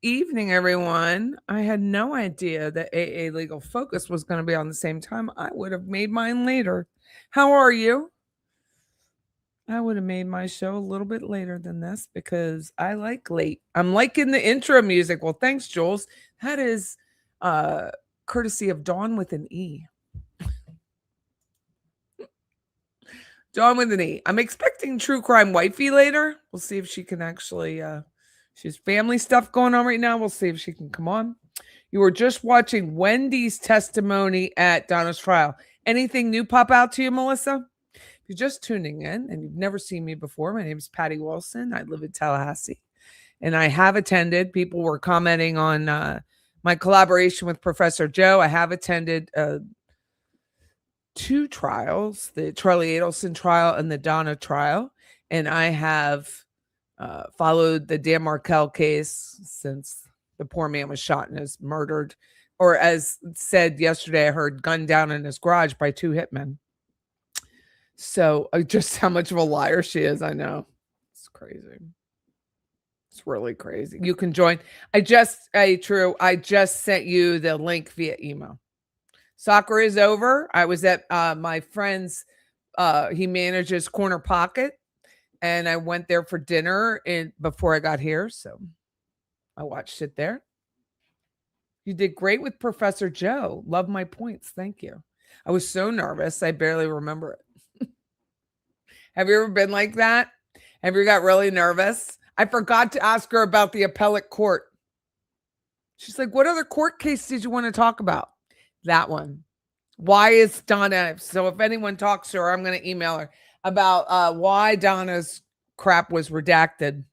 evening, everyone. I had no idea that AA Legal Focus was going to be on the same time. I would have made mine later. How are you? I would have made my show a little bit later than this because I like late. I'm liking the intro music. Well, thanks, Jules. That is uh courtesy of Dawn with an E. Dawn with an E. I'm expecting True Crime Wifey later. We'll see if she can actually she's family stuff going on right now. We'll see if she can come on. You were just watching Wendy's testimony at Donna's trial. Anything new pop out to you, Melissa? If you're just tuning in and you've never seen me before, my name is Patty Wilson. I live in Tallahassee, and I have attended. People were commenting on my collaboration with Professor Joe. I have attended two trials, the Charlie Adelson trial and the Donna trial, and I have followed the Dan Markel case since the poor man was shot and is murdered, or as said yesterday, I heard gunned down in his garage by two hitmen. So just how much of a liar she is, I know. It's crazy. It's really crazy. You can join. I just sent you the link via email. Soccer is over. I was at my friend's, he manages Corner Pocket, and I went there for dinner before I got here. So I watched it there. You did great with Professor Joe. Love my points. Thank you. I was so nervous. I barely remember it. Have you ever been like that? Have you got really nervous? I forgot to ask her about the appellate court. She's like, what other court case did you want to talk about? That one. Why is Donna? So if anyone talks to her, I'm going to email her about why Donna's crap was redacted.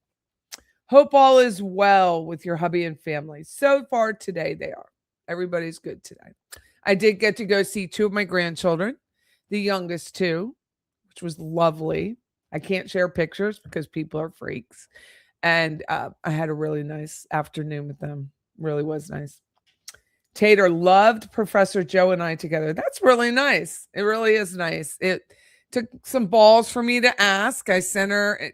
Hope all is well with your hubby and family. So far today, they are. Everybody's good today. I did get to go see two of my grandchildren, the youngest two, which was lovely. I can't share pictures because people are freaks. And I had a really nice afternoon with them. Really was nice. Tater loved Professor Joe and I together. That's really nice. It really is nice. It took some balls for me to ask. I sent her,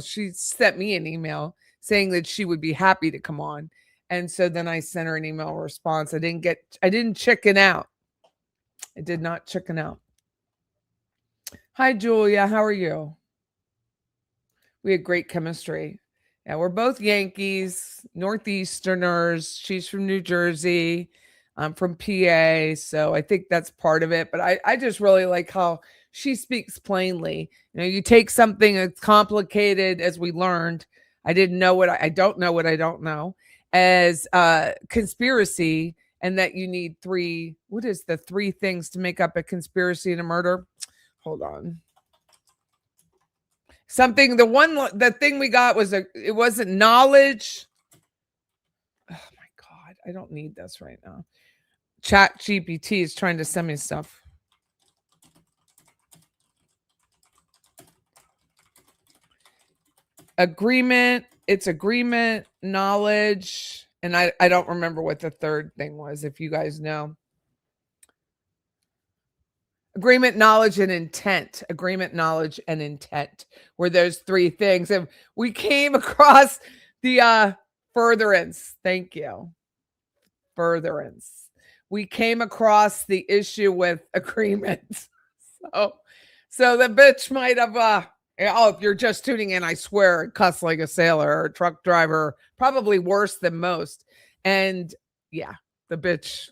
she sent me an email saying that she would be happy to come on. And so then I sent her an email response. I didn't chicken out. I did not chicken out. Hi, Julia. How are you? We had great chemistry. Yeah, we're both Yankees, Northeasterners. She's from New Jersey. I'm from PA. So I think that's part of it. But I just really like how she speaks plainly. You take something that's complicated, as we learned. I don't know what I don't know, as conspiracy, and that you need three. What is the three things to make up a conspiracy and a murder? Hold on. The thing we got it wasn't knowledge. Oh my God. I don't need this right now. Chat GPT is trying to send me stuff. Agreement. It's agreement, knowledge. And I don't remember what the third thing was, if you guys know. Agreement, knowledge, and intent. Agreement, knowledge, and intent were those three things. And we came across the furtherance. Thank you. Furtherance. We came across the issue with agreement. So the bitch might have if you're just tuning in, I swear, cuss like a sailor or a truck driver, probably worse than most. And yeah, the bitch,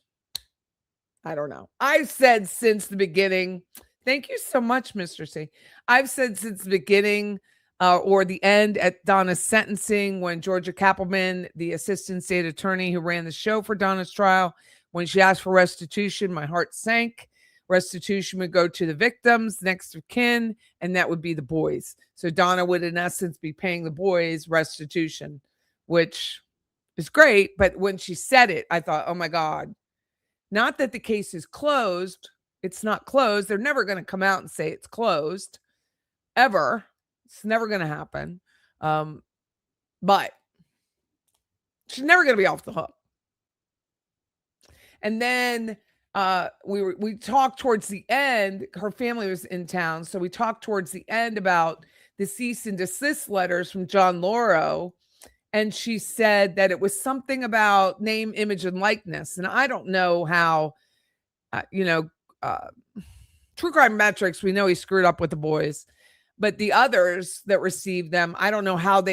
I don't know. I've said since the beginning, thank you so much, Mr. C. I've said since the beginning or the end at Donna's sentencing, when Georgia Kappelman, the assistant state attorney who ran the show for Donna's trial, when she asked for restitution, my heart sank. Restitution would go to the victims, next of kin, and that would be the boys. So Donna would, in essence, be paying the boys restitution, which is great. But when she said it, I thought, oh my God, not that the case is closed. It's not closed. They're never going to come out and say it's closed, ever. It's never going to happen. But she's never going to be off the hook. And then we talked towards the end. Her family was in town, so we talked towards the end about the cease and desist letters from John Lauro And she said that it was something about name, image, and likeness. And I don't know how, you know, True Crime Metrics, we know he screwed up with the boys, but the others that received them, I don't know how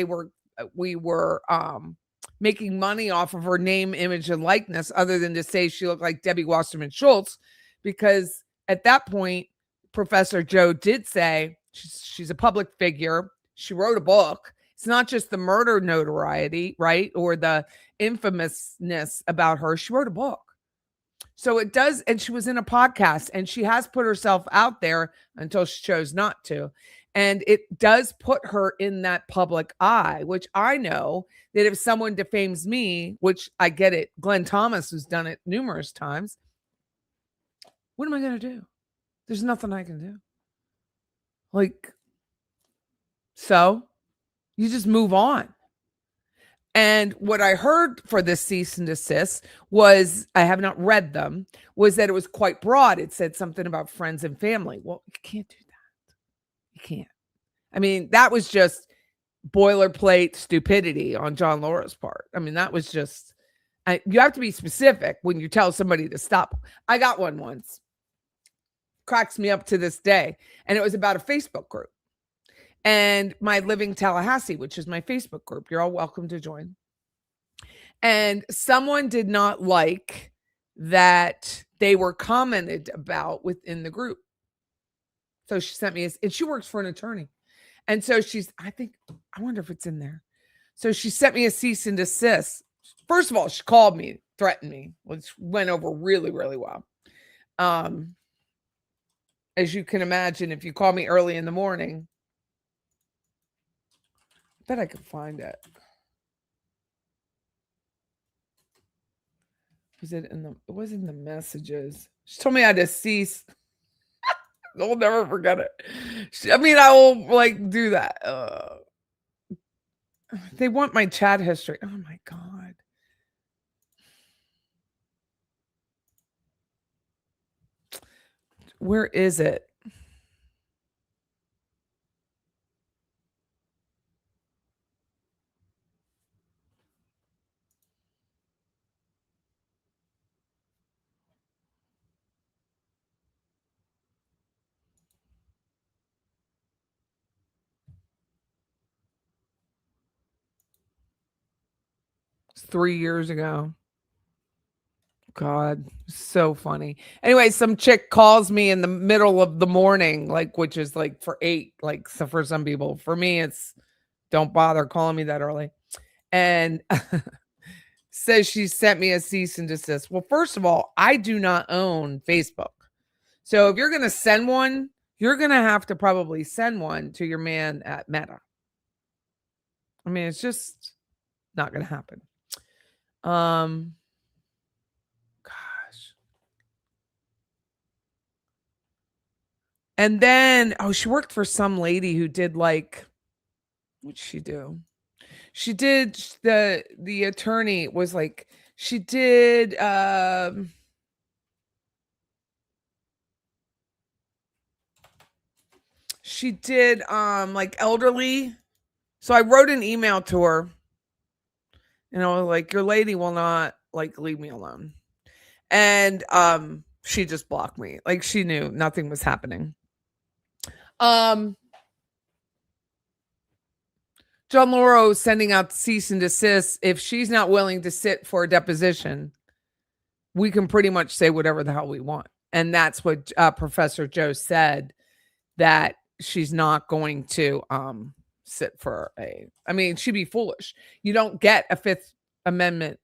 we were making money off of her name, image, and likeness, other than to say she looked like Debbie Wasserman Schultz, because at that point, Professor Joe did say she's a public figure. She wrote a book. It's not just the murder notoriety, right? Or the infamousness about her. She wrote a book. So it does, and she was in a podcast, and she has put herself out there until she chose not to. And it does put her in that public eye, which I know that if someone defames me, which I get it, Glenn Thomas has done it numerous times. What am I going to do? There's nothing I can do. Like, so you just move on. And what I heard for this cease and desist was, I have not read them, was that it was quite broad. It said something about friends and family. Well, you can't do that. You can't. I mean, that was just boilerplate stupidity on John Laura's part. I mean, that was just, you have to be specific when you tell somebody to stop. I got one once. Cracks me up to this day. And it was about a Facebook group. And my Living Tallahassee, which is my Facebook group. You're all welcome to join. And someone did not like that they were commented about within the group. So she sent me, and she works for an attorney. And so I wonder if it's in there. So she sent me a cease and desist. First of all, she called me, threatened me, which went over really, really well. As you can imagine, if you call me early in the morning, I bet I could find it. It was in the messages. She told me I had to cease. I'll never forget it. I will do that. They want my chat history. Oh my God. Where is it? It's 3 years ago. God, so funny. Anyway, some chick calls me in the middle of the morning, which is for 8, so for some people. For me, it's don't bother calling me that early. And says she sent me a cease and desist. Well, first of all, I do not own Facebook. So if you're going to send one, you're going to have to probably send one to your man at Meta. I mean, it's just not going to happen. Gosh. And then, she worked for some lady who did what'd she do? She did, the attorney was she did, elderly. So I wrote an email to her, your lady will not leave me alone. And she just blocked me. She knew nothing was happening. John Lauro sending out cease and desist. If she's not willing to sit for a deposition, we can pretty much say whatever the hell we want. And that's what Professor Joe said, that she's not going to sit for she'd be foolish. You don't get a Fifth Amendment.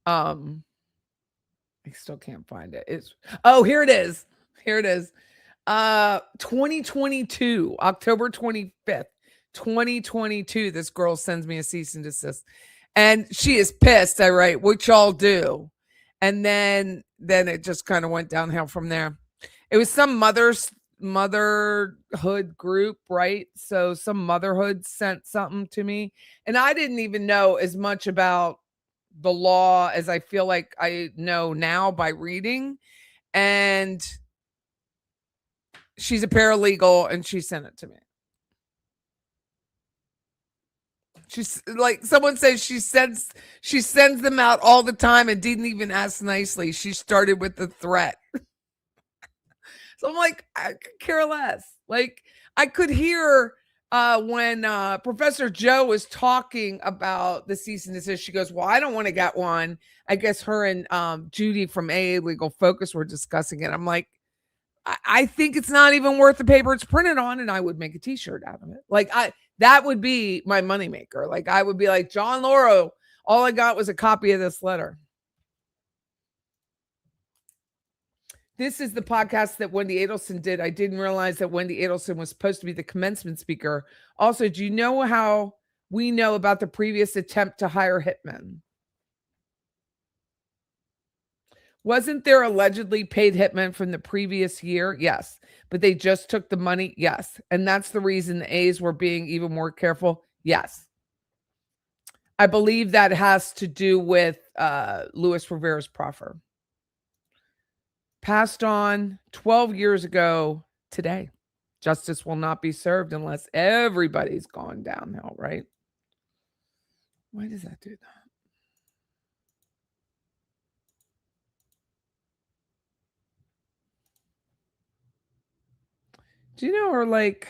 I still can't find it. Here it is. Here it is. 2022, October 25th, 2022. This girl sends me a cease and desist. And she is pissed. I write, what y'all do? And then it just kind of went downhill from there. It was some motherhood group, right? So some motherhood sent something to me. And I didn't even know as much about the law as I feel like I know now by reading. And She's a paralegal and she sent it to me. She's like, someone says she sends them out all the time and didn't even ask nicely. She started with the threat. So I'm like, I could care less. Like, I could hear when Professor Joe was talking about the cease and desist. She goes, well, I don't want to get one. I guess her and Judy from AA Legal Focus were discussing it. I'm like, I think it's not even worth the paper it's printed on, and I would make a t-shirt out of it. Like, that would be my moneymaker. Like, I would be like, John Lauro, all I got was a copy of this letter. This is the podcast that Wendi Adelson did. I didn't realize that Wendi Adelson was supposed to be the commencement speaker. Also, do you know how we know about the previous attempt to hire hitmen? Wasn't there allegedly paid hitmen from the previous year? Yes. But they just took the money? Yes. And that's the reason the A's were being even more careful? Yes. I believe that has to do with Luis Rivera's proffer. Passed on 12 years ago today. Justice will not be served unless everybody's gone downhill, right? Why does that do that? Do you know, or like,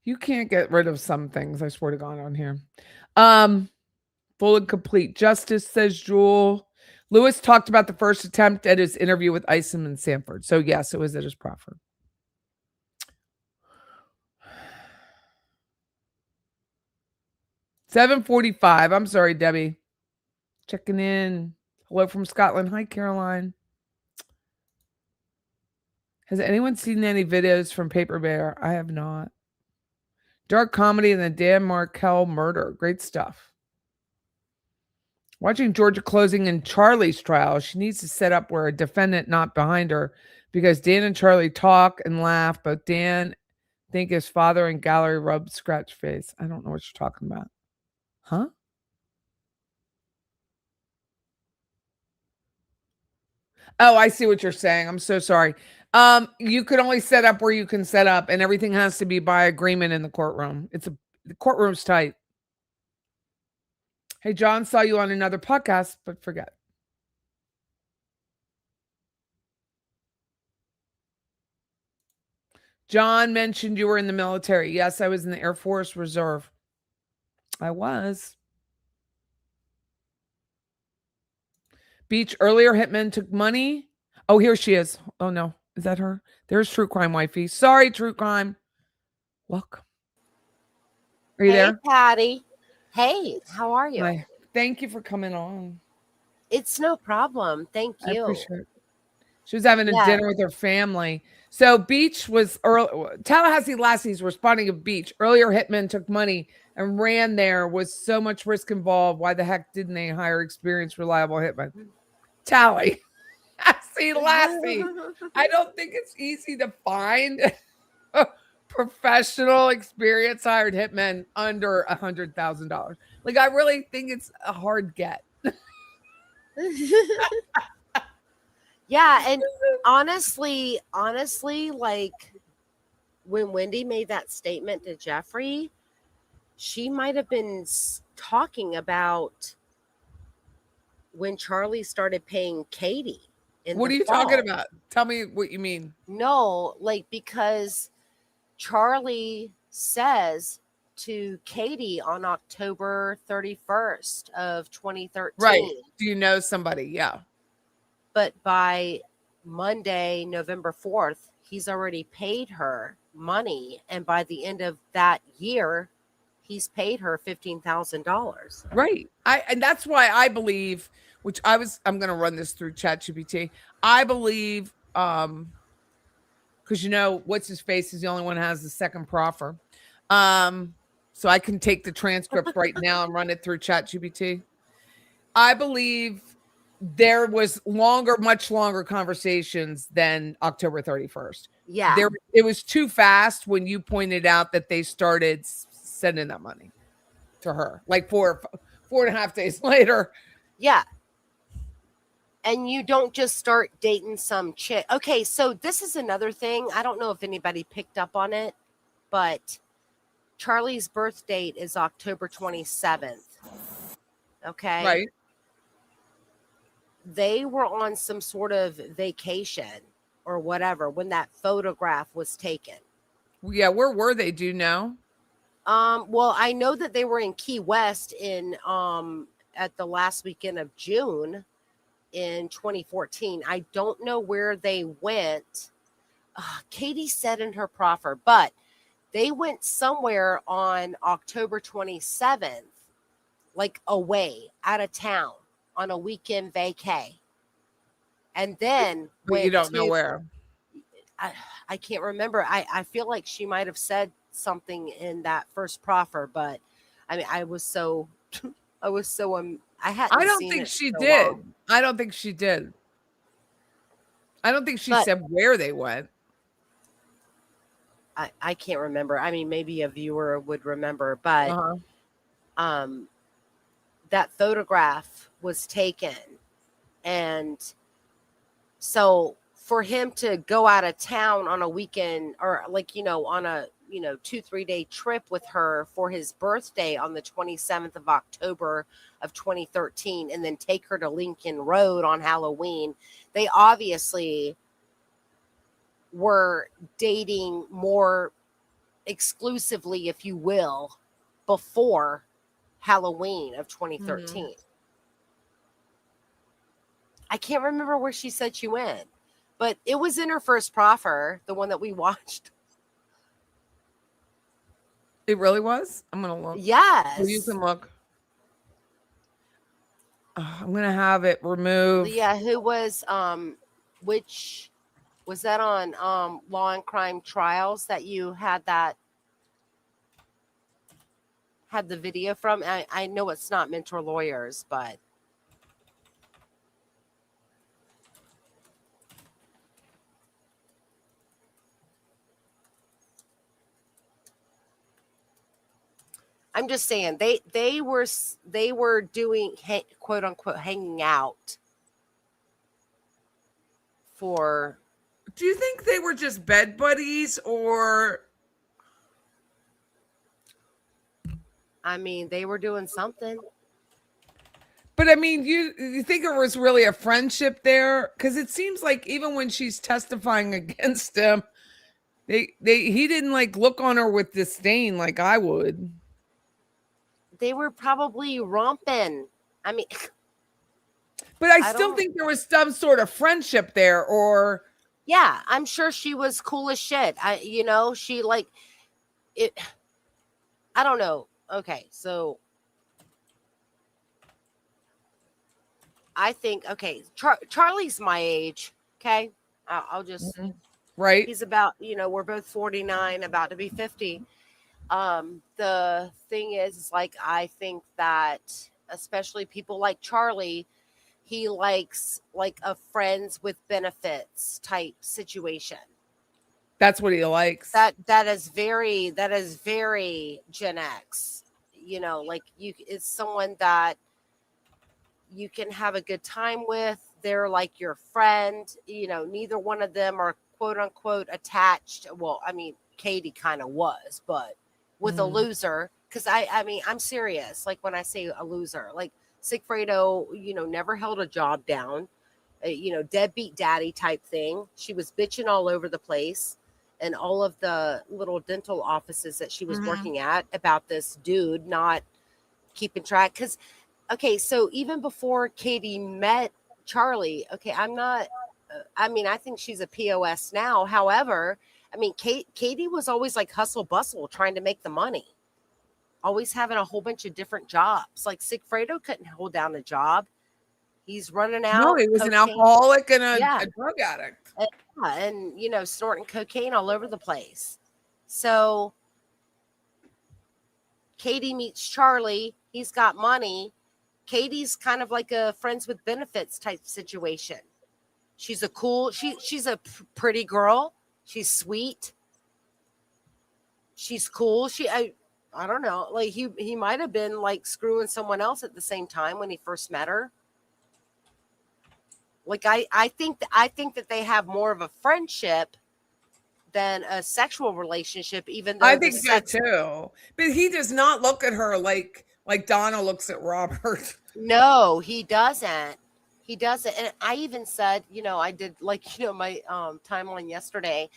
you can't get rid of some things, I swear to God, on here. Full and complete justice, says Jewel. Lewis talked about the first attempt at his interview with Isom and Sanford. So yes, it was at his proffer. $7:45. I'm sorry, Debbie. Checking in. Hello from Scotland. Hi, Caroline. Has anyone seen any videos from Paper Bear? I have not. Dark comedy and the Dan Markel murder. Great stuff. Watching Georgia closing in Charlie's trial, she needs to set up where a defendant not behind her, because Dan and Charlie talk and laugh, but Dan think his father and gallery rub scratch face. I don't know what you're talking about. Huh? Oh, I see what you're saying. I'm so sorry. You could only set up where you can set up, and everything has to be by agreement in the courtroom. The courtroom's tight. Hey, John, saw you on another podcast, but forget. John mentioned you were in the military. Yes, I was in the Air Force Reserve. I was. Beach, earlier hitman took money. Oh, here she is. Oh, no. Is that her? There's True Crime Wifey. Sorry, True Crime. Welcome. Are you there? Hey, Patty. Hey, how are you? Hi. Thank you for coming on. It's no problem. Thank you. I appreciate it. She was having a dinner with her family. So Beach was Tallahassee Lassie's responding to Beach. Earlier hitman took money and ran there with so much risk involved. Why the heck didn't they hire experienced, reliable hitman? Tally. See, Lassie. I don't think it's easy to find professional, experienced, hired hitmen under $100,000. Like, I really think it's a hard get. Yeah, and honestly, like, when Wendi made that statement to Jeffrey, she might have been talking about when Charlie started paying Katie. What are you talking about? Tell me what you mean. No, like, because Charlie says to Katie on October 31st of 2013. Right. Do you know somebody? Yeah. But by Monday, November 4th, he's already paid her money. And by the end of that year, he's paid her $15,000. Right. And that's why I believe, I'm going to run this through ChatGPT. I believe, because what's his face is the only one who has the second proffer. So I can take the transcript right now and run it through ChatGPT. I believe there was much longer conversations than October 31st. Yeah. It was too fast when you pointed out that they started sending that money to her, like four and a half days later. Yeah. And you don't just start dating some chick. Okay, so this is another thing. I don't know if anybody picked up on it, but Charlie's birth date is October 27th. Okay. Right. They were on some sort of vacation or whatever when that photograph was taken. Yeah, where were they? Do you know? Well, I know that they were in Key West in at the last weekend of June in 2014. I don't know where they went. Katie said in her proffer, but they went somewhere on October 27th, like away, out of town on a weekend vacay. And then But you went don't know to, where. I can't remember. I feel like she might have said something in that first proffer, but I mean, I was so, I I hadn't don't seen think it she in so did. long. I don't think she did. I don't think she But said where they went. I can't remember. I mean, maybe a viewer would remember, but Uh-huh. um, that photograph was taken. And so for him to go out of town on a weekend or like, on a, 2-3 day trip with her for his birthday on the 27th of October of 2013 and then take her to Lincoln Road on Halloween, they obviously were dating more exclusively, if you will, before Halloween of 2013. Mhm. I can't remember where she said she went, but it was in her first proffer, the one that we watched. It really was? I'm gonna look. Well, you Yes. can look. I'm gonna have it remove. Yeah, who was which was that on Law and Crime Trials that you had the video from? I know it's not Mentor Lawyers, but I'm just saying they were doing quote unquote hanging out for. Do you think they were just bed buddies or I mean, they were doing something. but I mean, you think there was really a friendship there? Because it seems like even when she's testifying against him, he didn't like look on her with disdain like I would. They were probably romping. I mean, But I I still don't. think there was some sort of friendship there, or Yeah, I'm sure she was cool as shit. She like it. I don't know. Okay, so I think Charlie's my age. Okay, I'll just. Mhm. Right? He's about. We're both 49, about to be 50. The thing is like I think that especially people like Charlie, he likes like a friends with benefits type situation. That's what he likes. That is very Gen X. Like it's someone that you can have a good time with. They're like your friend. Neither one of them are quote unquote attached. Well, I mean, Katie kind of was, but with a Mhm. loser. Because I mean, I'm serious. Like when I say a loser, like Sigfredo, never held a job down. Deadbeat daddy type thing. She was bitching all over the place and all of the little dental offices that she was Mhm. working at about this dude not keeping track. Because, okay, so even before Katie met Charlie, okay, I'm not, I mean, I think she's a POS now. However, I mean, Katie was always like hustle bustle trying to make the money, always having a whole bunch of different jobs. Like Sigfredo couldn't hold down a job. He's running No, out he was an cocaine. alcoholic and Yeah. a drug addict. And, yeah, and snorting cocaine all over the place. So Katie meets Charlie. He's got money. Katie's kind of like a friends with benefits type situation. She's a cool. She's a pretty girl. She's sweet. She's cool. I don't know. Like he might have been like screwing someone else at the same time when he first met her. Like I think that they have more of a friendship than a sexual relationship, even though I the think so sex. too. But he does not look at her like Donna looks at Robert. No, he doesn't. He doesn't. And I even said, I did like, my timeline yesterday.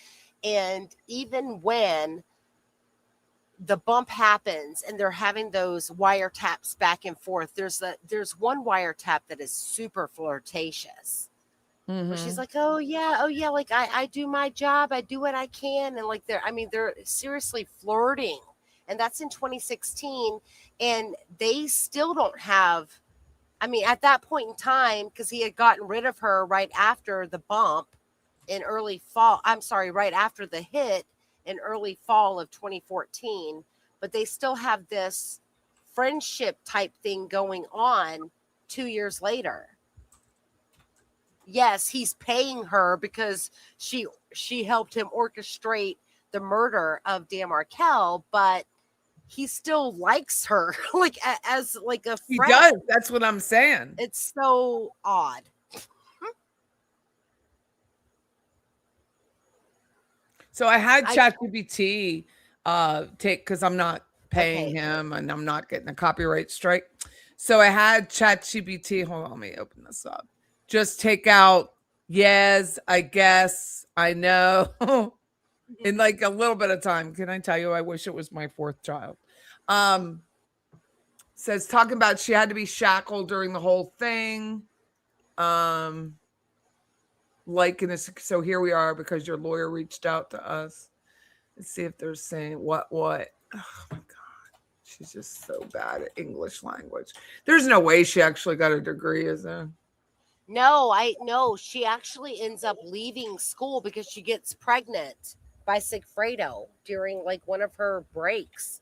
And even when the bump happens and they're having those wiretaps back and forth, there's one wiretap that is super flirtatious. Where she's like, oh yeah, like I do my job, I do what I can. And like they're seriously flirting. And that's in 2016. And they still don't have, at that point in time, because he had gotten rid of her right after the bump in early fall. I'm sorry, right after the hit in early fall of 2014. But they still have this friendship type thing going on 2 years later. Yes, he's paying her because she helped him orchestrate the murder of Dan Markel, but he still likes her like as like a He friend. does. That's what I'm saying. It's so odd. So I had ChatGPT take, because I'm not paying Okay. him and I'm not getting a copyright strike. So I had ChatGPT. Hold on, let me open this up. Just take out yes, I guess, I know, in like a little bit of time. Can I tell you? I wish it was my fourth child. Says talking about she had to be shackled during the whole thing. Like in this, so here we are because your lawyer reached out to us. Let's see if they're saying what. Oh my god, she's just so bad at English language. There's no way she actually got a degree, is there? No, I know she actually ends up leaving school because she gets pregnant by Sigfredo during like one of her breaks.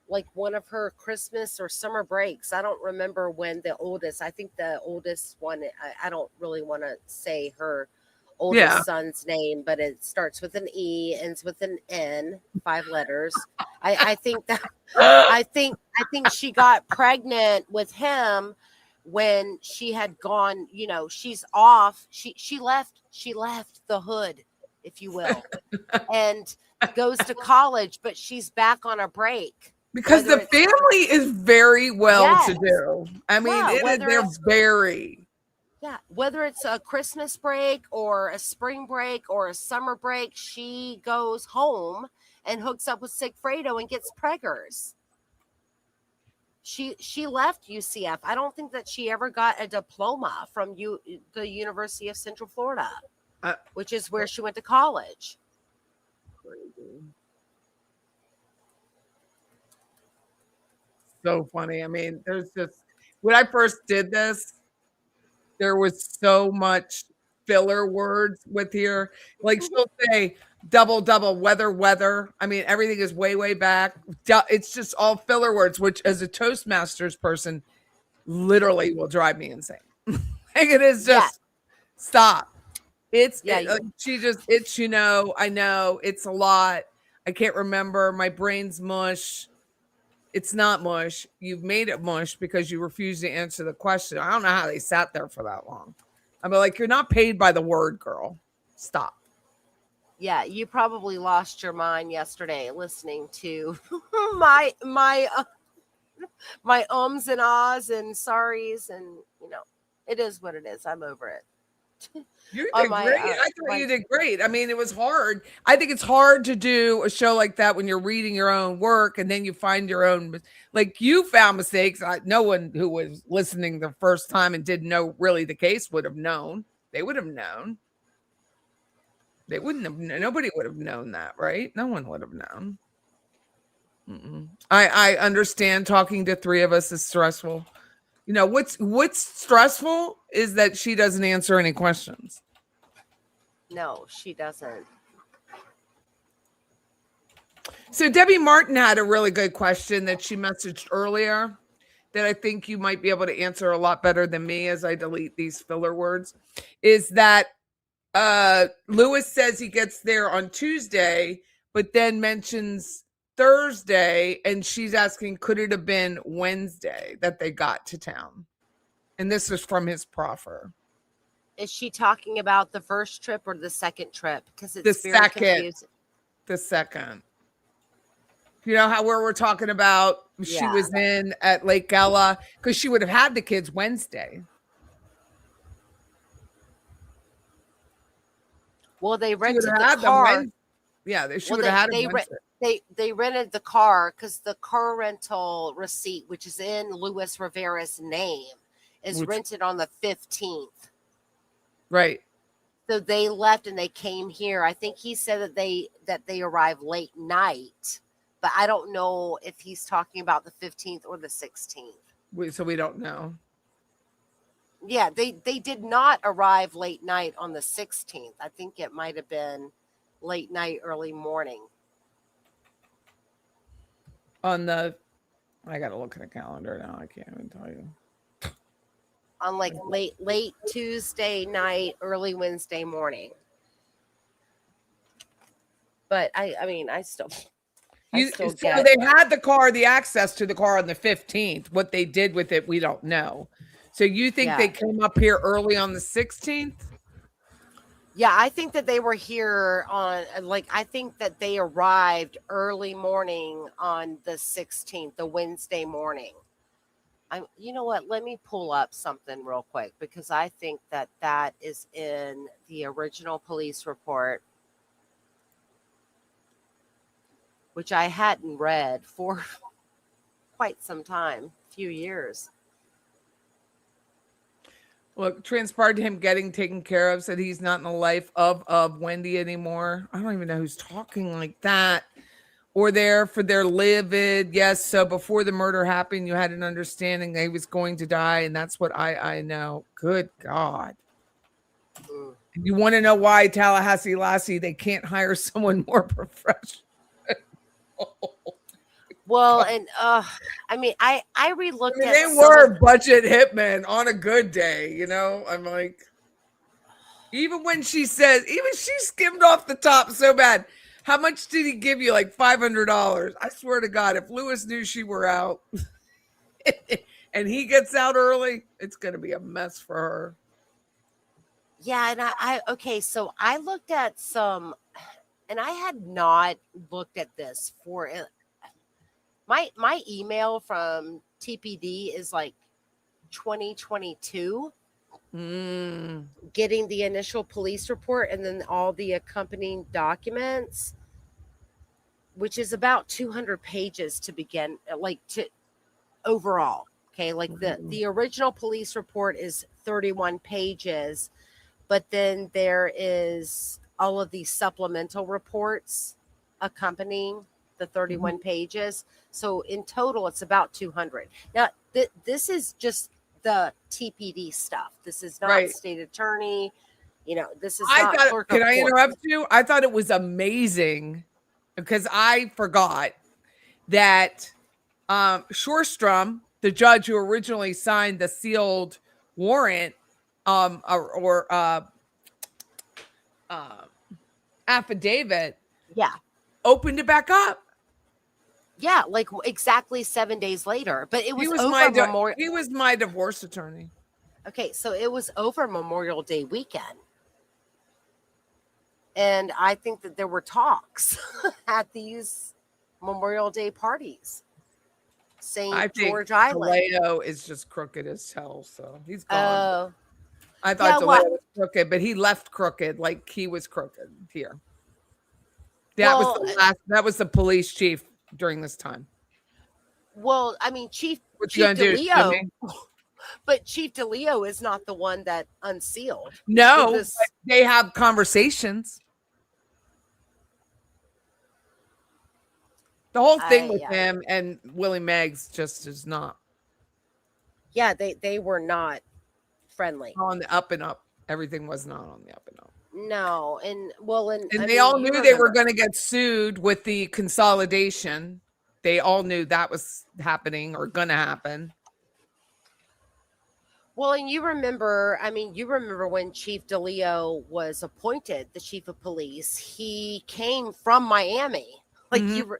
Like one of her Christmas or summer breaks. I don't remember when the oldest, I think the oldest one, I don't really want to say her oldest son's name, but it starts with an E, ends with an N, 5 letters. I think that I think she got pregnant with him when she had gone, she's off. She left the hood, if you will, and goes to college, but she's back on a break. Because the family is very well to do. I mean, they're very. Yeah, whether it's a Christmas break or a spring break or a summer break, she goes home and hooks up with Sigfredo and gets preggers. She left UCF. I don't think that she ever got a diploma from the University of Central Florida, which is where she went to college. Crazy. So funny. I mean, there's just, when I first did this, there was so much filler words with here. Like she'll say double, weather. I mean, everything is way back. It's just all filler words, which as a Toastmasters person, literally will drive me insane. Like it is just stop. She just, I know it's a lot. I can't remember. My brain's mush. It's not mush. You've made it mush because you refuse to answer the question. I don't know how they sat there for that long. I mean, like, you're not paid by the word, girl. Stop. Yeah, you probably lost your mind yesterday listening to my ums and ahs and sorries, and it is what it is. I'm over it. You did great. I thought you did great. I mean, it was hard. I think it's hard to do a show like that when you're reading your own work and then you find your own, like you found mistakes. No one who was listening the first time and didn't know really the case would have known. They would have known. They wouldn't have. Nobody would have known that, right? No one would have known. I understand talking to 3 of us is stressful. What's stressful is that she doesn't answer any questions. No, she doesn't. So Debbie Martin had a really good question that she messaged earlier that I think you might be able to answer a lot better than me as I delete these filler words. Is that Lewis says he gets there on Tuesday, but then mentions Thursday, and she's asking, could it have been Wednesday that they got to town? And this is from his proffer. Is she talking about the first trip or the second trip? Because The it's very second, confusing. the second. You know how where we're talking about she Yeah. was in at Lake Ella because she would have had the kids Wednesday. Well, they She would rented have the had them car. Wednesday. Yeah, she Well, would have had them they Wednesday. they rented the car because the car rental receipt, which is in Luis Rivera's name, is Which, rented on the 15th. right. So they left and they came here. I think he said that they arrived late night, but I don't know if he's talking about the 15th or the 16th. So we don't know. Yeah, they did not arrive late night on the 16th. I think it might have been late night, early morning. On the, I got to look at the calendar now. I can't even tell you. On like late Tuesday night, early Wednesday morning. But I mean, I still So get. they had the car, the access to the car on the 15th. What they did with it, we don't know. So you think they came up here early on the 16th? Yeah, I think that they were here on I think that they arrived early morning on the 16th, the Wednesday morning. You know what? Let me pull up something real quick because I think that is in the original police report, which I hadn't read for quite some time, few years. Look, transpired to him getting taken care of, said he's not in the life of Whendi anymore. I don't even know who's talking like that. Or there for their livid. Yes, so before the murder happened, you had an understanding that he was going to die, and that's what I know. Good God. You want to know why Tallahassee Lassie, they can't hire someone more professional? Well, and I mean, I relooked at they were budget hitmen on a good day, you know. I'm like, even when she says, even she skimmed off the top so bad. How much did he give you? Like $500. I swear to God, if Lewis knew she were out and he gets out early, it's going to be a mess for her. Yeah, and okay, so I looked at some, and I had not looked at this for it. My email from TPD is like 2022. Getting the initial police report and then all the accompanying documents, which is about 200 pages to begin, to overall. Okay, like the original police report is 31 pages, but then there is all of these supplemental reports accompanying the 31 pages. So in total, it's about 200. Now, this is just the TPD stuff. This is not state attorney. You know, this is not clerk of court. Can I interrupt you? I thought it was amazing because I forgot that Shorstrom, the judge who originally signed the sealed warrant affidavit, opened it back up. Yeah, like exactly 7 days later. But it was he was my divorce attorney. Okay, so it was over Memorial Day weekend. And I think that there were talks at these Memorial Day parties. George Island. DeLeo is just crooked as hell, so he's gone. I thought DeLeo was crooked, but he left crooked, like he was crooked here. That was the police chief during this time. Well, I mean, Chief DeLeo, but Chief DeLeo is not the one that unsealed. No, they have conversations. The whole thing with him and Willie Meggs just is not. Yeah, they were not friendly. On the up and up. Everything was not on the up and up. No, and they all knew they were going to get sued with the consolidation. They all knew that was happening or going to happen. Well, and you remember when Chief DeLeo was appointed the chief of police, he came from Miami. You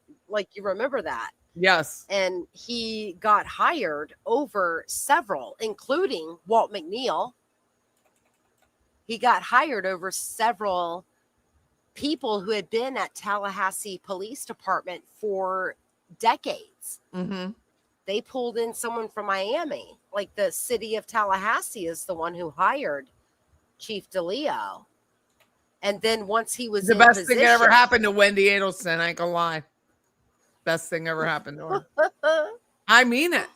remember that. Yes. And he got hired over several, including Walt McNeil. He got hired over several people who had been at Tallahassee Police Department for decades. Mm-hmm. They pulled in someone from Miami. Like the city of Tallahassee is the one who hired Chief DeLeo. And then once he was The in best position, thing that ever happened to Wendi Adelson, I ain't gonna lie. Best thing ever happened to her. I mean it.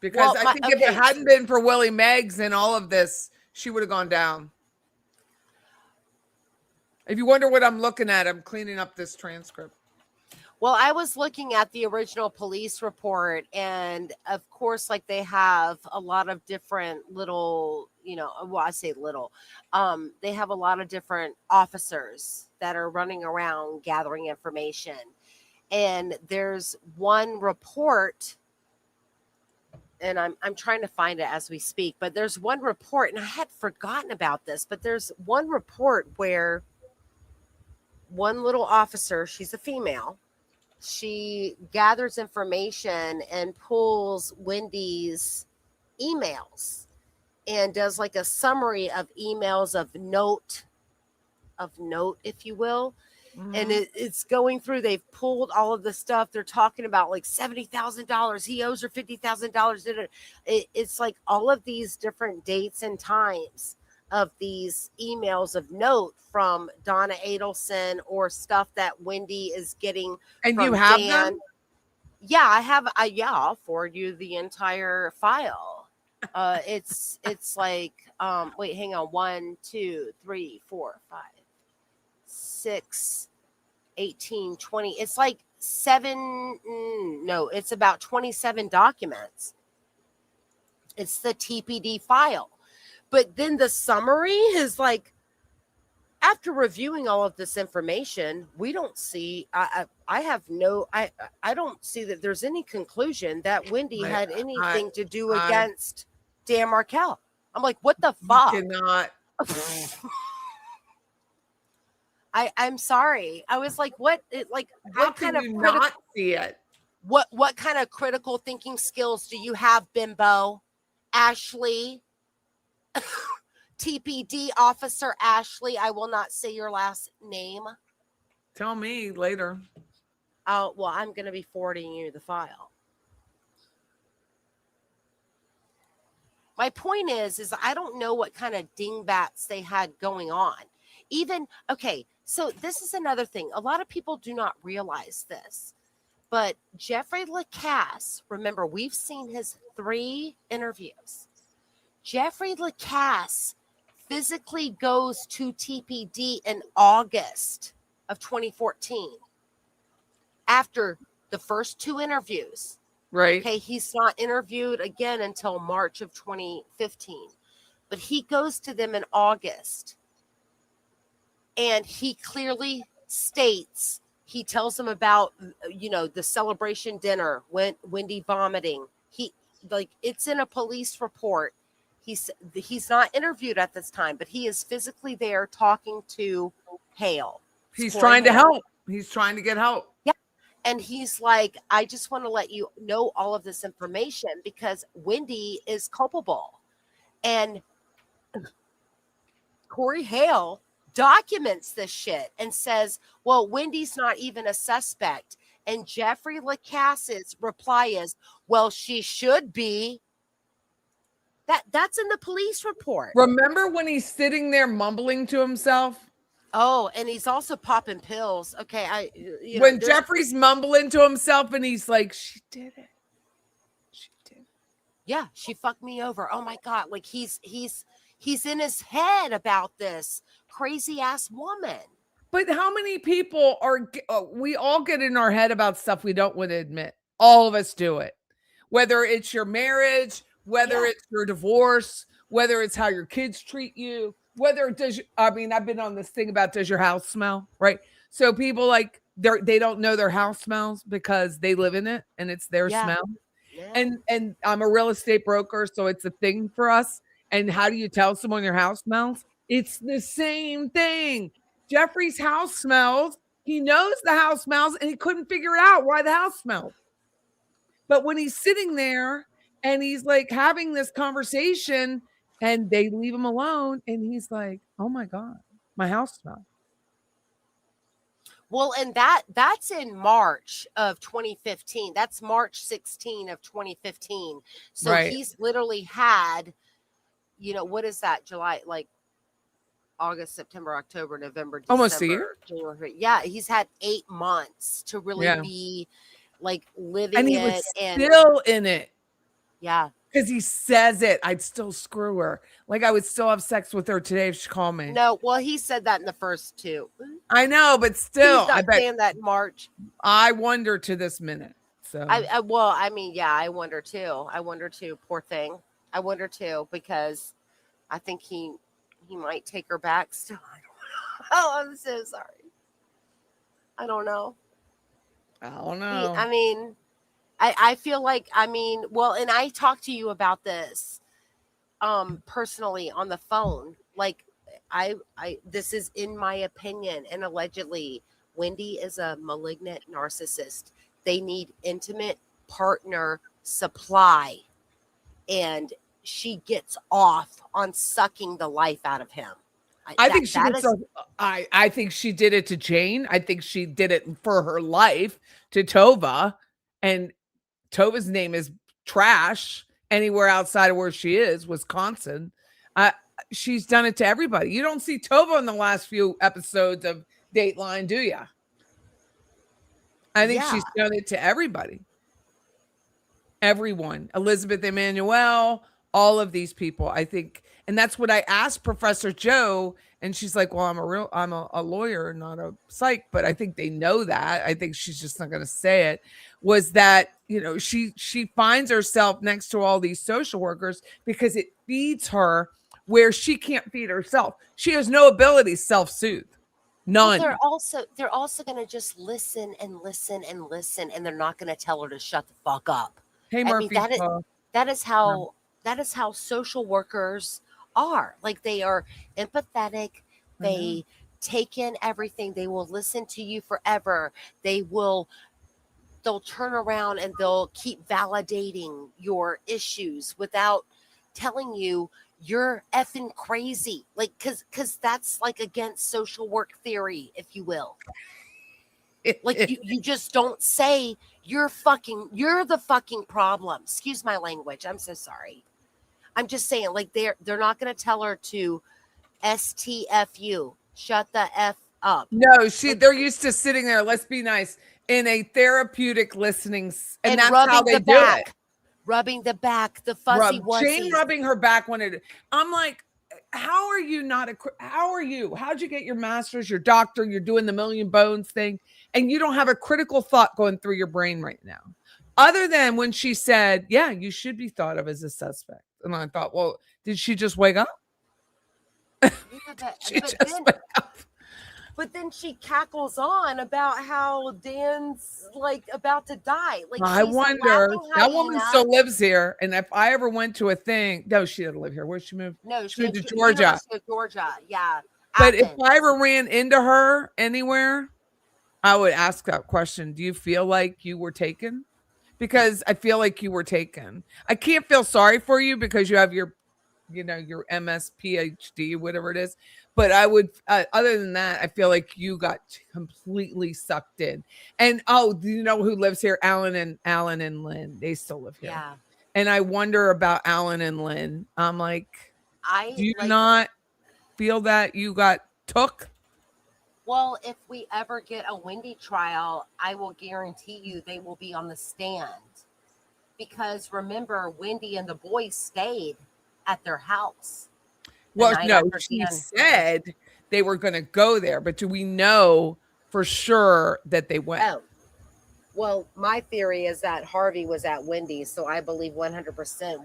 Because I think if it hadn't been for Willie Meggs and all of this, she would have gone down. If you wonder what I'm looking at, I'm cleaning up this transcript. Well, I was looking at the original police report, and of course, like they have a lot of different little, well, I say little, they have a lot of different officers that are running around gathering information. And there's one report, and I'm trying to find it as we speak, but there's one report, and I had forgotten about this, but there's one report where one little officer, she's a female, she gathers information and pulls Wendy's emails and does like a summary of emails of note, if you will. Mm-hmm. And it's going through, they've pulled all of the stuff. They're talking about like $70,000. He owes her $50,000. It's like all of these different dates and times of these emails of note from Donna Adelson or stuff that Wendi is getting. And from you have Dan. them? Yeah, I have. I'll forward you the entire file. It's like, wait, hang on. 1, 2, 3, 4, 5, 6, 18, 20. It's like it's about 27 documents. It's the TPD file. But then the summary is like, after reviewing all of this information, we don't see, I don't see that there's any conclusion that Wendi had anything to do against Dan Markel. I'm like, what the fuck? You cannot. I'm sorry. I was like, what kind of not see it? What kind of critical thinking skills do you have, bimbo? Ashley? TPD officer Ashley, I will not say your last name. Tell me later. Oh, well, I'm going to be forwarding you the file. My point is I don't know what kind of dingbats they had going on. Even, okay, so this is another thing. A lot of people do not realize this, but Jeffrey Lacasse, remember, we've seen his 3 interviews. Jeffrey Lacasse physically goes to TPD in August of 2014 after the first 2 interviews. Right. Okay, he's not interviewed again until March of 2015, but he goes to them in August, and he clearly states, he tells them about, the celebration dinner, Wendi vomiting. It's in a police report. He's not interviewed at this time, but he is physically there talking to Hale. He's trying to help. He's trying to get help. Yeah. And he's like, I just want to let you know all of this information because Wendi is culpable. And Corey Hale documents this shit and says, well, Wendy's not even a suspect. And Jeffrey Lacasse's reply is, well, she should be. That's in the police report. Remember when he's sitting there mumbling to himself? Oh, and he's also popping pills. Okay, when Jeffrey's mumbling to himself and he's like, she did it. She did it. Yeah, she fucked me over. Oh my God. Like he's in his head about this crazy ass woman. But how many people we all get in our head about stuff we don't want to admit. All of us do it. Whether it's your marriage, whether it's your divorce, whether it's how your kids treat you, whether I've been on this thing about does your house smell, right? So people they don't know their house smells because they live in it and it's their smell. Yeah. And I'm a real estate broker, so it's a thing for us. And how do you tell someone your house smells? It's the same thing. Jeffrey's house smells. He knows the house smells and he couldn't figure it out why the house smelled. But when he's sitting there And he's like having this conversation and they leave him alone. And he's like, oh my God, my house smells. Well, and that's in March of 2015. That's March 16 of 2015. So Right. he's literally had, what is that? July, like August, September, October, November, Almost a year. December, January. Yeah, he's had 8 months to really Yeah. be like And living he it was and still in it yeah. because he says it. I'd still screw her. Like I would still have sex with her today if she called me. No, well, he said that in the first 2. I know, but He's still, I not bet saying that in March. I wonder to this minute. So Well, I mean, yeah, I wonder too. I wonder too. Poor thing. I wonder too because I think he might take her back still. I don't know. Oh, I'm so sorry. I don't know. I don't know. I mean, I feel like, well, and I talked to you about this personally on the phone. Like I this is in my opinion, and allegedly Wendi is a malignant narcissist. They need intimate partner supply, and she gets off on sucking the life out of him. I think she did it to Jane. I think she did it for her life to Tova, and Tova's name is trash anywhere outside of where she is, Wisconsin. She's done it to everybody. You don't see Tova in the last few episodes of Dateline, do you? I think she's done it to everybody. Everyone. Elizabeth Emanuel, all of these people, I think. And that's what I asked Professor Joe. And she's like, well, I'm a lawyer, not a psych, but I think they know that. I think she's just not going to say it. Was that, she finds herself next to all these social workers because it feeds her where she can't feed herself. She has no ability to self-soothe. None. Well, they're also going to just listen and listen and listen, and they're not going to tell her to shut the fuck up. Hey, Murphy. That is how social workers are. Like, they are empathetic. They take in everything. They will listen to you forever. They'll turn around and they'll keep validating your issues without telling you you're effing crazy. Like, cause that's like against social work theory, if you will. Like you just don't say you're the fucking problem. Excuse my language. I'm so sorry. I'm just saying, like, they're not going to tell her to STFU, shut the F up. No, they're used to sitting there. Let's be nice, in a therapeutic listening, and that's how they do it. Rubbing the back, the fuzzy onesies. Jane rubbing her back I'm like, how are you not how are you? How'd you get your master's, your doctor? You're doing the million bones thing, and you don't have a critical thought going through your brain right now, other than when she said, yeah, you should be thought of as a suspect. And I thought, well, did she just wake up? But then she cackles on about how Dan's like about to die. Like, I wonder, that woman still lives here. And if I ever went to a thing, no, she didn't live here. Where'd she move? No, she moved to Georgia. Georgia, yeah. But if I ever ran into her anywhere, I would ask that question. Do you feel like you were taken? Because I feel like you were taken. I can't feel sorry for you because you have your MS, PhD, whatever it is. But I would, other than that, I feel like you got completely sucked in. And do you know who lives here? Alan and Lynn. They still live here. Yeah. And I wonder about Alan and Lynn. I'm like, do you not feel that you got took? Well, if we ever get a Wendi trial, I will guarantee you they will be on the stand. Because remember, Wendi and the boys stayed at their house. Well, no, she said they were going to go there, but do we know for sure that they went? Oh, well, my theory is that Harvey was at Wendy's, so I believe 100%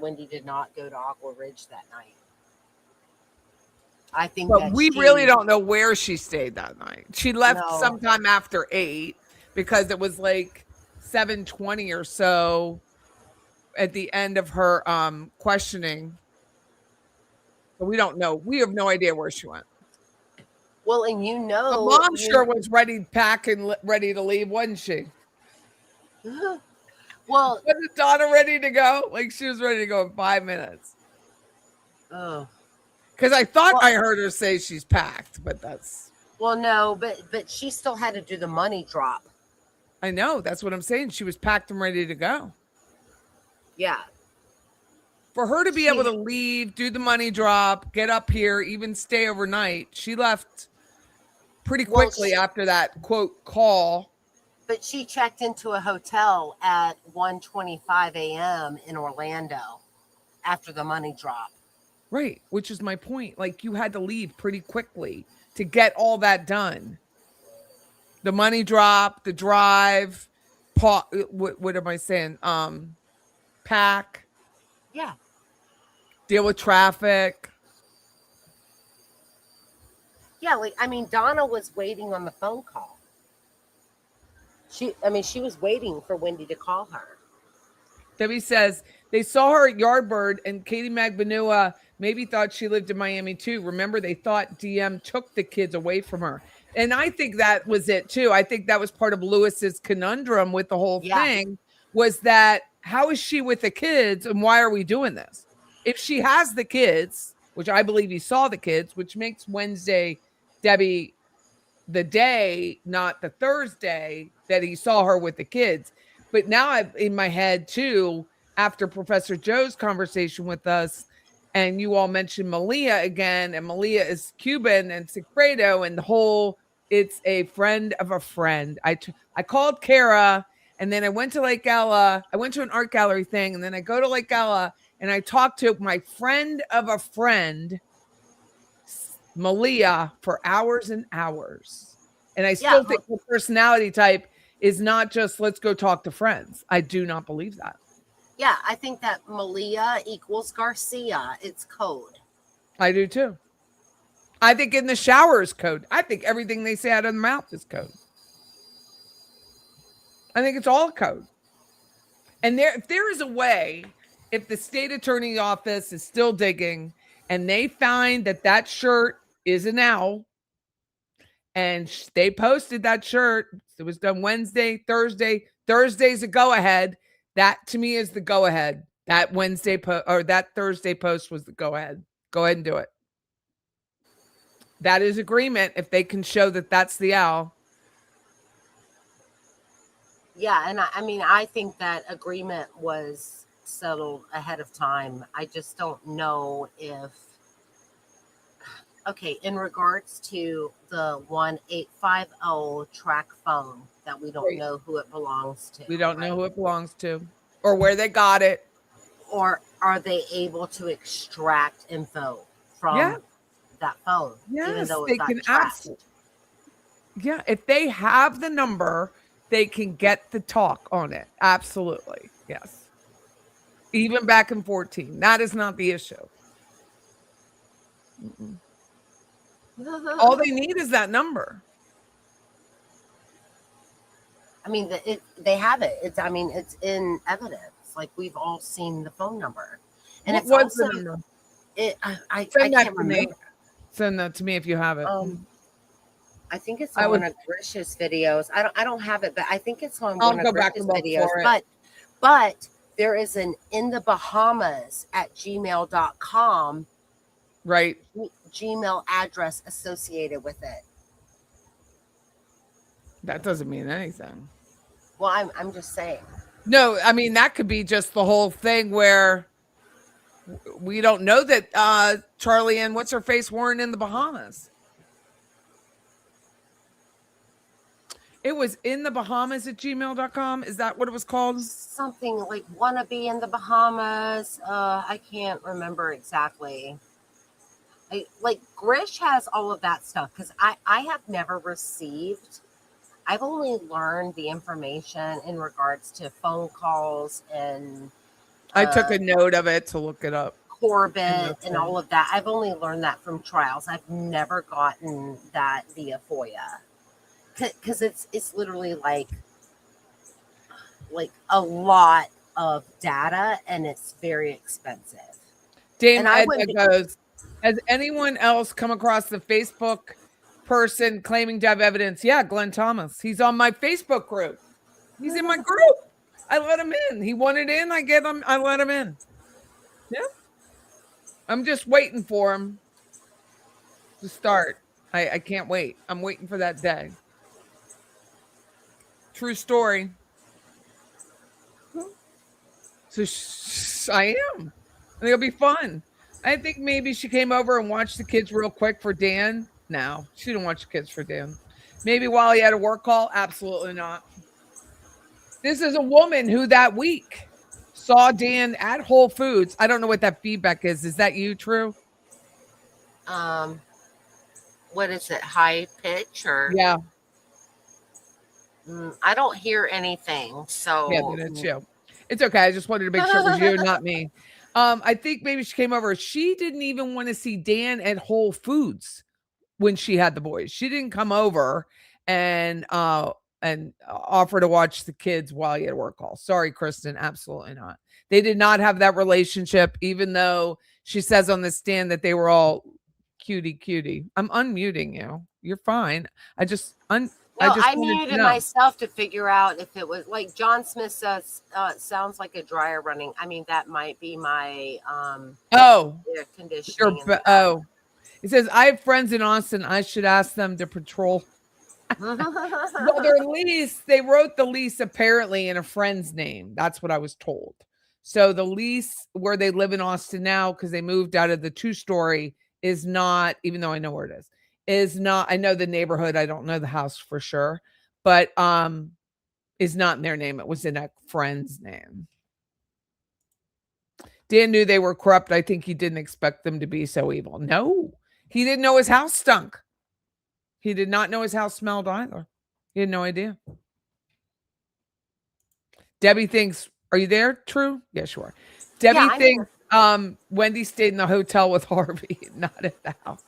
Wendi did not go to Aqua Ridge that night. I think, but we really don't know where she stayed that night. She left sometime after 8 because it was like 7:20 or so at the end of her questioning. But we don't know. We have no idea where she went. Well, and the mom sure was ready to pack and ready to leave, wasn't she? Well, Wasn't Donna ready to go? Like she was ready to go in 5 minutes. oh, Because I thought well, I heard her say she's packed, but that's no, but she still had to do the money drop. I know. That's what I'm saying. She was packed and ready to go. Yeah, For her to be able she to leave, do the money drop, get up here, even stay overnight, she left pretty well, quickly after that quote call. but she checked into a hotel at 1:25 a.m. in Orlando after the money drop. Right, which is my point. Like you had to leave pretty quickly to get all that done. The money drop, the drive, what am I saying? Pack, Yeah, deal with traffic. yeah. Like I mean, Donna was waiting on the phone call. She was waiting for Wendy to call her. Debbie says they saw her at Yardbird and Katie Magbanua maybe thought she lived in Miami too. Remember, they thought DM took the kids away from her. And I think that was it too. I think that was part of Lewis's conundrum with the whole Yeah, thing was that how is she with the kids and why are we doing this? If she has the kids, which I believe he saw the kids, which makes Wednesday, Debbie, the day, not the Thursday that he saw her with the kids. But now I'm in my head too, after Professor Joe's conversation with us, and you all mentioned Malia again, and Malia is Cuban and Sigfredo, and the whole it's a friend of a friend. I called Kara, and then I went to Lake Ella. I went to an art gallery thing, and then I go to Lake Ella, and I talked to my friend of a friend, Malia, for hours and hours. And I yeah, still think the personality type is not just let's go talk to friends. I do not believe that. yeah. I think that Malia equals Garcia. It's code. I do too. I think in the shower is code. I think everything they say out of their mouth is code. I think it's all code. And if there is a way, if the state attorney office is still digging and they find that shirt is an owl, and they posted that shirt. It was done Wednesday, Thursday. Thursday's a go ahead. That to me is the go ahead. That Wednesday or that Thursday post was the go ahead. Go ahead and do it. That is agreement if they can show that that's the owl. Yeah, and I think that agreement was settled ahead of time. I just don't know if. Okay, in regards to the 1850 track phone that we don't know who it belongs to. We don't know who it belongs to or where they got it. Or are they able to extract info from that phone? Yes, even though they it's can tracked? Yeah, if they have the number, they can get the talk on it. Absolutely. Yes. Even back in 14. That is not the issue. Mm-mm. All they need is that number. I mean, they have it. It's in evidence. Like we've all seen the phone number, and What it's was also the number? I Send that can't to me. remember. Send that to me if you have it. I think it's on one of Grish's videos. I don't have it, but I think it's on I'll one go of back and Grish's look videos. for it. But there is an in the Bahamas at gmail.com Right. Gmail address associated with it. That doesn't mean anything. Well, I'm just saying. No, I mean that could be just the whole thing where we don't know that Charlie and what's her face weren't in the Bahamas. It was in the Bahamas at gmail.com. Is that what it was called? Something like wannabe in the Bahamas. I can't remember exactly. Like Grish has all of that stuff because I have never received. I've only learned the information in regards to phone calls and I took a note of it to look it up. Corbett and all of that. I've only learned that from trials. I've never gotten that via FOIA because it's literally like a lot of data and it's very expensive. Dame Edna goes, has anyone else come across the Facebook person claiming to have evidence? Yeah, Glenn Thomas. He's on my Facebook group. He's in my group. I let him in. He wanted in. I get him. I let him in. Yeah. I'm just waiting for him to start. I can't wait. I'm waiting for that day. True story. So I am. I think it'll be fun. I think maybe she came over and watched the kids real quick for Dan. No, she didn't watch the kids for Dan. Maybe while he had a work call. Absolutely not. This is a woman who that week saw Dan at Whole Foods. I don't know what that feedback is. Is that you, True? Um, what is it? High pitch or? Yeah. I don't hear anything. Yeah, So then it's you. It's okay. I just wanted to make sure it was you, not me. I think maybe she came over. She didn't even want to see Dan at Whole Foods when she had the boys. She didn't come over and offer to watch the kids while he had a work call. Sorry, Kristen, absolutely not. They did not have that relationship, even though she says on the stand that they were all cutie. I'm unmuting you. You're fine. I well, just I wanted to muted know. myself to figure out if it was like John Smith says. Sounds like a dryer running. I mean, that might be my Oh, air conditioning in the back. oh. It says I have friends in Austin. I should ask them to patrol. Well, their lease, they wrote the lease apparently in a friend's name. That's what I was told. So the lease where they live in Austin now, because they moved out of the 2-story, is not, even though I know where it is not, I know the neighborhood. I don't know the house for sure, but is not in their name. It was in a friend's name. Dan knew they were corrupt. I think he didn't expect them to be so evil. No, he didn't know his house stunk. He did not know his house smelled either. He had no idea. Debbie thinks, are you there? True? Yeah, sure. Debbie Yeah, I'm thinks Whendi stayed in the hotel with Harvey, not at the house.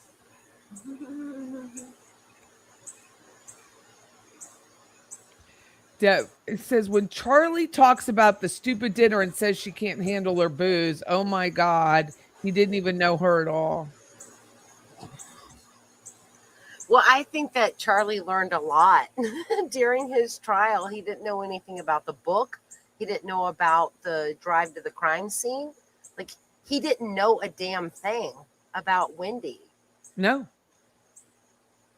It says when Charlie talks about the stupid dinner and says she can't handle her booze, oh my God, he didn't even know her at all. Well, I think that Charlie learned a lot during his trial. He didn't know anything about the book. He didn't know about the drive to the crime scene. Like, he didn't know a damn thing about Whendi. No.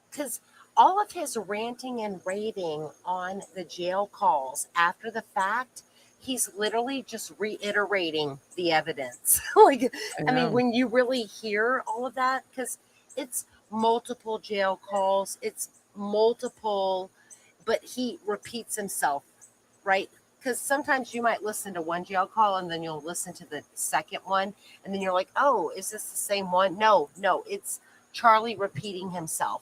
Because all of his ranting and raving on the jail calls after the fact, he's literally just reiterating the evidence. Like, I mean, when you really hear all of that, because it's multiple jail calls, it's multiple, but he repeats himself, right? Because sometimes you might listen to one jail call and then you'll listen to the second one, and then you're like, oh, is this the same one? No, it's Charlie repeating himself.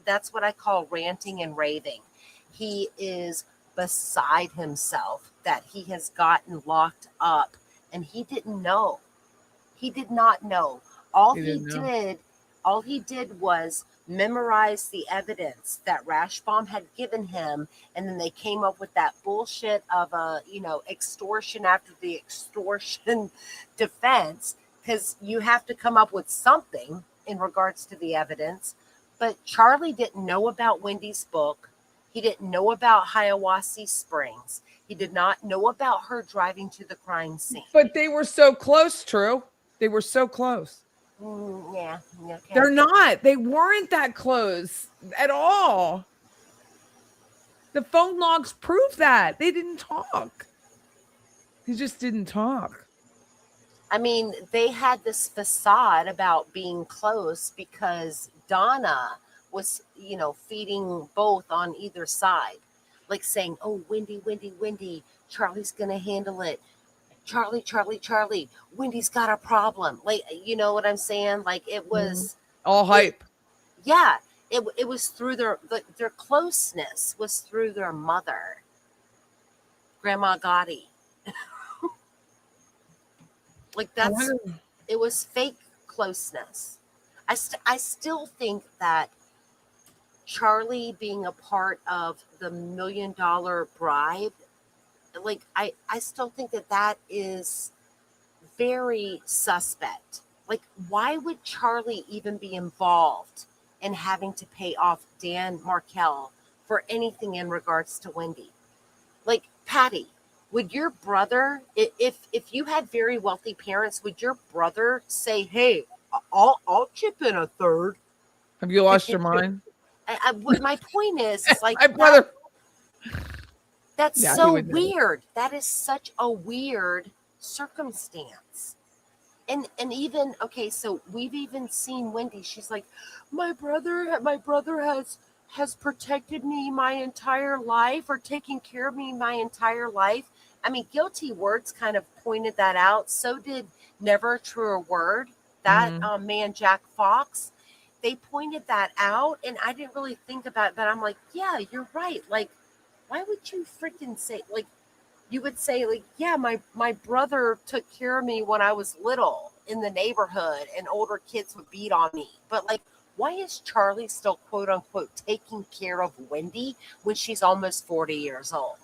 That's what I call ranting and raving. He is beside himself that he has gotten locked up, and he didn't know. He did not know. All he did was memorize the evidence that Rashbaum had given him, and then they came up with that bullshit of extortion after the extortion defense, because you have to come up with something in regards to the evidence. But Charlie didn't know about Wendy's book. He didn't know about Hiawassee Springs. He did not know about her driving to the crime scene. But they were so close, True. They were so close. Yeah. Okay. They're not. They weren't that close at all. The phone logs prove that. They didn't talk. They just didn't talk. I mean, they had this facade about being close because Donna was, feeding both on either side. Like saying, oh, Wendi, Charlie's going to handle it. Charlie, Wendy's got a problem. Like, you know what I'm saying? Like, it was all hype. It was through their closeness was through their mother, Grandma Gotti. Like, it was fake closeness. I still think that Charlie being a part of the $1 million bribe, like, I still think that is very suspect. Like, why would Charlie even be involved in having to pay off Dan Markel for anything in regards to Whendi? Like, Patty, Would your brother, if you had very wealthy parents, would your brother say, "Hey, I'll chip in a third"? Have you lost your mind? What my point is like My that. brother. That's Yeah, he so would never. weird. That is such a weird circumstance. And even okay, so we've even seen Wendy. She's like, my brother has protected me my entire life or taken care of me my entire life. I mean, Guilty Words kind of pointed that out. So did Never a Truer Word. That Mhm. man Jack Fox. They pointed that out, and I didn't really think about it, but I'm like, yeah, you're right. Like, why would you freaking say like you would say like, yeah, my brother took care of me when I was little in the neighborhood and older kids would beat on me, but like, why is Charlie still quote unquote taking care of Wendy when she's almost 40 years old?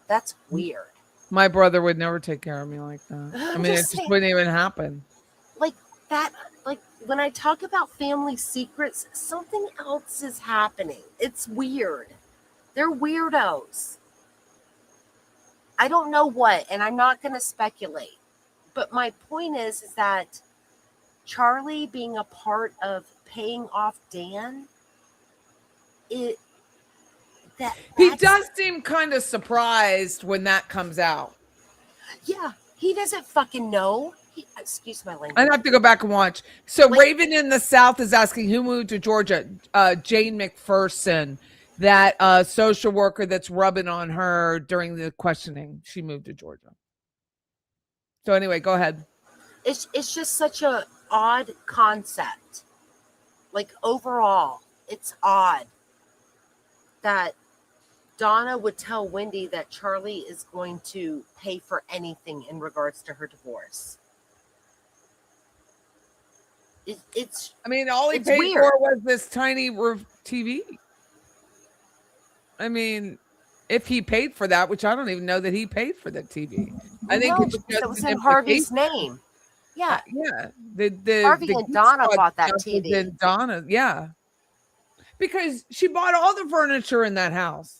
That's weird. My brother would never take care of me like that. I I'm mean, just it just saying, wouldn't even happen. like that, like when I talk about family secrets, something else is happening. It's weird. They're weirdos. I don't know what, and I'm not going to speculate. But my point is that Charlie being a part of paying off Dan, it that He that's does seem kind of surprised when that comes out. yeah, he doesn't fucking know. Excuse my I'd language. have to go back and watch. So Like, Raven in the South is asking who moved to Georgia. Jane McPherson, that social worker that's rubbing on her during the questioning. She moved to Georgia. So anyway, go ahead. it's just such a odd concept. Like overall, it's odd that Donna would tell Wendy that Charlie is going to pay for anything in regards to her divorce. It's I mean, all he it's paid weird. for was this tiny roof TV. I mean, if he paid for that, which I don't even know that he paid for the TV. I think No, it's because it just was an in implication. Harvey's name. Yeah, Yeah, the Harvey and geek Donna squad bought that stuff was TV. in Donna. Yeah, because she bought all the furniture in that house.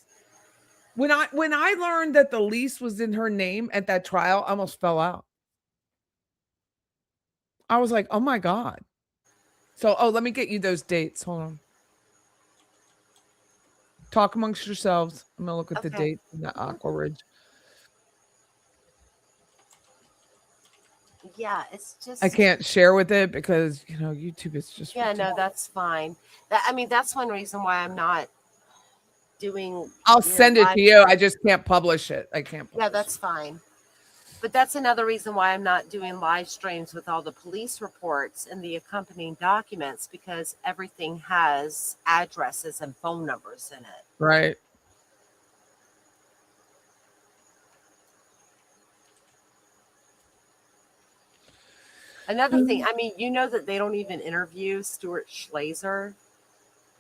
When I learned that the lease was in her name at that trial, I almost fell out. I was like, "Oh my god." So, let me get you those dates. Hold on. Talk amongst yourselves. I'm gonna look at the Okay. date in the Aqua Ridge. Yeah, it's I just can't share with it because, YouTube is just yeah, no, ridiculous. that's fine. I mean, that's one reason why I'm not doing, I'll send it live to you. I streams. just can't publish it. I can't Yeah, publish it. that's fine. But that's another reason why I'm not doing live streams with all the police reports and the accompanying documents because everything has addresses and phone numbers in it. Right. Another thing, I mean, you know that they don't even interview Stuart Schlazer,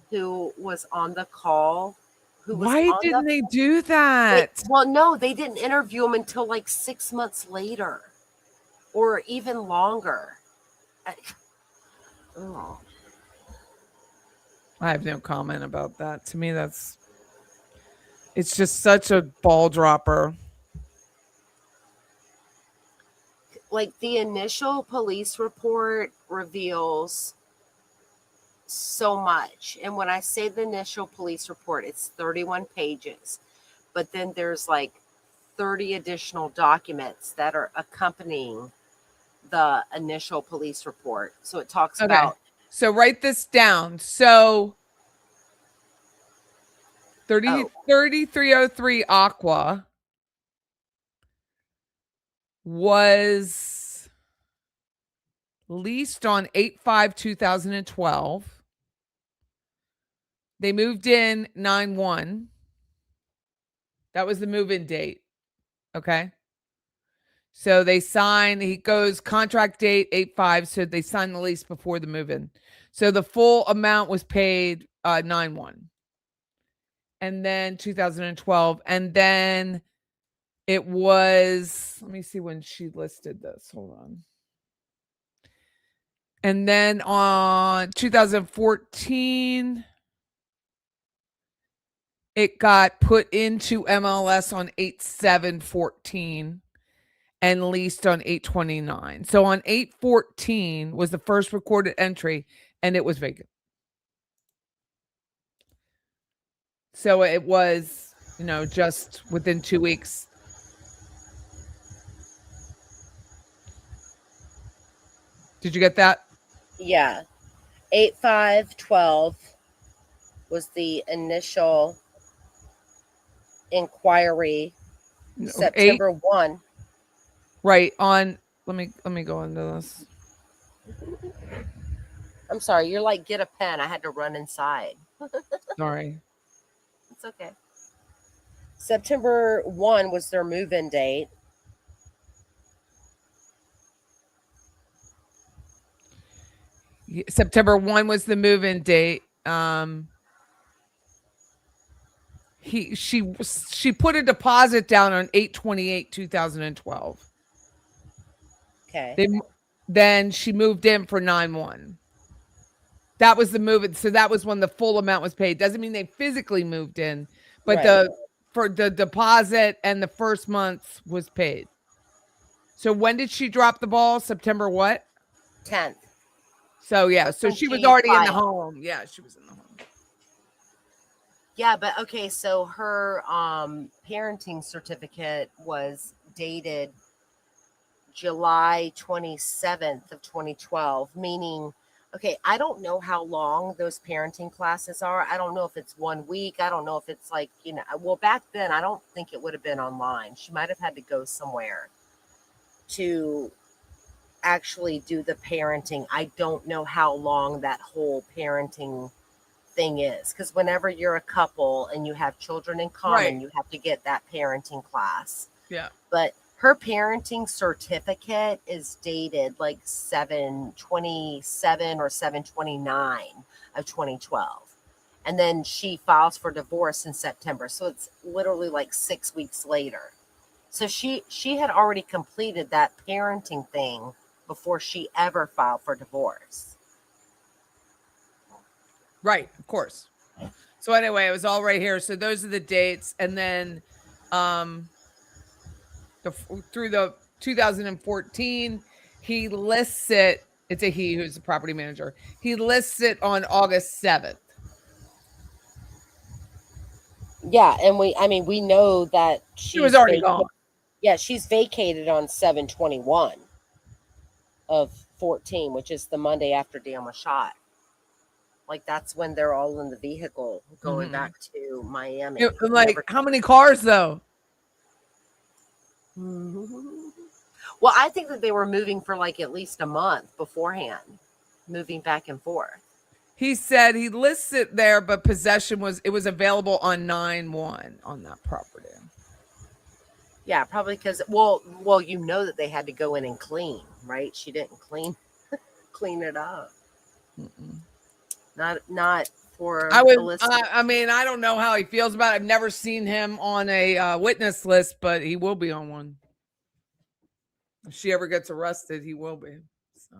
who was on the call, who was Why on the didn't they do that? well, no, they didn't interview him until like 6 months later or even longer. Oh. I have no comment about that. To me, it's just such a ball dropper. Like the initial police report reveals so much. And when I say the initial police report, it's 31 pages. But then there's like 30 additional documents that are accompanying the initial police report. So it talks Okay. about So write this down. So oh, 3303 Aqua was leased on 8/5/2012. They moved in 9/1. That was the move-in date. Okay. So they sign, he goes contract date 8/5. So they signed the lease before the move-in. So the full amount was paid 9/1. And then 2012. And then it was, let me see when she listed this. Hold on. And then on 2014, It got put into MLS on 8/7/14 and leased on 8/29. So on 8/14 was the first recorded entry, and it was vacant. So it was, just within 2 weeks. Did you get that? Yeah. 8/5/12 was the initial inquiry. No, 8, September 1. right on. Let me go into this. I'm sorry, you're like, get a pen. I had to run inside. Sorry. It's okay. September 1 was their move-in date. September 1 was the move-in date. She put a deposit down on 8/28/2012. Okay. Then she moved in for 9/1. That was the move. So that was when the full amount was paid. Doesn't mean they physically moved in, but Right. for the deposit and the first month was paid. So when did she drop the ball? September what? 10th. So yeah, That's so when she was she already in the filed. home. Yeah, she was in the home. Yeah, but okay, so her parenting certificate was dated July 27th of 2012, meaning, okay, I don't know how long those parenting classes are. I don't know if it's 1 week. I don't know if it's like, well, back then, I don't think it would have been online. She might have had to go somewhere to actually do the parenting. I don't know how long that whole parenting thing is, because whenever you're a couple and you have children in common, Right. you have to get that parenting class. Yeah. But her parenting certificate is dated like 7/27 or 7/29 of 2012. And then she files for divorce in September. So it's literally like 6 weeks later. So she had already completed that parenting thing before she ever filed for divorce. Right, of course. So anyway, it was all right here. So those are the dates, and then through the 2014, he lists it. It's a he who's the property manager. He lists it on August 7th. Yeah, and we know that She was already gone. Yeah, she's vacated on 7/21 of 14, which is the Monday after Dan was shot. Like, that's when they're all in the vehicle going back to Miami. Like, how many cars though? Well, I think that they were moving for like at least a month beforehand, moving back and forth. He said he lists it there, but possession was available on 9/1 on that property. Yeah, probably because well, that they had to go in and clean, right? She didn't clean it up. Mm-mm. Not for I would. the listener. I mean, I don't know how he feels about it. I've never seen him on a witness list, but he will be on one. If she ever gets arrested, he will be. So.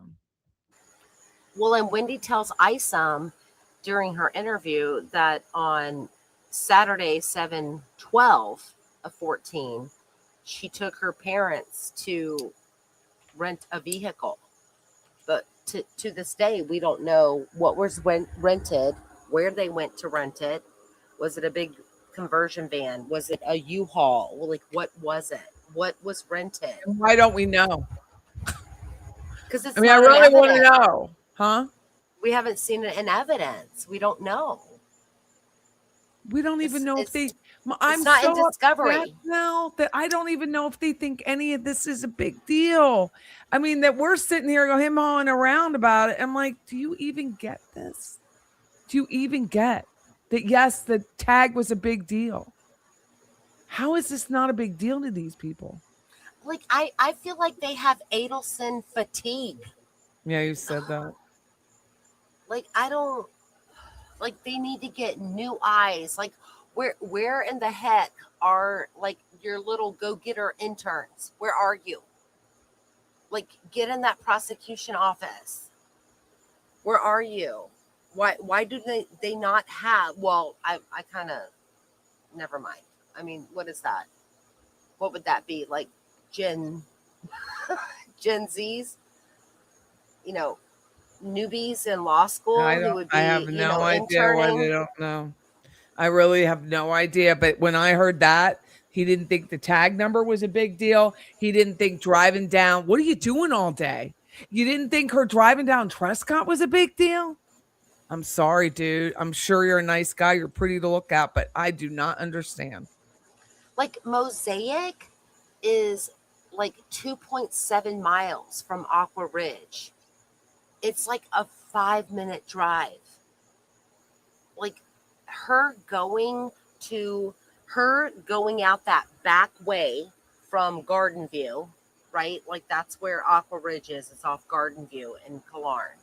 Well, and Whendi tells Isom during her interview that on Saturday, 7/12 of 14, she took her parents to rent a vehicle. But to this day, we don't know what was rented, where they went to rent it. Was it a big conversion van? Was it a U-Haul? Well, like, what was it? What was rented? And why don't we know? Because it's I mean, I not in really want to evidence. know, huh? We haven't seen it in evidence. We don't know. We don't even know if they. I'm not in so discovery upset now that I don't even know if they think any of this is a big deal. I mean, that we're sitting here going him hawing around about it. I'm like, do you even get this? Do you even get that? Yes, the tag was a big deal. How is this not a big deal to these people? Like, I feel like they have Adelson fatigue. Yeah, you said that. Like, I don't, like, they need to get new eyes. Like, where in the heck are like your little go-getter interns? Where are you? Like, get in that prosecution office. Where are you? Why do they not have, well, I kind of never mind. I mean, what is that? What would that be? Like Gen Gen Zs, you know, newbies in law school who would I have be, no idea why they interning. don't know. I really have no idea. But when I heard that, he didn't think the tag number was a big deal. He didn't think driving down, what are you doing all day? You didn't think her driving down Trescott was a big deal? I'm sorry, dude. I'm sure you're a nice guy. You're pretty to look at, but I do not understand. Like Mosaic is like 2.7 miles from Aqua Ridge. It's like a 5-minute drive. Like her going her going out that back way from Garden View, right? Like that's where Aqua Ridge is. It's off Garden View in Killarn.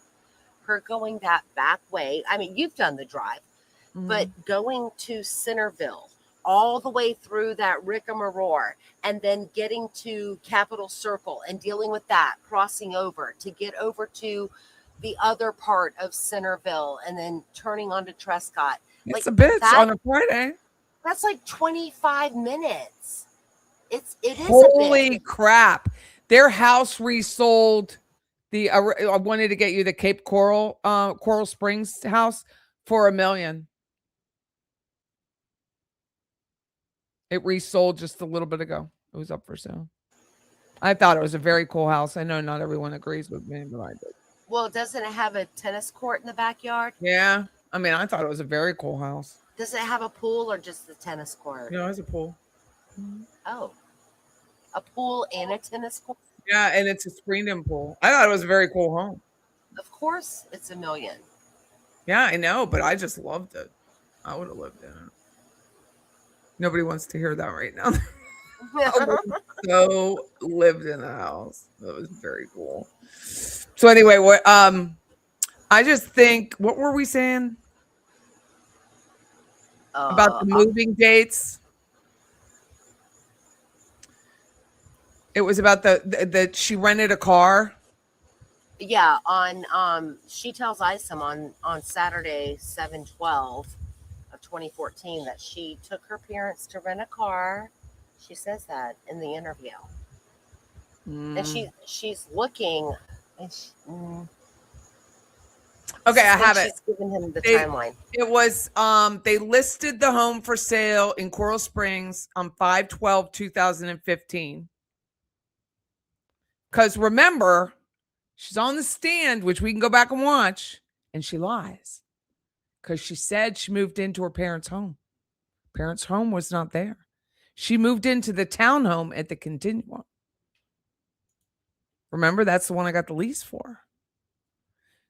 Her going that back way. I mean, you've done the drive, but Mhm. going to Centerville all the way through that rigmarole and then getting to Capitol Circle and dealing with that, crossing over to get over to the other part of Centerville and then turning onto Trescott. It's Like a bitch that, on a Friday. that's like 25 minutes. It is a bit. Holy crap. Their house resold I wanted to get you the Cape Coral Coral Springs house for $1 million. It resold just a little bit ago. It was up for sale. I thought it was a very cool house. I know not everyone agrees with me, but I did. Well, doesn't it have a tennis court in the backyard? Yeah. I mean, I thought it was a very cool house. Does it have a pool or just the tennis court? You know, it has a pool. Oh, a pool and a tennis court. Yeah, and it's a screened-in pool. I thought it was a very cool home. Of course, it's $1 million. Yeah, I know, but I just loved it. I would have lived in it. Nobody wants to hear that right now. I would have so lived in the house. That was very cool. So anyway, what I just think, what were we saying about the Uh, moving dates? It was about the she rented a car. yeah, on she tells Isom on Saturday 7/12 of 2014 that she took her parents to rent a car. She says that in the interview, and Mm. she's looking, and Okay, this is I when have it. she's giving him the They timeline. it was they listed the home for sale in Coral Springs on 5/12/2015. Because remember, she's on the stand, which we can go back and watch, and she lies. Because she said she moved into her parents' home. Parents' home was not there. She moved into the townhome at the Continuum. Remember, that's the one I got the lease for.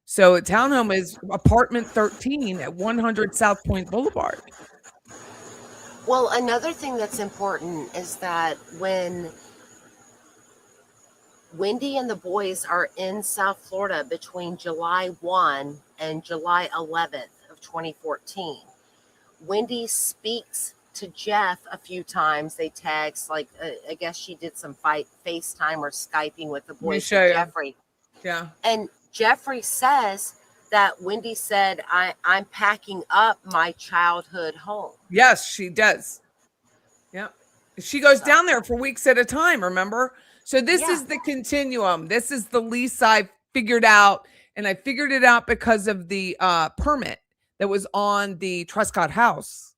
So a townhome is apartment 13 at 100 South Point Boulevard. Well, another thing that's important is that when Wendi and the boys are in South Florida between July 1 and July 11th of 2014. Wendi speaks to Jeff a few times. They text, like, I guess she did some FaceTime or Skyping with the Let me boys show with you. Jeffrey. Yeah. And Jeffrey says that Wendi said, I'm packing up my childhood home. Yes, she does. Yeah. She goes So, down there for weeks at a time, remember? So this yeah. is the continuum. This is the lease I figured out. And I figured it out because of the permit that was on the Trescott house.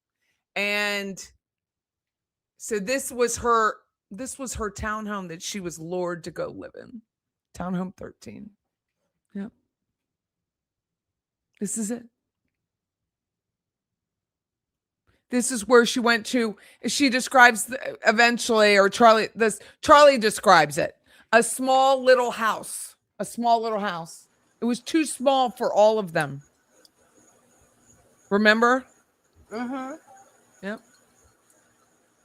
And so this was her townhome that she was lured to go live in. Townhome 13. Yep. This is it. This is where she went to. She describes eventually, or Charlie describes it. A small little house. A small little house. It was too small for all of them. Remember? Mm-hmm. Yep.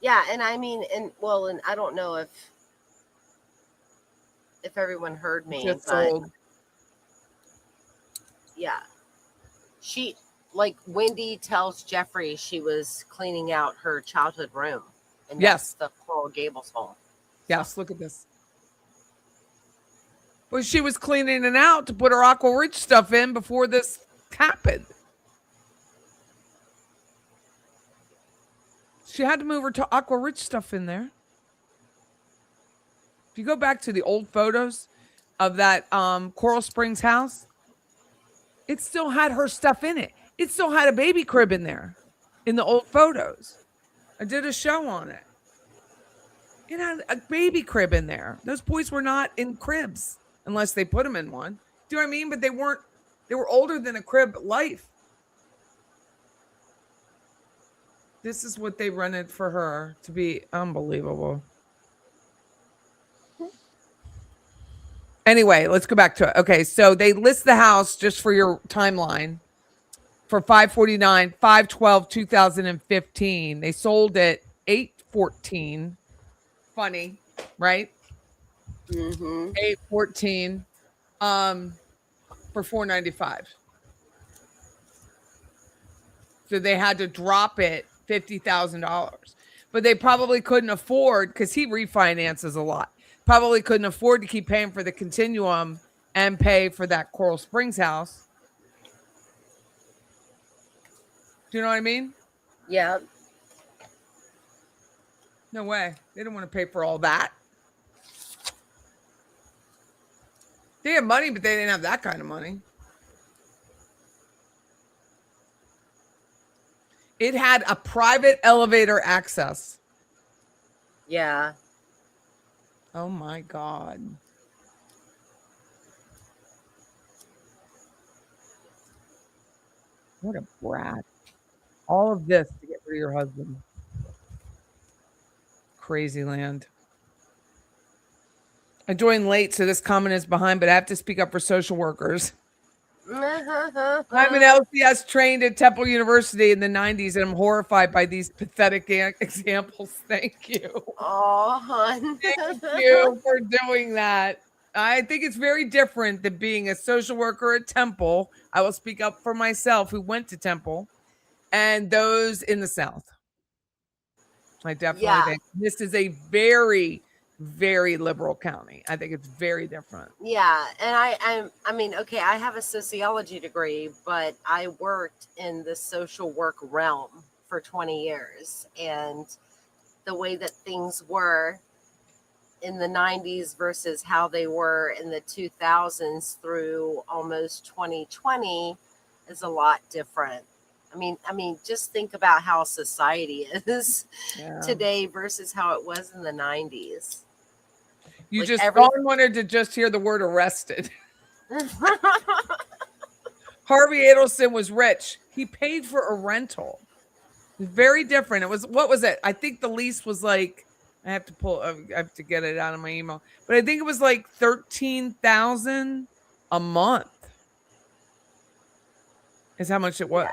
Yeah, and I mean, and well, and I don't know if everyone heard me, Just but sold. yeah, she, like, Wendi tells Jeffrey she was cleaning out her childhood room, and Yes. that's the Coral Gables home. Yes. Look at this. But she was cleaning it out to put her Aqua Rich stuff in before this happened. She had to move her to Aqua Rich stuff in there. If you go back to the old photos of that Coral Springs house, it still had her stuff in it. It still had a baby crib in there in the old photos. I did a show on it. It had a baby crib in there. Those boys were not in cribs unless they put them in one. Do you know what I mean? But they weren't, they were older than a crib life. This is what they rented for her to be unbelievable. Anyway, let's go back to it. Okay, so they list the house just for your timeline for 549, 5/12/2015. They sold it 8/14. Funny, right? Mm-hmm. 8/14 for 495. So they had to drop it $50,000. But they probably couldn't afford, because he refinances a lot. Probably couldn't afford to keep paying for the continuum and pay for that Coral Springs house. Do you know what I mean? Yeah. No way. They didn't want to pay for all that. They had money, but they didn't have that kind of money. It had a private elevator access. Yeah. Oh my God. What a brat. All of this to get rid of your husband. Crazy land. I joined late, so this comment is behind, but I have to speak up for social workers. I'm an LCS trained at Temple University in the 90s, and I'm horrified by these pathetic examples. Thank you. Oh, hon. Thank you for doing that. I think it's very different than being a social worker at Temple. I will speak up for myself, who went to Temple, and those in the South. I definitely think this is a very, very liberal county. I think it's very different. Yeah, and I mean, okay, I have a sociology degree, but I worked in the social work realm for 20 years, and the way that things were in the 90s versus how they were in the 2000s through almost 2020 is a lot different. I mean, just think about how society is today versus how it was in the 90s. You like Dawn wanted to just hear the word arrested. Harvey Adelson was rich. He paid for a rental. Very different. It was, what was it? I think the lease was like, I have to get it out of my email, but I think it was like $13,000 a month is how much it was. Yeah.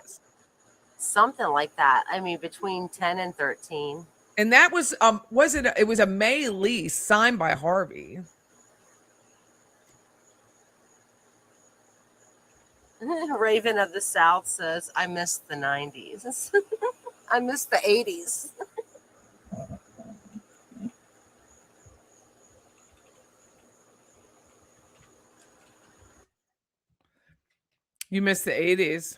Something like that. I mean, between 10 and 13. And that was it was a May lease signed by Harvey. Raven of the South says, I miss the 90s. I miss the 80s. You miss the 80s.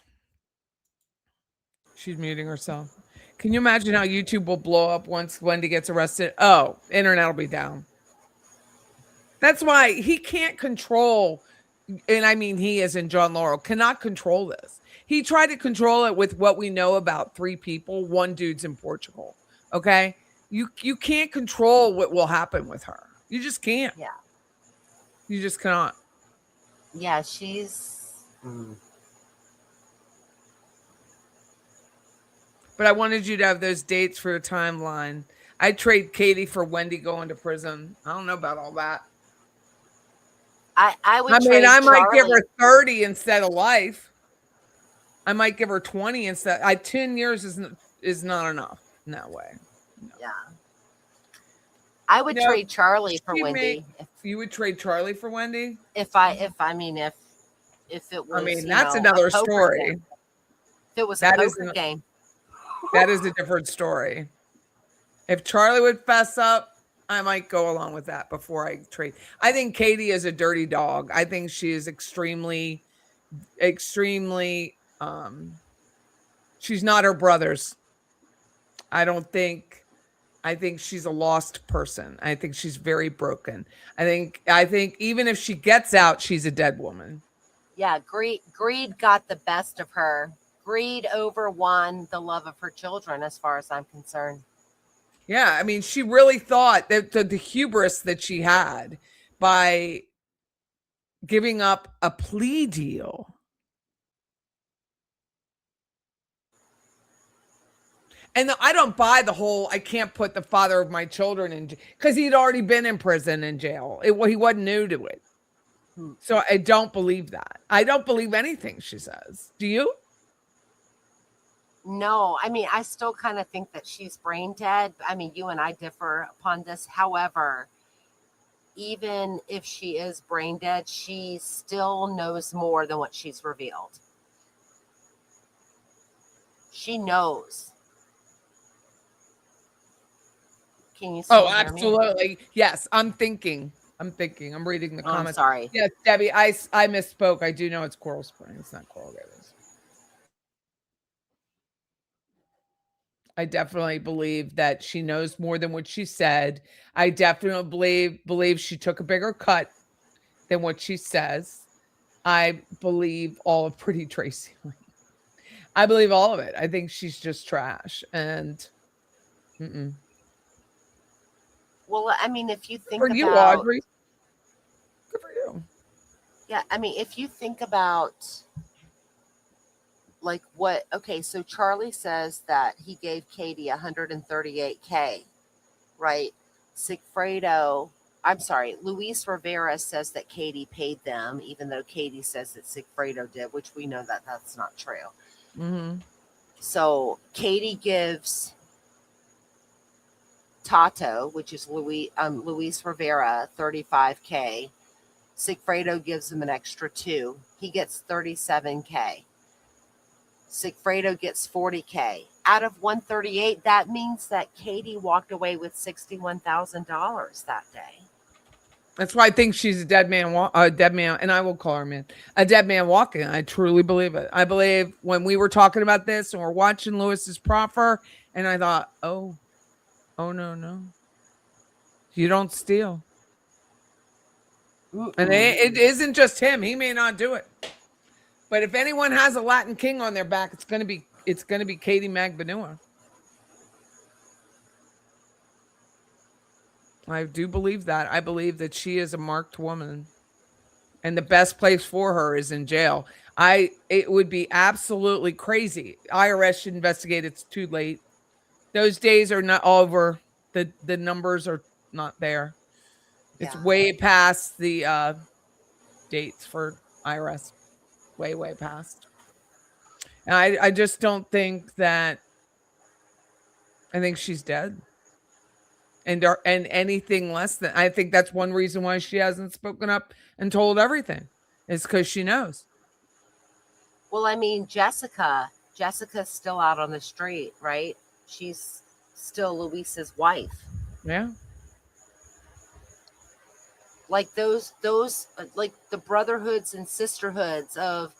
She's muting herself. Can you imagine how YouTube will blow up once Whendi gets arrested? Oh, internet will be down. That's why he can't control, and I mean he as in John Laurel, cannot control this. He tried to control it with what we know about 3 people. One dude's in Portugal. Okay? You can't control what will happen with her. You just can't. Yeah. You just cannot. Yeah, she's... But I wanted you to have those dates for your timeline. I'd trade Katie for Whendi going to prison. I don't know about all that. I would. I mean, I might Charlie. give her 30 instead of life. I might give her 20 instead. 10 years is not enough. No way. No. Yeah. I would trade Charlie for Whendi. You would trade Charlie for Whendi? If it was. I mean, that's another story. Game. If it was a poker game. That is a different story. If Charlie would fess up, I might go along with that before I trade. I think Katie is a dirty dog. I think she is extremely, extremely, she's not her brothers. I don't think I think she's a lost person. I think she's very broken. I think even if she gets out, she's a dead woman. Yeah, greed got the best of her. Greed overwon the love of her children, as far as I'm concerned. Yeah, I mean, she really thought that the hubris that she had by giving up a plea deal. And I don't buy the whole I can't put the father of my children in because he'd already been in prison and jail. He wasn't new to it. Hmm. So I don't believe that. I don't believe anything she says. Do you? No, I mean, I still kind of think that she's brain dead. I mean, you and I differ upon this. However, even if she is brain dead, she still knows more than what she's revealed. She knows. Can you Oh, still hear me? absolutely. Yes, I'm thinking. I'm reading the Oh, I'm comments. sorry. Yes, Debbie, I misspoke. I do know it's Coral Springs, it's not Coral Gables. I definitely believe that she knows more than what she said. I definitely believe she took a bigger cut than what she says. I believe all of Pretty Tracy. I believe all of it. I think she's just trash. And mm-mm. Well, I mean, if you For think you, about, Audrey. Good for you. yeah, I mean, if you think about like what, okay, so Charlie says that he gave Katie 138K, right? Sigfredo, I'm sorry, Luis Rivera says that Katie paid them, even though Katie says that Sigfredo did, which we know that that's not true. Mm-hmm. So Katie gives Tato, which is Luis Rivera, 35K. Sigfredo gives him an extra two. He gets 37K. Sigfredo gets 40K. Out of 138, that means that Katie walked away with $61,000 that day. That's why I think she's a dead man, and I will call her man, a dead man walking. I truly believe it. I believe when we were talking about this and we're watching Lewis's proffer, and I thought, oh no, no, you don't steal. And Mm-mm. it isn't just him. He may not do it, but if anyone has a Latin king on their back, it's gonna be Katie Magbanua. I do believe that. I believe that she is a marked woman, and the best place for her is in jail. It would be absolutely crazy. IRS should investigate. It's too late. Those days are not over. The numbers are not there. It's Yeah. way past the dates for IRS. Way past. And I just don't think that I think she's dead. And anything less than I think that's one reason why she hasn't spoken up and told everything. Is because she knows. Well, I mean, Jessica's still out on the street, right? She's still Luis's wife. Yeah. Like those like the brotherhoods and sisterhoods of,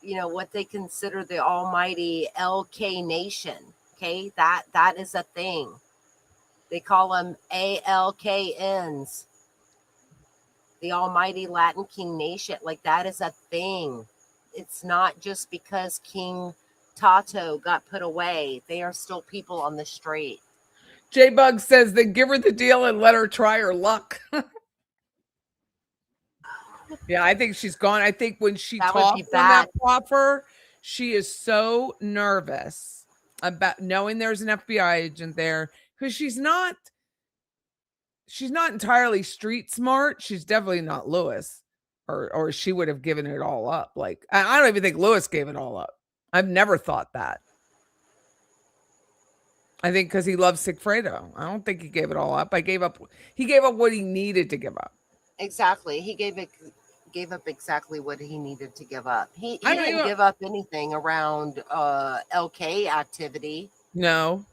what they consider the almighty LK nation. Okay, that is a thing. They call them ALKNs, the almighty Latin King nation. Like that is a thing. It's not just because King Tato got put away. They are still people on the street. J Bug says then give her the deal and let her try her luck. Yeah, I think she's gone. I think when she That would be talked on that bad. proffer, she is so nervous about knowing there's an FBI agent there because she's not entirely street smart. She's definitely not Lewis, or she would have given it all up. Like I don't even think Lewis gave it all up. I've never thought that. I think because he loves Sigfredo. I don't think he gave it all up. He gave up what he needed to give up. Exactly. He gave up exactly what he needed to give up. He I don't didn't even give up anything around LK activity. no.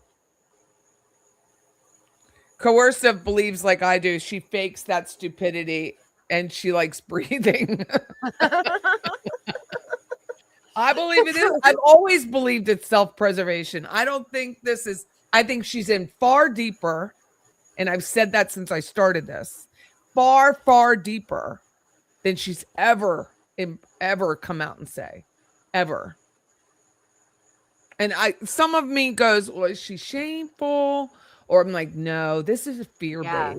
Coercive believes like I do. She fakes that stupidity and she likes breathing. I believe it is. I've always believed it's self-preservation. I don't think this is, I think she's in far deeper, and I've said that since I started this, far, far deeper than she's ever come out and say. Ever. And some of me goes, well, is she shameful? Or I'm like, no, this is a fear-based. Yeah.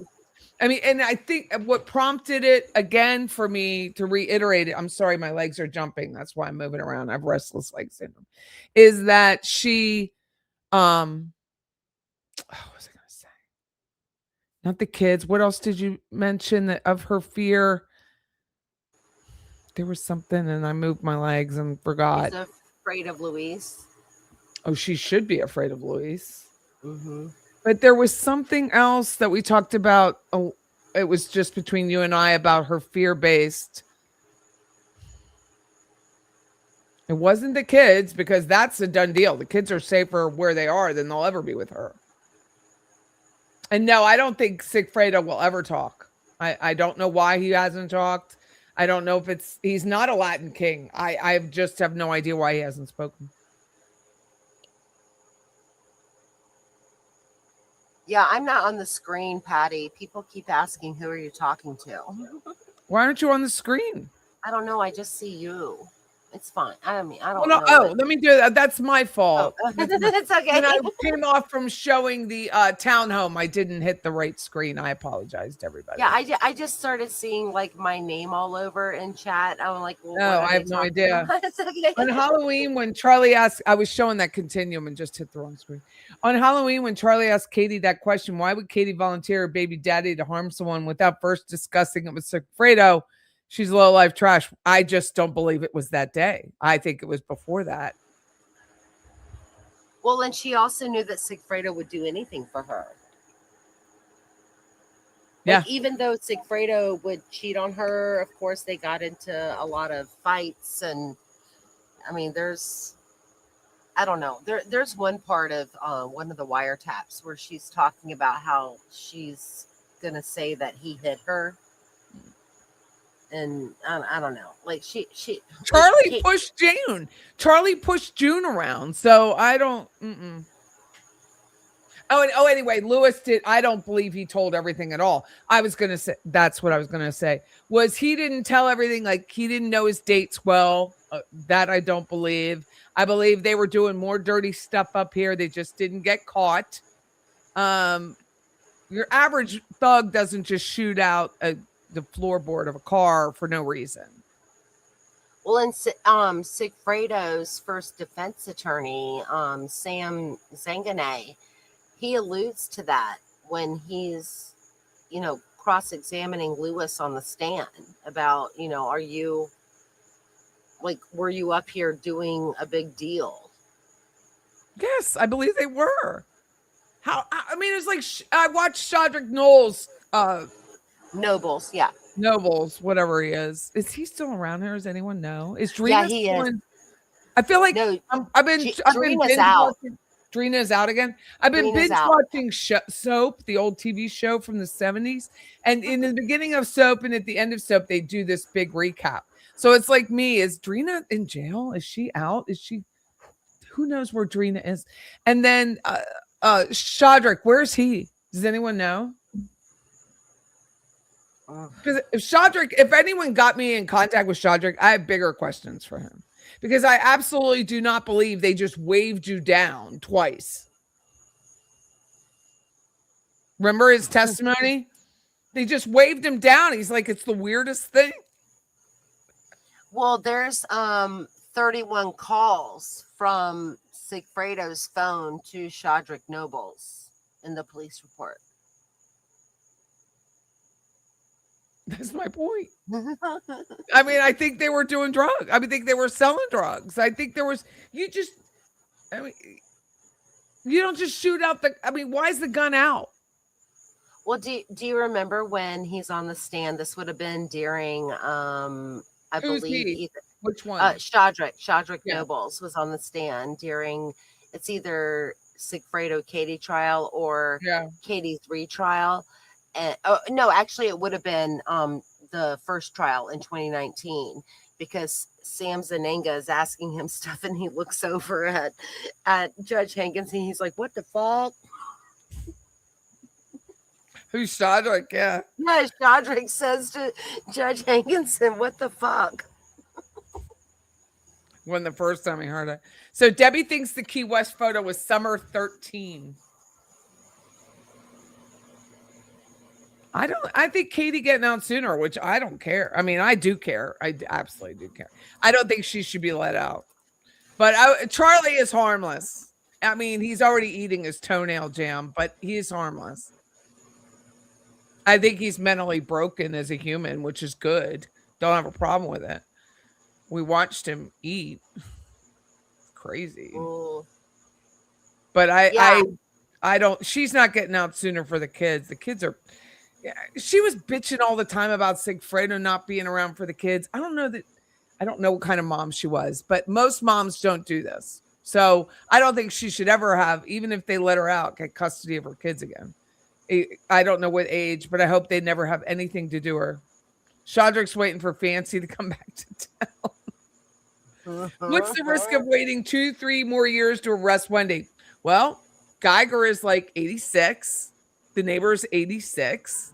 I mean, and I think what prompted it again for me to reiterate it, I'm sorry, my legs are jumping. That's why I'm moving around. I have restless leg syndrome. Is that she, what was I going to say? Not the kids. What else did you mention that of her fear? There was something and I moved my legs and forgot. She's afraid of Louise. Oh, she should be afraid of Louise. Mm-hmm. But there was something else that we talked about. Oh, it was just between you and I about her fear-based. It wasn't the kids because that's a done deal. The kids are safer where they are than they'll ever be with her. And no, I don't think Sigfredo will ever talk. I don't know why he hasn't talked. I don't know if he's not a Latin king. I just have no idea why he hasn't spoken. Yeah, I'm not on the screen, Patty. People keep asking, who are you talking to? Why aren't you on the screen? I don't know. I just see you. It's fine. I mean, I don't know. Oh, let me do that. That's my fault. Oh, it's okay. When I came off from showing the townhome, I didn't hit the right screen. I apologize to everybody. Yeah, I just started seeing like my name all over in chat. I'm like, well, no, I have no idea. Okay. On Halloween, when Charlie asked, I was showing that continuum and just hit the wrong screen. On Halloween, when Charlie asked Katie that question, why would Katie volunteer her baby daddy to harm someone without first discussing it with Sigfredo? She's low life trash. I just don't believe it was that day. I think it was before that. Well, and she also knew that Sigfredo would do anything for her. Yeah. Like, even though Sigfredo would cheat on her, of course, they got into a lot of fights. And I mean, I don't know. There's one part of one of the wiretaps where she's talking about how she's going to say that he hit her. And I don't know, like she Charlie pushed June. Charlie pushed June around, so I don't. Anyway, Lewis did. I don't believe he told everything at all. I was gonna say that's what I was gonna say. Was he didn't tell everything? Like he didn't know his dates well. That I don't believe. I believe they were doing more dirty stuff up here. They just didn't get caught. Your average thug doesn't just shoot out the floorboard of a car for no reason. Well, and Sigfredo's first defense attorney, Sam Zanganay, he alludes to that when he's, cross-examining Lewis on the stand about, were you up here doing a big deal? Yes, I believe they were. It's like I watched Shadrick Knowles. Nobles, yeah. Nobles, whatever he is. Is he still around here? Does anyone know? Is Drina? Yeah, he is. I feel like I've been out. Drina's out again. I've been binge watching Soap, the old TV show from the 70s. And in the beginning of Soap and at the end of Soap, they do this big recap. So it's like me. Is Drina in jail? Is she out? Is she? Who knows where Drina is? And then Shadrick, where's he? Does anyone know? Because if anyone got me in contact with Shadrick, I have bigger questions for him. Because I absolutely do not believe they just waved you down twice. Remember his testimony? They just waved him down. He's like, it's the weirdest thing. Well, there's 31 calls from Sigfredo's phone to Shadrick Nobles in the police report. That's my point. I mean, I think they were doing drugs. I think they were selling drugs. I think there was, you don't just shoot out why is the gun out? Well, do you remember when he's on the stand? This would have been during, I believe. Which one? Shadrick Nobles was on the stand during, it's either Sigfredo Katie trial or Katie's retrial. No, actually, it would have been the first trial in 2019 because Sam Zanenga is asking him stuff and he looks over at Judge Hankins and he's like, what the fuck? Who's Shadrick? Yeah. Yeah, Shadrick says to Judge Hankinson, what the fuck? When the first time I heard it. So Debbie thinks the Key West photo was summer 13. I think Katie getting out sooner, which I don't care. I mean, I do care. Absolutely do care. I don't think she should be let out. But Charlie is harmless. I mean, he's already eating his toenail jam, but he is harmless. I think he's mentally broken as a human, which is good. Don't have a problem with it. We watched him eat. Crazy. Ooh. But I don't, she's not getting out sooner for the kids. The kids are, she was bitching all the time about Sigfredo not being around for the kids. I don't know what kind of mom she was, but most moms don't do this. So I don't think she should ever have, even if they let her out, get custody of her kids again. I don't know what age, but I hope they never have anything to do her. Shadrick's waiting for Fancy to come back to town. What's the risk of waiting 2-3 more years to arrest Whendi? Well, Geiger is like 86. The neighbor is 86.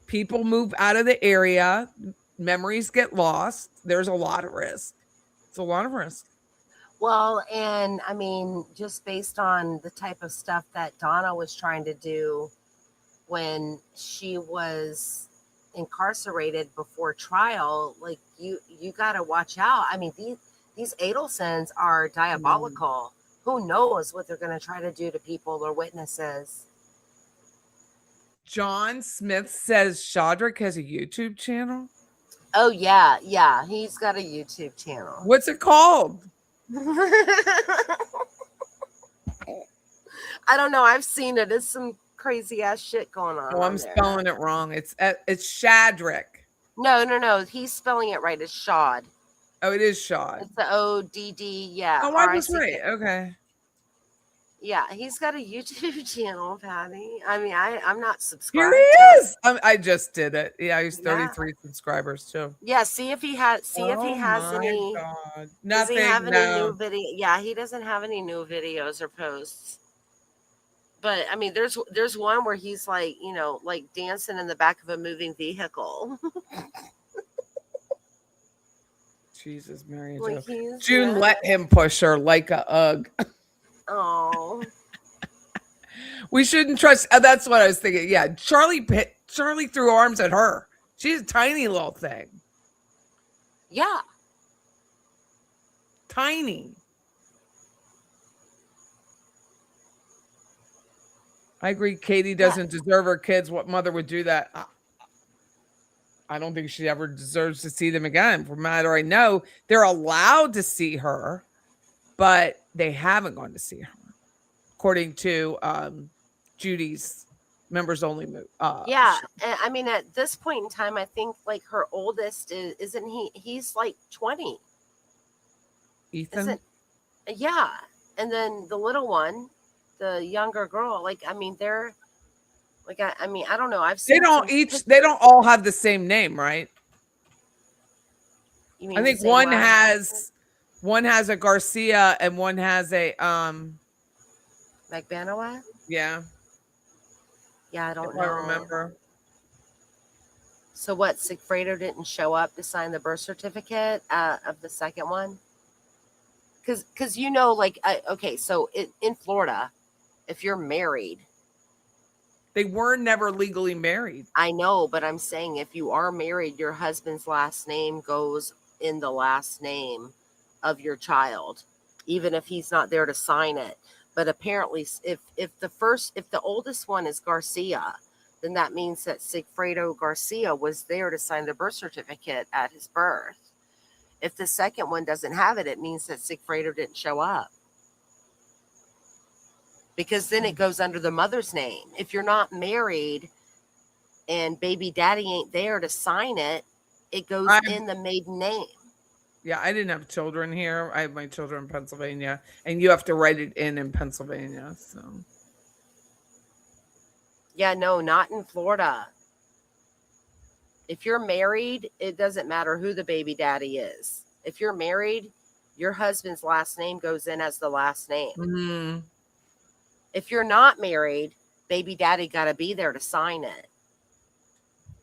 People move out of the area. Memories get lost. There's a lot of risk. It's a lot of risk. Well, and I mean, just based on the type of stuff that Donna was trying to do when she was incarcerated before trial, like you got to watch out. I mean, these Adelsons are diabolical. Who knows what they're going to try to do to people or witnesses. John Smith says Shadrick has a YouTube channel. Oh yeah, he's got a YouTube channel. What's it called? I don't know. I've seen it. It's some crazy ass shit going on. Oh, I'm spelling it wrong. It's Shadrick. No. He's spelling it right. It's Shad. Oh, it is Shad. It's the ODD. Yeah. Oh, I was right. Okay. Yeah, he's got a YouTube channel, Patty. I mean, I'm not subscribed. Here he is. I just did it. Yeah, he's 33 subscribers too. Yeah, see if he has. If he has any. God. Nothing. Does he have any new video? Yeah, he doesn't have any new videos or posts. But I mean, there's one where he's like, like dancing in the back of a moving vehicle. Jesus, Mary like June let him push her like a Ugg. Oh. We shouldn't trust. That's what I was thinking. Yeah, Charlie threw arms at her. She's a tiny little thing. Yeah. Tiny. I agree. Katie doesn't deserve her kids. What mother would do that? I don't think she ever deserves to see them again. From matter I know, they're allowed to see her, but they haven't gone to see her, according to Judy's members only move. Yeah, and I mean, at this point in time, I think like her oldest isn't he? He's like 20. Ethan. Yeah, and then the little one, the younger girl, like I mean, they're like I mean, I don't know. I've seen they don't all have the same name, right? You mean I think one has a Garcia and one has a McBanawa? Yeah. Yeah, I don't know. I remember. So what, Sigfredo didn't show up to sign the birth certificate of the second one? Because like, okay, so in Florida, if you're married. They were never legally married. I know, but I'm saying if you are married, your husband's last name goes in the last name of your child, even if he's not there to sign it. But apparently, if the oldest one is Garcia, then that means that Sigfredo Garcia was there to sign the birth certificate at his birth. If the second one doesn't have it, it means that Sigfredo didn't show up. Because then it goes under the mother's name. If you're not married and baby daddy ain't there to sign it, it goes in the maiden name. Yeah, I didn't have children here. I have my children in Pennsylvania, and you have to write it in Pennsylvania. So, yeah, no, not in Florida. If you're married, it doesn't matter who the baby daddy is. If you're married, your husband's last name goes in as the last name. Mm-hmm. If you're not married, baby daddy got to be there to sign it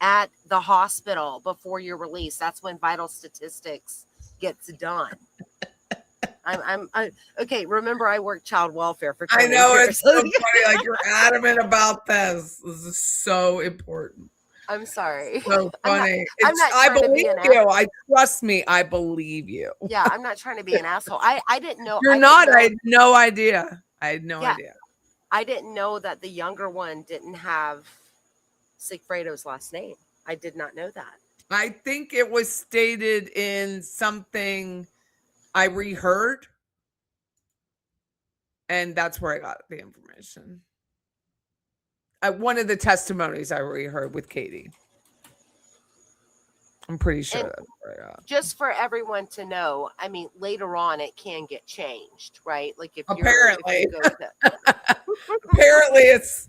at the hospital before you're released. That's when vital statistics gets done. Okay. Remember, I worked child welfare for 20 I know, years. it's so funny. Like, you're adamant about this. This is so important. I'm sorry. So funny. I'm not I trying to be believe an you. asshole. I trust me. I believe you. Yeah, I'm not trying to be an asshole. I didn't know. You're not. I had no idea. I had no idea. I didn't know that the younger one didn't have Sigfredo's last name. I did not know that. I think it was stated in something I reheard, and that's where I got the information. One of the testimonies I reheard with Katie. I'm pretty sure that's where I got. Just for everyone to know, I mean, later on it can get changed, right? Like if apparently, apparently it's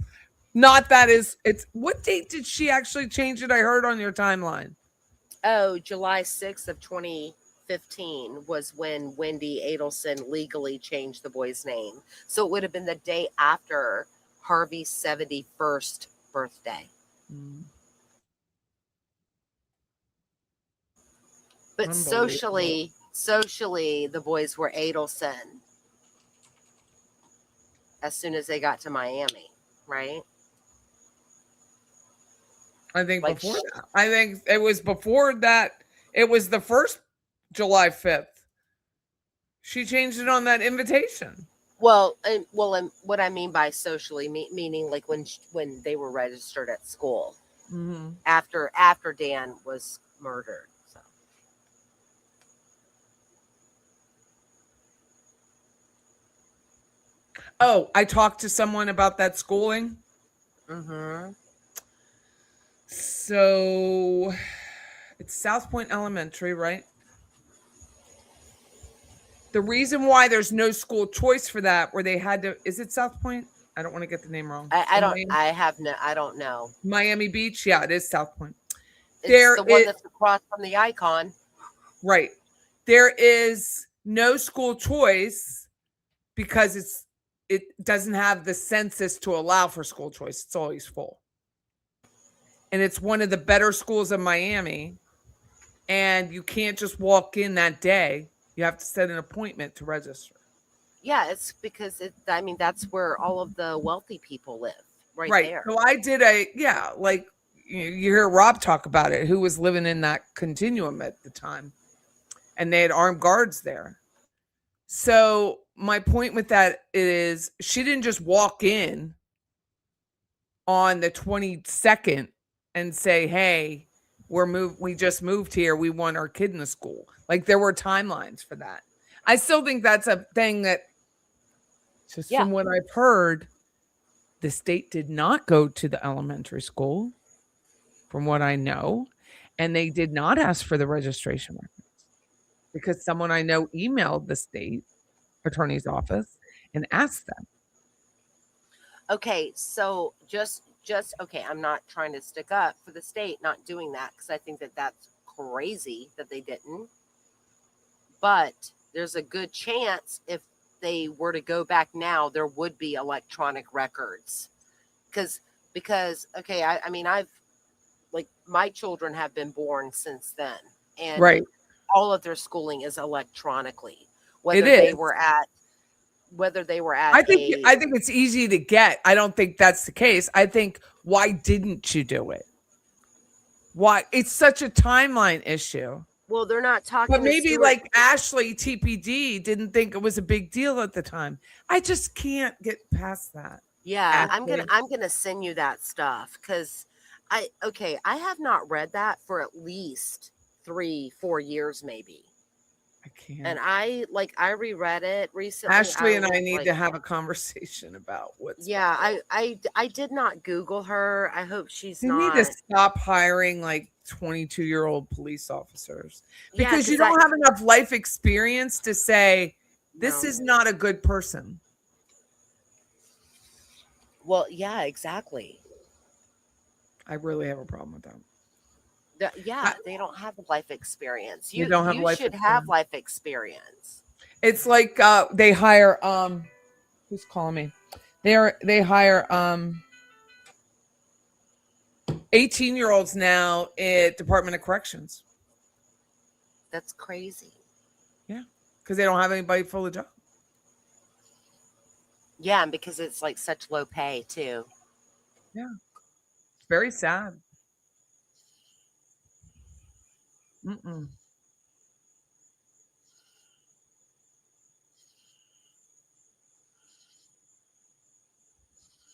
not that is. It's what date did she actually change it? I heard on your timeline. Oh, July 6th of 2015 was when Whendi Adelson legally changed the boy's name. So it would have been the day after Harvey's 71st birthday. Mm. But socially, the boys were Adelson as soon as they got to Miami, right? I think before that. I think it was before that. It was the first July 5th. She changed it on that invitation. Well, and what I mean by socially, meaning like when they were registered at school, mm-hmm. after Dan was murdered. So. Oh, I talked to someone about that schooling. Mm-hmm. So it's South Point Elementary, right? The reason why there's no school choice for that, where they had to, is it South Point? I don't want to get the name wrong. I don't know. Miami Beach. Yeah, it is South Point. It's the one that's across from the Icon. Right. There is no school choice because it doesn't have the census to allow for school choice. It's always full. And it's one of the better schools in Miami. And you can't just walk in that day. You have to set an appointment to register. Yeah, it's because that's where all of the wealthy people live, right there. So I did like you hear Rob talk about it, who was living in that continuum at the time. And they had armed guards there. So my point with that is she didn't just walk in on the 22nd and say, hey, we just moved here. We want our kid in the school. Like there were timelines for that. I still think that's a thing that from what I've heard, the state did not go to the elementary school from what I know. And they did not ask for the registration records because someone I know emailed the state attorney's office and asked them. Okay. So just okay. I'm not trying to stick up for the state not doing that because I think that that's crazy that they didn't. But there's a good chance if they were to go back now, there would be electronic records. Because okay, I mean, I've like my children have been born since then. And all of their schooling is electronically. Whether they were at I think it's easy to get. I don't think that's the case. I think why didn't you do it? Why? It's such a timeline issue. Well, they're not talking. But maybe like Ashley TPD didn't think it was a big deal at the time. I just can't get past that. Yeah, Ashley. I'm gonna send you that stuff because I have not read that for at least 3-4 years maybe. I can't. And I reread it recently. Ashley and I need to have a conversation about what's. Yeah, I did not Google her. I hope she's not. You need to stop hiring like 22-year-old police officers because you don't have enough life experience to say this is not a good person. Well, yeah, exactly. I really have a problem with that. Yeah, they don't have life experience. They don't have You life should have experience. life experience. It's like they hire who's calling me? They hire 18-year-olds now at Department of Corrections. That's crazy. Yeah, because they don't have anybody full of job. Yeah, and because it's like such low pay too. Yeah, it's very sad. Mm-mm.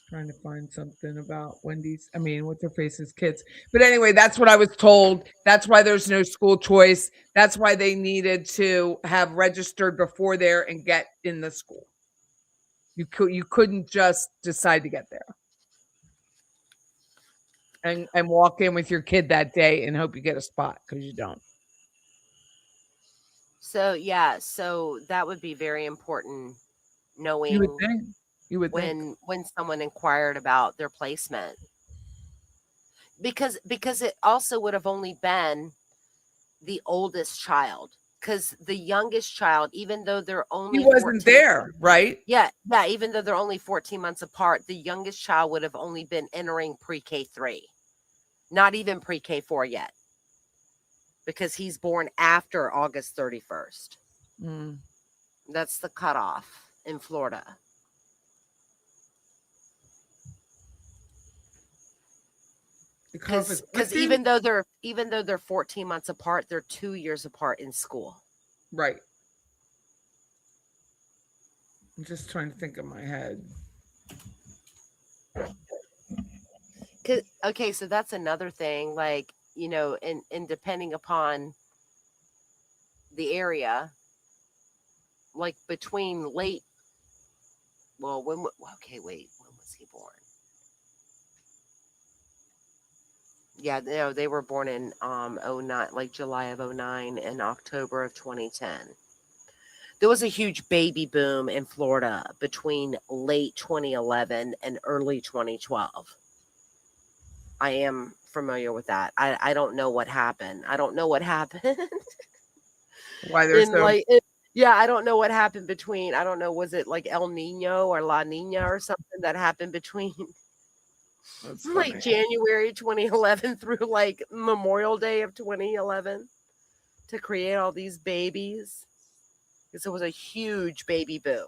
Trying to find something about Wendy's. I mean, what's her face's kids. But anyway, that's what I was told. That's why there's no school choice. That's why they needed to have registered before there and get in the school. You couldn't just decide to get there and walk in with your kid that day and hope you get a spot because you don't. So yeah, so that would be very important You would knowing think. You would think. when someone inquired about their placement. Because it also would have only been the oldest child, because the youngest child, even though they're He only wasn't 14, there, right? yeah, even though they're only 14 months apart, the youngest child would have only been entering pre-K 3, not even pre-K 4 yet, because he's born after August 31st. Mm. That's the cutoff in Florida. Because even though they're 14 months apart, they're 2 years apart in school. Right. I'm just trying to think in my head. Okay, so that's another thing, like, and depending upon the area, like between late, well, when was he born? Yeah, no, they were born in 09, like July of 09 and October of 2010. There was a huge baby boom in Florida between late 2011 and early 2012. I am familiar with that. I don't know what happened. I don't know what happened. Why there's so Yeah, I don't know what happened between. I don't know, was it like El Nino or La Nina or something that happened between like January 2011 through like Memorial Day of 2011 to create all these babies? Because it was a huge baby boom.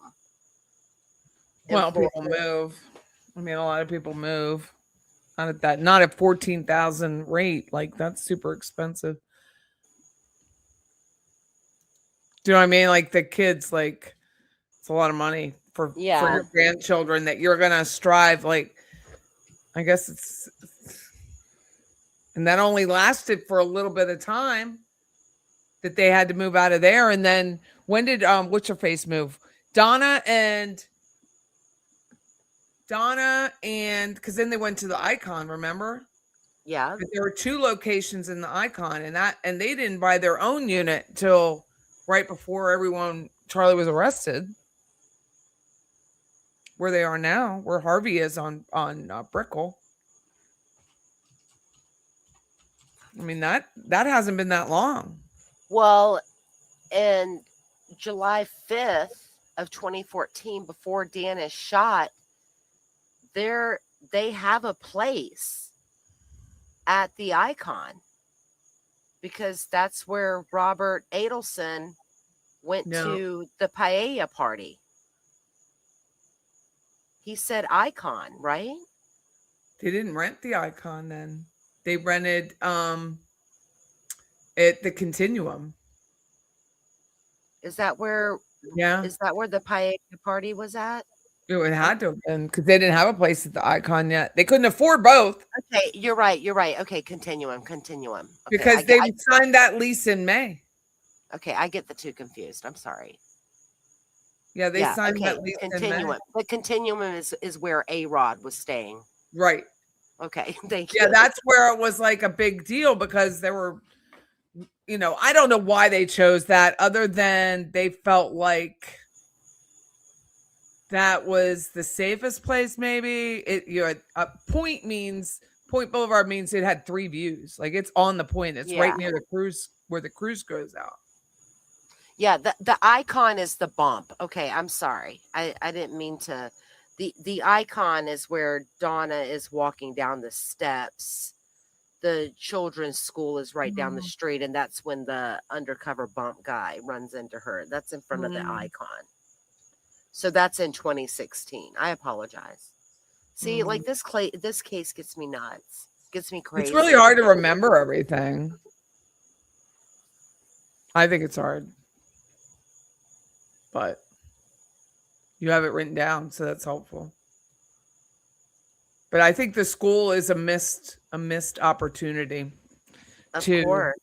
Well, people move. I mean, a lot of people move. Not at 14,000 rate. Like that's super expensive. Do you know what I mean? Like the kids, like it's a lot of money for your grandchildren that you're gonna strive. Like, I guess and that only lasted for a little bit of time that they had to move out of there. And then when did what's her face move? Donna and because then they went to the Icon, remember? Yeah. But there were 2 locations in the Icon, and they didn't buy their own unit till right before Charlie was arrested. Where they are now, where Harvey is on Brickell. I mean that hasn't been that long. Well, in July 5th of 2014, before Dan is shot, they have a place at the Icon because that's where Robert Adelson went to the paella party. He said Icon, right? They didn't rent the Icon then. They rented at the Continuum. Is that where the paella party was at? It had to have been because they didn't have a place at the Icon yet. They couldn't afford both. Okay, you're right. Okay, Continuum. Okay, because they signed that lease in May. Okay, I get the 2 confused. I'm sorry. Yeah, they signed that lease in May. The Continuum is where A-Rod was staying. Right. Okay, thank you. Yeah, that's where it was like a big deal because there were, I don't know why they chose that other than they felt like that was the safest place maybe. A point means Point Boulevard means it had 3 views. Like, it's on the point. It's right Yeah. near the cruise where the cruise goes out. Yeah, the icon is the bump. Okay, I'm sorry. I didn't mean to. The icon is where Donna is walking down the steps. The children's school is right down the Mm, street, and that's when the undercover bump guy runs into her. That's in front of the mm, icon. So that's in 2016. I apologize. See, mm. like this case gets me nuts. Gets me It's really crazy. hard to remember everything. I think it's hard, but you have it written down, so that's helpful. But I think the school is a missed opportunity Of to course.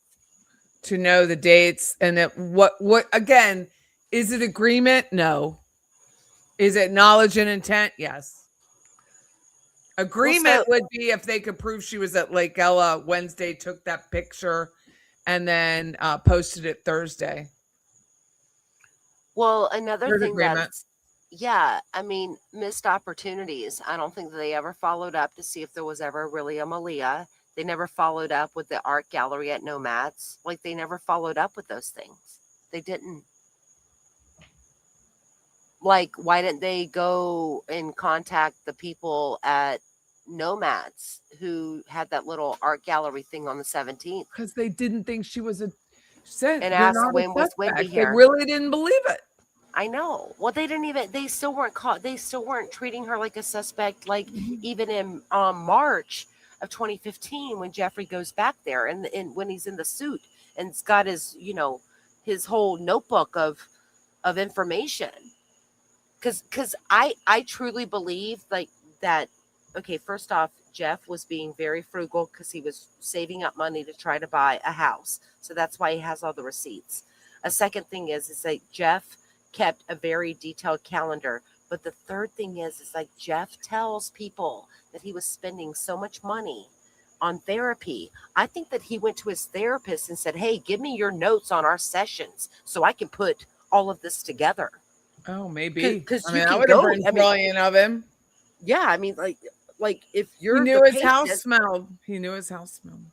know the dates and what again, is it agreement? No. Is it knowledge and intent? Yes. Well, Agreement so would be if they could prove she was at Lake Ella Wednesday, took that picture, and then posted it Thursday. well, another There's thing agreement. that's yeah, I mean, missed opportunities. I don't think that they ever followed up to see if there was ever really a Malia. They never followed up with the art gallery at Nomads. Like they never followed up with those things. They didn't. Like, why didn't they go and contact the people at Nomads who had that little art gallery thing on the 17th Because they didn't think she was a said and you're ask not a when was Wendy suspect. They here? really didn't believe it. I know. Well, they didn't even. They still weren't caught. They still weren't treating her like a suspect. Like Mhm. even in March of 2015, when Jeffrey goes back there and when he's in the suit and's got his his whole notebook of information. Because I truly believe like that. Okay, first off, Jeff was being very frugal because he was saving up money to try to buy a house, so that's why he has all the receipts. A second thing is that Jeff kept a very detailed calendar. But the third thing is like Jeff tells people that he was spending so much money on therapy. I think that he went to his therapist and said, "Hey, give me your notes on our sessions so I can put all of this together." Oh, maybe. Because I you mean, that can would have go. been I mean, brilliant of him. yeah, I mean, like if He you're the knew his house patient, smelled. He knew his house smelled.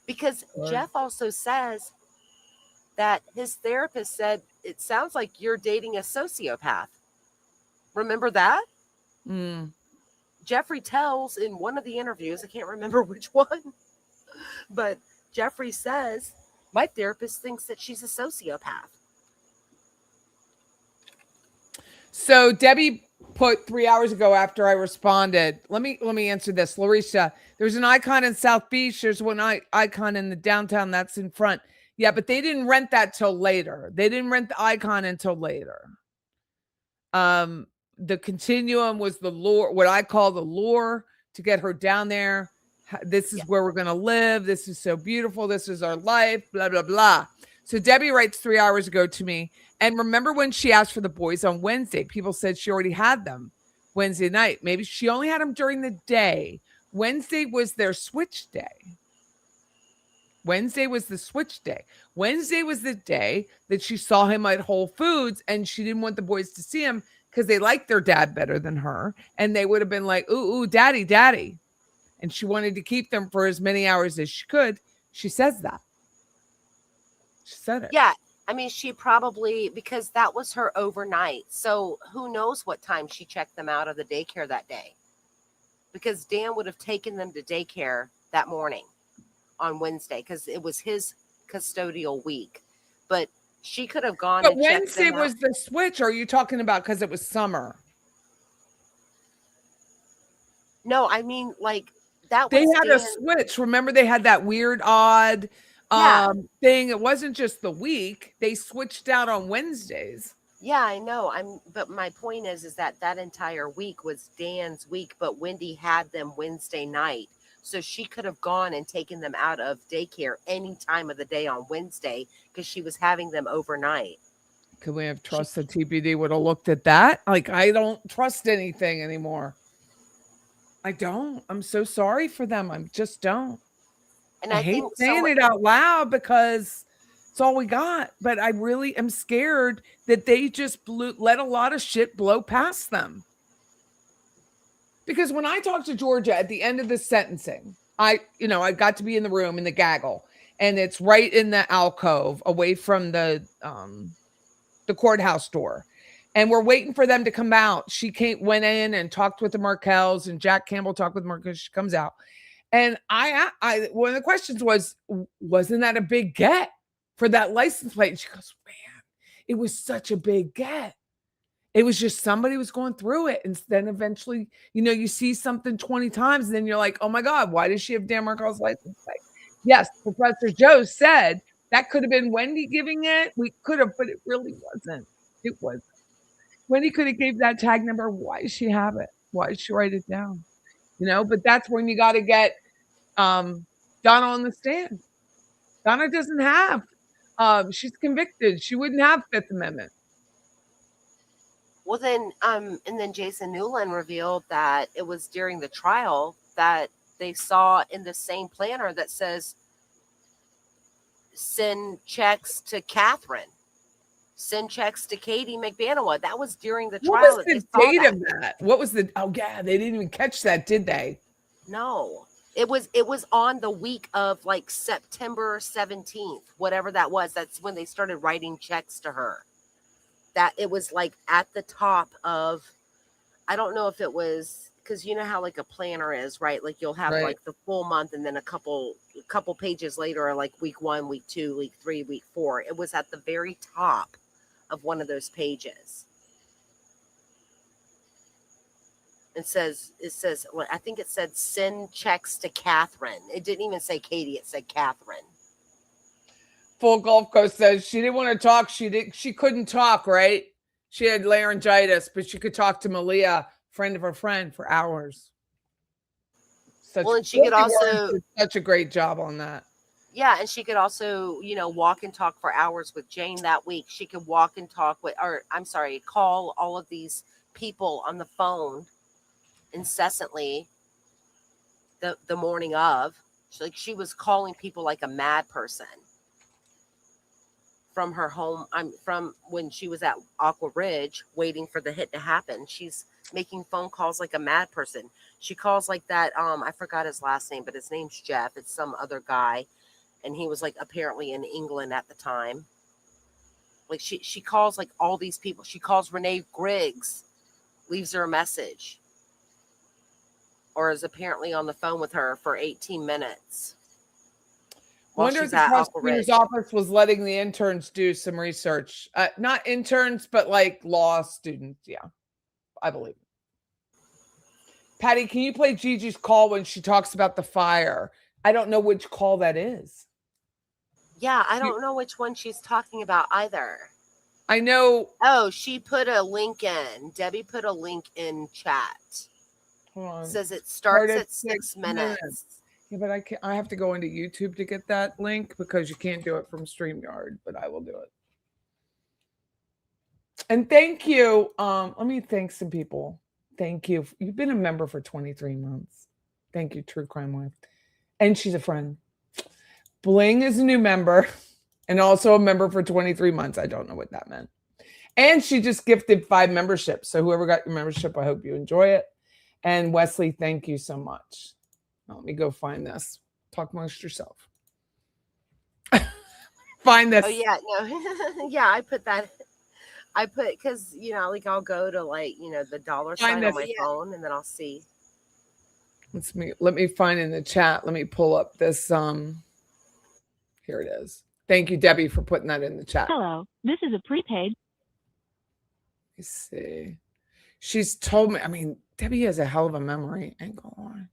because Or Jeff also says that his therapist said it sounds like you're dating a sociopath. Remember that? mm. Jeffrey tells in one of the interviews, I can't remember which one, but Jeffrey says, my therapist thinks that she's a sociopath. So Debbie put 3 hours ago after I responded. Let me answer this. Larissa, there's an icon in South Beach. There's one icon in the downtown that's in front. Yeah, but they didn't rent that till later. They didn't rent the icon until later. The continuum was the lure, what I call the lure to get her down there. This Yeah. is where we're going to live. This is so beautiful. This is our life, blah, blah, blah. So Debbie writes 3 hours ago to me. And remember when she asked for the boys on Wednesday, people said she already had them Wednesday night. Maybe she only had them during the day. Wednesday was their switch day. Wednesday was the switch day. Wednesday was the day that she saw him at Whole Foods and she didn't want the boys to see him because they liked their dad better than her. And they would have been like, ooh, daddy, daddy. And she wanted to keep them for as many hours as she could. She says that. She said it. Yeah. I mean, she probably, because that was her overnight. So who knows what time she checked them out of the daycare that day. Because Dan would have taken them to daycare that morning on Wednesday because it was his custodial week. But she could have gone But and checked Wednesday them out. was the switch. Or are you talking about because it was summer? No, I mean, like, that They was had a Dan. switch. Remember, they had that weird, odd Yeah. thing. It wasn't just the week. They switched out on Wednesdays. Yeah, I know. But my point is that entire week was Dan's week, but Whendi had them Wednesday night. So she could have gone and taken them out of daycare any time of the day on Wednesday because she was having them overnight. Could we have She, trusted TPD would have looked at that? Like, I don't trust anything anymore. I don't. I'm so sorry for them. I just don't. and I I hate think saying so. it out loud because it's all we got. But I really am scared that they just let a lot of shit blow past them. Because when I talked to Georgia at the end of the sentencing, I got to be in the room in the gaggle, and it's right in the alcove away from the courthouse door. And we're waiting for them to come out. She went in and talked with the Markels, and Jack Campbell talked with Markel. She comes out. And I one of the questions was, wasn't that a big get for that license plate? And she goes, man, it was such a big get. It was just somebody was going through it. And then eventually, you see something 20 times, and then you're like, oh my God, why does she have Dan Markel's license plate? Yes, Professor Joe said that could have been Wendi giving it. We could have, but it really wasn't. It wasn't. Wendi could have gave that tag number. Why does she have it? Why did she write it down? But that's when you got to get Donna on the stand. Donna doesn't have. She's convicted. She wouldn't have Fifth Amendment. Well, then, and then Jason Newland revealed that it was during the trial that they saw in the same planner that says, send checks to Catherine, send checks to Katie McBanawa. That was during the trial. What was the date of that? What was the, oh yeah, they didn't even catch that, did they? No, it was on the week of like September 17th, whatever that was. That's when they started writing checks to her. That it was like at the top of, I don't know if it was, because you know how like a planner is, right? Like you'll have like the full month, and then a couple pages later are like week 1, week 2, week 3, week 4. It was at the very top of one of those pages. It says, I think it said send checks to Catherine. It didn't even say Katie, it said Catherine. Full Gulf Coast says she didn't want to talk. She couldn't talk, right? She had laryngitis, but she could talk to Malia, friend of her friend, for hours. And she could also did such a great job on that. Yeah, and she could also, walk and talk for hours with Jane that week. She could walk and talk call all of these people on the phone incessantly the morning of. She was calling people like a mad person from her home. From when she was at Aqua Ridge waiting for the hit to happen. She's making phone calls like a mad person. She calls like that. I forgot his last name, but his name's Jeff. It's some other guy. And he was like apparently in England at the time. Like she calls like all these people. She calls Renee Griggs, leaves her a message, or is apparently on the phone with her for 18 minutes. Wonder if the prosecutor's office was letting the interns do some research. Not interns, but like law students. Yeah, I believe. Patty, can you play Gigi's call when she talks about the fire? I don't know which call that is. Yeah, I don't know which one she's talking about either. I know. Oh, she put a link in. Debbie put a link in chat. Hold on. It says it starts at 6 minutes. Yeah, but I have to go into YouTube to get that link because you can't do it from StreamYard, but I will do it. And thank you. Let me thank some people. Thank you. You've been a member for 23 months. Thank you, True Crime Wife. And she's a friend. Bling is a new member and also a member for 23 months. I don't know what that meant. And she just gifted 5 memberships. So whoever got your membership, I hope you enjoy it. And Wesley, thank you so much. Let me go find this. Talk amongst yourself. Find this. Oh, yeah. No. Yeah, I put that. Because, like I'll go to like, the dollar sign on my phone and then I'll see. Let me find in the chat. Let me pull up this. Here it is. Thank you, Debbie, for putting that in the chat. Hello, this is a prepaid. Let me see. She's told me, Debbie has a hell of a memory. Ain't gonna lie.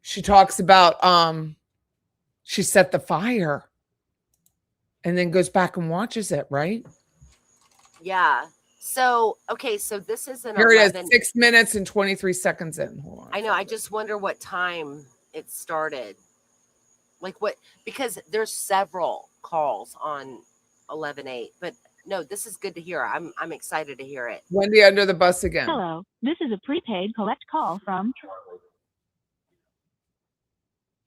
She talks about she set the fire and then goes back and watches it, right? Yeah. So, okay, so this is an Here it is, 6 minutes and 23 seconds in. Hold on. I know. I just wonder what time it started. Like what, because there's several calls on 11/8, but no, this is good to hear. I'm excited to hear it. Wendi under the bus again. Hello, this is a prepaid collect call from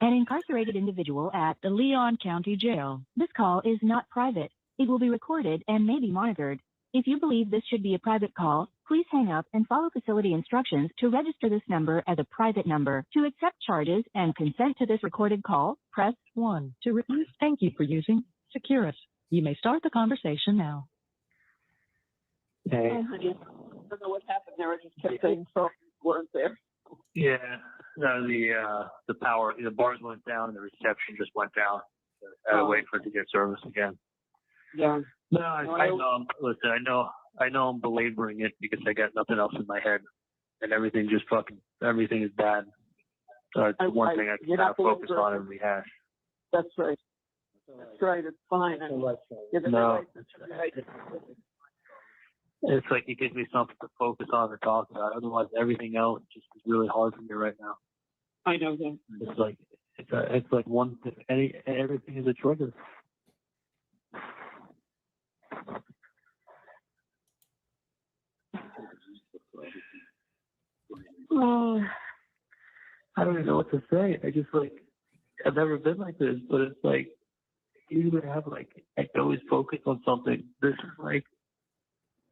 an incarcerated individual at the Leon County Jail. This call is not private. It will be recorded and may be monitored. If you believe this should be a private call, Please hang up and follow facility instructions to register this number as a private number. To accept charges and consent to this recorded call, press 1. To refuse, thank you for using Securus. You may start the conversation now. Hey. I don't know what happened there. I just kept saying so weren't there. Yeah, no, the power, the bars went down and the reception just went down. I had to wait for it to get service again. Yeah. No, I know. Listen, I know I'm belaboring it because I got nothing else in my head, and everything is bad. So it's one thing I can kind of focus on and rehash. That's right. That's right. It's fine. No, it's like it gives me something to focus on or talk about. Otherwise, everything else just is really hard for me right now. I know that. It's like one thing. Everything is a trigger. Oh, I don't even know what to say. I've never been like this, but it's like you would have I always focus on something. This is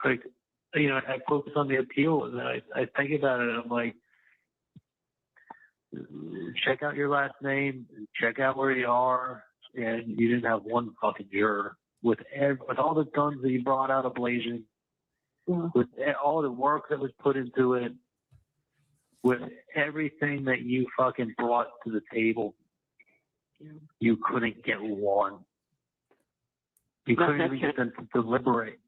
I focus on the appeal, and then I think about it, and I'm like, check out your last name, check out where you are, and you didn't have one fucking juror with all the guns that you brought out ablazing, with all the work that was put into it, with everything that you fucking brought to the table. You couldn't get one. You couldn't even get them to deliberate.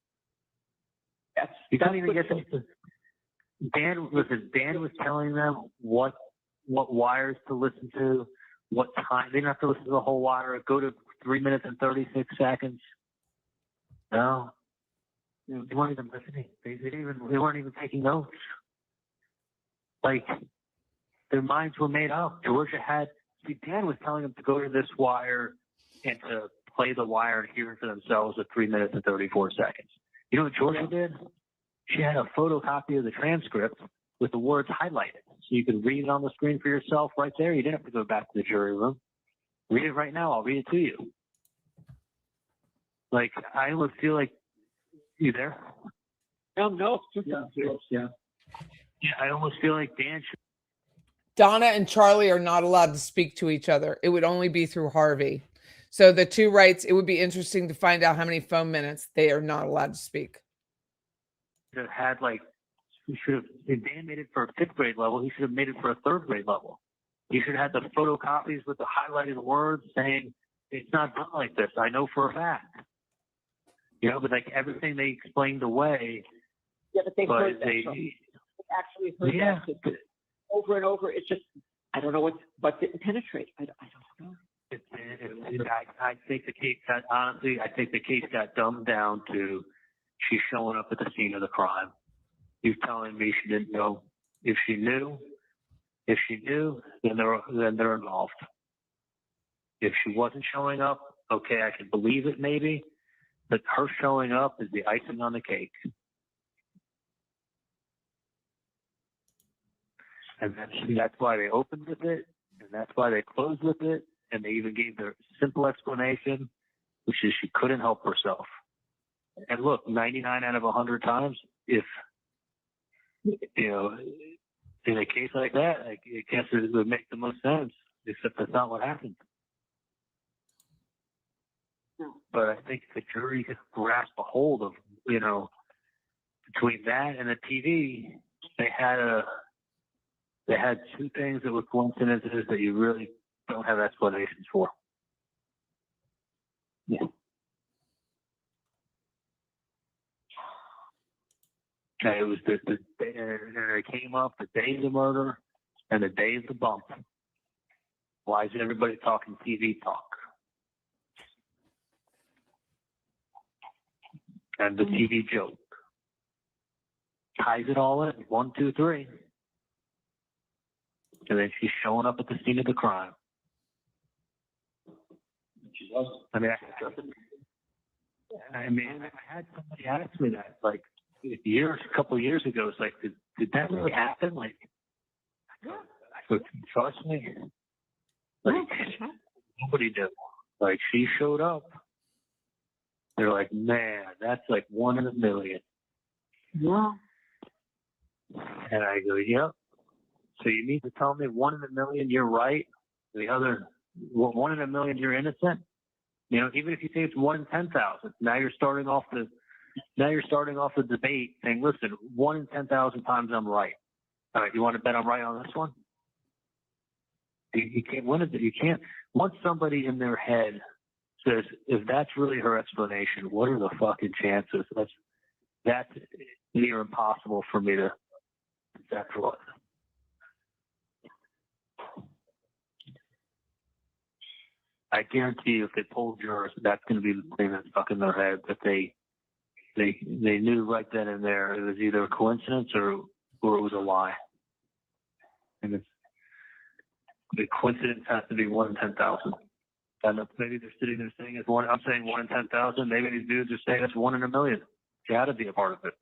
You couldn't even get them to. Dan was telling them what wires to listen to, what time. They didn't have to listen to the whole wire. Go to 3 minutes and 36 seconds. No. They weren't even listening. They weren't even taking notes. Their minds were made up. Dan was telling them to go to this wire and to play the wire and hear it for themselves at 3 minutes and 34 seconds. You know what Georgia did? She had a photocopy of the transcript with the words highlighted. So you could read it on the screen for yourself right there. You didn't have to go back to the jury room. Read it right now. I'll read it to you. I almost feel like, you there? No. Yeah, I almost feel like Dan should. Donna and Charlie are not allowed to speak to each other. It would only be through Harvey. So the two rights, it would be interesting to find out how many phone minutes they are not allowed to speak. Have had if Dan made it for a 5th grade level, he should have made it for a 3rd grade level. He should have had the photocopies with the highlighted words saying it's not done like this. I know for a fact. But everything they explained away. Yeah, but they heard that. They actually heard that over and over. It's just I don't know what didn't penetrate. I don't know. I think the case got dumbed down to she's showing up at the scene of the crime. You're telling me she didn't know. If she knew, then they're involved. If she wasn't showing up, okay, I can believe it maybe, but her showing up is the icing on the cake. And that's why they opened with it, and that's why they closed with it, and they even gave their simple explanation, which is she couldn't help herself. And look, 99 out of 100 times, if, in a case like that, I guess it would make the most sense, except that's not what happened. But I think the jury could grasp a hold of, between that and the TV, they had two things that were coincidences that you really don't have explanations for. Yeah. And it was and it came up the day of the murder and the day of the bump. Why is everybody talking TV talk? And the TV joke ties it all in. 1, 2, 3. And then she's showing up at the scene of the crime. I had somebody ask me that, a couple of years ago. It's like, did that really happen? I go, trust me. Nobody did. She showed up. They're like, man, that's 1 in a million. Yeah. And I go, yep. So you mean to tell me 1 in a million you're right, the other 1 in a million you're innocent? You know, even if you say it's 1 in 10,000, now you're starting off the debate saying, listen, 1 in 10,000 times I'm right. All right, you want to bet I'm right on this one? You can't. You can't. Once somebody in their head says, if that's really her explanation, what are the fucking chances? That's near impossible for me to conceptualize. I guarantee you, if they poll jurors, that's going to be the thing that's stuck in their head, that they knew right then and there it was either a coincidence or it was a lie. And the coincidence has to be 1 in 10,000. And maybe they're sitting there saying it's one. I'm saying 1 in 10,000. Maybe these dudes are saying it's 1 in a million. You had to be a part of it.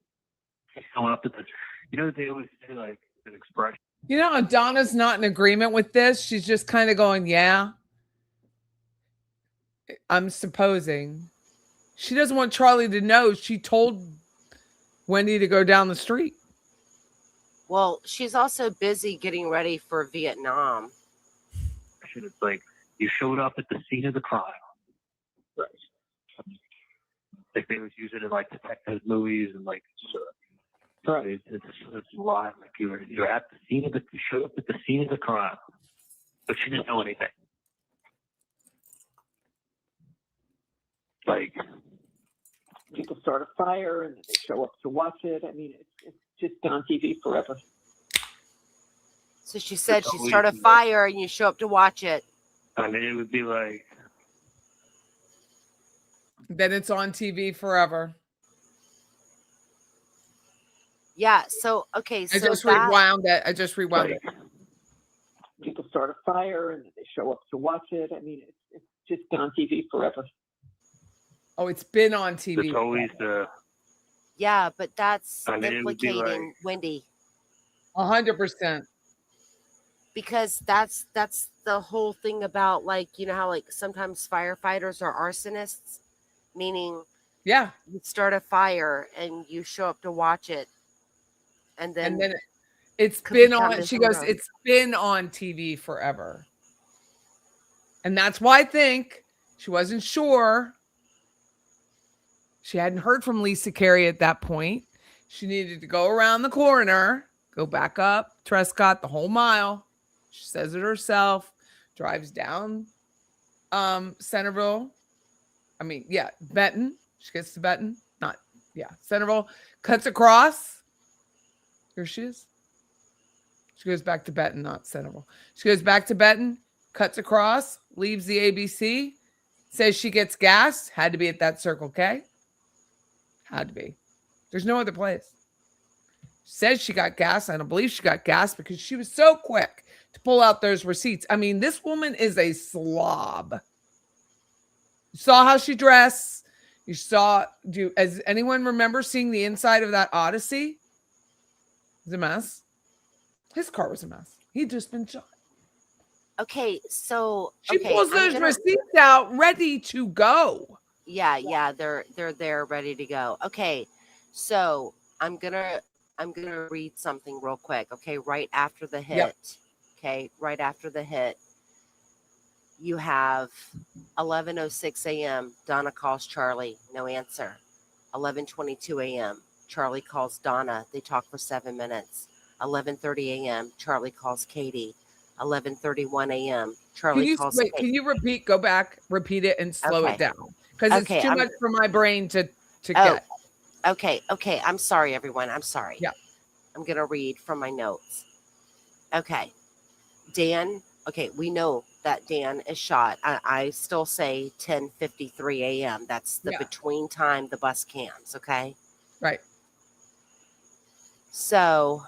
Coming up to the, they always say, like, an expression. Donna's not in agreement with this. She's just kind of going, yeah. I'm supposing. She doesn't want Charlie to know she told Whendi to go down the street. Well, she's also busy getting ready for Vietnam. It's like, you showed up at the scene of the crime. Right. Like they was using it in like detective movies and like, right. It's live. Like you're at the scene of you showed up at the scene of the crime, but she didn't know anything. Like people start a fire and they show up to watch it. I mean, it's just been on TV forever. So she said she started a fire and you show up to watch it. I mean, it would be like. Then it's on TV forever. Yeah. So, okay. So I just rewound it. People start a fire and they show up to watch it. I mean, it's just been on TV forever. Oh, it's been on TV. It's always the. Yeah, but that's like, implicating Whendi. 100%. Because that's the whole thing about, like, how like sometimes firefighters are arsonists, meaning you start a fire and you show up to watch it, and then it's been on. She goes, it's been on TV forever, and that's why I think she wasn't sure. She hadn't heard from Lisa Carey at that point. She needed to go around the corner, go back up Trescott the whole mile. She says it herself, drives down Centerville. Benton. She gets to Benton. Centerville. Cuts across. Here she is. She goes back to Benton, not Centerville. She goes back to Benton, cuts across, leaves the ABC, says she gets gas. Had to be at that Circle K. Had to be. There's no other place. Says she got gas. I don't believe she got gas because she was so quick to pull out those receipts. I mean, this woman is a slob. You saw how she dressed. You saw, as anyone remember seeing the inside of that Odyssey? It was a mess. His car was a mess. He'd just been shot. Okay, so she pulls those receipts out ready to go. Yeah, they're there ready to go. Okay, so I'm gonna read something real quick. Okay, right after the hit. Yep. Okay, right after the hit, you have 11:06 a.m. Donna calls Charlie, no answer. 11:22 a.m. Charlie calls Donna. They talk for 7 minutes. 11:30 a.m. Charlie calls Katie. 11:31 a.m. Charlie calls. Wait, can you repeat? Go back, repeat it, and slow it down because it's too much for my brain to get. Okay. I'm sorry, everyone. I'm sorry. Yeah. I'm gonna read from my notes. Okay, Dan. Okay, we know that Dan is shot. I still say 10:53 a.m. That's the between time the bus cams. Okay. Right. So,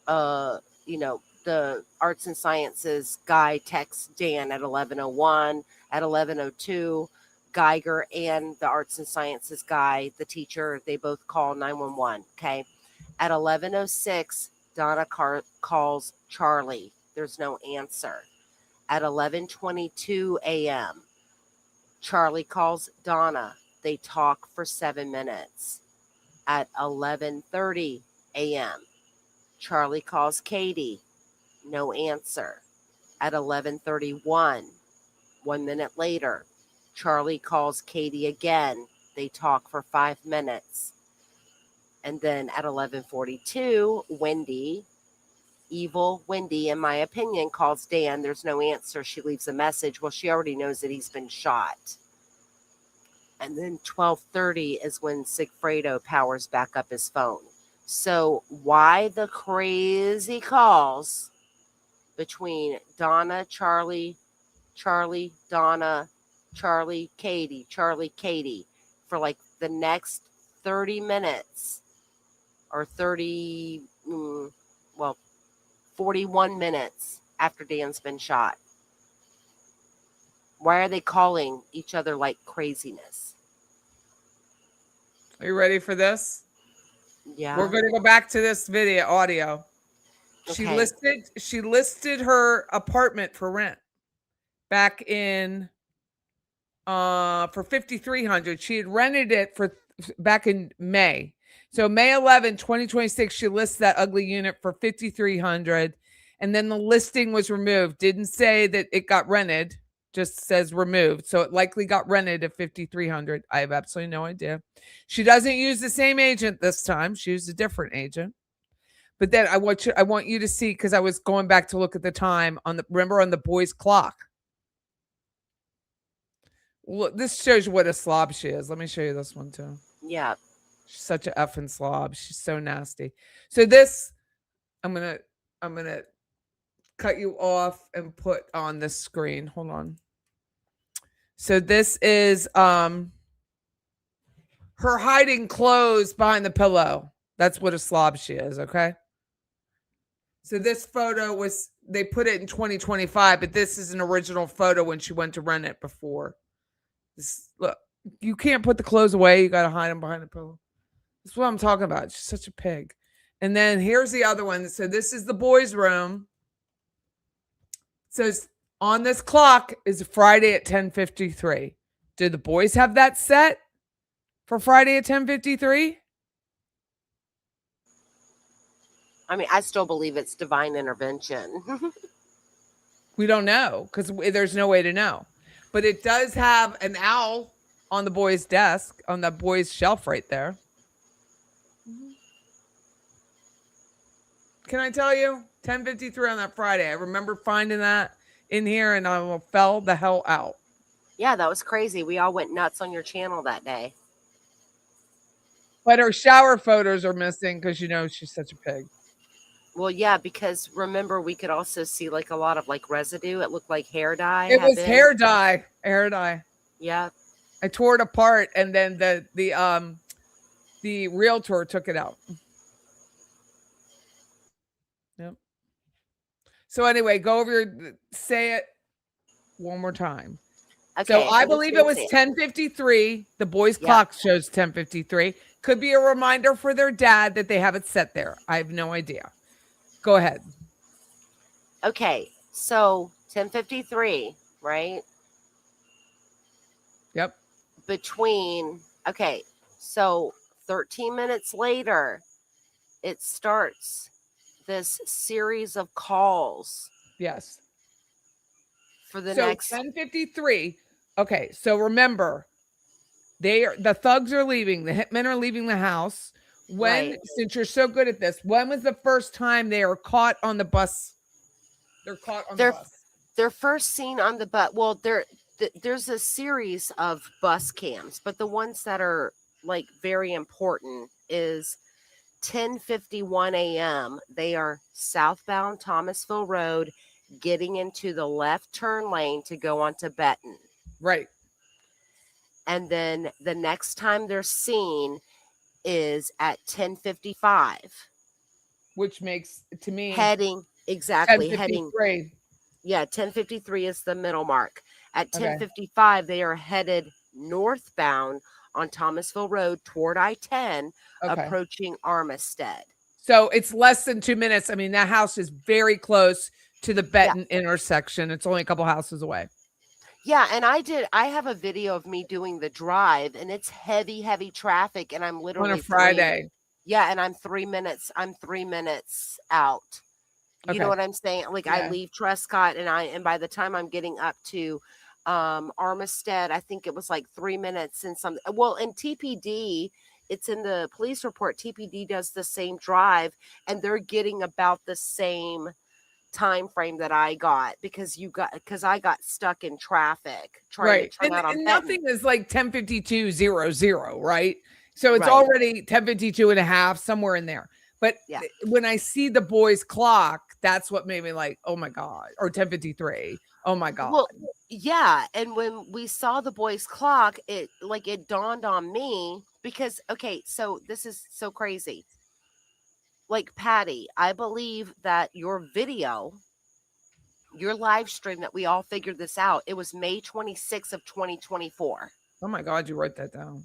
the arts and sciences guy texts Dan at 11:01. At 11:02, Geiger and the arts and sciences guy, the teacher, they both call 911. Okay. At 11:06, Donna calls Charlie. There's no answer. At 11:22 a.m., Charlie calls Donna. They talk for 7 minutes. At 11:30 a.m., Charlie calls Katie. No answer. At 11:31, 1 minute later, Charlie calls Katie again. They talk for 5 minutes. And then at 11:42, Wendi, evil Wendi, in my opinion, calls Dan. There's no answer. She leaves a message. Well, she already knows that he's been shot. And then 12:30 is when Sigfredo powers back up his phone. So why the crazy calls between Donna, Charlie, Donna, Charlie, Katie for like the next 30 minutes or 41 minutes after Dan's been shot? Why are they calling each other like craziness? Are you ready for this? Yeah. We're going to go back to this audio. Okay. She listed her apartment for rent back in for $5,300. She had rented it for back in May. So May 11, 2026, she lists that ugly unit for $5,300, and then the listing was removed. Didn't say that it got rented, just says removed. So it likely got rented at $5,300. I have absolutely no idea. She doesn't use the same agent this time. She used a different agent. But then I want you to see, because I was going back to look at the time on the boy's clock. Well, this shows you what a slob she is. Let me show you this one too. Yeah. She's such an effing slob. She's so nasty. So this, I'm gonna cut you off and put on the screen. Hold on. So this is her hiding clothes behind the pillow. That's what a slob she is, okay? So this photo they put it in 2025, but this is an original photo when she went to rent it before. Look, you can't put the clothes away. You got to hide them behind the pillow. That's what I'm talking about. She's such a pig. And then here's the other one. So this is the boys' room. It says on this clock is Friday at 10:53. Did the boys have that set for Friday at 10:53? I mean, I still believe it's divine intervention. We don't know because there's no way to know. But it does have an owl on the boys' desk, on the boys' shelf right there. Can I tell you? 10:53 on that Friday. I remember finding that in here and I fell the hell out. Yeah, that was crazy. We all went nuts on your channel that day. But her shower photos are missing because she's such a pig. Well, yeah, because remember, we could also see like a lot of like residue. It looked like hair dye. It was hair dye. Hair dye. Yeah. I tore it apart and then the realtor took it out. Yep. So anyway, go over say it one more time. Okay. So I believe it was 10:53. The boys' clock shows 10:53. Could be a reminder for their dad that they have it set there. I have no idea. Go ahead. Okay. So 10:53, right? Yep. So 13 minutes later, it starts this series of calls. Yes. For the so next 10:53. Okay, so remember, the thugs are leaving. The hitmen are leaving the house. Since you're so good at this, when was the first time they are caught on the bus? They're caught on the bus. They're first seen on the bus. Well, there's a series of bus cams, but the ones that are like very important is 10:51 a.m. They are southbound Thomasville Road, getting into the left turn lane to go onto Benton. Right. And then the next time they're seen is at 10:55. Which makes, to me, heading. 10:53. Yeah, 10:53 is the middle mark. At 10:55, they are headed northbound on Thomasville Road toward I-10, approaching Armistead. So it's less than 2 minutes. I mean, that house is very close to the Benton intersection. It's only a couple houses away. Yeah, and I have a video of me doing the drive, and it's heavy traffic, and I'm literally on a Friday. Yeah, and I'm 3 minutes out. You Okay. know what I'm saying? Like I Yeah. leave Trescott and by the time I'm getting up to Armistead, I think it was like 3 minutes and some. Well, in TPD, it's in the police report. TPD does the same drive, and they're getting about the same time frame that I got because I got stuck in traffic trying to Right. turn out on And Benton. nothing is like 10:52:00, right? So it's Right. already 10:52 and a half, somewhere in there. But Yeah. when I see the boys' clock, that's what made me like, oh my God, or 10:53. Oh my God. Well, yeah, and when we saw the boys' clock, it dawned on me because okay, so this is so crazy. Like Patty, I believe that your video, your live stream that we all figured this out, it was May 26th of 2024. Oh my God, you wrote that down.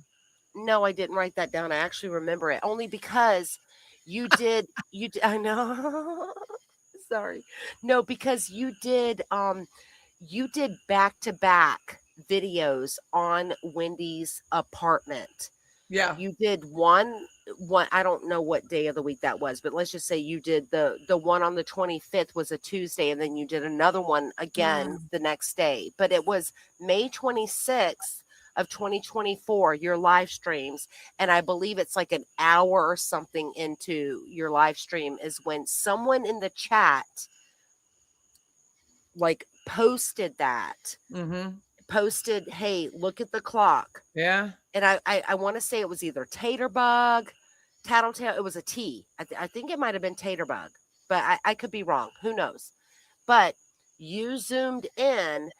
No, I didn't write that down. I actually remember it only because you did I know. Sorry. No, because you did back to back videos on Wendy's apartment. Yeah. You did one I don't know what day of the week that was, but let's just say you did the one on the 25th was a Tuesday, and then you did another one again the next day. But it was May 26th of 2024, your live streams, and I believe it's like an hour or something into your live stream is when someone in the chat like posted that. Mm-hmm. Posted, hey, look at the clock. Yeah. And I want to say it was either Taterbug, Tattletale. It was a T. I think it might have been Taterbug, but I could be wrong. Who knows? But you zoomed in,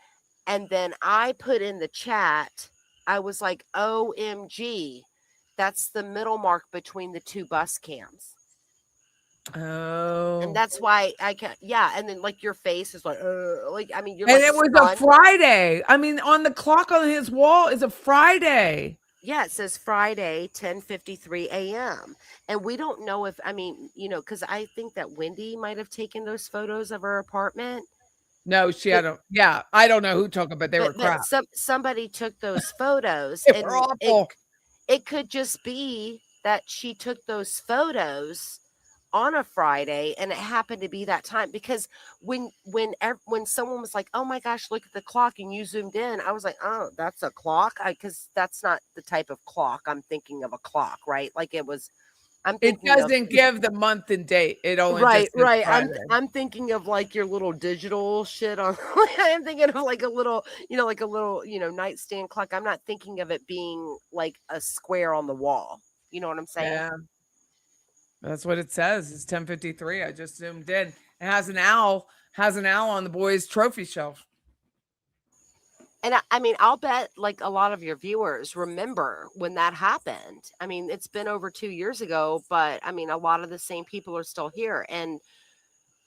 and then I put in the chat. I was like, OMG, that's the middle mark between the two bus cams. Oh. And that's why I can, yeah. And then like your face is like I mean, you're And like it was stunned. a Friday. I mean, on the clock on his wall is a Friday. Yeah, it says Friday, 10:53 a.m. And we don't know if, I mean, because I think that Wendi might have taken those photos of her apartment. No, I don't know who took them, but they were crap. Somebody took those photos, They and were awful. it could just be that she took those photos on a Friday and it happened to be that time, because when someone was like, oh my gosh, look at the clock, and you zoomed in, I was like, oh, that's a clock, because that's not the type of clock I'm thinking of. A clock, right? Like it was, It doesn't give the month and date. It only right just says I'm Friday. thinking of like your little digital shit on I'm thinking of like a little nightstand clock. I'm not thinking of it being like a square on the wall. You know what I'm saying? Yeah. That's what it says. It's 10:53. I just zoomed in. It has an owl on the boys' trophy shelf. And I mean, I'll bet like a lot of your viewers remember when that happened. I mean, it's been over 2 years ago, but I mean, a lot of the same people are still here. And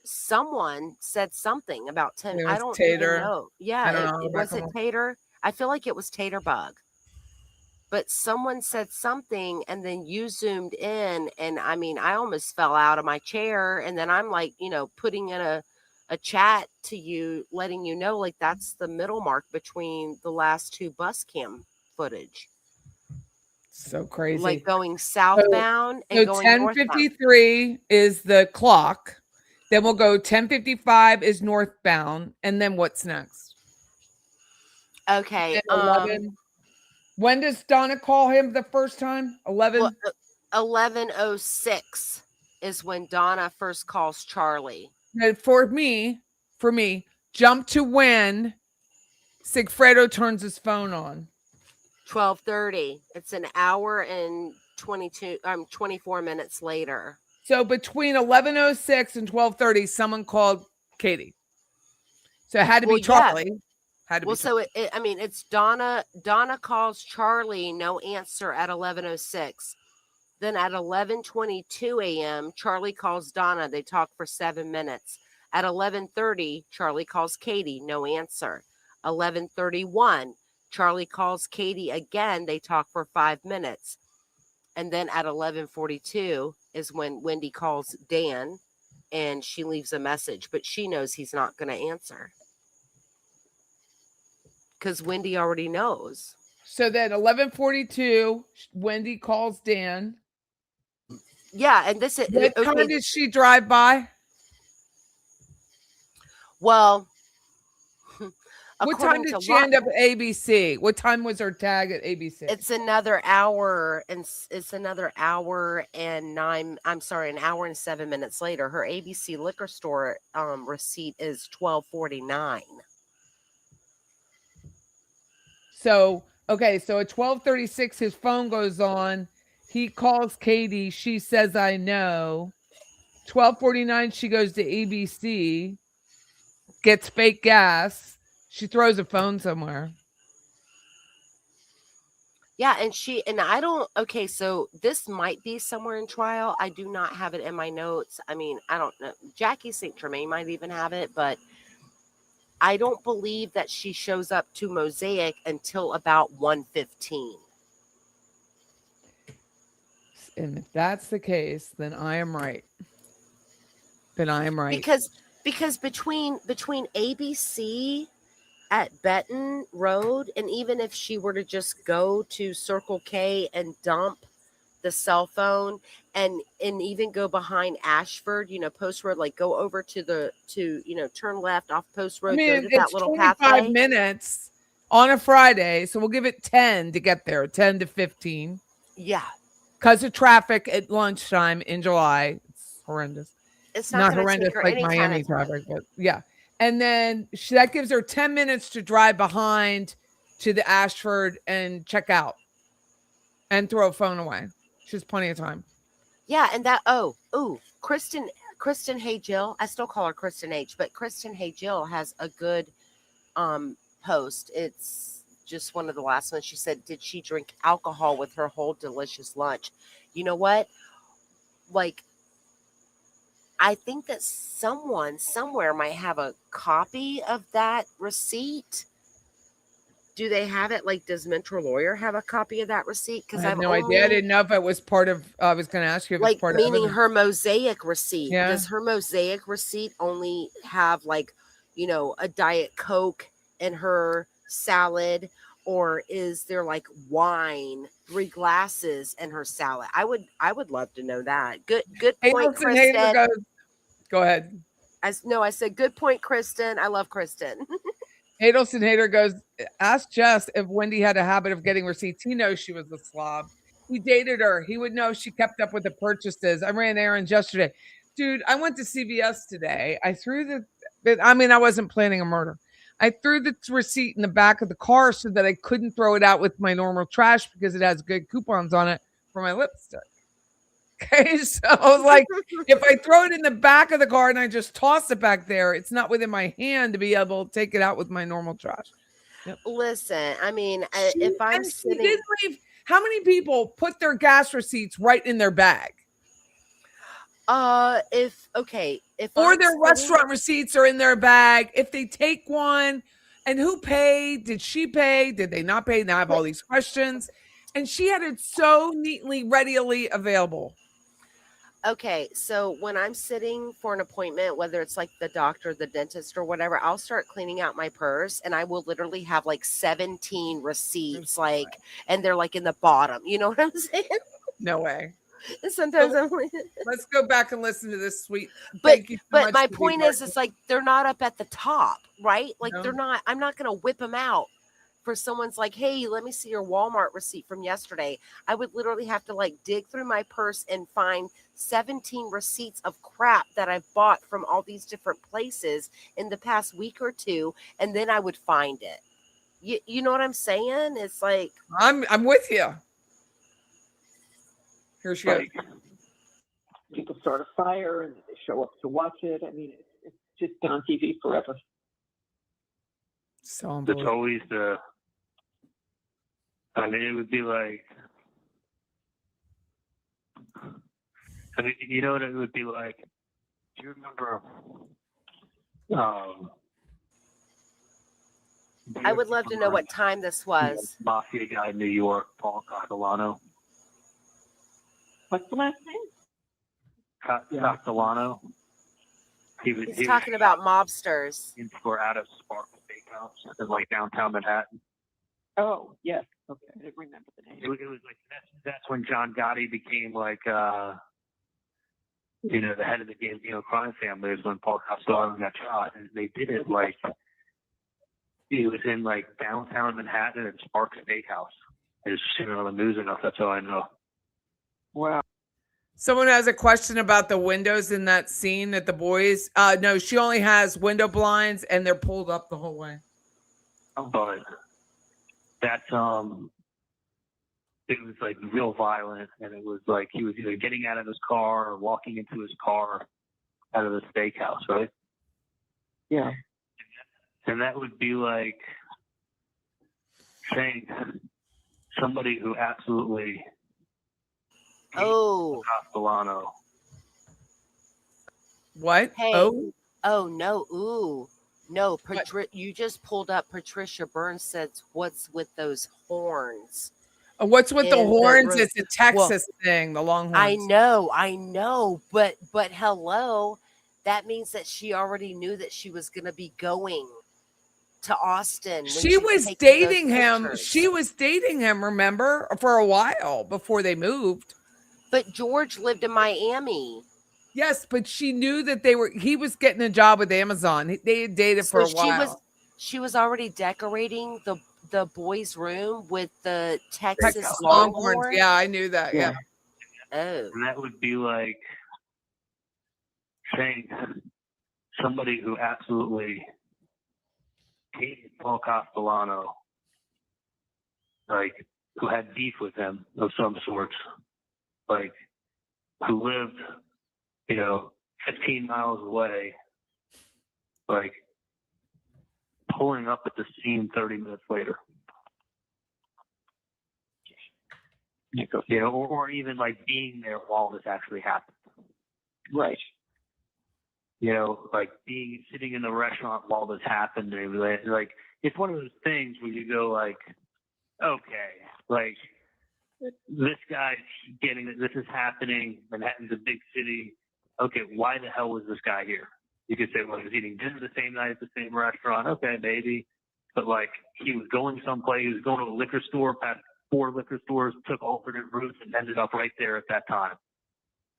someone said something about 10. I don't even know. Yeah, I don't know. it was it Tater. I feel like it was Taterbug. But someone said something, and then you zoomed in, and I mean, I almost fell out of my chair. And then I'm like, putting in a chat to you, letting you know, like, that's the middle mark between the last two bus cam footage. So crazy. Like going southbound and going 10:53 is the clock. Then we'll go 10:55 is northbound. And then what's next? Okay. 11. When does Donna call him the first time? 11? 11:06 is when Donna first calls Charlie. And for me, jump to when Sigfredo turns his phone on. 12:30. It's an hour and 24 minutes later. So between 11:06 and 12:30, someone called Katie. So it had to be Charlie. Yeah. So it's Donna. Donna calls Charlie, no answer at 11:06. Then at 11:22 a.m., Charlie calls Donna. They talk for 7 minutes. At 11:30, Charlie calls Katie, no answer. 11:31, Charlie calls Katie again. They talk for 5 minutes. And then at 11:42 is when Wendi calls Dan, and she leaves a message, but she knows he's not going to answer. Because Wendi already knows. So then 11:42, Wendi calls Dan. Yeah, and this is What time okay. did she drive by? Well, What time according did to she end up at ABC? What time was her tag at ABC? it's another hour, and it's another hour and an hour and 7 minutes later. Her ABC liquor store receipt is 12:49. So, okay, so at 12:36 his phone goes on. He calls Katie, she says I know. 12:49 she goes to ABC, gets fake gas. She throws a phone somewhere. Yeah, and I don't. Okay, so this might be somewhere in trial. I do not have it in my notes. I mean, I don't know. Jackie St. Tremaine might even have it, but I don't believe that she shows up to Mosaic until about 1:15. And if that's the case, then I am right. Then I am right. Because between ABC at Benton Road, and even if she were to just go to Circle K and dump the cell phone, and even go behind Ashford, Post Road, like go over to turn left off Post Road, I go mean, to that it's little 25 pathway. minutes on a Friday, so we'll give it 10 to get there, 10 to 15. Yeah. Because of traffic at lunchtime in July. It's horrendous. It's Not not going to horrendous take her like any kind Miami of time. traffic, but yeah. And then that gives her 10 minutes to drive behind to the Ashford and check out and throw a phone away. She has plenty of time. Yeah, and that Kristen Hey Jill. I still call her Kristen H, but Kristen Hey Jill has a good post. It's just one of the last ones. She said, "Did she drink alcohol with her whole delicious lunch?" You know what? Like, I think that someone somewhere might have a copy of that receipt. Do they have it? Like, does Mentor Lawyer have a copy of that receipt? I Because have I've no only, idea. I didn't know if it was part of, I was going to ask you if it's like, part of meaning evidence. her Mosaic receipt. Yeah. Does her Mosaic receipt only have, like, a Diet Coke in her salad? Or is there like wine, 3 glasses in her salad? I would love to know that. Good point, Kristen. Go ahead. I said good point, Kristen. I love Kristen. Adelson Hater goes, ask Jess if Whendi had a habit of getting receipts. He knows she was a slob. He dated her. He would know she kept up with the purchases. I ran errands yesterday. Dude, I went to CVS today. I wasn't planning a murder. I threw the receipt in the back of the car so that I couldn't throw it out with my normal trash because it has good coupons on it for my lipstick. Okay, so I was like, if I throw it in the back of the car and I just toss it back there, it's not within my hand to be able to take it out with my normal trash. Yep. Listen, I mean, if I'm She sitting, did leave. How many people put their gas receipts right in their bag? or Their restaurant receipts are in their bag. If they take one, and who paid? Did she pay? Did they not pay? Now I have all these questions. And she had it so neatly, readily available. Okay, so when I'm sitting for an appointment, whether it's like the doctor, the dentist, or whatever, I'll start cleaning out my purse, and I will literally have like 17 receipts, and they're like in the bottom. You know what I'm saying? No way. Sometimes I'm like, let's go back and listen to this sweet. But my point is, it's like they're not up at the top, right? Like they're not. I'm not going to whip them out for someone's like, hey, let me see your Walmart receipt from yesterday. I would literally have to like dig through my purse and find 17 receipts of crap that I've bought from all these different places in the past week or two, and then I would find it. You know what I'm saying? It's like I'm with you. Here she goes. People start a fire and they show up to watch it. I mean, it's just been on TV forever. So it's always it would be like, you know what it would be like? Do you remember? I would love to know what time this was. Mafia guy in New York, Paul Castellano. What's the last name? Castellano. He's talking about mobsters. Or out of Sparkle Bakehouse in like downtown Manhattan. Oh, yes. Okay, I didn't remember the name. It was like that's when John Gotti became like the head of the Gambino crime family is when Paul Castellano got shot, and they did it like it was in like downtown Manhattan at Sparks Steakhouse. I just seen it on the news enough. That's all I know. Wow. Someone has a question about the windows in that scene at the boys. No, she only has window blinds and they're pulled up the whole way. But that's it was like real violent, and it was like he was either getting out of his car or walking into his car out of the steakhouse, right? Yeah. And that would be like saying somebody who absolutely Oh, Castellano. What? hey. Oh, Oh, no. Ooh. No, you just pulled up Patricia Burns says, what's with those horns? what's with the in the horns? room. It's a Texas thing, the long horns. I know, but hello, that means that she already knew that she was going to be going to Austin. When She was taking those dating him. pictures. She was dating him, remember, for a while before they moved. But George lived in Miami. Yes, but she knew that he was getting a job with Amazon. They had dated for a while. She was already decorating the boys' room with the Texas Longhorns. Longhorn. Yeah, I knew that. Yeah. Oh. And that would be like saying somebody who absolutely hated Paul Castellano, like who had beef with him of some sort, like who lived, 15 miles away, like pulling up at the scene 30 minutes later. Or even like being there while this actually happened. Right. Like sitting in the restaurant while this happened. And like, it's one of those things where you go like, okay, like this guy's getting it. This is happening. Manhattan's a big city. Okay, why the hell was this guy here? You could say, well, he was eating dinner the same night at the same restaurant. Okay, maybe. But like, he was going someplace. He was going to a liquor store, past 4 liquor stores, took alternate routes, and ended up right there at that time.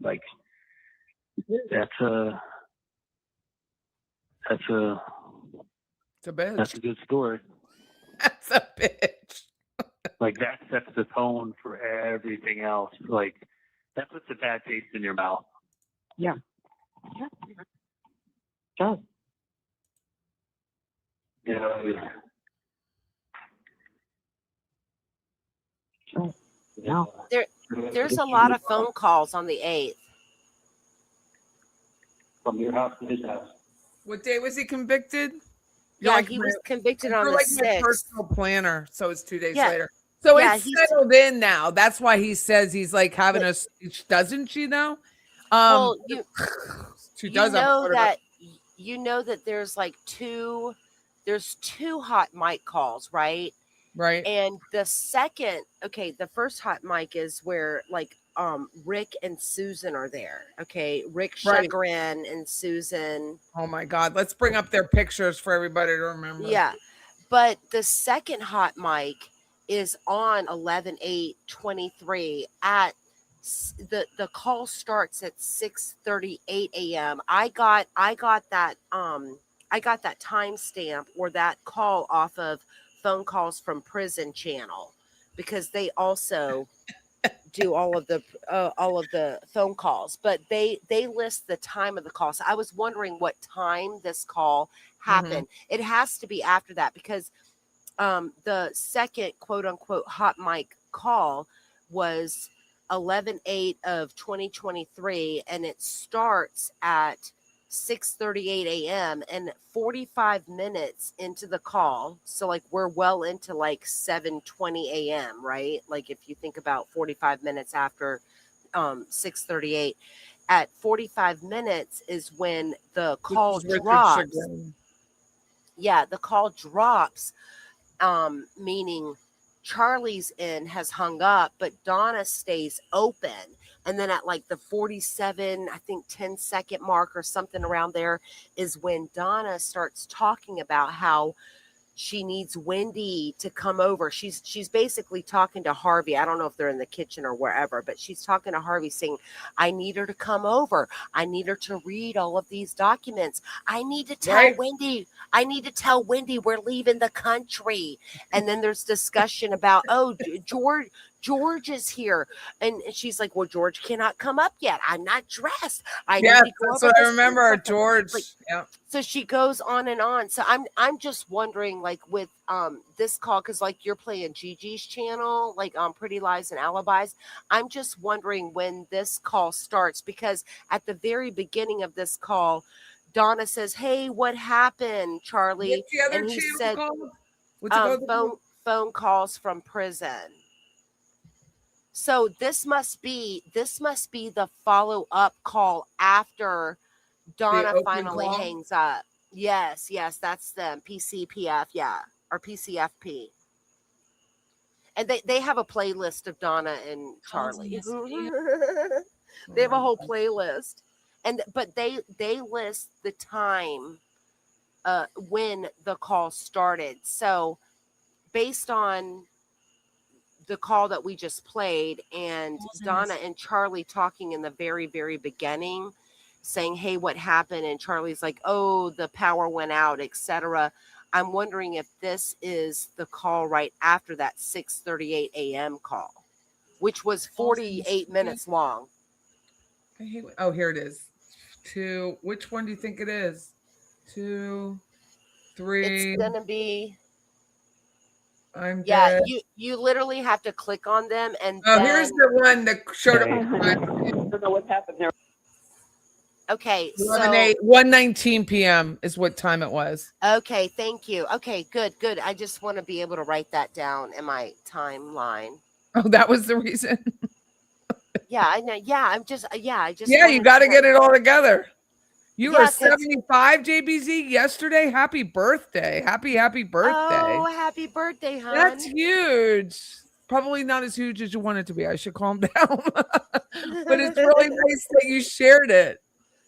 Like, that's a bitch. That's a good story. That's a bitch. Like, that sets the tone for everything else. Like, that puts a bad taste in your mouth. Yeah. Does. Yeah. There's a lot of phone calls on the 8th. From your house to his house. What day was he convicted? Yeah, he was convicted on the like 6th. my personal planner, so it's 2 days Yeah. later. So Yeah, it's settled in now. That's why he says he's like having a speech, doesn't she? Though, Well, she does. You know that there's like two hot mic calls, right? Right. And the first hot mic is where like Rick and Susan are there. Okay, Rick Chagrin and Susan. Oh my God, let's bring up their pictures for everybody to remember. Yeah, but the second hot mic is on 11/8/23 at the call starts at 6:38 a.m. I got that timestamp or that call off of Phone Calls from Prison channel, because they also do all of the phone calls, but they list the time of the call. So I was wondering what time this call happened. It has to be after that, because the second quote unquote hot mic call was 11/8 of 2023, and it starts at 6:38 a.m. and 45 minutes into the call. So like we're well into like 7:20 a.m., right? Like if you think about 45 minutes after 6:38, at 45 minutes is when the call drops. Yeah, the call drops, meaning Charlie's end has hung up, but Donna stays open. And then at like the 47, I think 10-second mark or something around there is when Donna starts talking about how she needs Wendi to come over. She's basically talking to Harvey. I don't know if they're in the kitchen or wherever, but she's talking to Harvey saying, I need her to come over. I need her to read all of these documents. I need to tell Wendi. I need to tell Wendi we're leaving the country. And then there's discussion about, oh, George is here. And she's like, well, George cannot come up yet. I'm not dressed. I need to go that's over what I this remember. with something." George. Like, yeah. so she goes on and on. So I'm just wondering, like, with this call, because like you're playing Gigi's channel, like on Pretty Lies and Alibis. I'm just wondering when this call starts, because at the very beginning of this call, Donna says, "Hey, what happened, Charlie?" What's the other And he channel said, called? What's it called? phone calls from prison. So this must be the follow-up call after Donna open finally call? hangs up. Yes, that's them. PCPF, yeah, or PCFP. And they have a playlist of Donna and Charlie. They have a whole playlist. But they list the time when the call started. So based on the call that we just played and Donna and Charlie talking in the very, very beginning, saying, hey, what happened? And Charlie's like, oh, the power went out, etc. I'm wondering if this is the call right after that 6:38 a.m. call, which was 48 minutes long. Oh, here it is. Which one do you think it is? 2, 3. It's gonna be. I'm Yeah, dead. you literally have to click on them and here's the one that showed up. I don't know what happened there. Okay, 1:19 p.m. is what time it was. Okay, thank you. Okay, good. I just want to be able to write that down in my timeline. Oh, that was the reason. Yeah, I know. Yeah, I just. Yeah, you got to get it all together. You were 'cause- 75, JBZ, yesterday. Happy birthday. Happy birthday. Oh, happy birthday, hon. That's huge. Probably not as huge as you want it to be. I should calm down. But it's really nice that you shared it.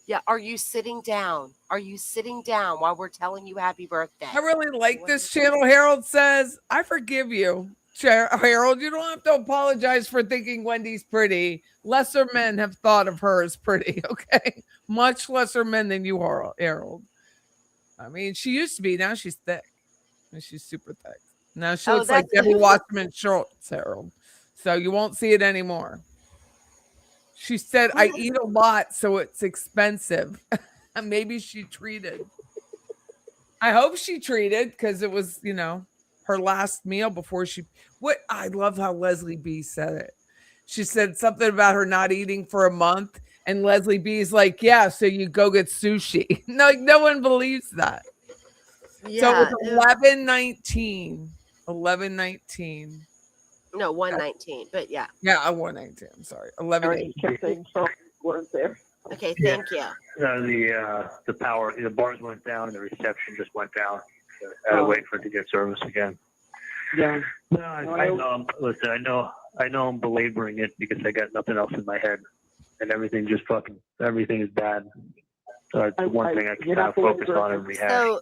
Yeah, are you sitting down? Are you sitting down while we're telling you happy birthday? I really like this channel. Harold says, I forgive you, Harold. You don't have to apologize for thinking Wendy's pretty. Lesser men have thought of her as pretty, okay? Much lesser men than you are, Harold. I mean, she used to be. Now she's thick. And she's super thick. Now she looks like Debbie Wasserman Schultz, Harold. So you won't see it anymore. She said, I eat a lot, so it's expensive. Maybe she treated. I hope she treated, because it was, her last meal before I love how Leslie B said it. She said something about her not eating for a month. And Leslie B's like, yeah, so you go get sushi. No one believes that. Yeah, so it was 11:19. 11:19. No, 1:19. But yeah. Yeah, 1:19. I'm sorry. 11:18. Kept saying words there. Okay, thank you. The power, the bars went down, and the reception just went down. So I had to wait for it to get service again. Yeah. No, I know. Listen, I know I'm belaboring it because I got nothing else in my head, and everything is bad. So it's one thing I can kind of focus on and rehash. So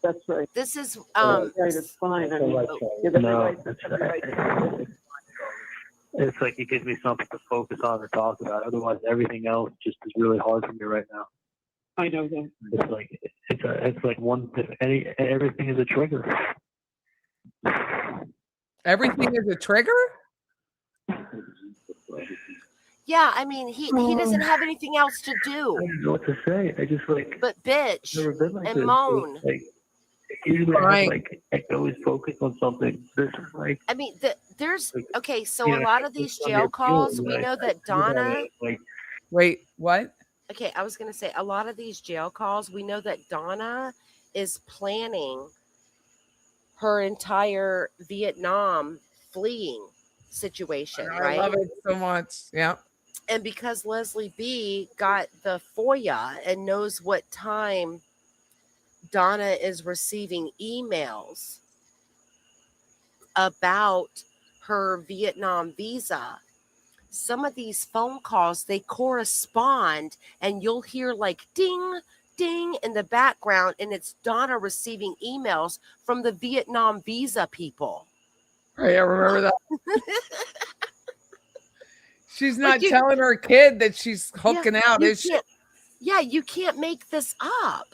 that's right. This is it's fine. I mean, it's like it gives me something to focus on or talk about. Otherwise, everything else just is really hard for me right now. I know that. It's like everything is a trigger. Everything is a trigger? Yeah, I mean, he doesn't have anything else to do. I don't know what to say. I just but bitch and moan. Usually I always focus on something. This is like. I mean, there's okay. So a lot of these jail calls, we know that Donna. Wait, what? Okay, I was gonna say a lot of these jail calls, we know that Donna is planning her entire Vietnam fleeing situation. Right? I love it so much. Yeah. And because Leslie B got the FOIA and knows what time Donna is receiving emails about her Vietnam visa, some of these phone calls, they correspond, and you'll hear like ding, ding in the background, and it's Donna receiving emails from the Vietnam visa people. Right, I remember that. She's not Like, telling her kid that she's hooking out, is she? Yeah, you can't make this up.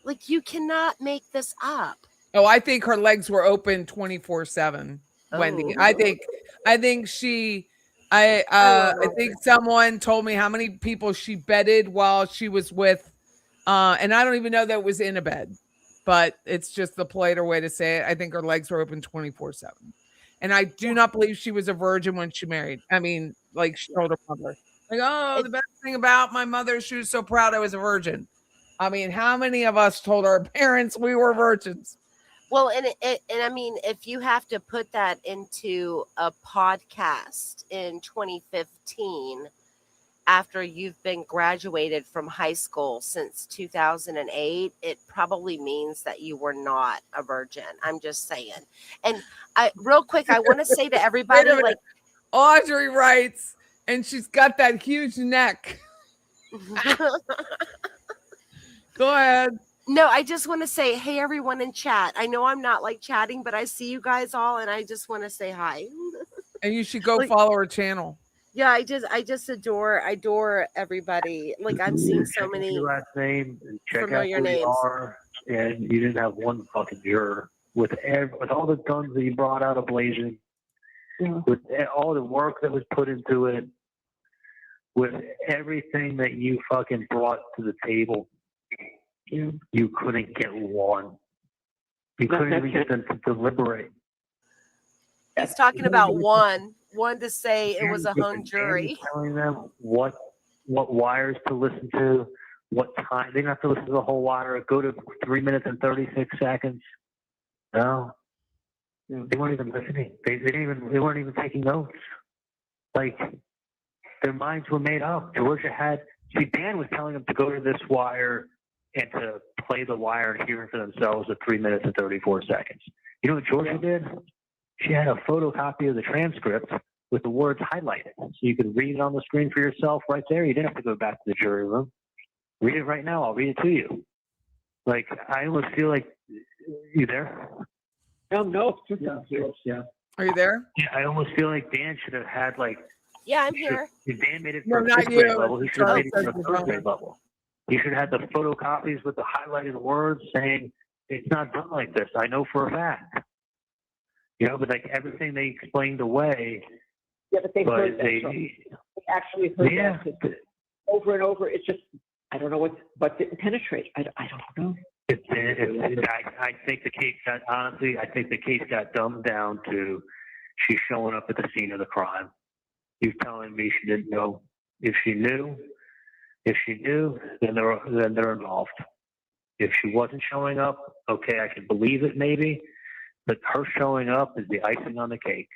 Like, you cannot make this up. Oh, I think her legs were open 24/7, Wendi. Oh. I think I think someone told me how many people she bedded while she was with, and I don't even know that it was in a bed, but it's just the politer way to say it. I think her legs were open 24/7. And I do not believe she was a virgin when she married. I mean, like she told her mother, like, oh, the best thing about my mother, she was so proud I was a virgin. I mean, how many of us told our parents we were virgins? Well, and I mean, if you have to put that into a podcast in 2015, after you've been graduated from high school since 2008, it probably means that you were not a virgin. I'm just saying. And real quick, I want to say to everybody, like, Audrey writes, and she's got that huge neck. Go ahead. No, I just want to say, hey, everyone in chat. I know I'm not like chatting, but I see you guys all, and I just want to say hi. And you should go follow her channel. Yeah, I just adore everybody. Like, I'm seeing so many your last name and check familiar out where names. you are, and you didn't have one fucking juror with all the guns that you brought out ablazing, with all the work that was put into it, with everything that you fucking brought to the table. You couldn't get one. You couldn't even get them to deliberate. He's talking about one to say it was a hung jury. Telling them what wires to listen to, what time. They didn't have to listen to the whole wire. Go to 3 minutes and 36 seconds. No, they weren't even listening. They weren't even taking notes. Like, their minds were made up. Dan was telling them to go to this wire and to play the wire and hear it for themselves at 3 minutes and 34 seconds. You know what Georgia did? She had a photocopy of the transcript with the words highlighted. So you could read it on the screen for yourself right there. You didn't have to go back to the jury room. Read it right now. I'll read it to you. Like, I almost feel like, you there? No. Yeah. Are you there? Yeah, I almost feel like Dan should have had, like, yeah, I'm here. If Dan made it No, for a not fifth grade you. level, he should have made it for a Oh, third grade level. He should have had the photocopies with the highlighted words saying, it's not done like this. I know for a fact. You know, but like everything they explained away. Yeah, but they heard that. They actually heard that over and over. It's just, I don't know but didn't penetrate. I don't know. I think the case got dumbed down to she's showing up at the scene of the crime. You're telling me she didn't know. If she knew, then they're involved. If she wasn't showing up, okay, I could believe it maybe, but her showing up is the icing on the cake.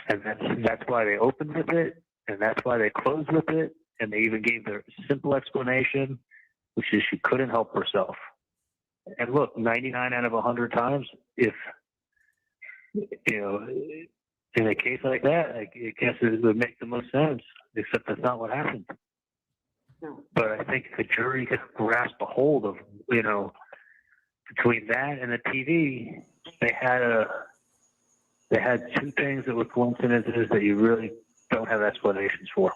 And that's why they opened with it, and that's why they closed with it, and they even gave their simple explanation, which is she couldn't help herself. And look, 99 out of 100 times, if, you know, in a case like that, I guess it would make the most sense, except that's not what happened. But I think the jury could grasp a hold of, you know, between that and the TV, they had two things that were coincidences that you really don't have explanations for.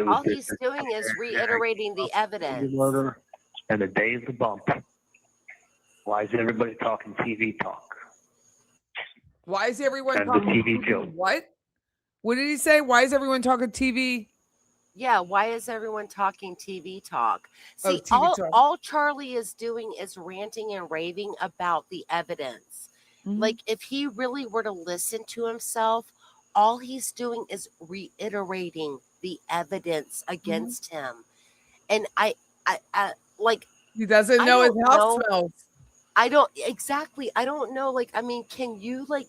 All he's doing is reiterating the evidence. And the day of the bump. Why is everybody talking TV talk? Why is everyone and talking the TV joke? What? What did he say? Why is everyone talking TV? Yeah, why is everyone talking TV talk? See, TV talk. all Charlie is doing is ranting and raving about the evidence. Mm-hmm. Like, if he really were to listen to himself, all he's doing is reiterating the evidence against him. And I like, he doesn't know his house smells. I don't know. Like, I mean, can you like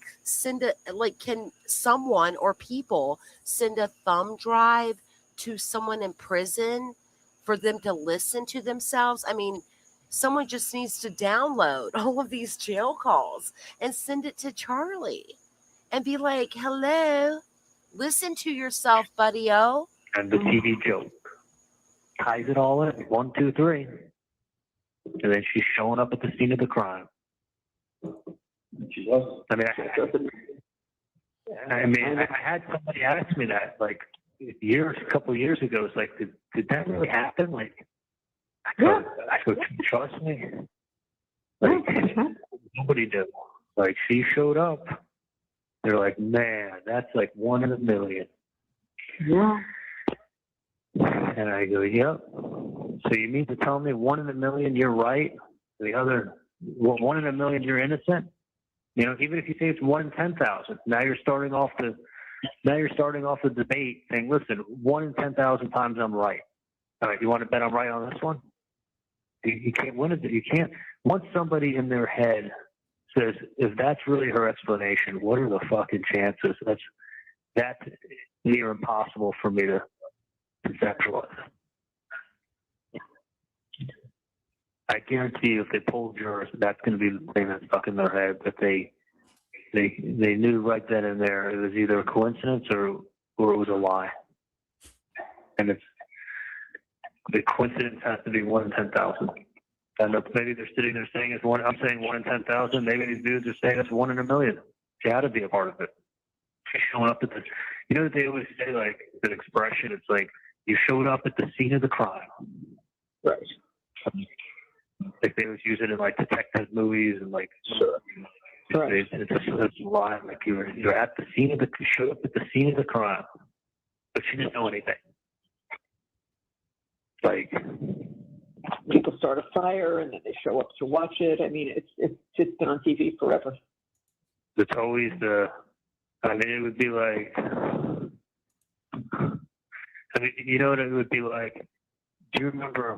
can someone or people send a thumb drive to someone in prison for them to listen to themselves? I mean, someone just needs to download all of these jail calls and send it to Charlie and be like, hello, listen to yourself, buddy-o. And the TV joke ties it all in. 1, 2, 3. And then she's showing up at the scene of the crime. She does. I mean, I had somebody ask me that, like, a couple of years ago. It's like, did that really happen? Like, I go, trust me. Like, nobody knew. Like, she showed up. They're like, man, that's like 1 in a million. Yeah. And I go, yep. So you mean to tell me 1 in a million you're right, the other 1 in a million you're innocent? You know, even if you say it's 1 in 10,000, now you're starting off the debate saying, listen, 1 in 10,000 times I'm right. All right, you want to bet I'm right on this one? You can't win it. You can't. Once somebody in their head says, if that's really her explanation, what are the fucking chances? That's near impossible for me to conceptualize. I guarantee you, if they pull jurors, that's going to be the thing that's stuck in their head. That they knew right then and there it was either a coincidence or it was a lie. And the coincidence has to be 1 in 10,000. And maybe they're sitting there saying it's one. I'm saying 1 in 10,000. Maybe these dudes are saying it's 1 in a million. She had to be a part of it. She's showing up at the. You know what they always say, like an expression. It's like you showed up at the scene of the crime. Right. Like they always use it in like detective movies and like. Sure. It's a line. Like you're at the scene of you showed up at the scene of the crime, but she didn't know anything. Like. People start a fire and then they show up to watch it. I mean, it's just been on TV forever. It's always it would be like, you know what it would be like? Do you remember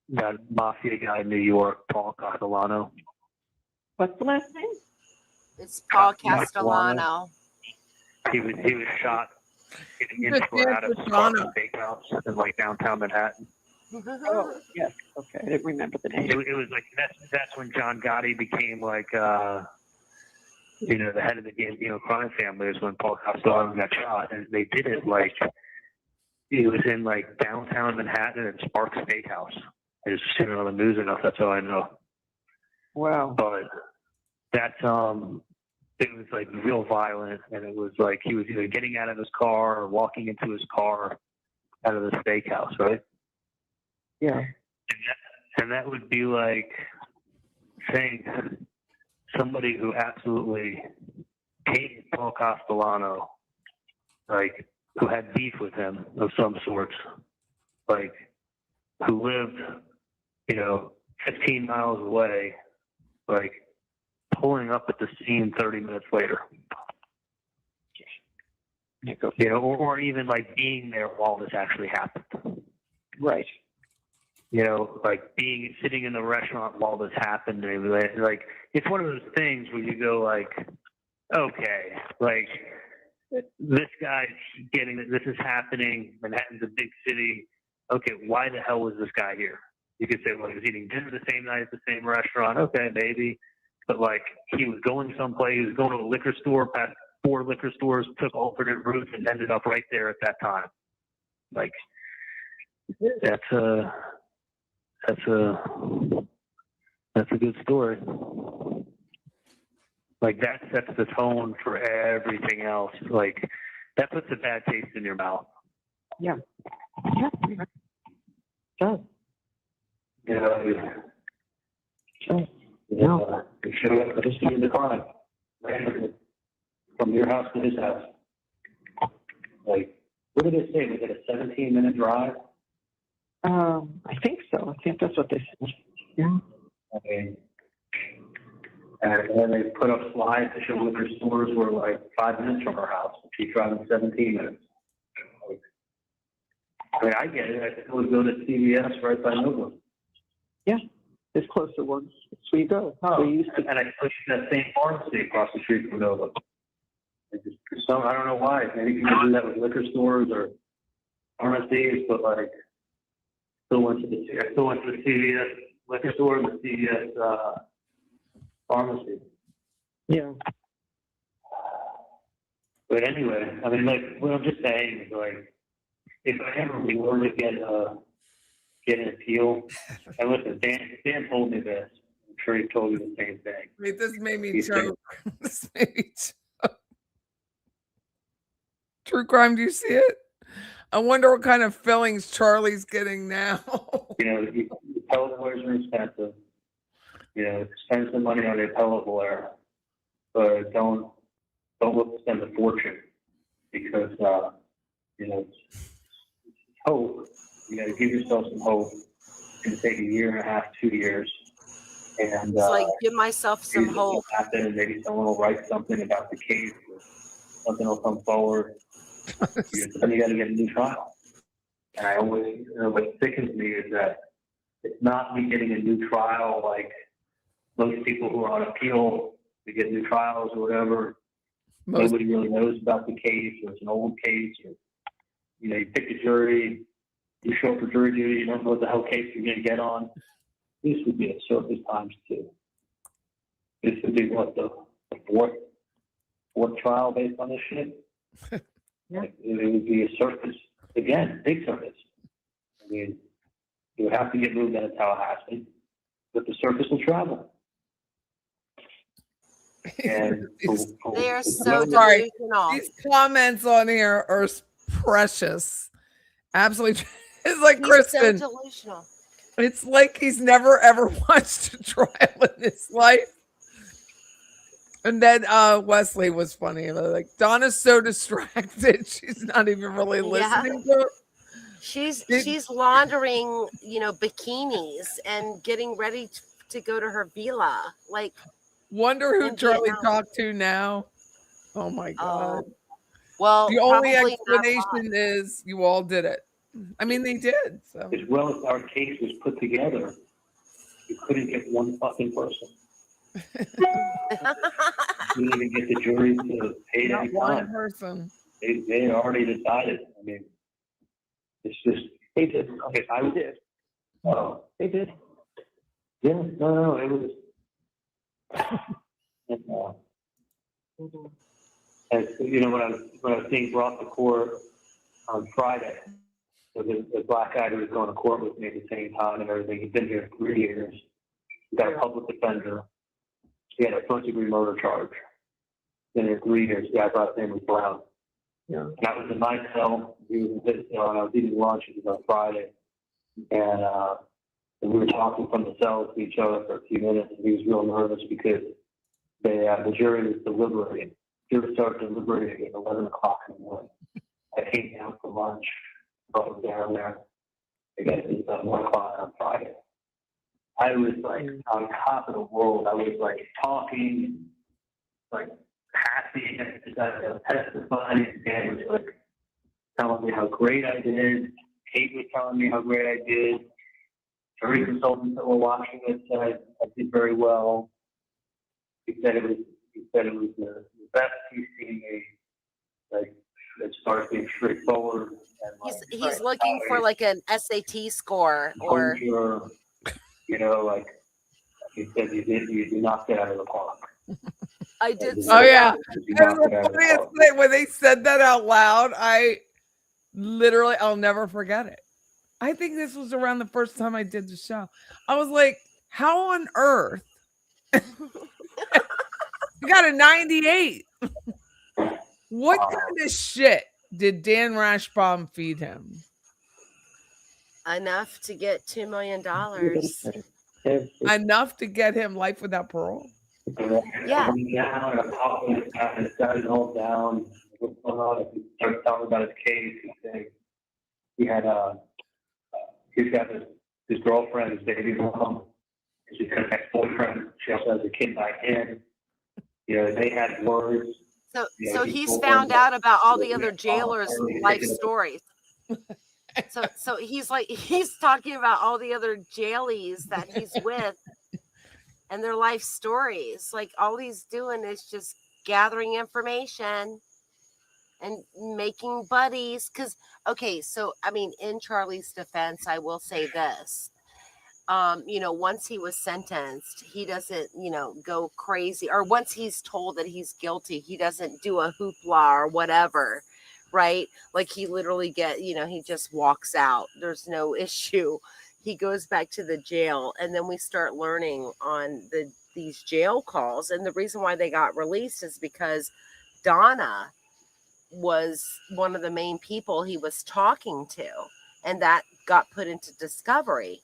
that mafia guy in New York, Paul Castellano? What's the last name? It's Paul Castellano. He was shot getting into or out of Sparks Steakhouse in like downtown Manhattan. Oh, yes. Okay, I didn't remember the name. It was like that's when John Gotti became like the head of the Gambino crime family. Is when Paul Castellano got shot, and they did it like it was in like downtown Manhattan at Sparks Steakhouse. I just seen it on the news enough. That's all I know. Wow. But that's it was like real violent, and it was like he was either getting out of his car or walking into his car out of the steakhouse, right? Yeah. And that would be like saying somebody who absolutely hated Paul Castellano, like who had beef with him of some sorts, like who lived, 15 miles away, like pulling up at the scene 30 minutes later. Or even like being there while this actually happened. Right. Like sitting in the restaurant while this happened. Like it's one of those things where you go like, okay, like this guy's this is happening. Manhattan's a big city. Okay, why the hell was this guy here? You could say, well, he was eating dinner the same night at the same restaurant. Okay, maybe. But like he was going someplace, he was going to a liquor store, passed 4 liquor stores, took alternate routes, and ended up right there at that time. Like that's a good story. Like that sets the tone for everything else. Like that puts a bad taste in your mouth. Yeah. Yeah. Does. No. You show up at the scene of the crime, from your house to his house. Like, what did they say? Was it a 17-minute drive? I think so. I think that's what they said. Yeah. Okay. And then they put up slides to show liquor stores were like 5 minutes from her house. She's driving 17 minutes. I mean, I get it. I still would go to CVS right by Nova. Yeah. There's closer ones. That's where you go. Oh, and I pushed that same pharmacy across the street from Nova. I don't know why. Maybe people do that with liquor stores or pharmacies, but like, I still went to the CVS liquor store and the CVS pharmacy. Yeah. But anyway, I mean, like, what I'm just saying is, like, if I ever were to get an appeal, and listen, Dan told me this. I'm sure he told you the same thing. Wait, this made me He said, choke. This made me choke. True crime, do you see it? I wonder what kind of fillings Charlie's getting now. you know, appellate lawyers are expensive. You know, spend some money on the appellate lawyer, but don't look to spend a fortune because you know, hope. You got to give yourself some hope. It's going to take a year and a half, 2 years, and It's like, give myself some maybe hope. something will happen, and maybe someone will write something about the case, or something will come forward. Then you got to get a new trial. And I always, you know, what sickens me is that it's not me getting a new trial like most people who are on appeal to get new trials or whatever. Nobody really knows about the case, or it's an old case, or you know, you pick a jury, you show up for jury duty, you don't know what the hell case you're going to get on. This would be a circus times 2. This would be what, the fourth trial based on this shit? Like, it would be a circus again, big circus. I mean, you would have to get moved out of Tallahassee, but the circus will travel. And They are so Sorry. delusional. These comments on here are precious. Absolutely. It's like He's Kristen. so delusional. It's like he's never ever watched a trial in his life. And then Wesley was funny. Like, Donna's so distracted, she's not even really listening to it. She's laundering, you know, bikinis and getting ready to go to her villa. Like, wonder who Charlie Vietnam. talked to now. Oh my God. Well, The only probably explanation is you all did it. I mean, they did. So. As well as our case was put together, you couldn't get one fucking person. You didn't even get the jury to pay Not any one time. person. They had already decided. I mean, it's just, They did. Okay, I did. oh, They did. yeah, no, it was. And, you know, when I was being brought to court on Friday, so the black guy who was going to court with me at the same time and everything, he'd been here 3 years. He got a public defender. He had a first-degree murder charge. Been here 3 years. The guy's last name was Brown. Yeah. And I was in my cell. He was in his cell, and I was eating lunch. It was on Friday. And we were talking from the cells to each other for a few minutes. And he was real nervous because the jury was deliberating. The jury started deliberating at 11 o'clock in the morning. I came down for lunch. I was down there. I guess it was about 1 o'clock on Friday. I was like on top of the world. I was like talking, like happy, and I was testifying. And was like telling me how great I did. Kate was telling me how great I did. Jury consultants that were watching it said I did very well. He said it was the best he's seen me. Like, as far as being straightforward. And he's looking for like an SAT score or. You know, like he said, you knocked it out of the park. I did. Oh yeah, when they said that out loud, I'll never forget it. I think this was around the first time I did the show. I was like, how on earth? You got a 98. What kind of shit did Dan Rashbaum feed him? Enough to get $2 million. Enough to get him life without parole. Yeah. I started all down. He started talking about his case. He had he's got his girlfriend, his baby mom. She's got an ex-boyfriend. She also has a kid by him. You know, they had words. So he's found out about all the other jailers' life stories. So he's talking about all the other jailies that he's with and their life stories. Like, all he's doing is just gathering information and making buddies. Because, okay, so I mean, in Charlie's defense, I will say this: once he was sentenced, he doesn't, go crazy, or once he's told that he's guilty, he doesn't do a hoopla or whatever, right? Like he literally he just walks out. There's no issue. He goes back to the jail, and then we start learning on these jail calls. And the reason why they got released is because Donna was one of the main people he was talking to, and that got put into discovery.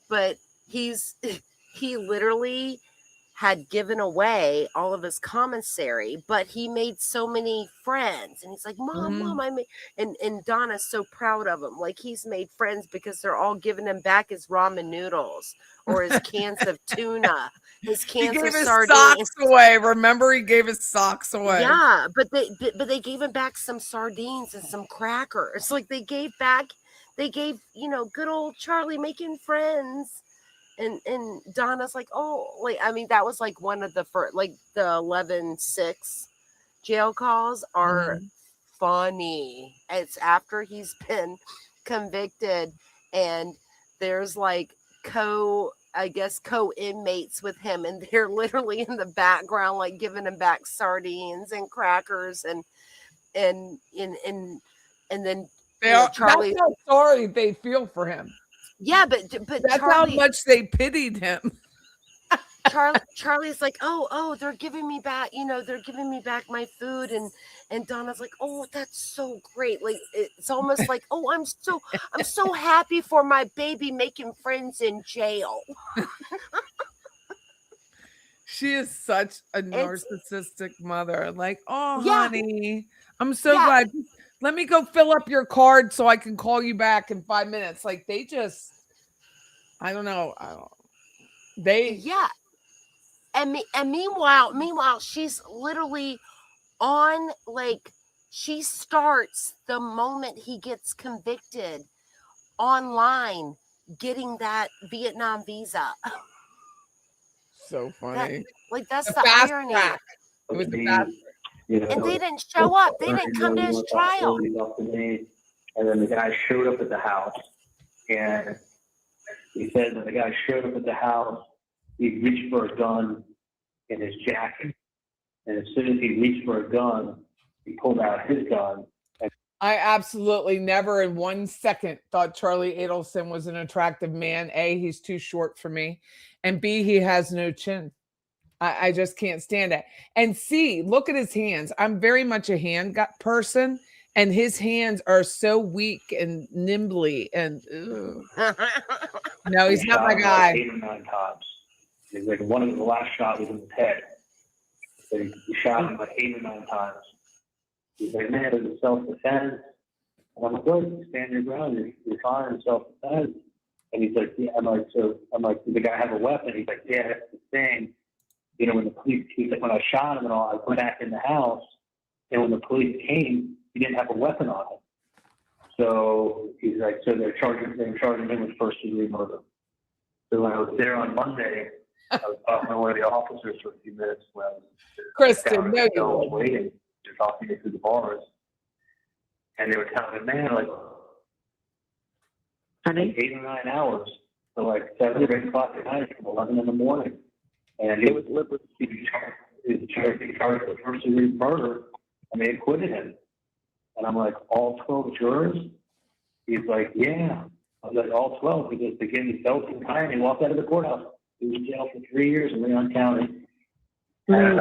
But he literally had given away all of his commissary, but he made so many friends, and he's like, Mom, I made, and Donna's so proud of him. Like, he's made friends because they're all giving him back his ramen noodles or his cans of tuna, his cans of sardines. Socks away. Remember, he gave his socks away. Yeah, but they gave him back some sardines and some crackers. Like, they gave, good old Charlie making friends. And Donna's like, oh, like, I mean, that was like one of the first, like the 11-6 jail calls are funny. It's after he's been convicted, and there's like co-inmates with him, and they're literally in the background, like giving him back sardines and crackers, and then Charlie. That's how sorry they feel for him. Yeah, but that's Charlie, how much they pitied him. Charlie's like, oh, they're giving me back, they're giving me back my food, and Donna's like, oh, that's so great. Like, it's almost like, oh, I'm so happy for my baby making friends in jail. She is such a narcissistic mother. Like, oh, honey, I'm so glad. Let me go fill up your card so I can call you back in 5 minutes. Like, they just, I don't know. And meanwhile, she's literally on, like, she starts the moment he gets convicted online, getting that Vietnam visa. So funny. That's the irony. It was the fast. And they didn't show up. They didn't come to his trial. And then the guy showed up at the house, and he said that the guy showed up at the house, he reached for a gun in his jacket, and as soon as he reached for a gun, he pulled out his gun. I absolutely never in 1 second thought Charlie Adelson was an attractive man. A, he's too short for me, and B, he has no chin. I just can't stand it. And C, look at his hands. I'm very much a hand person, and his hands are so weak and nimbly. And no, he's not my guy. 8 or 9 times. He's like, one of the last shot was in his head. So he shot him like 8 or 9 times. He's like, man, it was self-defense. And I'm like, good, stand your ground. You're fine in self-defense. And he's like, yeah. I'm like, did the guy have a weapon? He's like, yeah, that's the thing. When the police, he's like, when I shot him and all, I went back in the house, and when the police came, he didn't have a weapon on him. So he's like, so they're charging him with first-degree murder. So when I was there on Monday, I was talking to one of the officers for a few minutes when I was Kristen, waiting. They're talking to me through the bars, and they were telling me, man, like 8 or 9 hours, so like 7 or 8 o'clock at night from 11 in the morning. And he was charged with first-degree murder, and they acquitted him. And I'm like, all 12 jurors? He's like, yeah. I was like, all 12, because he felt some kind, he walked out of the courthouse. He was in jail for 3 years in Leon County. And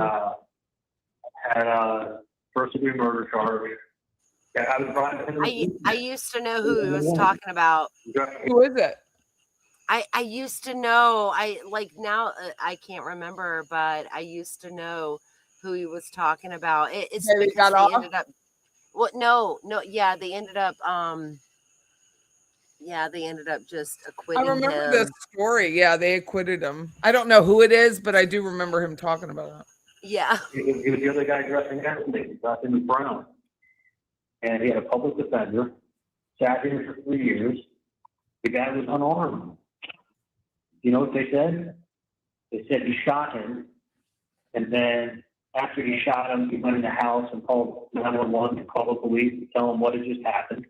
had a first-degree murder charge. Yeah, I used to know who he was talking about. Who is it? I used to know. Now I can't remember, but I used to know who he was talking about. It's because they ended up. Well, no, yeah, they ended up. They ended up just acquitting him. I remember this story. Yeah, they acquitted him. I don't know who it is, but I do remember him talking about it. Yeah. He was the other guy dressing as me, dressed in brown, and he had a public defender. Sat here for 3 years. The guy was unarmed. You know what they said? They said he shot him, and then after he shot him, he went in the house and called 911 to call the police to tell them what had just happened,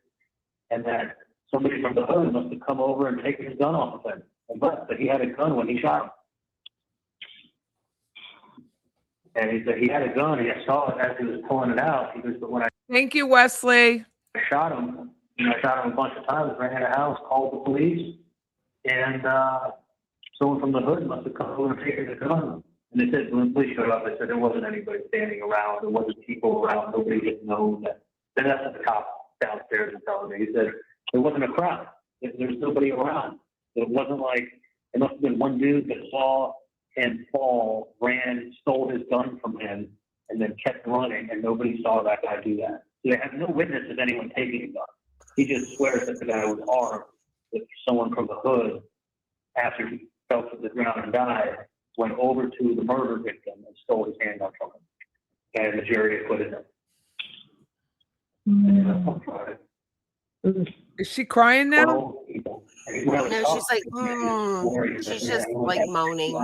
and that somebody from the hood must have come over and taken his gun off of him. But he had a gun when he shot him. And he said he had a gun, and I saw it as he was pulling it out. He goes, but when I Thank you, Wesley. shot him, I shot him a bunch of times, ran in the house, called the police, and someone from the hood must have come over and taken the gun. And they said, when the police showed up, they said there wasn't anybody standing around, there wasn't people around, nobody had known that. Then that's what the cop downstairs was telling me. He said, there wasn't a crowd. There's nobody around. It wasn't like, it must have been one dude that saw him fall, ran, stole his gun from him, and then kept running, and nobody saw that guy do that. So they have no witness of anyone taking a gun. He just swears that the guy was armed, that someone from the hood, after he fell to the ground and died, went over to the murder victim and stole his handgun from him. And the jury acquitted him. Is she crying now? 12 people. No, she's like, she's just like moaning.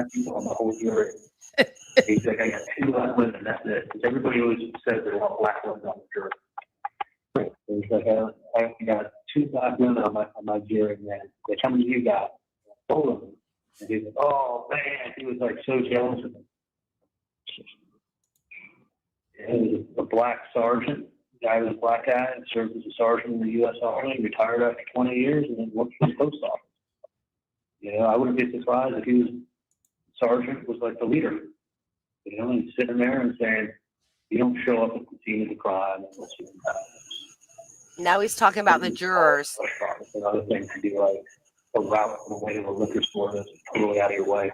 He's like, I got 2 black women, that's it. Because everybody always says they want black women on the jury. He's like, I got 2 black women on my jury, man. Like, how many you got? Both of them. And he's like, oh man, he was like so jealous of them. And he was a black sergeant. The guy was a black guy and served as a sergeant in the U.S. Army, retired after 20 years, and then worked for the post office. You know, I wouldn't be surprised if he was sergeant was like the leader. You know, and sitting there and saying, you don't show up at the scene of the crime. Now he's talking about the jurors. Another thing to be like a route on the way to a liquor store that's totally out of your way.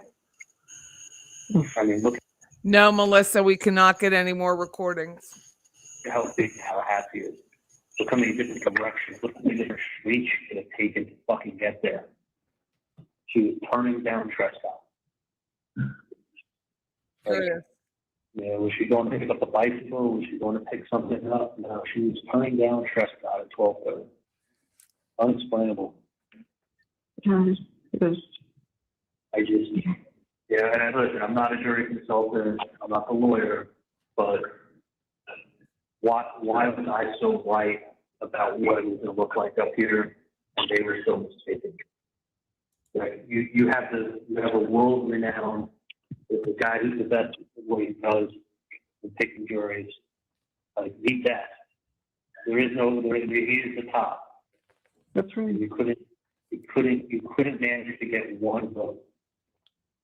I mean, look No, Melissa, we cannot get any more recordings. at how big Tallahassee is. Look how many different directions, look how many different streets she could have taken to fucking get there. She was turning down trespass. Like, you know, was she going to pick up a bicycle? Was she going to pick something up? No, she was turning down trespass at 12:30. Unexplainable. I just, yeah, and listen, I'm not a jury consultant, I'm not the lawyer, but why was I so right about what it was going to look like up here, and they were so mistaken? Like, you have a world-renowned, the guy who's the best at what he does in picking juries, like the best. He is the top. That's right. You couldn't manage to get one vote.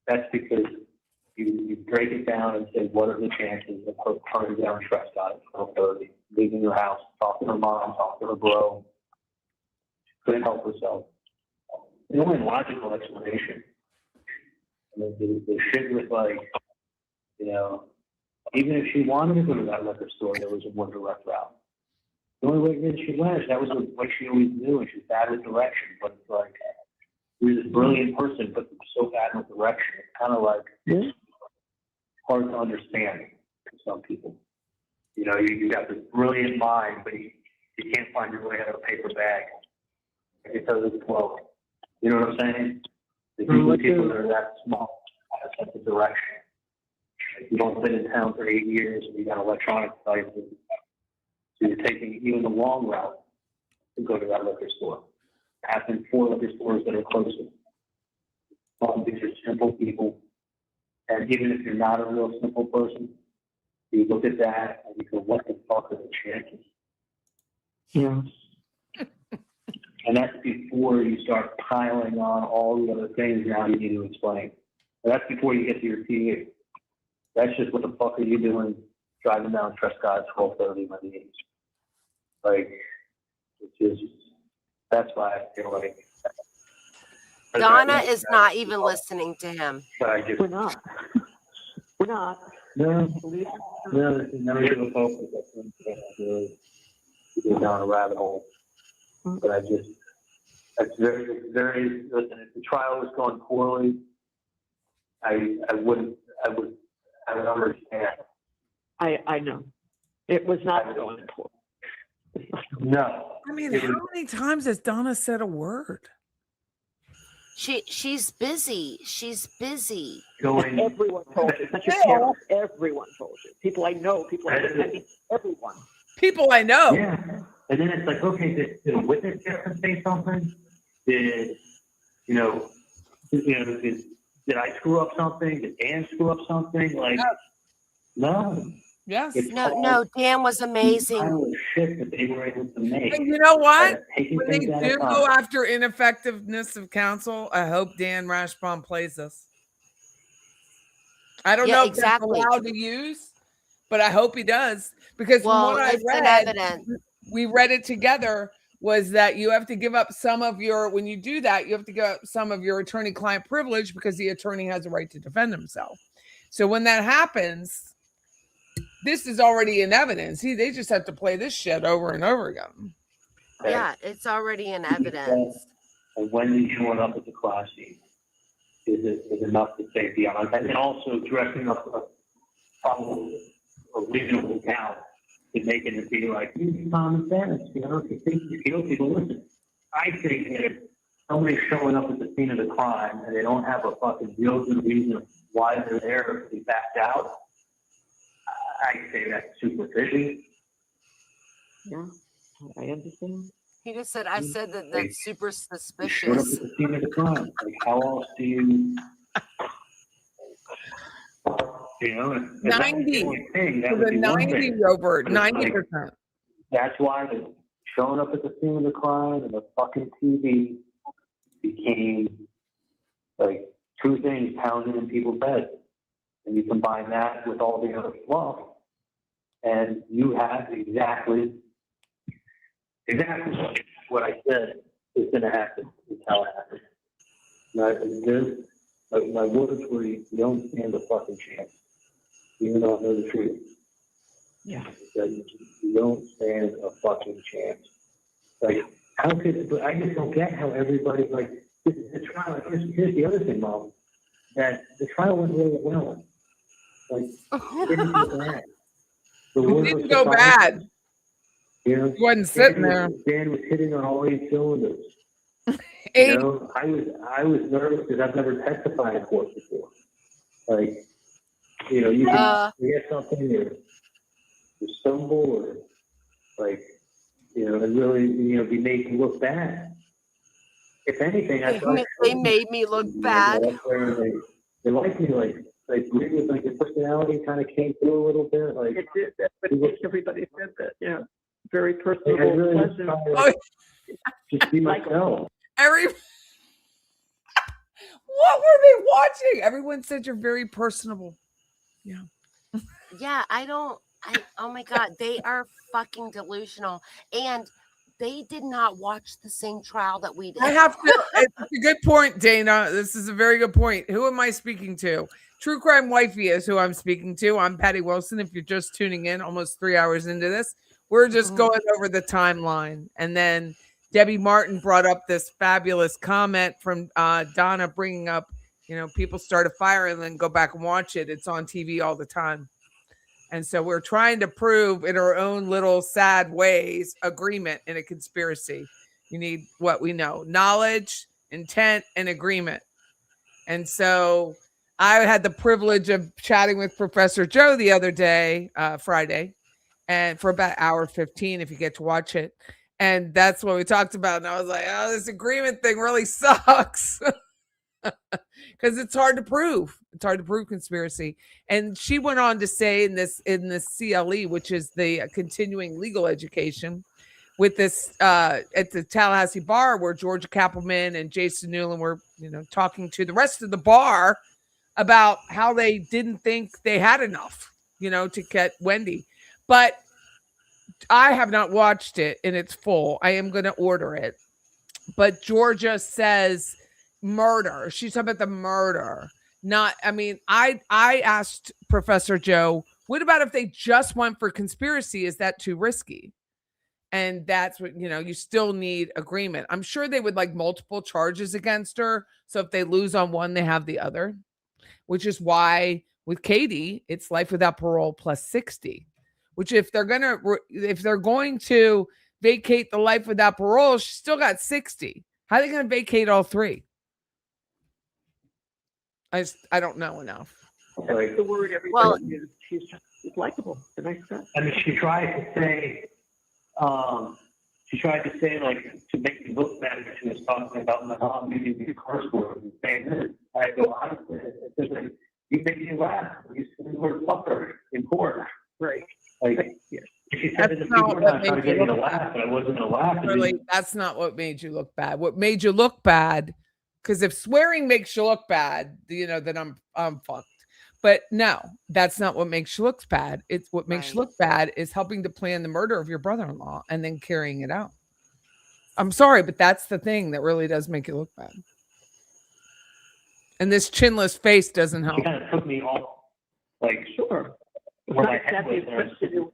That's because you break it down and say, what are the chances of her turning down Trescott at 12:30, leaving her house, talk to her mom, talk to her bro. She couldn't help herself. The only logical explanation. I mean, the shit was like, you know, even if she wanted to go to that liquor store, there was a more direct route. The only way that she went, that was the way she always knew, and she's bad with direction. But it's like, you're this brilliant person, but so bad with direction. It's kind of like hard to understand to some people. You know, you got this brilliant mind, but you can't find your way out of a paper bag. It doesn't flow. You know what I'm saying? The people that are that small have a sense of direction. You don't live in town for 8 years, and you got electronic devices. So you're taking even the long route to go to that liquor store. There have been 4 liquor stores that are closer. These are simple people. And even if you're not a real simple person, you look at that and you go, what the fuck are the chances? Yeah. And that's before you start piling on all the other things now you need to explain. And that's before you get to your TV. That's just what the fuck are you doing driving down Trescott at 12:30 on the 8th? Like, it's just, that's why I feel like. Donna is not even listening to him. But I just, We're not. We're not. no, this is never going to focus. You go down a rabbit hole. But I just, that's very, listen, if the trial was going poorly, I would understand. I know. It was not going poor. No. I mean, how many times has Donna said a word? She's busy. She's busy. Going, Everyone told you. Such a parent. Everyone told you. People I know. People I mean, everyone. People I know. yeah. And then it's like, okay, did a witness get to say something? Did, you know, You know, did I screw up something? Did Dan screw up something? Like, no. Yes. It's No, Dan was amazing. pile of shit that they were able to make. And you know what? Taking When they things out do of go context. after ineffectiveness of counsel, I hope Dan Rashbaum plays us. I don't Yeah, know if exactly. that's allowed to use, but I hope he does. Because from Well, what I it's in read, evidence. we read it together, was that you have to give up some of your, when you do that, you have to give up some of your attorney-client privilege because the attorney has a right to defend himself. So when that happens, this is already in evidence. They just have to play this shit over and over again. Okay. Yeah, it's already in evidence. And Wendi showing up at the class scene is enough to say beyond that. And also dressing up a probably a reasonable town and making it be like, common sense, you know, if you think you're guilty, but listen, I think that if somebody's showing up at the scene of the crime and they don't have a fucking real good reason why they're there if they backed out, I say that's superficial. Yeah, I understand. He just said, I said that that's super You showed up suspicious. at the scene of the crime. Like, how else do you, know, if that's 90. the only thing, that For would the be one 90 thing. Robert, But it's like, 90%. that's why the showing up at the scene of the crime and the fucking TV became like two things pounding in people's heads. And you combine that with all the other fluff, and you have exactly what I said is going to happen. It's how it happened. My words were, you don't stand a fucking chance. Even though I know the truth. Yeah. You don't stand a fucking chance. Like, how could, but I just don't get how everybody, like, the trial, here's the other thing, Mom, that the trial went really well. Like, it didn't go bad. The It word didn't was go surprising. bad. You know, He wasn't sitting there. Dan was hitting on all 8 cylinders. Eight. You know, I was nervous because I've never testified in court before. Like, you know, you can forget something, or you stumble, or like, you know, and really, you know, be made to look bad. If anything, I thought They made me look bad. They like me, like agree with, like, your personality kind of came through a little bit, like. It did. That's what everybody said that. Yeah, very Like, I personable, really was pleasant. trying to, Oh, just be myself. What were they watching? Everyone said you're very personable. Yeah. Yeah, oh my God, they are fucking delusional. And they did not watch the same trial that we did. I have to. It's a good point, Dana. This is a very good point. Who am I speaking to? True Crime Wifey is who I'm speaking to. I'm Patty Wilson. If you're just tuning in, almost 3 hours into this, we're just going over the timeline. And then Debbie Martin brought up this fabulous comment from Donna, bringing up, you know, people start a fire and then go back and watch it. It's on TV all the time. And so we're trying to prove in our own little sad ways agreement in a conspiracy. You need what we know: knowledge, intent, and agreement. And so I had the privilege of chatting with Professor Joe the other day, Friday, and for about hour 15, if you get to watch it. And that's what we talked about. And I was like, oh, this agreement thing really sucks. Because it's hard to prove. It's hard to prove conspiracy. And she went on to say in this CLE, which is the continuing legal education, with this at the Tallahassee bar, where Georgia Kappelman and Jason Newland were, you know, talking to the rest of the bar about how they didn't think they had enough, you know, to get Whendi. But I have not watched it in its full. I am going to order it. But Georgia says murder. She's talking about the murder. Not, I mean, I asked Professor Joe, what about if they just went for conspiracy? Is that too risky? And that's what, you know, you still need agreement. I'm sure they would like multiple charges against her. So if they lose on one, they have the other, which is why with Katie, it's life without parole plus 60, which if they're going to vacate the life without parole, she's still got 60. How are they going to vacate all 3? I don't know enough. That's the word everybody uses. She's likable. It's a nice guy. I mean, she tries to say, she tried to say, like, to make me look bad, she was talking about my mom using the curse word and saying this. I go, honestly, it's just like, you make me laugh. You say the word fucker in court. Right. Like, Yeah. she said that the That's people not were what not trying to made you get me to look laugh, but I wasn't going to laugh. And Really, that's not what made you look bad. What made you look bad, because if swearing makes you look bad, then I'm fucked. But no, that's not what makes you look bad. It's what makes you Right. look bad is helping to plan the murder of your brother-in-law and then carrying it out. I'm sorry, but that's the thing that really does make you look bad. And this chinless face doesn't help. it kind of took me off, like, Sure. It's where not my head exactly was. a question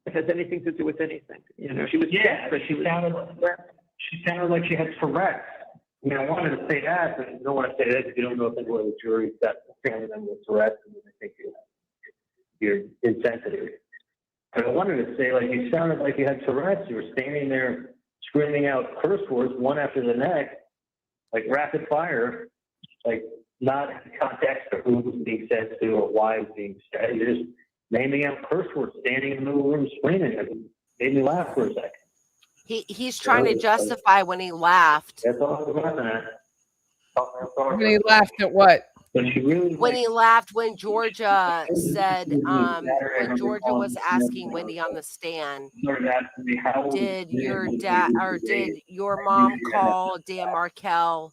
that has anything to do with anything. You know, she was Yeah, but she sounded like she had Tourette's. I mean, I wanted to say that, but you don't want to say that because you don't know if the jury's got a family member with Tourette's and they think you're insensitive. But I wanted to say, like, you sounded like you had Tourette's. You were standing there screaming out curse words one after the next, like rapid fire, like not in context of who was being said to or why it was being said. You're just naming out curse words, standing in the middle of the room screaming. It made me laugh for a second. He's trying to justify when he laughed. That's all I was laughing at. When he laughed at what? But she really, When he laughed when Georgia said, when Georgia was asking Wendi on the stand, started asking me how did your dad or did your mom call Dan Markel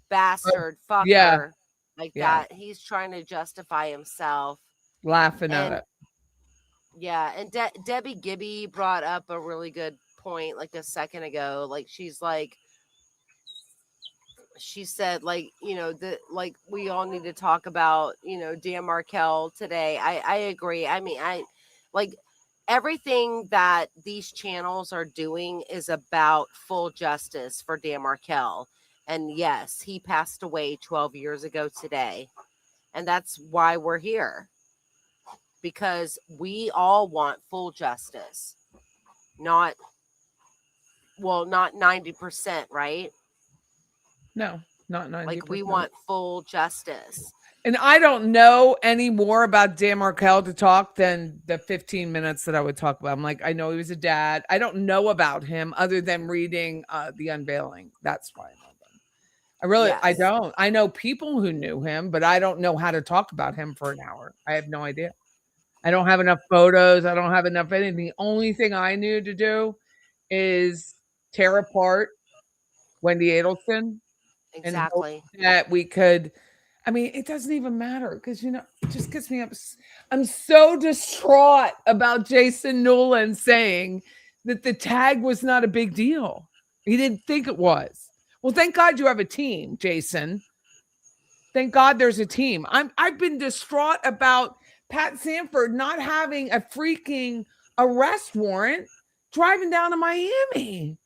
bastard fucker? Yeah. Like Yeah. that. He's trying to justify himself. Laughing at And it. yeah, and Debbie Gibby brought up a really good point like a second ago. Like she said, like, you know, that like we all need to talk about, you know, Dan Markel today. I agree. I mean, I like everything that these channels are doing is about full justice for Dan Markel. And yes, he passed away 12 years ago today. And that's why we're here. Because we all want full justice. Not 90%, right? No, not 90%. Like we want full justice. And I don't know any more about Dan Markel to talk than the 15 minutes that I would talk about. I'm like, I know he was a dad. I don't know about him other than reading The Unveiling. That's why I know him. I Yes. don't. I know people who knew him, but I don't know how to talk about him for an hour. I have no idea. I don't have enough photos. I don't have enough anything. The only thing I knew to do is tear apart Wendi Adelson. Exactly. And that we could, I mean, it doesn't even matter because, you know, it just gets me up. I'm so distraught about Jason Newland saying that the tag was not a big deal. He didn't think it was. Well, thank God you have a team, Jason. Thank God there's a team. I've been distraught about Pat Sanford not having a freaking arrest warrant driving down to Miami.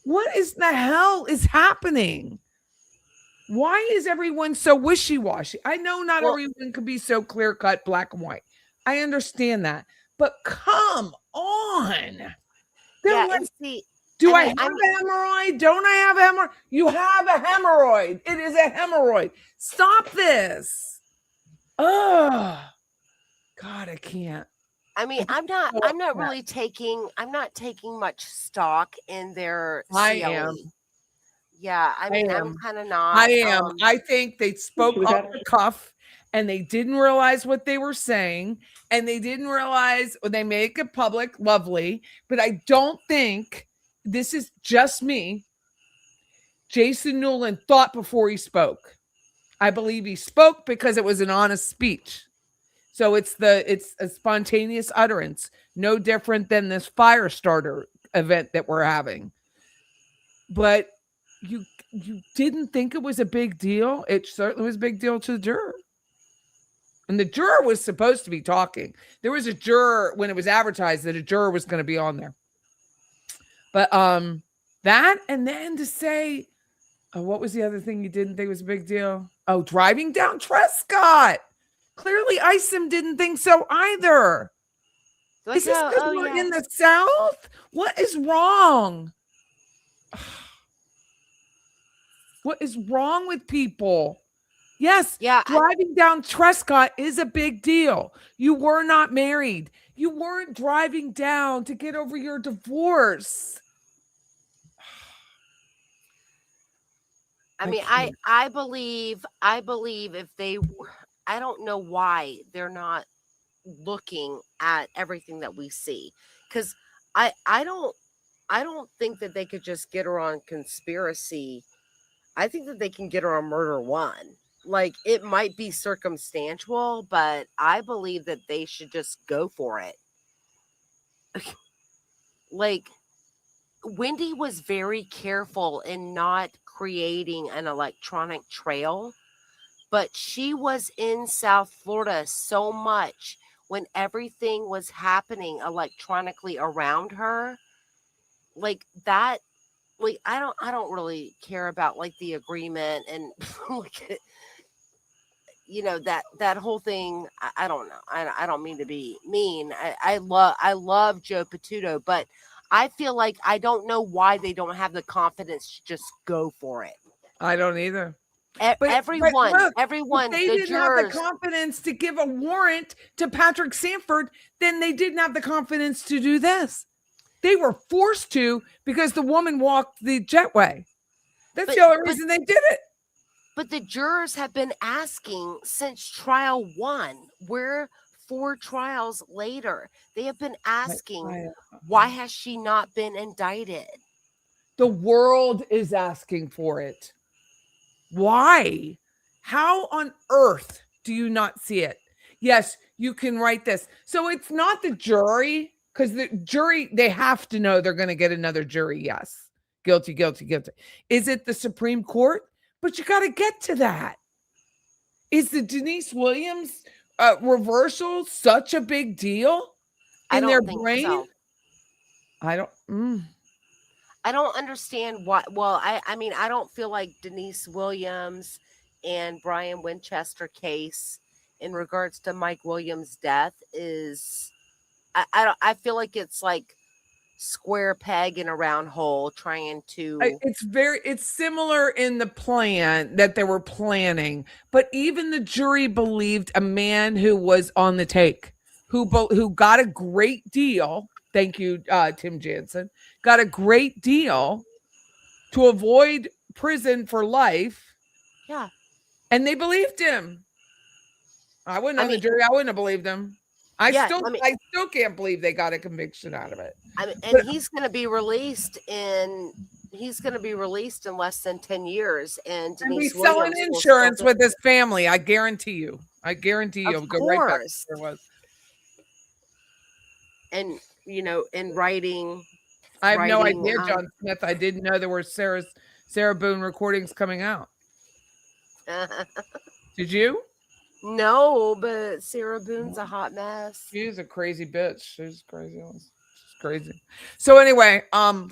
What is the hell is happening? Why is everyone so wishy-washy? I know not everyone can be so clear-cut, black and white. I understand that. But come on. They're like, do I have a hemorrhoid? Don't I have a hemorrhoid? You have a hemorrhoid. It is a hemorrhoid. Stop this. Oh, God, I can't. I mean, I'm not really taking much stock in their CLE. I am. Yeah, I mean, I'm kind of not. I am. I think they spoke off the cuff and they didn't realize what they were saying and they didn't realize when they make it public, lovely. But I don't think, this is just me, Jason Newland thought before he spoke. I believe he spoke because it was an honest speech. So it's a spontaneous utterance, no different than this fire starter event that we're having. But you didn't think it was a big deal. It certainly was a big deal to the juror. And the juror was supposed to be talking. There was a juror when it was advertised that a juror was going to be on there. But that, and then to say, what was the other thing you didn't think was a big deal? Oh, driving down Trescott. Clearly Isom didn't think so either. Like, is this because we're in the South? What is wrong? What is wrong with people? Yes, driving down Trescott is a big deal. You were not married. You weren't driving down to get over your divorce. I mean, can't. I believe if they, I don't know why they're not looking at everything that we see, because I don't think that they could just get her on conspiracy. I think that they can get her on murder one. Like, it might be circumstantial, but I believe that they should just go for it. Like, Wendy was very careful in not creating an electronic trail, but she was in South Florida so much when everything was happening electronically around her. Like that, like I don't really care about like the agreement and like, that whole thing. I don't know. I don't mean to be mean. I love Joe Patuto, but I feel like I don't know why they don't have the confidence to just go for it. I don't either. Everyone, look, everyone, if they the didn't have the jurors. confidence to give a warrant to Patrick Sanford, then they didn't have the confidence to do this. They were forced to because the woman walked the jetway. That's the only reason they did it. But the jurors have been asking since trial one. We're 4 trials later. They have been asking, why has she not been indicted? The world is asking for it. Why? How on earth do you not see it? Yes, you can write this. So it's not the jury, because the jury, they have to know they're going to get another jury. Yes. Guilty, guilty, guilty. Is it the Supreme Court? But you got to get to that. Is the Denise Williams reversal such a big deal in their brain? So. I don't understand why. Well, I mean, I don't feel like Denise Williams and Brian Winchester case in regards to Mike Williams' death is, I feel like it's like square peg in a round hole trying to. It's similar in the plan that they were planning, but even the jury believed a man who was on the take, who got a great deal. Thank you, Tim Jansen. Got a great deal to avoid prison for life. Yeah. And they believed him. I wouldn't the jury. I wouldn't have believed him. I still can't believe they got a conviction out of it. And he's going to be released in less than 10 years. And Denise he's selling insurance with his family. I guarantee you. He'll go right back to where it was. And, in writing. I have no idea, John Smith. I didn't know there were Sarah Boone recordings coming out. Did you? No, but Sarah Boone's a hot mess. She's a crazy bitch. She's crazy. She's crazy. So anyway,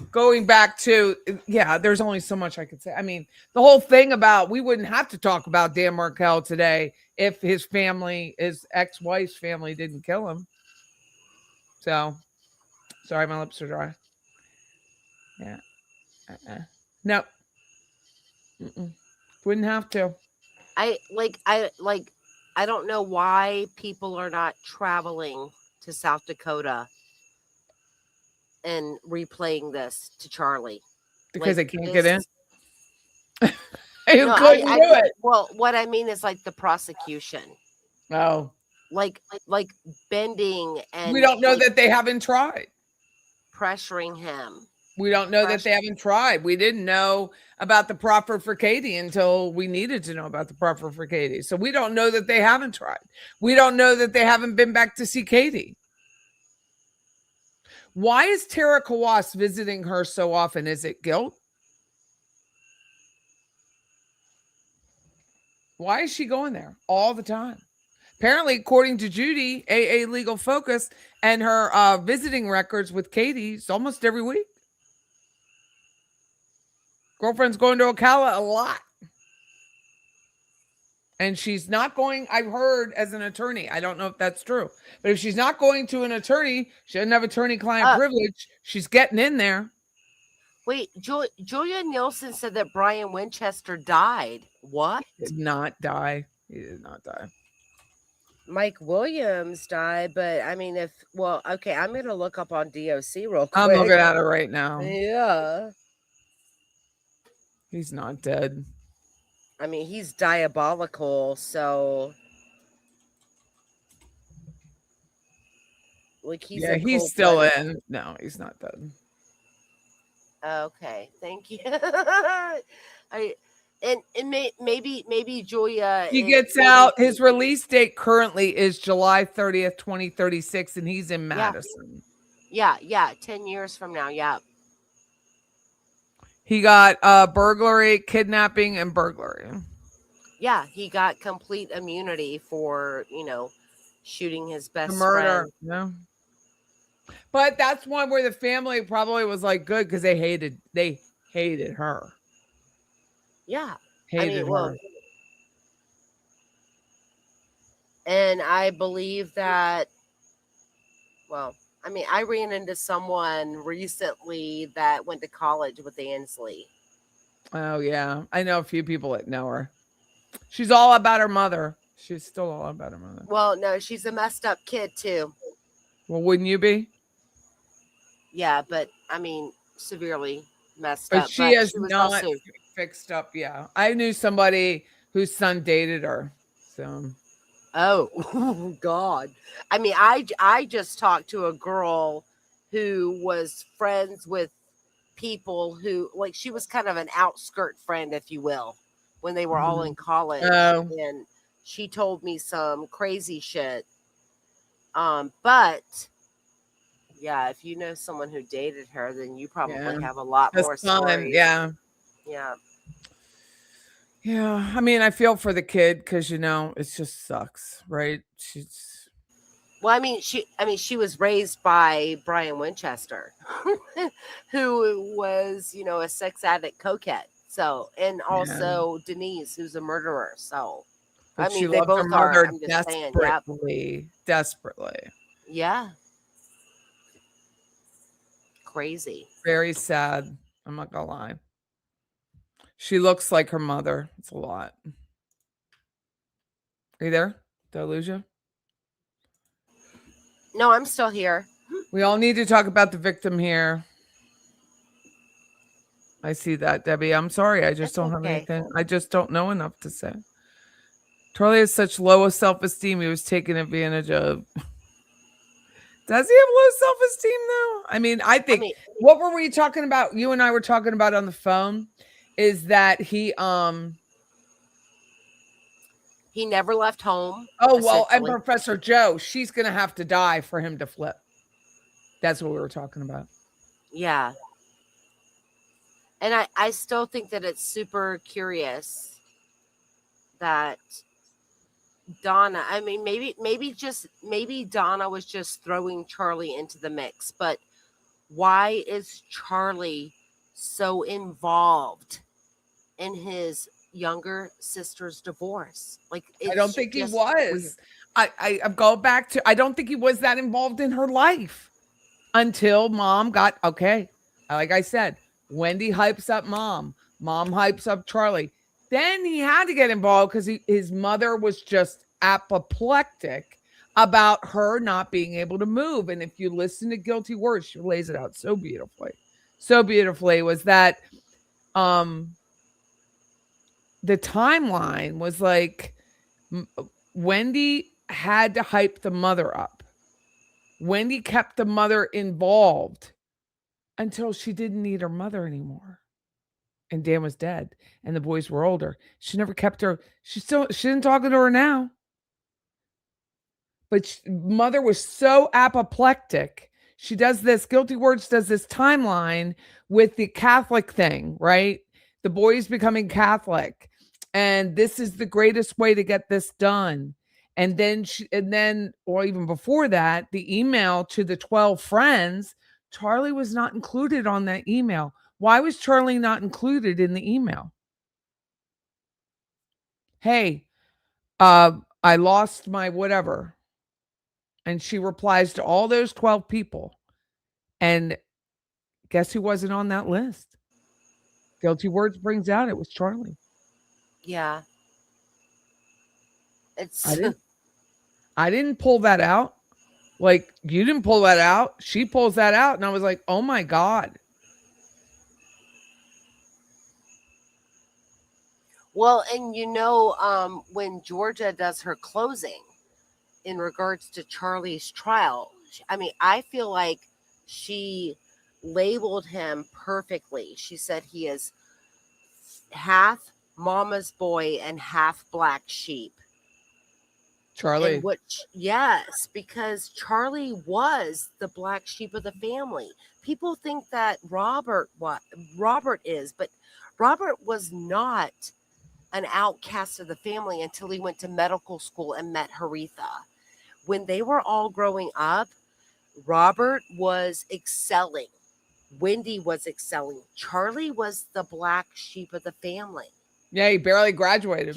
going back to, there's only so much I could say. I mean, the whole thing about, we wouldn't have to talk about Dan Markel today if his ex-wife's family didn't kill him. So, sorry, my lips are dry. Yeah. No. Wouldn't have to. I don't know why people are not traveling to South Dakota and replaying this to Charlie. Because they can't get in? Couldn't do it. Well, what I mean is like the prosecution. Oh. Like bending and... We don't know that they haven't tried. Pressuring him. We don't know that they haven't tried. We didn't know about the proffer for Katie until we needed to know about the proffer for Katie. So we don't know that they haven't tried. We don't know that they haven't been back to see Katie. Why is Tara Kawas visiting her so often? Is it guilt? Why is she going there all the time? Apparently, according to Judy, AA Legal Focus, and her visiting records with Katie, it's almost every week. Girlfriend's going to Ocala a lot. And she's not going, I've heard, as an attorney. I don't know if that's true. But if she's not going to an attorney, she doesn't have attorney-client privilege, she's getting in there. Wait, Julia Nielsen said that Brian Winchester died. What? He did not die. He did not die. Mike Williams died, but I mean, I'm going to look up on DOC real quick. I'm looking at it right now. Yeah. He's not dead. I mean, he's diabolical. So, like, he's Yeah, a he's still cold-blooded. in. No, he's not done. Okay, thank you. I and maybe Julia. He gets Maybe out. His release date currently is July 30th, 2036, and he's in Madison. Yeah. 10 years from now. Yeah. He got burglary, kidnapping, and burglary. Yeah, he got complete immunity for, shooting his The best murder. friend. Yeah. But that's one where the family probably was like good because they hated her. Yeah. Hated Well, her. and I believe that, well, I ran into someone recently that went to college with Ansley. Oh yeah. I know a few people that know her. She's all about her mother. She's still all about her mother. Well, no, she's a messed up kid too. Well, wouldn't you be? Yeah, but severely messed But up. she is she was not also, fixed up. Yeah. I knew somebody whose son dated her. So oh God. I just talked to a girl who was friends with people who, like, she was kind of an outskirt friend, if you will, when they were all in college. Oh. And she told me some crazy shit. But yeah, if you know someone who dated her, then you probably have a lot the more son, stories. yeah. Yeah. Yeah. I feel for the kid because it just sucks, right? She's Well, she was raised by Brian Winchester, who was, a sex addict coquette. So, and also Denise, who's a murderer. So, but she they loved her both are. mother I'm just saying, yep. desperately. Yeah. Crazy. Very sad. I'm not gonna lie. She looks like her mother. It's a lot. Are you there? Did I lose you? No, I'm still here. We all need to talk about the victim here. I see that, Debbie. I'm sorry. I just It's don't have okay. anything. I just don't know enough to say. Charlie has such low self-esteem. He was taken advantage of. Does he have low self-esteem though? I think what were we talking about? You and I were talking about on the phone is that he never left home. Oh, well, and Professor Joe, she's gonna have to die for him to flip. That's what we were talking about. Yeah. And I still think that it's super curious that Donna, maybe Donna was just throwing Charlie into the mix, but why is Charlie so involved in his younger sister's divorce? Like, I don't think he was. Weird. I go back to I don't think he was that involved in her life until mom got okay. Like I said, Whendi hypes up mom hypes up Charlie. Then he had to get involved because his mother was just apoplectic about her not being able to move. And if you listen to Guilty Words, she lays it out so beautifully. So beautifully was that the timeline was like Whendi had to hype the mother up. Whendi kept the mother involved until she didn't need her mother anymore. And Dan was dead and the boys were older. She never kept her. She didn't talk to her now. But mother was so apoplectic. She does this, Guilty Words does this timeline with the Catholic thing, right? The boys becoming Catholic. And this is the greatest way to get this done. And then, or even before that, the email to the 12 friends, Charlie was not included on that email. Why was Charlie not included in the email? Hey, I lost my whatever. And she replies to all those 12 people. And guess who wasn't on that list? Guilty Words brings out it was Charlie. Yeah. I didn't pull that out. Like, you didn't pull that out. She pulls that out. And I was like, oh my God. Well, and when Georgia does her closing in regards to Charlie's trial, I feel like she labeled him perfectly. She said he is half mama's boy and half black sheep. Charlie. Yes, because Charlie was the black sheep of the family. People think that Robert is, but Robert was not an outcast of the family until he went to medical school and met Haritha. When they were all growing up, Robert was excelling. Wendi was excelling. Charlie was the black sheep of the family. Yeah, he barely graduated.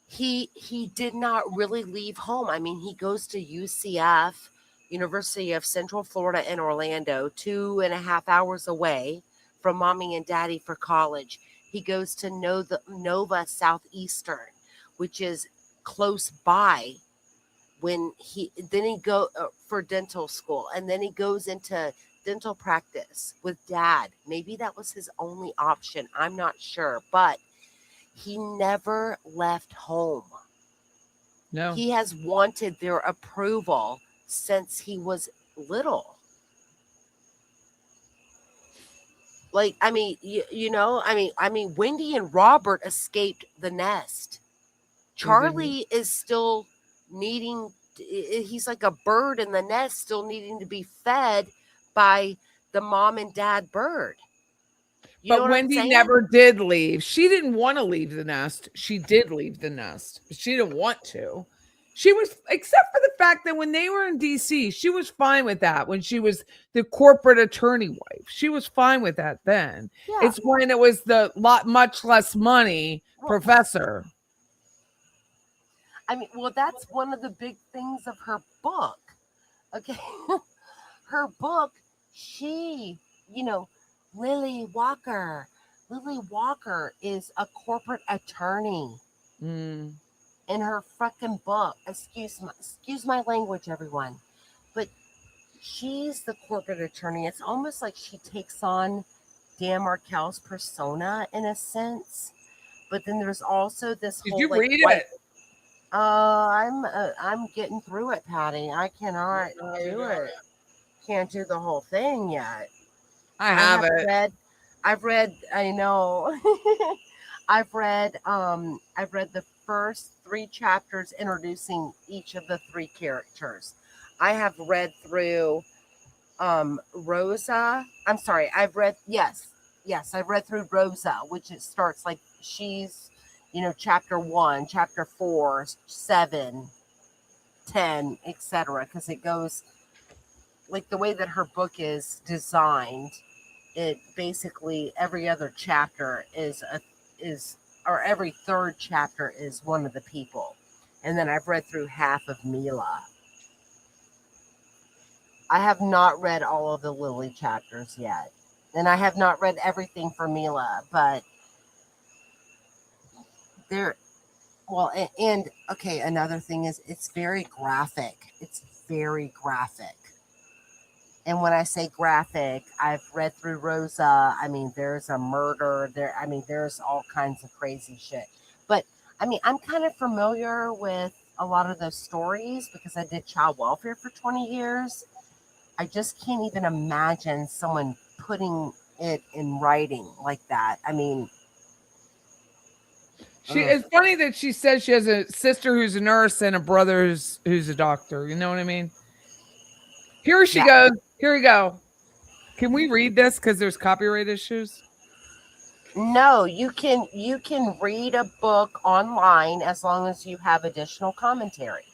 He did not really leave home. I mean, he goes to UCF, University of Central Florida in Orlando, 2.5 hours away from mommy and daddy for college. He goes to Nova Southeastern, which is close by. Then he go for dental school, and then he goes into dental practice with dad. Maybe that was his only option. I'm not sure, but he never left home. No. He has wanted their approval since he was little. Like, Wendi and Robert escaped the nest. Charlie is still he's like a bird in the nest, still needing to be fed by the mom and dad bird. But Wendi never did leave. She didn't want to leave the nest. She did leave the nest, but she didn't want to. She was, except for the fact that when they were in DC, she was fine with that. When she was the corporate attorney wife, she was fine with that then. Yeah. It's when it was the much less money professor. That's one of the big things of her book. Okay. Her book, Lily Walker is a corporate attorney. In her fucking book. Excuse my language, everyone. But she's the corporate attorney. It's almost like she takes on Dan Markel's persona in a sense. But then there's also this whole. Did you read it? I'm getting through it, Patty. I cannot do it. Can't do the whole thing yet. I have it. I've read. I know. I've read the first 3 chapters introducing each of the 3 characters. I have read through Rosa. I'm sorry. I've read through Rosa, which it starts like she's, chapter 1, chapter 4, 7, 10, etc. Because it goes like the way that her book is designed. It basically every other chapter or every 3rd chapter is one of the people. And then I've read through half of Mila. I have not read all of the Lily chapters yet. And I have not read everything for Mila, but another thing is it's very graphic. It's very graphic. And when I say graphic, I've read through Rosa. There's a murder there. There's all kinds of crazy shit. But I'm kind of familiar with a lot of those stories because I did child welfare for 20 years. I just can't even imagine someone putting it in writing like that. It's funny that she says she has a sister who's a nurse and a brother who's a doctor. You know what I mean? Here she goes. Here we go. Can we read this because there's copyright issues? No, you can read a book online as long as you have additional commentary.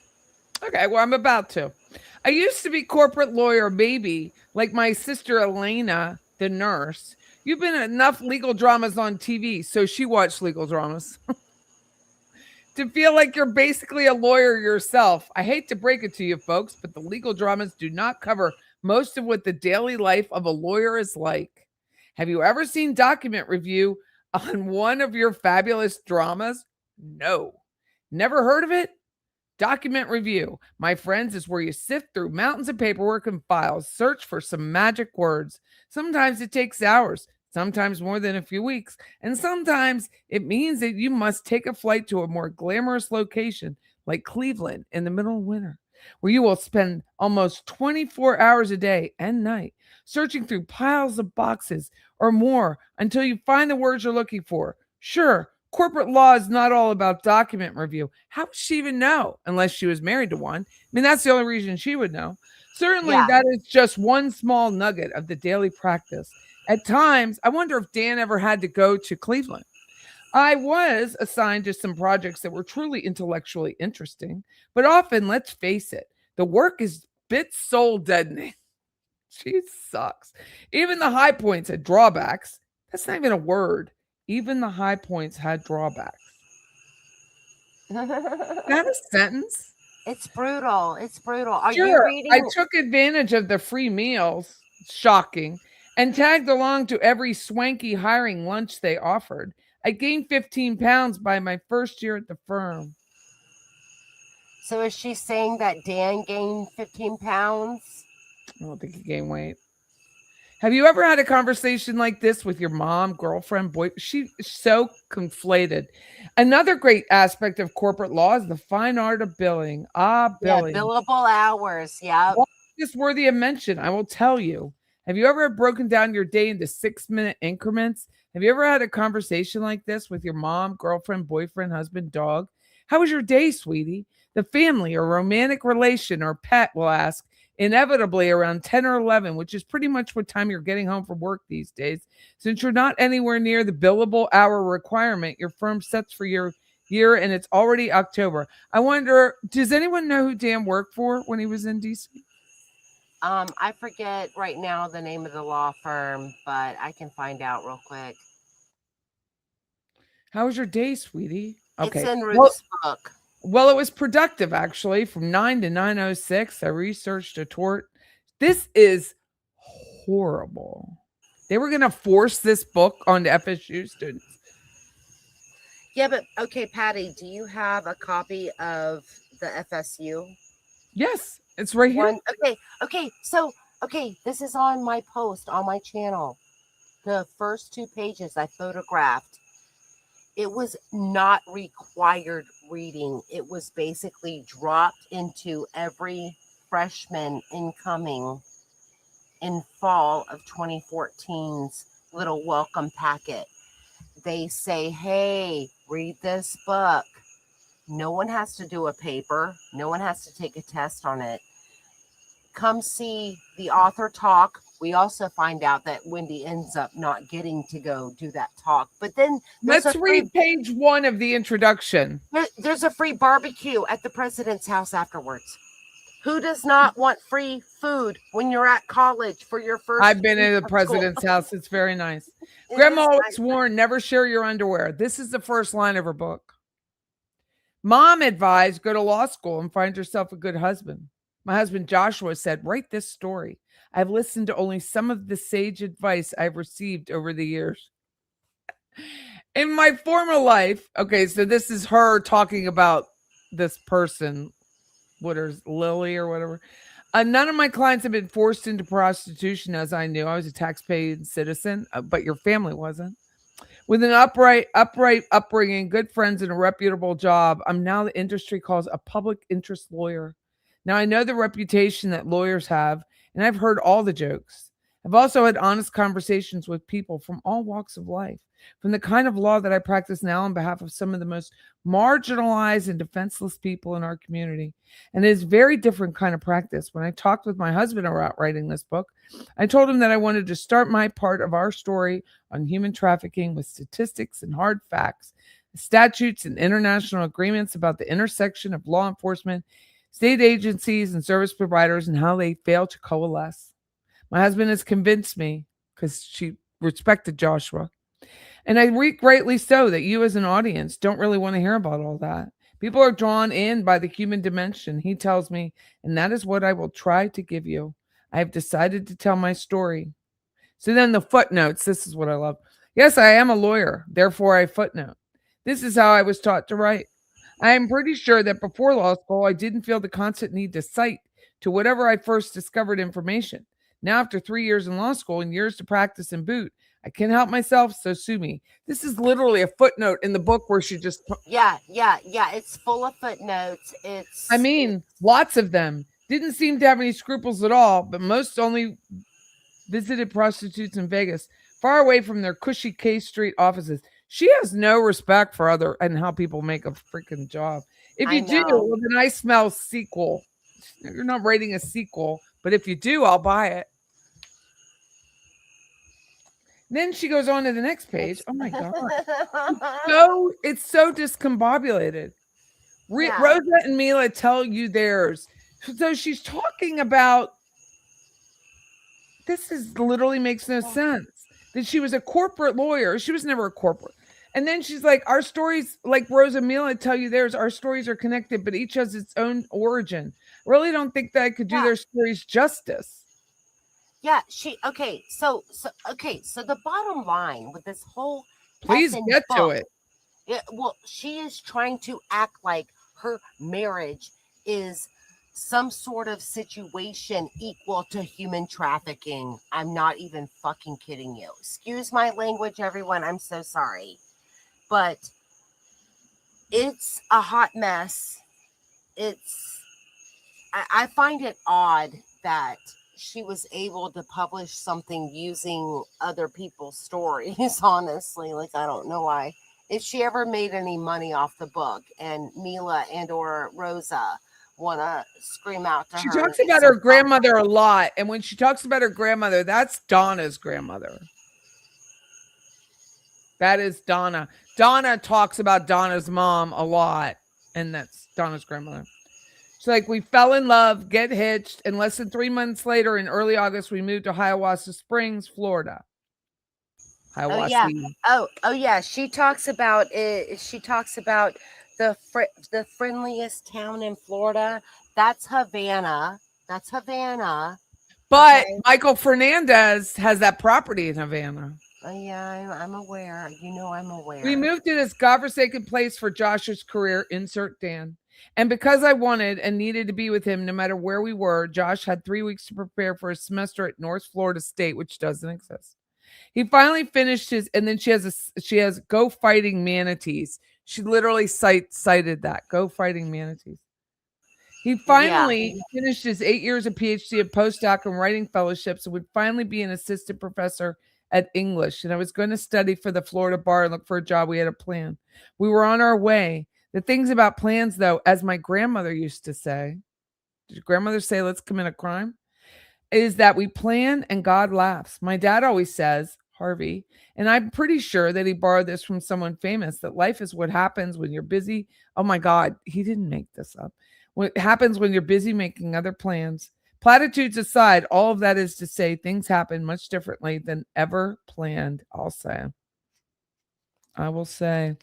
Okay, well, I'm about to. I used to be corporate lawyer, baby, like my sister Elena, the nurse. You've been in enough legal dramas on TV, so she watched legal dramas. To feel like you're basically a lawyer yourself. I hate to break it to you folks, but the legal dramas do not cover most of what the daily life of a lawyer is like. Have you ever seen document review on one of your fabulous dramas? No. Never heard of it? Document review, my friends, is where you sift through mountains of paperwork and files, search for some magic words. Sometimes it takes hours. sometimes more than a few weeks, and sometimes it means that you must take a flight to a more glamorous location like Cleveland in the middle of winter, where you will spend almost 24 hours a day and night searching through piles of boxes or more until you find the words you're looking for. Sure, corporate law is not all about document review. How would she even know unless she was married to one? I mean, that's the only reason she would know. Certainly, Yeah. that is just one small nugget of the daily practice. At times, I wonder if Dan ever had to go to Cleveland. I was assigned to some projects that were truly intellectually interesting, but often, let's face it, the work is bit soul deadening. She sucks. Even the high points had drawbacks. That's not even a word. Even the high points had drawbacks. Is that a sentence? It's brutal. It's brutal. Are you Sure, reading? I took advantage of the free meals, shocking, and tagged along to every swanky hiring lunch they offered. I gained 15 pounds by my first year at the firm. So is she saying that Dan gained 15 pounds? I don't think he gained weight. Have you ever had a conversation like this with your mom, girlfriend, boy? She's so conflated. Another great aspect of corporate law is the fine art of billing. Yeah, Billing. billable hours. Yeah. Why is this worthy of mention? I will tell you. Have you ever broken down your day into 6-minute increments? Have you ever had a conversation like this with your mom, girlfriend, boyfriend, husband, dog? How was your day, sweetie? The family or romantic relation or pet will ask, inevitably around 10 or 11, which is pretty much what time you're getting home from work these days. Since you're not anywhere near the billable hour requirement your firm sets for your year, and it's already October. I wonder, does anyone know who Dan worked for when he was in DC? I forget right now the name of the law firm, but I can find out real quick. How was your day, sweetie? Okay. It's in Ruth's book. Well, it was productive, actually, from 9 to 9:06. I researched a tort. This is horrible. They were going to force this book onto FSU students. Yeah, but okay, Patty, do you have a copy of the FSU Yes, it's right here. one? Okay. So, this is on my post on my channel. The first 2 pages I photographed. It was not required reading. It was basically dropped into every freshman incoming in fall of 2014's little welcome packet. They say, hey, read this book. No one has to do a paper. No one has to take a test on it. Come see the author talk. We also find out that Whendi ends up not getting to go do that talk. But then let's read page 1 of the introduction. There's a free barbecue at the president's house afterwards. Who does not want free food when you're at college for your first? I've been in the president's house. It's very nice. Grandma always warned, never share your underwear. This is the first line of her book. Mom advised, go to law school and find yourself a good husband. My husband Joshua said, write this story. I've listened to only some of the sage advice I've received over the years. In my former life, okay, so this is her talking about this person, what is Lily or whatever. None of my clients have been forced into prostitution, as I knew. I was a tax-paying citizen, but your family wasn't. With an upright upbringing, good friends, and a reputable job, I'm now the industry calls a public interest lawyer. Now, I know the reputation that lawyers have, and I've heard all the jokes. I've also had honest conversations with people from all walks of life, from the kind of law that I practice now on behalf of some of the most marginalized and defenseless people in our community. And it is a very different kind of practice. When I talked with my husband about writing this book, I told him that I wanted to start my part of our story on human trafficking with statistics and hard facts, statutes and international agreements about the intersection of law enforcement, state agencies, and service providers, and how they fail to coalesce. My husband has convinced me, because she respected Joshua, and I read greatly so, that you as an audience don't really want to hear about all that. People are drawn in by the human dimension, he tells me, and that is what I will try to give you. I have decided to tell my story. So then the footnotes, this is what I love. Yes, I am a lawyer, therefore I footnote. This is how I was taught to write. I am pretty sure that before law school, I didn't feel the constant need to cite to whatever I first discovered information. Now, after 3 years in law school and years to practice and boot, I can't help myself, so sue me. This is literally a footnote in the book where she just, Yeah. It's full of footnotes. I mean, lots of them. Didn't seem to have any scruples at all, but most only visited prostitutes in Vegas, far away from their cushy K Street offices. She has no respect for other and how people make a freaking job. If I you do, know. well, then I smell sequel. You're not writing a sequel, but if you do, I'll buy it. Then she goes on to the next page. Oh my God. It's so discombobulated. Yeah. Rosa and Mila tell you theirs. So she's talking about, this is literally makes no sense. That she was a corporate lawyer. She was never a corporate. And then she's like, our stories, like Rosa and Mila tell you theirs, our stories are connected, but each has its own origin. Really don't think that I could do their stories justice. Yeah, okay, so the bottom line with this whole Please effing get to book, it. well, she is trying to act like her marriage is some sort of situation equal to human trafficking. I'm not even fucking kidding you. Excuse my language, everyone. I'm so sorry. But it's a hot mess. I find it odd that she was able to publish something using other people's stories, honestly. Like, I don't know why. If she ever made any money off the book and Mila and or Rosa want to scream out to her. She talks about her grandmother a lot. And when she talks about her grandmother, that's Donna's grandmother. That is Donna. Donna talks about Donna's mom a lot. And that's Donna's grandmother. She's like, we fell in love, get hitched, and less than 3 months later, in early August, we moved to Hiawassee Springs, Florida. Hiawassee. Oh yeah. She talks about it. She talks about the friendliest town in Florida. That's Havana. But okay. Michael Fernandez has that property in Havana. Oh yeah, I'm aware. I'm aware. We moved to this godforsaken place for Josh's career, insert Dan. And because I wanted and needed to be with him no matter where we were, Josh had 3 weeks to prepare for a semester at North Florida State, which doesn't exist. He finally finished his, and then she has Go Fighting Manatees. She literally cited that, Go Fighting Manatees. He finally finished his 8 years of PhD, a postdoc, and writing fellowships, and would finally be an assistant professor at English. And I was going to study for the Florida bar and look for a job. We had a plan. We were on our way. The things about plans, though, as my grandmother used to say, did your grandmother say, let's commit a crime? Is that we plan and God laughs. My dad always says, Harvey, and I'm pretty sure that he borrowed this from someone famous, that life is what happens when you're busy. Oh my God, he didn't make this up. What happens when you're busy making other plans. Platitudes aside, all of that is to say things happen much differently than ever planned, I'll say. I will say.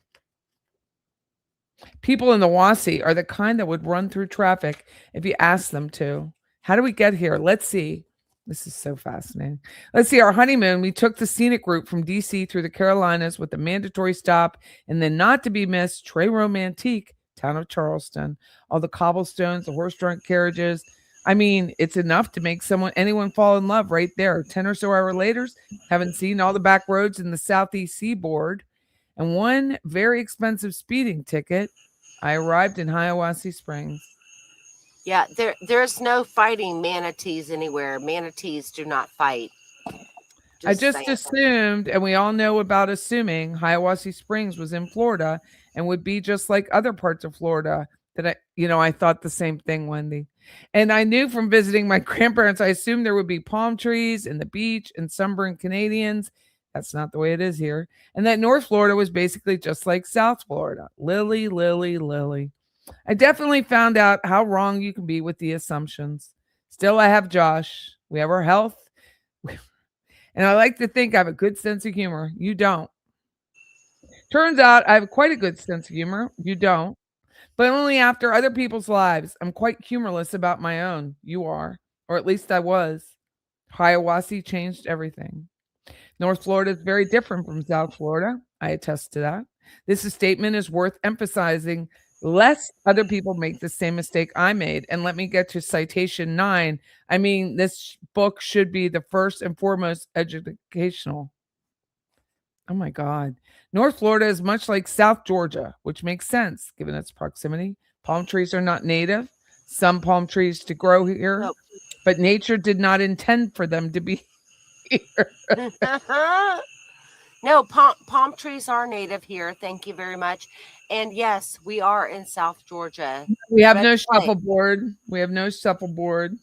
People in the Wassee are the kind that would run through traffic if you asked them to. How do we get here? Let's see. This is so fascinating. Let's see. Our honeymoon, we took the scenic route from D.C. through the Carolinas with a mandatory stop, and then not to be missed, Très Romantique, town of Charleston. All the cobblestones, the horse-drawn carriages. I mean, it's enough to make anyone fall in love right there. 10 or so hours later, haven't seen all the back roads in the southeast seaboard. And one very expensive speeding ticket, I arrived in Hiawassee Springs. Yeah, there's no fighting manatees anywhere. Manatees do not fight. I just assumed, and we all know about assuming, Hiawassee Springs was in Florida and would be just like other parts of Florida. That I thought the same thing, Whendi. And I knew from visiting my grandparents, I assumed there would be palm trees and the beach and sunburned Canadians. That's not the way it is here. And that North Florida was basically just like South Florida. Lily, Lily, Lily. I definitely found out how wrong you can be with the assumptions. Still, I have Josh. We have our health. And I like to think I have a good sense of humor. You don't. Turns out I have quite a good sense of humor. You don't. But only after other people's lives. I'm quite humorless about my own. You are. Or at least I was. Hiawassee changed everything. North Florida is very different from South Florida. I attest to that. This statement is worth emphasizing lest other people make the same mistake I made. And let me get to citation 9. I mean, this book should be the first and foremost educational. Oh my God. North Florida is much like South Georgia, which makes sense given its proximity. Palm trees are not native. Some palm trees to grow here, Nope. but nature did not intend for them to be here. No, palm trees are native here. Thank you very much. And yes, we are in South Georgia. We have Red no Clay. shuffleboard. We have no shuffleboard.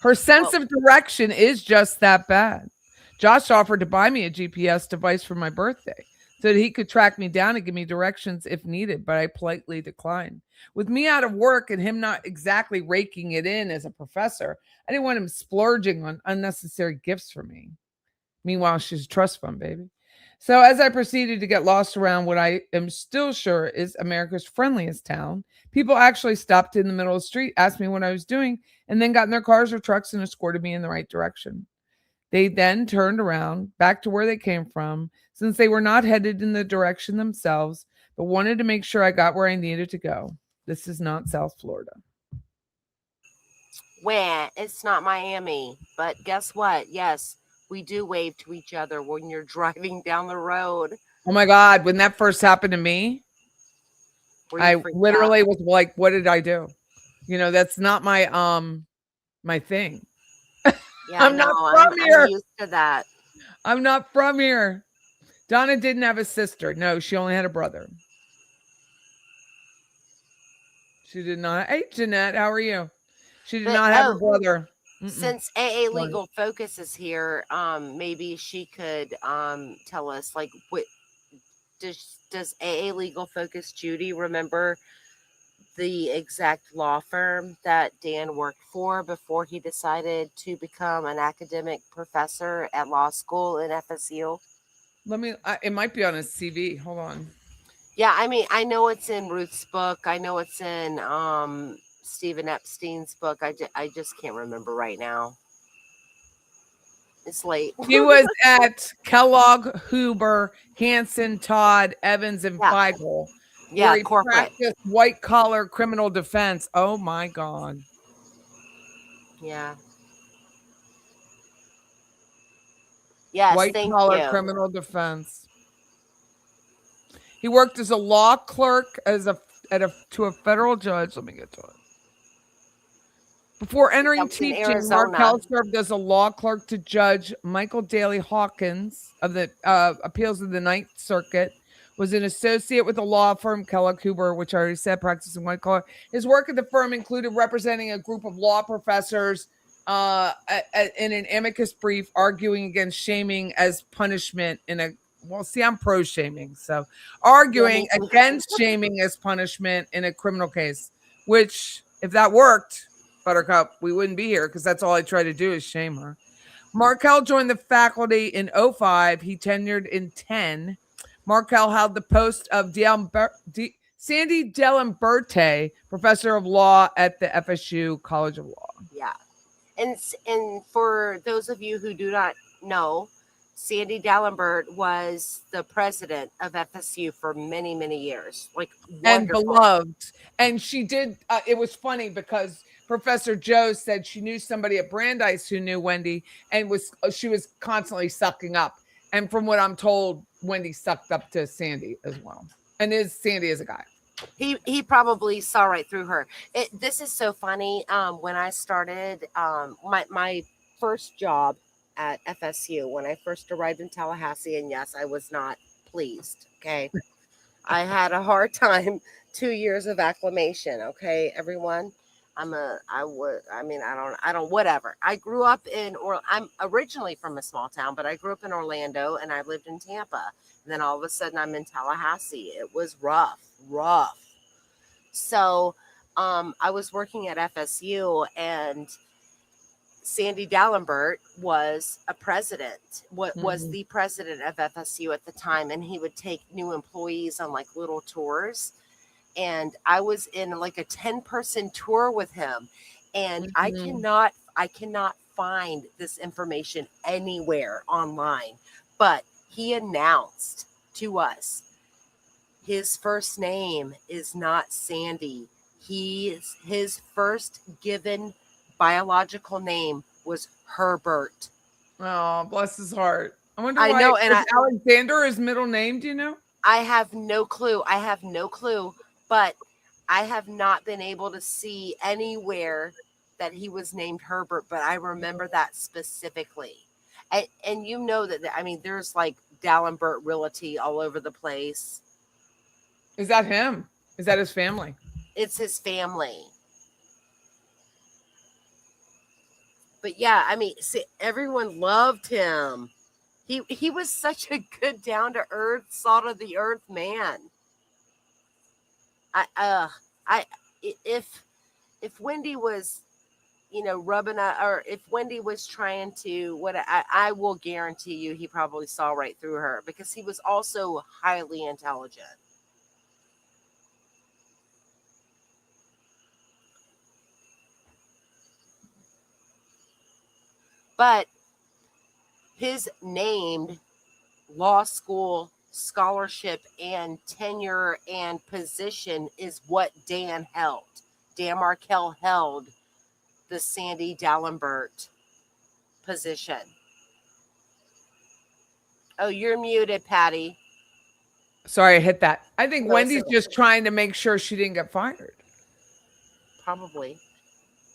Her sense Well, of direction is just that bad. Josh offered to buy me a GPS device for my birthday so that he could track me down and give me directions if needed, but I politely declined. With me out of work and him not exactly raking it in as a professor, I didn't want him splurging on unnecessary gifts for me. Meanwhile, she's a trust fund, baby. So as I proceeded to get lost around what I am still sure is America's friendliest town, people actually stopped in the middle of the street, asked me what I was doing, and then got in their cars or trucks and escorted me in the right direction. They then turned around back to where they came from, since they were not headed in the direction themselves, but wanted to make sure I got where I needed to go. This is not South Florida. Wah, it's not Miami. But guess what? Yes, we do wave to each other when you're driving down the road. Oh my God, when that first happened to me, Were you I freaked literally out? was like, what did I do? That's not my thing. Yeah, I I'm not know. from I'm here. used to that. I'm not from here. Donna didn't have a sister. No, she only had a brother. She did not. Hey, Jeanette, how are you? She did But not have a brother. Mm-mm. since AA Sorry. Legal Focus is here, maybe she could tell us like what does AA Legal Focus Judy remember the exact law firm that Dan worked for before he decided to become an academic professor at law school in FSU? It might be on his CV. Hold on. Yeah, I mean, I know it's in Ruth's book. I know it's in Stephen Epstein's book. I just can't remember right now. It's late. He was at Kellogg, Huber, Hanson, Todd, Evans, and Yeah. Feigl, Yeah, where he corporate. practiced white collar criminal defense. Oh my God. Yeah. Yes, White thank collar you. criminal defense. He worked as a law clerk to a federal judge. Let me get to it. Before entering was in teaching, Arizona. Markel served as a law clerk to Judge Michael Daley Hawkins of the appeals of the Ninth Circuit. Was an associate with the law firm Kellogg Huber, which I already said, practicing white collar. His work at the firm included representing a group of law professors in an amicus brief arguing against shaming as punishment I'm pro shaming. So arguing Yeah, me too. against shaming as punishment in a criminal case, which if that worked, Buttercup, we wouldn't be here because that's all I try to do is shame her. Markel joined the faculty in 2005. He tenured in 10. Markel held the post of Sandy Delamberti, professor of law at the FSU College of Law. Yeah. And for those of you who do not know, Sandy D'Alembert was the president of FSU for many, many years. Like, and wonderful. beloved. And she did. It was funny because Professor Joe said she knew somebody at Brandeis who knew Whendi, and she was constantly sucking up. And from what I'm told, Whendi sucked up to Sandy as well. And Sandy is a guy. He probably saw right through her. This is so funny. When I started my first job at FSU, when I first arrived in Tallahassee, and yes, I was not pleased. Okay, I had a hard time. 2 years of acclimation. Okay, everyone. Whatever. I grew up I'm originally from a small town, but I grew up in Orlando and I lived in Tampa. And then all of a sudden I'm in Tallahassee. It was rough. So I was working at FSU and Sandy D'Alembert was a president, was the president of FSU at the time. And he would take new employees on like little tours. And I was in like a 10-person tour with him. And I cannot find this information anywhere online. But he announced to us, his first name is not Sandy. His first given biological name was Herbert. Oh, bless his heart. I wonder I why. know, and Is Alexander his middle name? Do you know? I have no clue. But I have not been able to see anywhere that he was named Herbert, but I remember that specifically. And you know that, I mean, there's like Dallenbert Realty all over the place. Is that him? Is that his family? It's his family. But yeah, I mean, see, everyone loved him. He was such a good, down to earth, salt of the earth man. If Whendi was, rubbing up, or if Whendi was trying to, I will guarantee you, he probably saw right through her, because he was also highly intelligent. But his named law school scholarship and tenure and position is what Dan held. Dan Markel held the Sandy Dallenbert position. Oh, you're muted, Patty. Sorry, I hit that. I think No, Wendy's just trying to make sure she didn't get fired. Probably.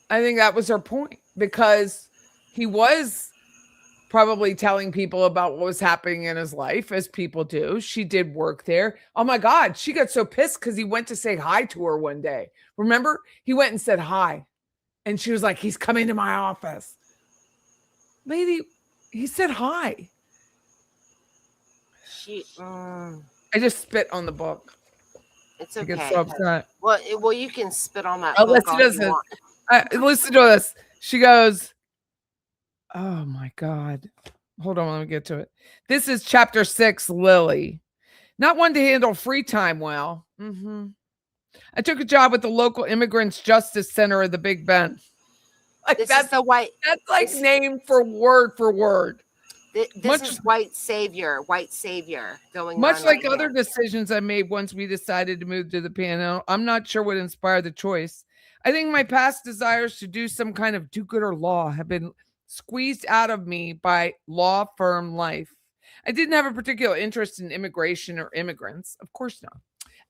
I think that was her point, because he was probably telling people about what was happening in his life, as people do. She did work there. Oh my God, she got so pissed because he went to say hi to her one day. Remember? He went and said hi. And she was like, he's coming to my office. Lady, he said hi. I just spit on the book. It's okay. I get so upset. Well, you can spit on that. Listen to this. Listen to this. She goes, oh my God. Hold on, let me get to it. This is chapter 6, Lily. Not one to handle free time well. I took a job with the local Immigrants Justice Center of the Big Bend. Like, that's like name for word. This is white savior going much on. Like other decisions I made once we decided to move to the Panhandle, I'm not sure what inspired the choice. I think my past desires to do some kind of do-gooder law have been squeezed out of me by law firm life. I didn't have a particular interest in immigration or immigrants. Of course not.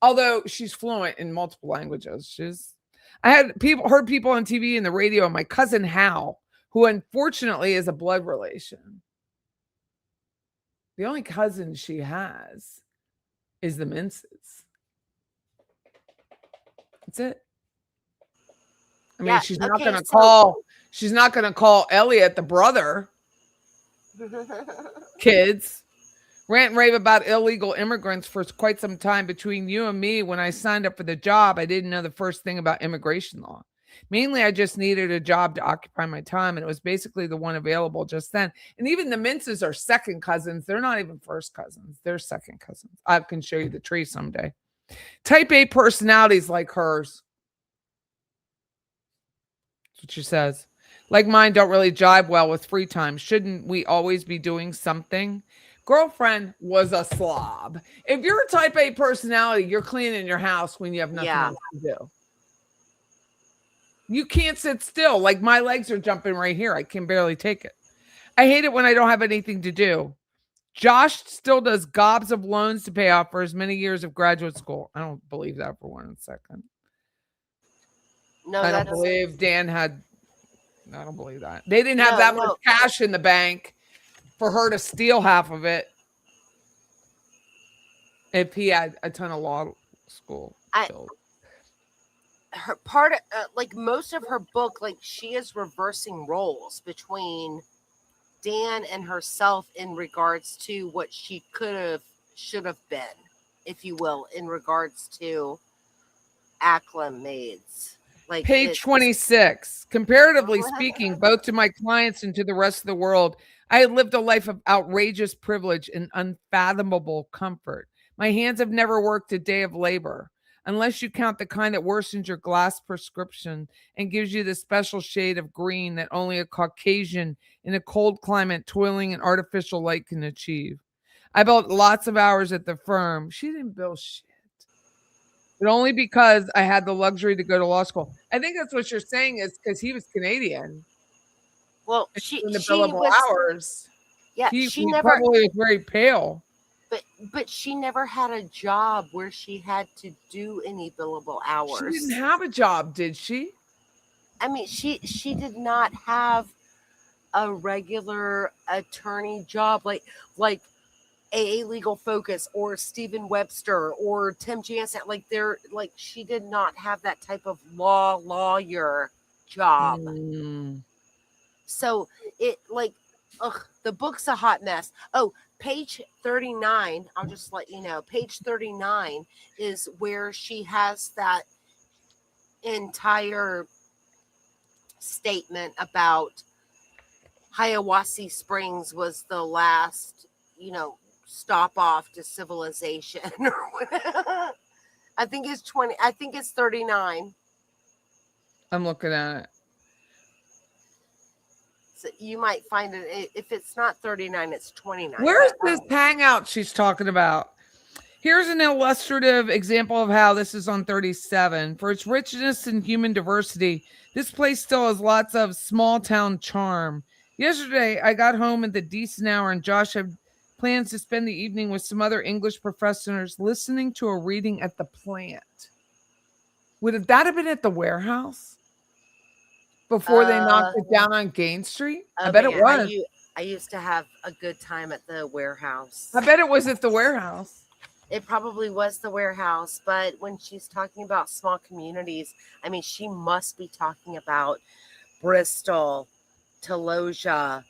Although she's fluent in multiple languages. I had heard people on TV and the radio, and my cousin Hal, who unfortunately is a blood relation. The only cousin she has is the Minces. That's it. I mean, she's not going to call Elliot the brother. Kids rant and rave about illegal immigrants for quite some time. Between you and me, when I signed up for the job, I didn't know the first thing about immigration law. Mainly, I just needed a job to occupy my time, and it was basically the one available just then. And even the Minces are second cousins. They're not even first cousins. They're second cousins. I can show you the tree someday. Type A personalities like hers. That's what she says. Like mine don't really jibe well with free time. Shouldn't we always be doing something? Girlfriend was a slob. If you're a type A personality, you're cleaning your house when you have nothing else to do. You can't sit still. Like, my legs are jumping right here. I can barely take it. I hate it when I don't have anything to do. Josh still does gobs of loans to pay off for his many years of graduate school. I don't believe that for 1 second. No, I don't believe Dan had. I don't believe that. They didn't have that much cash in the bank for her to steal half of it. If he had a ton of law school. Her part of, like most of her book, like she is reversing roles between Dan and herself in regards to what she should have been, if you will, in regards to acclimates. Like page 26. Comparatively speaking, both to my clients and to the rest of the world, I had lived a life of outrageous privilege and unfathomable comfort. My hands have never worked a day of labor, unless you count the kind that worsens your glass prescription and gives you the special shade of green that only a Caucasian in a cold climate toiling in artificial light can achieve. I built lots of hours at the firm. She didn't build shit. But only because I had the luxury to go to law school. I think that's what you're saying is because he was Canadian. Well, in the billable hours. Yeah, He she never, probably was very pale. but she never had a job where she had to do any billable She hours. didn't have a job, did she? I mean, she did not have a regular attorney job like AA Legal Focus or Stephen Webster or Tim Jansen. Like she did not have that type of lawyer job. So it the book's a hot mess. Oh, page 39, I'll just let you know. Page 39 is where she has that entire statement about Hiawassee Springs was the last, stop off to civilization or whatever. I think it's 39. I'm looking at it. So you might find it, if it's not 39, it's 29. Where's this hangout she's talking about? Here's an illustrative example of how this is on 37. For its richness and human diversity, this place still has lots of small town charm. Yesterday, I got home at the decent hour, and Josh had plans to spend the evening with some other English professors listening to a reading at the plant. Would that have been at the warehouse before they knocked it down on Gain Street? I bet it was. I used to have a good time at the warehouse. I bet it was at the warehouse. It probably was the warehouse, but when she's talking about small communities, I mean, she must be talking about Bristol, Taloja,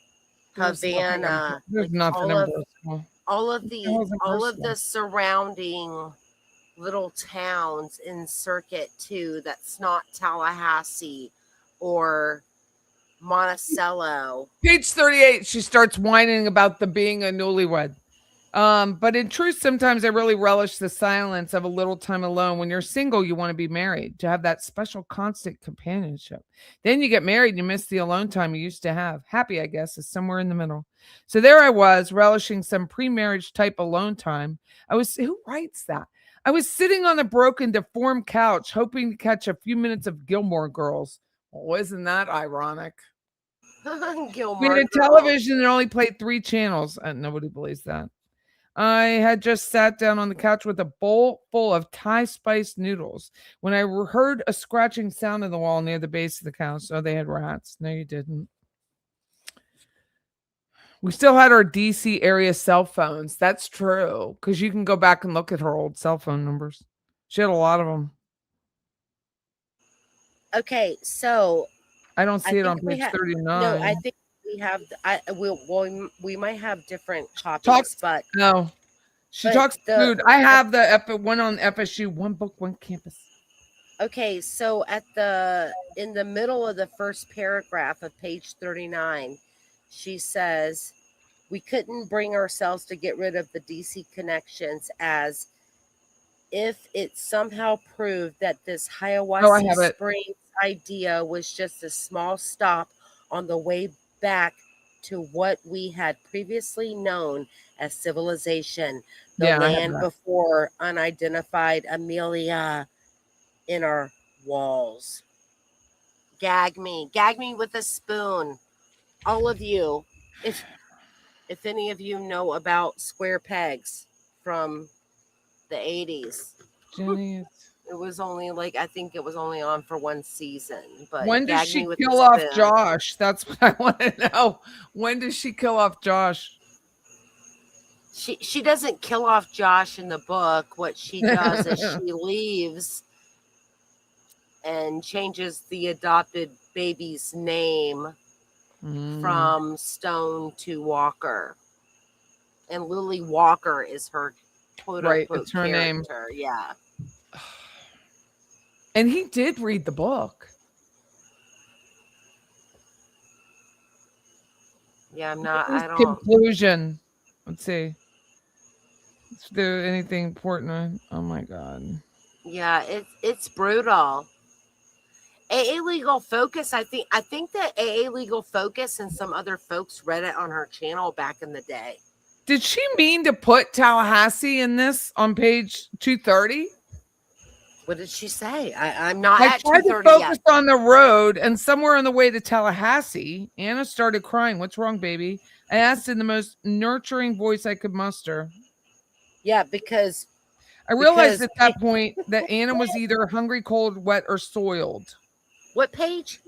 Havana, There's nothing in Bristol. all of the surrounding little towns in Circuit 2 that's not Tallahassee or Monticello. Page 38, she starts whining about the being a newlywed. But in truth, sometimes I really relish the silence of a little time alone. When you're single, you want to be married, to have that special constant companionship. Then you get married and you miss the alone time you used to have. Happy, I guess, is somewhere in the middle. So there I was, relishing some pre-marriage type alone time. Who writes that? I was sitting on a broken, deformed couch, hoping to catch a few minutes of Gilmore Girls. Well, isn't that ironic? We had a television that only played 3 channels. Nobody believes that. I had just sat down on the couch with a bowl full of Thai spiced noodles when I heard a scratching sound in the wall near the base of the couch. Oh, they had rats. No, you didn't. We still had our DC area cell phones. That's true, because you can go back and look at her old cell phone numbers. She had a lot of them. Okay, so I don't see it on page 39. No, I think we have. We might have different copies, but no, she talks food. I have the one on FSU. One book, one campus. Okay, so in the middle of the first paragraph of page 39, she says, "We couldn't bring ourselves to get rid of the DC connections as if it somehow proved that this Hiawassee Springs idea was just a small stop on the way back to what we had previously known as civilization, the land before unidentified Amelia in our walls." Gag me with a spoon. All of you, if any of you know about square pegs from the 80s. Jenny, it was only I think it was only on for one season. But when does she kill off Josh? That's what I want to know. When does she kill off Josh? She doesn't kill off Josh in the book. What she does is she leaves and changes the adopted baby's name from Stone to Walker. And Lily Walker is her quote-unquote it's her character. Name. Yeah. And he did read the book. Yeah, I don't. Conclusion. Let's see. Is there anything important? Oh my God. Yeah, it's brutal. AA Legal Focus, I think that AA Legal Focus and some other folks read it on her channel back in the day. Did she mean to put Tallahassee in this on page 230? What did she say? I'm not I at tried to 2:30 focus yet. on the road, and somewhere on the way to Tallahassee, Anna started crying. What's wrong, baby? I asked in the most nurturing voice I could muster. Yeah, because I realized Because at that point that Anna was either hungry, cold, wet, or soiled. what page?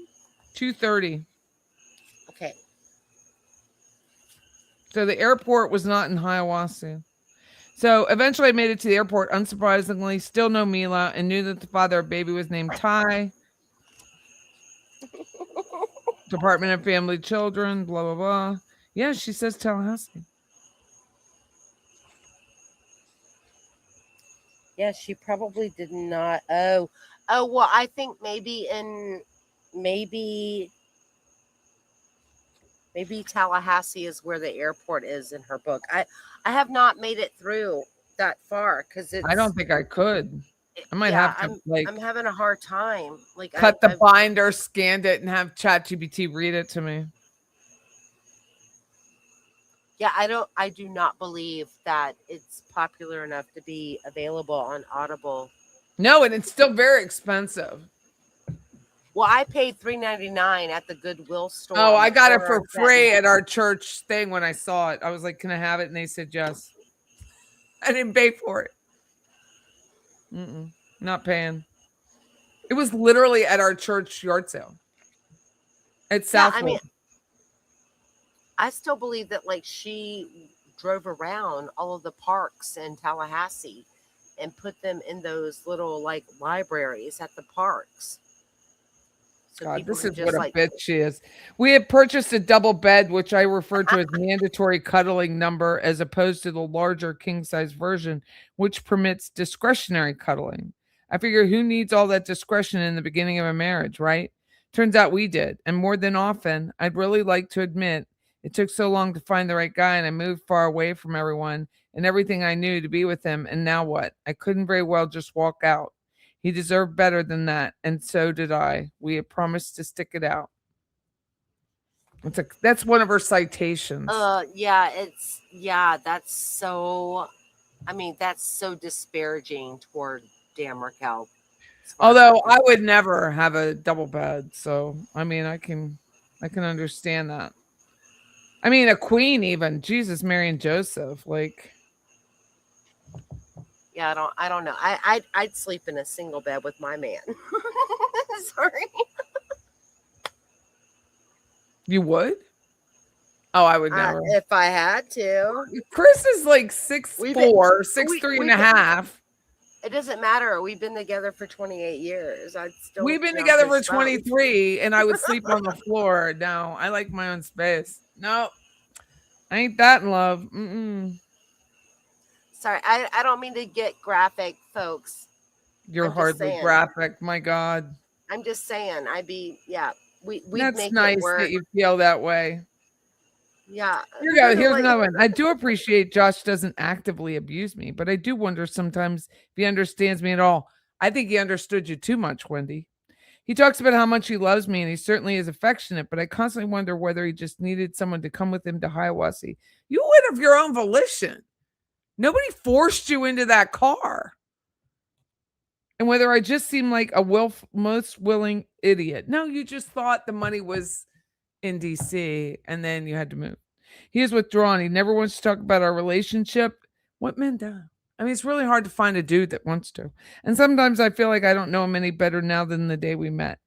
2:30. Okay. So the airport was not in Hiawassee. So eventually I made it to the airport, unsurprisingly, still no Mila, and knew that the father of baby was named Ty. Department of Family Children, blah, blah, blah. Yeah, she says Tallahassee. Yeah, she probably did not. Oh, well, I think maybe Tallahassee is where the airport is in her book. I have not made it through that far because I don't think I could. I might have to I'm having a hard time. Like cut the binder, scanned it, and have ChatGPT read it to me. Yeah, I do not believe that it's popular enough to be available on Audible. No, and it's still very expensive. Well, I paid $3.99 at the Goodwill store. Oh, I got it for free at our church thing when I saw it. I was like, "Can I have it?" And they said yes. I didn't pay for it. Not paying. It was literally at our church yard sale. At Southwood. I mean, I still believe that like she drove around all of the parks in Tallahassee and put them in those little like libraries at the parks. So God, this is what a bitch she is. We had purchased a double bed, which I refer to as mandatory cuddling number, as opposed to the larger king size version, which permits discretionary cuddling. I figure who needs all that discretion in the beginning of a marriage, right? Turns out we did. And more than often, I'd really like to admit it took so long to find the right guy, and I moved far away from everyone and everything I knew to be with him. And now what? I couldn't very well just walk out. He deserved better than that, and so did I. We had promised to stick it out. That's one of her citations. That's so. I mean, that's so disparaging toward Dan Markel. Although I would never have a double bed, so I mean, I can understand that. I mean, a queen, even Jesus, Mary, and Joseph, like. Yeah, I don't know. I'd sleep in a single bed with my man. Sorry. You would? Oh, I would never. If I had to. Chris is like 6'4", 6'3" and a half. It doesn't matter. We've been together for 28 years. We've been together for 23, and I would sleep on the floor. No, I like my own space. No, I ain't that in love. Sorry, I don't mean to get graphic, folks. You're hardly graphic. My God. I'm just saying. We That's make nice it work. that you feel that way. Yeah. Here you go. Here's another one. I do appreciate Josh doesn't actively abuse me, but I do wonder sometimes if he understands me at all. I think he understood you too much, Whendi. He talks about how much he loves me, and he certainly is affectionate, but I constantly wonder whether he just needed someone to come with him to Hiawassee. You went of your own volition. Nobody forced you into that car. And whether I just seem like a most willing idiot. No, you just thought the money was in DC and then you had to move. He is withdrawn. He never wants to talk about our relationship. What men do? I mean, it's really hard to find a dude that wants to. And sometimes I feel like I don't know him any better now than the day we met.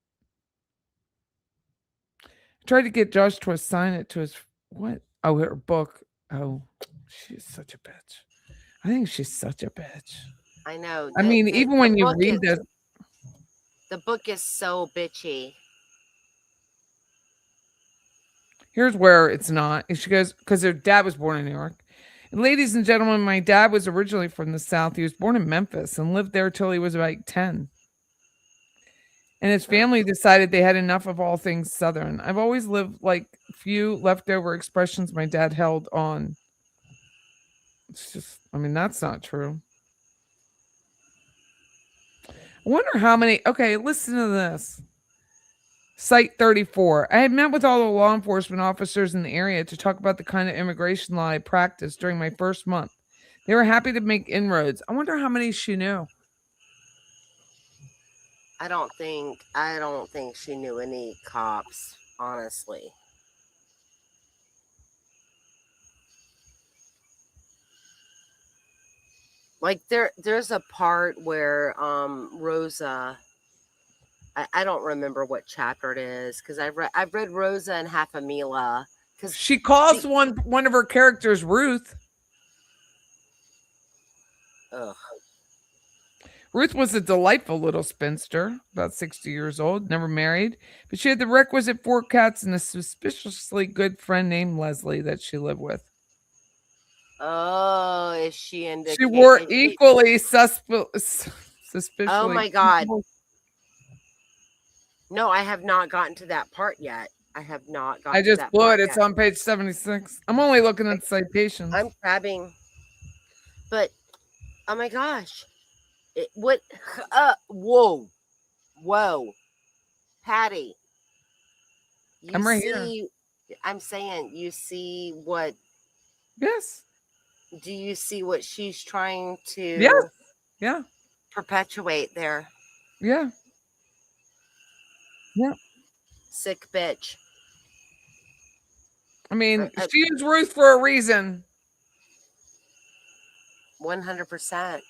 I tried to get Josh to assign it to his what? Oh, her book. Oh, she's such a bitch. I think she's such a bitch. I know. I mean, even when you read this. The book is so bitchy. Here's where it's not. She goes, because her dad was born in New York. And ladies and gentlemen, my dad was originally from the South. He was born in Memphis and lived there till he was about 10. And his family decided they had enough of all things Southern. I've always lived like few leftover expressions my dad held on. It's just, I mean, that's not true. I wonder how many. Okay, listen to this. Site 34. I had met with all the law enforcement officers in the area to talk about the kind of immigration law I practiced during my first month. They were happy to make inroads. I wonder how many she knew. I don't think she knew any cops, honestly. Like there's a part where Rosa, I don't remember what chapter it is because I've read Rosa and Half a Mila because She calls one of her characters Ruth. ugh. Ruth was a delightful little spinster, about 60 years old, never married, but she had the requisite 4 cats and a suspiciously good friend named Leslie that she lived with. Oh, is she She wore indicated? equally suspiciously. Oh my God. No, I have not gotten to that part yet. I have not gotten I to just that blew part it. It's yet. on page 76. I'm only looking at citations. I'm grabbing, but oh my gosh. What? Whoa. Patty. I'm right here. I'm saying, you see what? Yes. Do you see what she's trying to Yes. Yeah. perpetuate there? Yeah. Yeah. Sick bitch. I mean, she is Ruth for a reason. 100%.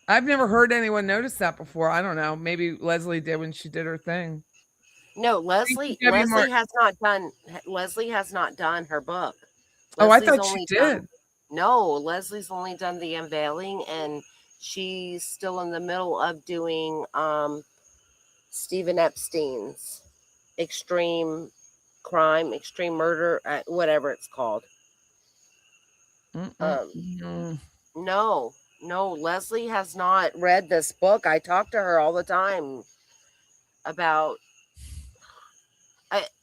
I've never heard anyone notice that before. I don't know. Maybe Leslie did when she did her thing. No, Leslie has not done. Leslie has not done her book. Oh, I thought she did. No, Leslie's only done the unveiling, and she's still in the middle of doing Stephen Epstein's extreme crime, extreme murder, whatever it's called. No, Leslie has not read this book. I talk to her all the time about.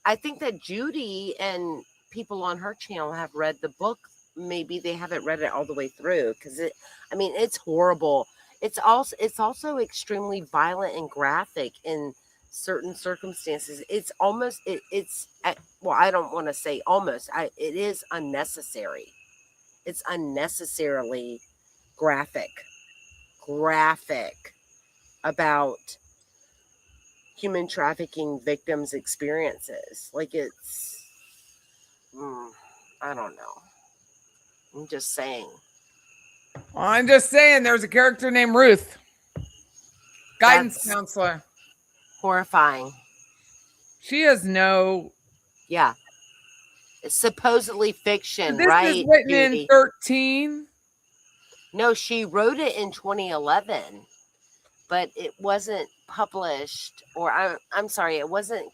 I think that Judy and people on her channel have read the book. Maybe they haven't read it all the way through because it's horrible. It's also extremely violent and graphic in certain circumstances. It's almost well, I don't want to say almost. It is unnecessary. It's unnecessarily graphic about human trafficking victims' experiences. Like it's, I don't know. I'm just saying. I'm just saying there's a character named Ruth. Guidance counselor. Horrifying. She has no. Yeah. It's supposedly fiction, this right? This is written in 13. No, she wrote it in 2011, but it wasn't published, or I'm sorry, it wasn't.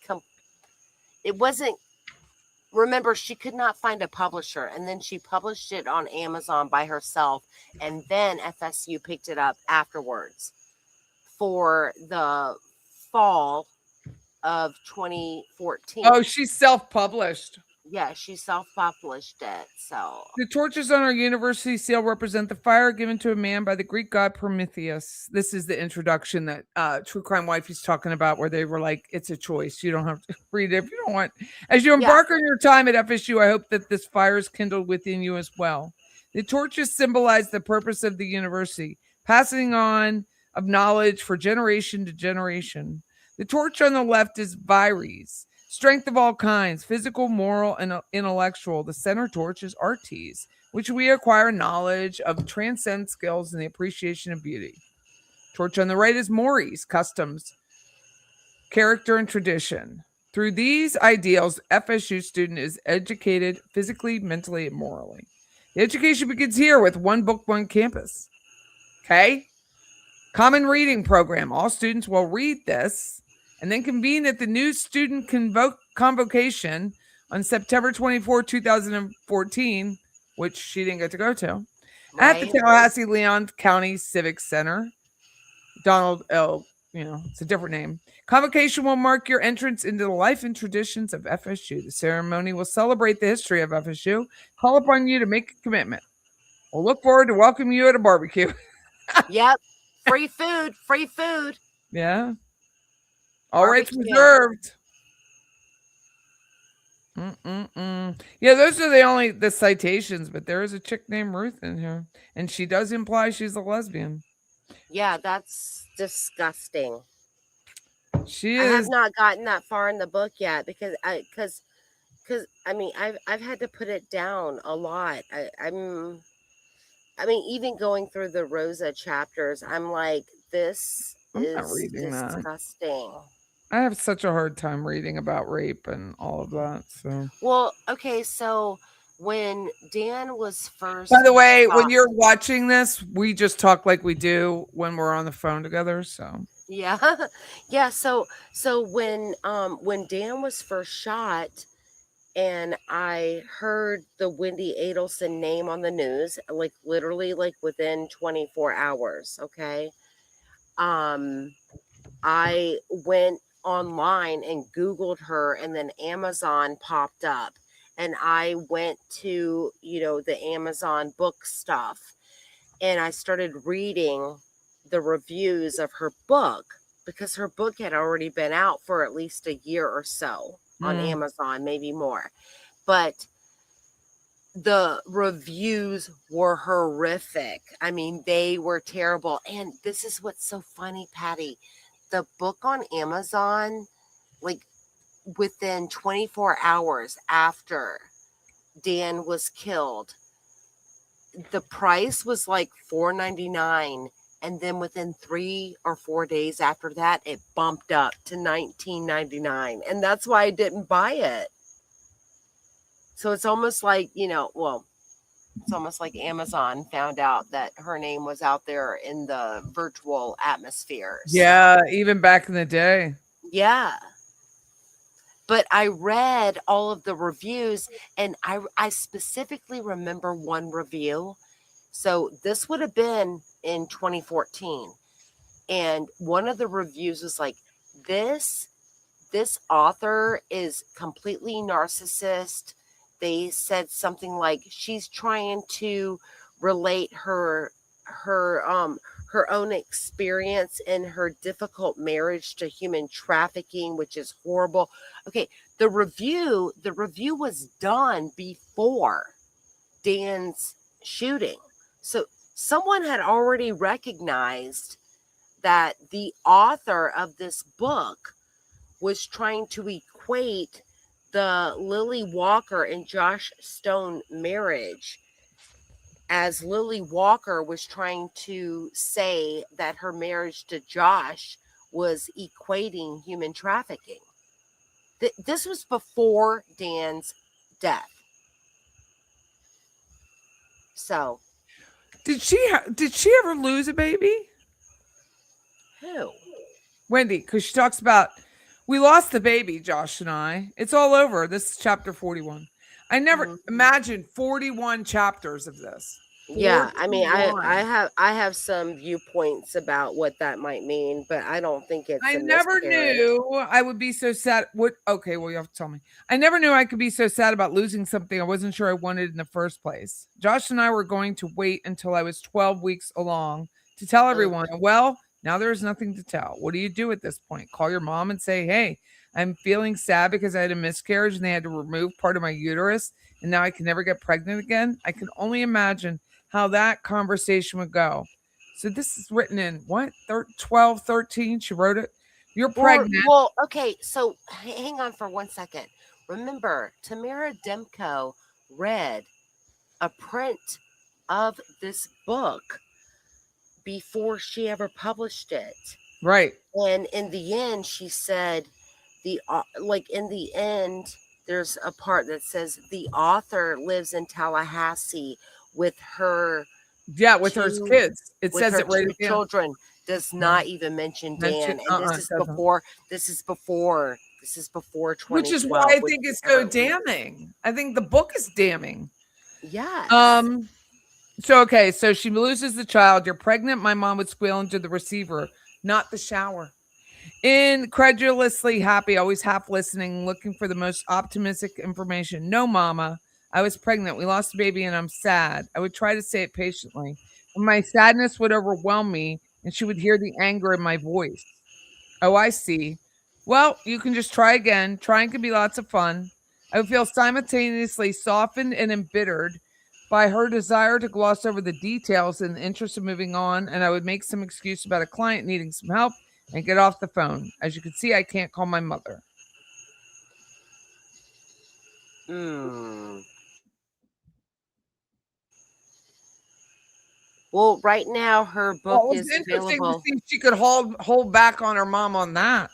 Remember, she could not find a publisher, and then she published it on Amazon by herself, and then FSU picked it up afterwards for the fall of 2014. Oh, she's self-published. Yeah, she self-published it. So the torches on our university seal represent the fire given to a man by the Greek god Prometheus. This is the introduction that True Crime Wifey's talking about, where they were like, it's a choice. You don't have to read it if you don't want. As you embark on your time at FSU, I hope that this fire is kindled within you as well. The torches symbolize the purpose of the university, passing on of knowledge for generation to generation. The torch on the left is Vires. Strength of all kinds, physical, moral, and intellectual. The center torch is Artes, which we acquire knowledge of transcend skills and the appreciation of beauty. Torch on the right is Mores, customs, character, and tradition. Through these ideals, FSU student is educated physically, mentally, and morally. The education begins here with one book, one campus. Okay? Common reading program. All students will read this and then convene at the new student convocation on September 24, 2014, which she didn't get to go to, at the Tallahassee Leon County Civic Center. Donald L., it's a different name. Convocation will mark your entrance into the life and traditions of FSU. The ceremony will celebrate the history of FSU, call upon you to make a commitment. We'll look forward to welcoming you at a barbecue. Yep. Free food. Yeah. All rights reserved. Yeah, those are the citations, but there is a chick named Ruth in here, and she does imply she's a lesbian. Yeah, that's disgusting. She I have is. not gotten that far in the book yet because I mean I've had to put it down a lot. I mean even going through the Rosa chapters, I'm like, this I'm not is reading that. disgusting. I have such a hard time reading about rape and all of that. So, Well, okay, so when Dan was by first the way, when shot, you're watching this, we just talk like we do when we're on the phone together. So, yeah, yeah. So when Dan was first shot, and I heard the Wendy Adelson name on the news, like literally like within 24 hours. Okay, um, I went online and Googled her, and then Amazon popped up. And I went to, the Amazon book stuff, and I started reading the reviews of her book because her book had already been out for at least a year or so on mm. Amazon, maybe more. But the reviews were horrific. I mean, they were terrible. And this is what's so funny, Patty. The book on Amazon, like within 24 hours after Dan was killed, the price was like $4.99, and then within 3 or 4 days after that it bumped up to $19.99, and that's why I didn't buy it. So it's almost like, it's almost like Amazon found out that her name was out there in the virtual atmosphere. Yeah, even back in the day. Yeah. But I read all of the reviews, and I specifically remember one review. So this would have been in 2014. And one of the reviews was like, this author is completely narcissist. They said something like she's trying to relate her own experience in her difficult marriage to human trafficking, which is horrible. Okay, the review was done before Dan's shooting. So someone had already recognized that the author of this book was trying to equate the Lily Walker and Josh Stone marriage, as Lily Walker was trying to say that her marriage to Josh was equating human trafficking. This was before Dan's death. So, Did she ever lose a baby? who? Whendi, because she talks about we lost the baby, Josh and I. It's all over. This is chapter 41. I never imagined 41 chapters of this. Yeah, I mean, 41. I have some viewpoints about what that might mean, but I don't think it's I in this never period. knew I would be so sad. What? Okay, well, you have to tell me. I never knew I could be so sad about losing something I wasn't sure I wanted in the first place. Josh and I were going to wait until I was 12 weeks along to tell everyone. Well, now there's nothing to tell. What do you do at this point? Call your mom and say, hey, I'm feeling sad because I had a miscarriage and they had to remove part of my uterus and now I can never get pregnant again. I can only imagine how that conversation would go. So this is written in what? 12, 13? She wrote it. You're pregnant. Well, okay, so hang on for 1 second. Remember, Tamara Demko read a print of this book before she ever published it. Right. And in the end, she said, in the end, there's a part that says the author lives in Tallahassee with her with her kids. It with says her it right two at the end. children. Does not even mention Dan, and this is before 2012. Which is why I think it's so damning. I think the book is damning. Yeah. So okay, so she loses the child. You're pregnant. My mom would squeal into the receiver, not the shower. Incredulously happy, always half listening, looking for the most optimistic information. No, mama, I was pregnant. We lost a baby and I'm sad. I would try to say it patiently. And my sadness would overwhelm me and she would hear the anger in my voice. Oh, I see. Well, you can just try again. Trying can be lots of fun. I would feel simultaneously softened and embittered by her desire to gloss over the details in the interest of moving on, and I would make some excuse about a client needing some help and get off the phone. As you can see, I can't call my mother. Well, right now her book Well, it was is interesting to available. see if she could hold back on her mom on that.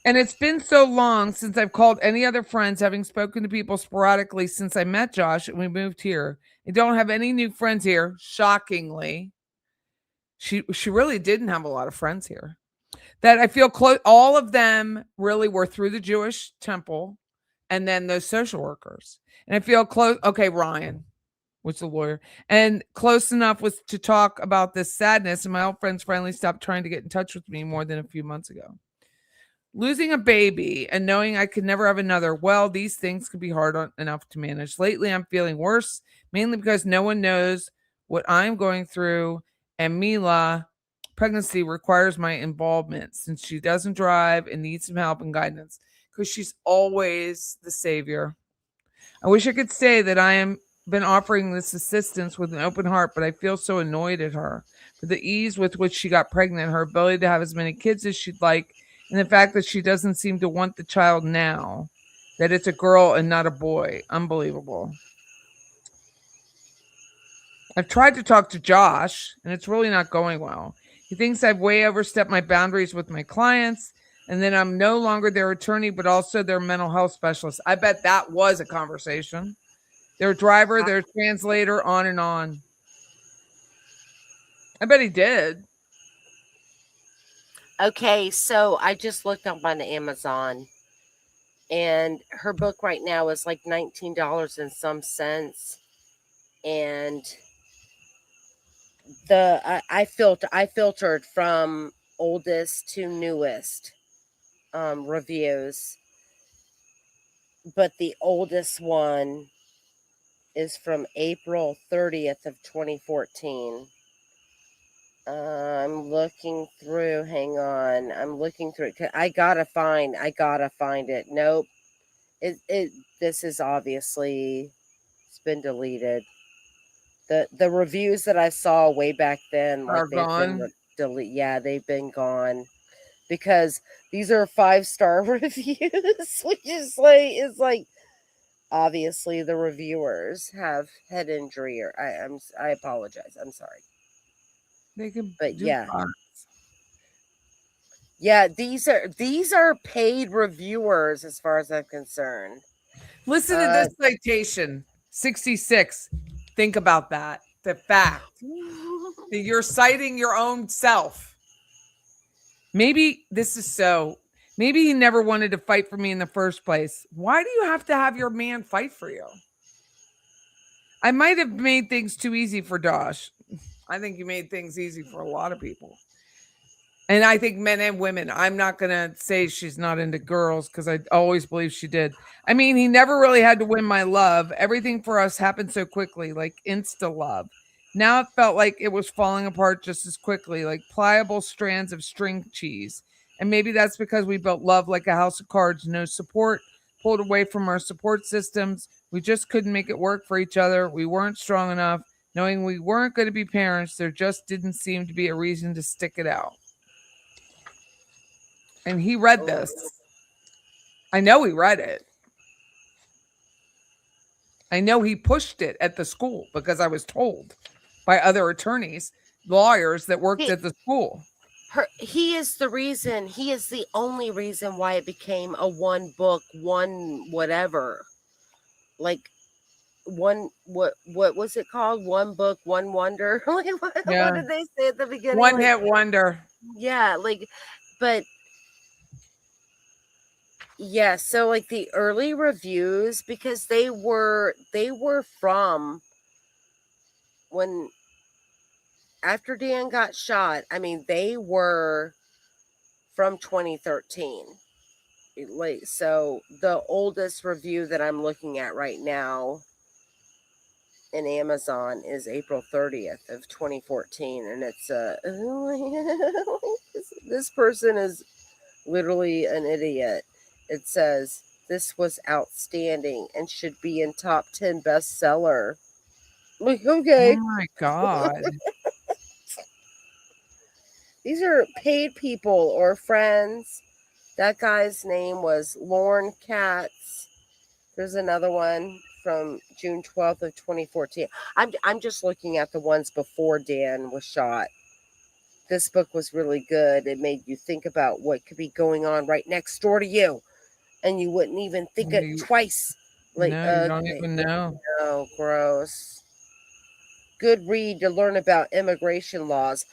And it's been so long since I've called any other friends, having spoken to people sporadically since I met Josh and we moved here. I don't have any new friends here, shockingly. She really didn't have a lot of friends here. That I feel close. All of them really were through the Jewish temple, and then those social workers. And I feel close. Okay, Ryan was the lawyer, and close enough was to talk about this sadness. And my old friends finally stopped trying to get in touch with me more than a few months ago. Losing a baby and knowing I could never have another, well, these things could be enough to manage. Lately, I'm feeling worse, mainly because no one knows what I'm going through, and Mila pregnancy requires my involvement since she doesn't drive and needs some help and guidance because she's always the savior. I wish I could say that I am been offering this assistance with an open heart, but I feel so annoyed at her for the ease with which she got pregnant, her ability to have as many kids as she'd like, and the fact that she doesn't seem to want the child now, that it's a girl and not a boy. Unbelievable. I've tried to talk to Josh, and it's really not going well. He thinks I've way overstepped my boundaries with my clients, and then I'm no longer their attorney, but also their mental health specialist. I bet that was a conversation. Their driver, their translator, on and on. I bet he did. Okay, so I just looked up on Amazon, and her book right now is like $19 and some cents. And I filtered from oldest to newest reviews, but the oldest one is from April 30th of 2014. I'm looking through. Hang on, I'm looking through it. I gotta find it. Nope. This is obviously, it's been deleted. The reviews that I saw way back then, like Are they've gone. been delete. Yeah, they've been gone because these are 5-star reviews, which is like obviously the reviewers have head injury, or I apologize. I'm sorry. They can But do yeah. bots. Yeah, these are paid reviewers as far as I'm concerned. Listen to this citation 66. Think about that. The fact that you're citing your own self. Maybe this is so. Maybe he never wanted to fight for me in the first place. Why do you have to have your man fight for you? I might have made things too easy for Josh. I think you made things easy for a lot of people. And I think men and women. I'm not going to say she's not into girls because I always believe she did. I mean, he never really had to win my love. Everything for us happened so quickly, like insta love. Now it felt like it was falling apart just as quickly, like pliable strands of string cheese. And maybe that's because we built love like a house of cards, no support, pulled away from our support systems. We just couldn't make it work for each other. We weren't strong enough. Knowing we weren't going to be parents, there just didn't seem to be a reason to stick it out. And he read this. I know he read it. I know he pushed it at the school because I was told by other attorneys, lawyers that worked at the school. He is the reason. He is the only reason why it became a one book, one whatever. Like one what was it called? One book, one wonder. What did they say at the beginning? One hit wonder. Yeah, but yeah, so like the early reviews, because they were from when after Dan got shot. I mean, they were from 2013. So the oldest review that I'm looking at right now in Amazon is April 30th of 2014, and it's this person is literally an idiot. It says this was outstanding and should be in top 10 bestseller. Like, okay. Oh my God. These are paid people or friends. That guy's name was Lorne Katz. There's another one from June 12th of 2014. I'm just looking at the ones before Dan was shot. This book was really good. It made you think about what could be going on right next door to you, and you wouldn't even think it twice. Like, No, you don't even know. No, gross. Good read to learn about immigration laws.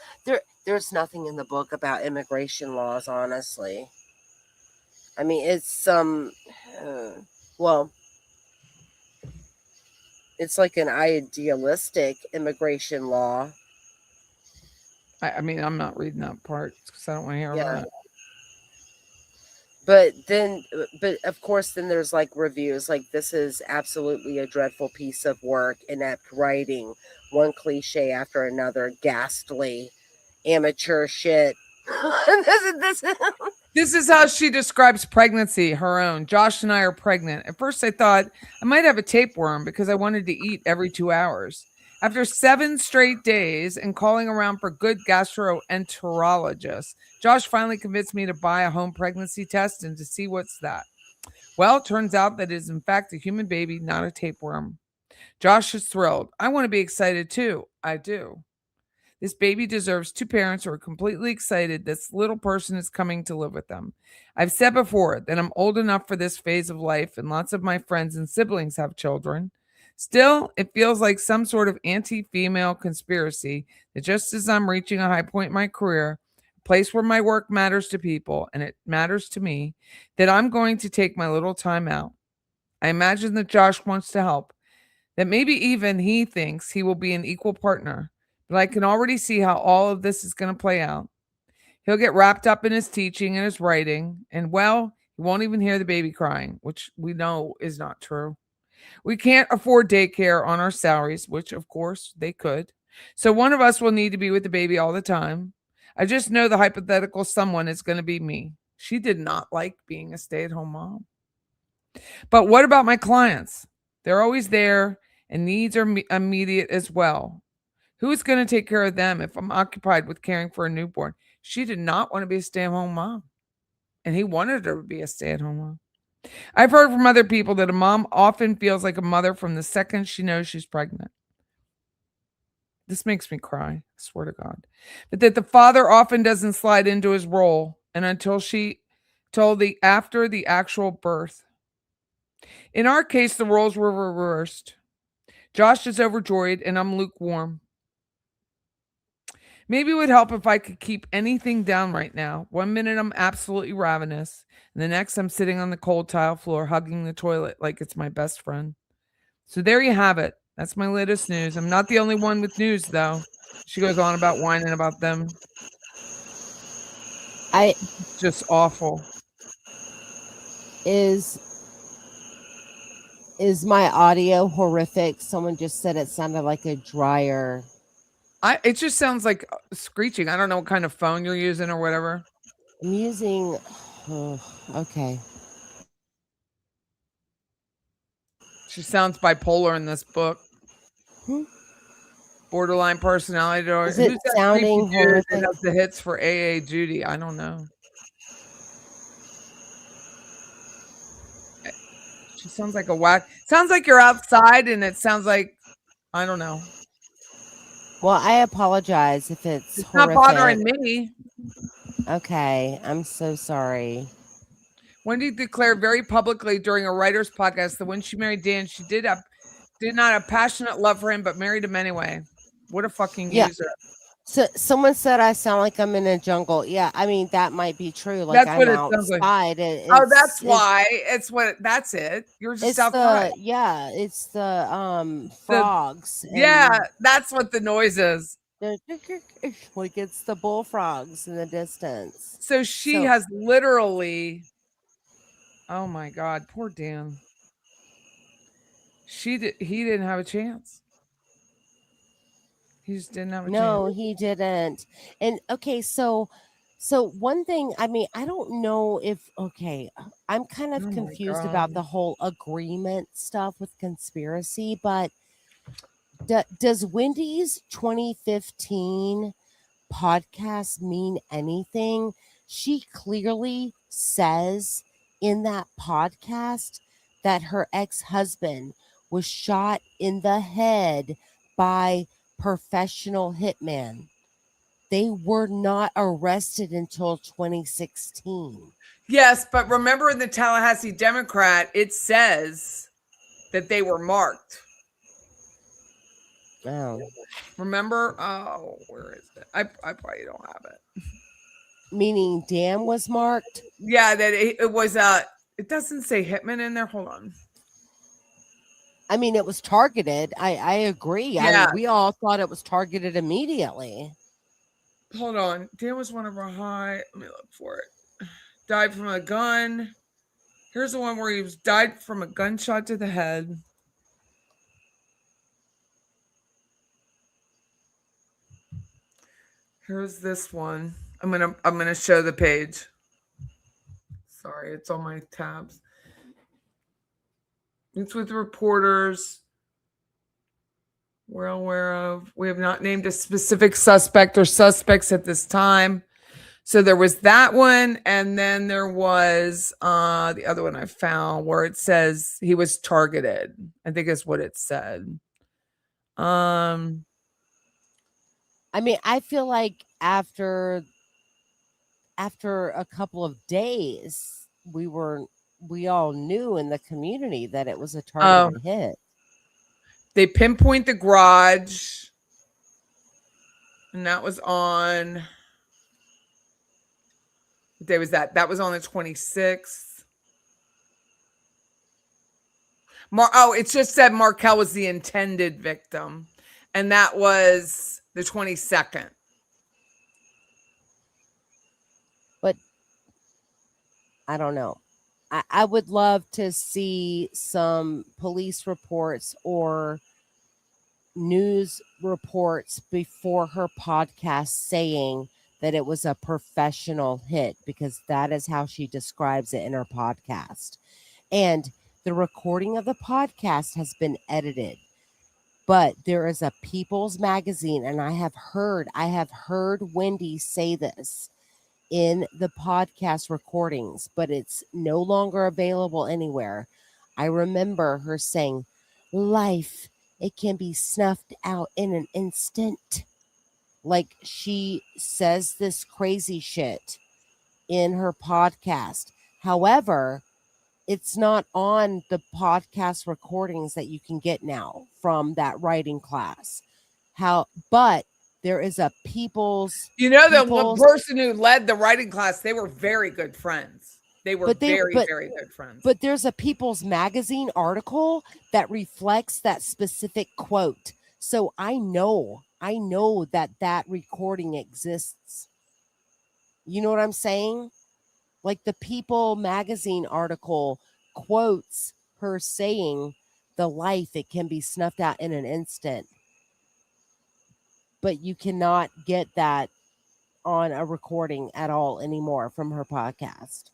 There's nothing in the book about immigration laws, honestly. I mean, it's some, well, it's like an idealistic immigration law. I mean, I'm not reading that part because I don't want to hear about it. But of course, then there's like reviews like, this is absolutely a dreadful piece of work, inept writing, one cliche after another, ghastly, amateur shit. This is how she describes pregnancy, her own. Josh and I are pregnant. At first, I thought I might have a tapeworm because I wanted to eat every 2 hours. After 7 straight days and calling around for good gastroenterologists, Josh finally convinced me to buy a home pregnancy test and to see what's that. Well, it turns out that it is in fact a human baby, not a tapeworm. Josh is thrilled. I want to be excited too. I do. This baby deserves 2 parents who are completely excited this little person is coming to live with them. I've said before that I'm old enough for this phase of life, and lots of my friends and siblings have children. Still, it feels like some sort of anti-female conspiracy that just as I'm reaching a high point in my career, a place where my work matters to people and it matters to me, that I'm going to take my little time out. I imagine that Josh wants to help, that maybe even he thinks he will be an equal partner, but I can already see how all of this is going to play out. He'll get wrapped up in his teaching and his writing, and well, he won't even hear the baby crying, which we know is not true. We can't afford daycare on our salaries, which of course they could. So one of us will need to be with the baby all the time. I just know the hypothetical someone is going to be me. She did not like being a stay-at-home mom. But what about my clients? They're always there and needs are immediate as well. Who's going to take care of them if I'm occupied with caring for a newborn? She did not want to be a stay-at-home mom, and he wanted her to be a stay-at-home mom. I've heard from other people that a mom often feels like a mother from the second she knows she's pregnant. This makes me cry, I swear to God. But that the father often doesn't slide into his role and until she told the after the actual birth. In our case, the roles were reversed. Josh is overjoyed and I'm lukewarm. Maybe it would help if I could keep anything down right now. 1 minute I'm absolutely ravenous, and the next I'm sitting on the cold tile floor hugging the toilet like it's my best friend. So there you have it. That's my latest news. I'm not the only one with news, though. She goes on about whining about them. Just awful. Is my audio horrific? Someone just said it sounded like a dryer. It just sounds like screeching. I don't know what kind of phone you're using or whatever. I'm using. Oh, okay. She sounds bipolar in this book. Borderline personality disorder. Is it sounding horrific? That has the hits for AA Judy. I don't know. She sounds like a whack. Sounds like you're outside, and it sounds like I don't know. Well, I apologize if it's not bothering me. Okay, I'm so sorry. Whendi declared very publicly during a writer's podcast that when she married Dan, she did not have passionate love for him, but married him anyway. What a fucking user. So someone said I sound like I'm in a jungle. Yeah, I mean that might be true. Like I'm outside. That's why. That's it. You're just outside. It's the frogs. That's what the noise is. Like it's the bullfrogs in the distance. So she has literally. Oh my God, poor Dan. He didn't have a chance. He just didn't have a chance. No, he didn't. And okay, so one thing, I mean, I don't know if I'm kind of confused about the whole agreement stuff with conspiracy, but Does Wendy's 2015 podcast mean anything? She clearly says in that podcast that her ex-husband was shot in the head by professional hitmen. They were not arrested until 2016. Yes, but remember in the Tallahassee Democrat, it says that they were marked. Oh. Remember? Oh, where is it? I probably don't have it. Meaning Dan was marked? Yeah, that it was it doesn't say hitman in there. Hold on. I mean, it was targeted. I agree. Yeah. We all thought it was targeted immediately. Hold on. Dan was one of our high. Let me look for it. Died from a gun. Here's the one where he died from a gunshot to the head. Here's this one. I'm gonna show the page. Sorry, it's on my tabs. It's with reporters we're aware of. We have not named a specific suspect or suspects at this time. So there was that one, and then there was the other one I found where it says he was targeted. I think is what it said. I mean, I feel like after a couple of days, we all knew in the community that it was a targeted hit. They pinpoint the garage, and that was on. What day was that? That was on the 26th. It just said Markel was the intended victim, and that was the 22nd. But I don't know. I would love to see some police reports or news reports before her podcast saying that it was a professional hit, because that is how she describes it in her podcast. And the recording of the podcast has been edited, but there is a People's Magazine, and I have heard Whendi say this in the podcast recordings, but it's no longer available anywhere. I remember her saying, life, it can be snuffed out in an instant. Like, she says this crazy shit in her podcast. However, it's not on the podcast recordings that you can get now from that writing class. But there is a the person who led the writing class, they were very good friends. They were very good friends. But there's a People's Magazine article that reflects that specific quote. So I know that recording exists. You know what I'm saying? Like, the People Magazine article quotes her saying, the life, it can be snuffed out in an instant. But you cannot get that on a recording at all anymore from her podcast.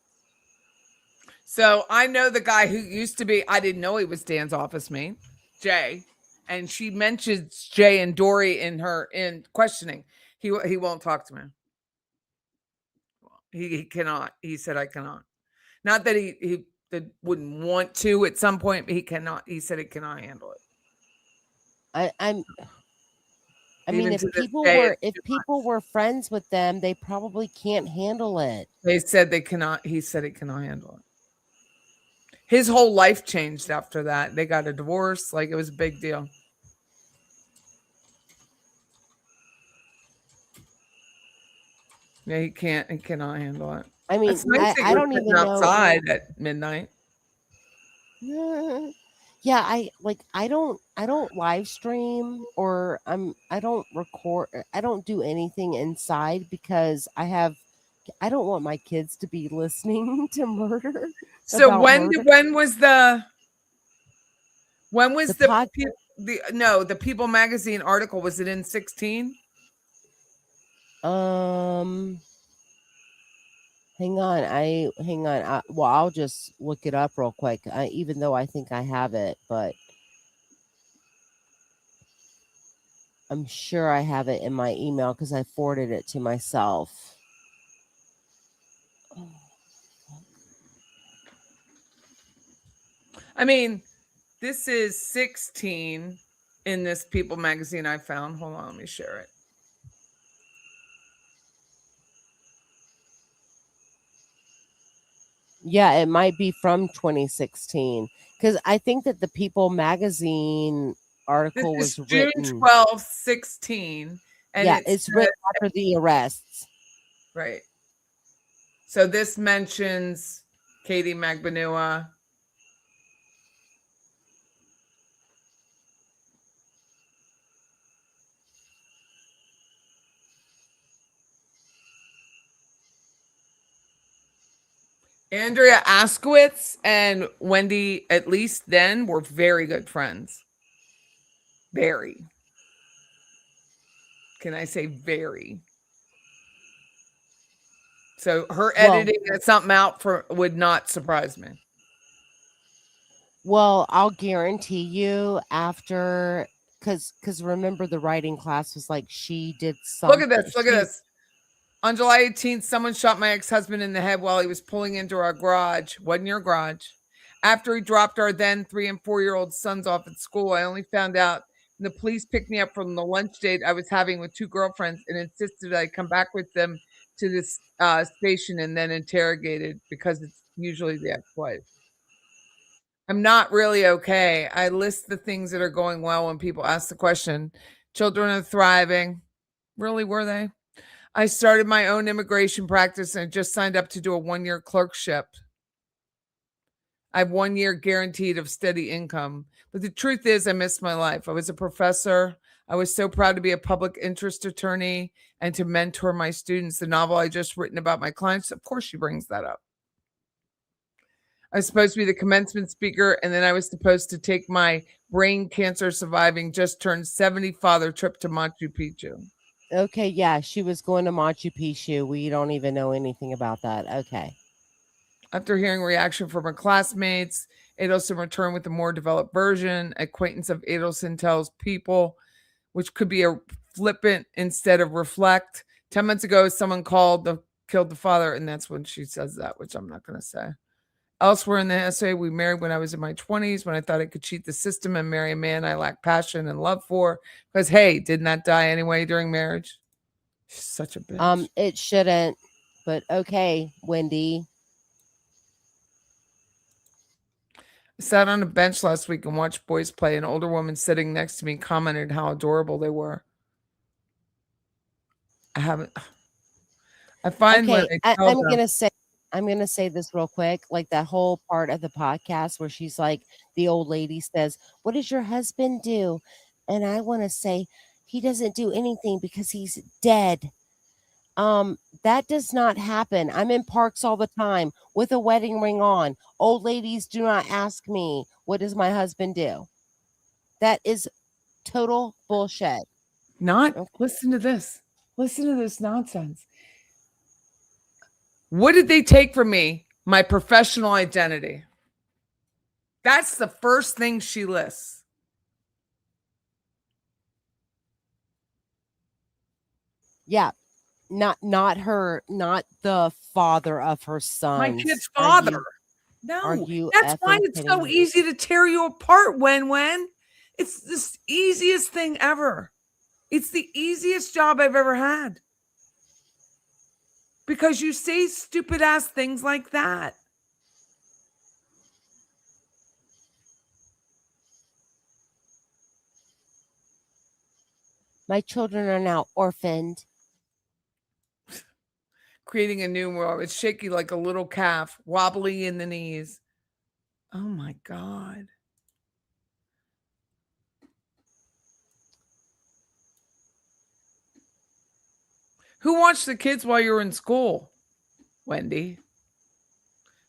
So I know the guy who used to be, I didn't know he was Dan's office mate, Jay. And she mentions Jay and Dory in questioning. He won't talk to me. He cannot. He said, I cannot. Not that he wouldn't want to at some point, but he cannot. He said he cannot handle it. I mean, if people were friends with them, they probably can't handle it. They said they cannot. He said he cannot handle it. His whole life changed after that. They got a divorce. Like, it was a big deal. Yeah, he cannot handle it. I mean, nice I don't even know. Outside at midnight. Yeah, I don't live stream, or I don't record. I don't do anything inside because I don't want my kids to be listening to murder. So when was the People Magazine article? Was it in 16? Hang on. Well, I'll just look it up real quick. Even though I think I have it, but I'm sure I have it in my email because I forwarded it to myself. I mean, this is 16 in this People magazine I found. Hold on, let me share it. Yeah, it might be from 2016 because I think that the People magazine This article is was June written. 12th, 16. And Yeah, it's written after the arrests. right. So this mentions Katie Magbanua. Andrea Askowitz and Wendi, at least then, were very good friends. Very. Can I say very? So her Well, editing something out for would not surprise me. well, I'll guarantee you after because remember the writing class was like she did something. Look at this. Look at this. On July 18th, someone shot my ex-husband in the head while he was pulling into our garage. Wasn't your garage. After he dropped our then 3 and 4-year-old sons off at school, I only found out when the police picked me up from the lunch date I was having with 2 girlfriends and insisted I come back with them to this station and then interrogated because it's usually the ex-wife. I'm not really okay. I list the things that are going well when people ask the question. Children are thriving. Really, were they? I started my own immigration practice and just signed up to do a 1-year clerkship. I have 1 year guaranteed of steady income. But the truth is, I missed my life. I was a professor. I was so proud to be a public interest attorney and to mentor my students. The novel I just written about my clients, of course, she brings that up. I was supposed to be the commencement speaker, and then I was supposed to take my brain cancer surviving, just turned 70 father trip to Machu Picchu. Okay, yeah, she was going to Machu Picchu. We don't even know anything about that. Okay. After hearing reaction from her classmates, Adelson returned with a more developed version. Acquaintance of Adelson tells people, which could be a flippant instead of reflect. 10 months ago, someone killed the father, and that's when she says that, which I'm not going to say. Elsewhere in the essay, we married when I was in my 20s, when I thought I could cheat the system and marry a man I lacked passion and love for. Because, hey, didn't that die anyway during marriage? She's such a bitch. It shouldn't, but okay, Wendi. I sat on a bench last week and watched boys play. An older woman sitting next to me commented how adorable they were. I find when Okay, I tell I'm them, gonna say this real quick. Like that whole part of the podcast where she's like, the old lady says, "What does your husband do?" And I want to say, he doesn't do anything because he's dead. That does not happen. I'm in parks all the time with a wedding ring on. Old ladies do not ask me, what does my husband do? That is total bullshit. listen to this. Listen to this nonsense. What did they take from me? My professional identity. That's the first thing she lists. Yeah. Not her, not the father of her sons. My kid's father. No, that's why it's so easy to tear you apart, Wen. It's the easiest thing ever. It's the easiest job I've ever had. Because you say stupid ass things like that. My children are now orphaned. Creating a new world. It's shaky like a little calf, wobbly in the knees. Oh my God. Who watched the kids while you were in school? Wendi.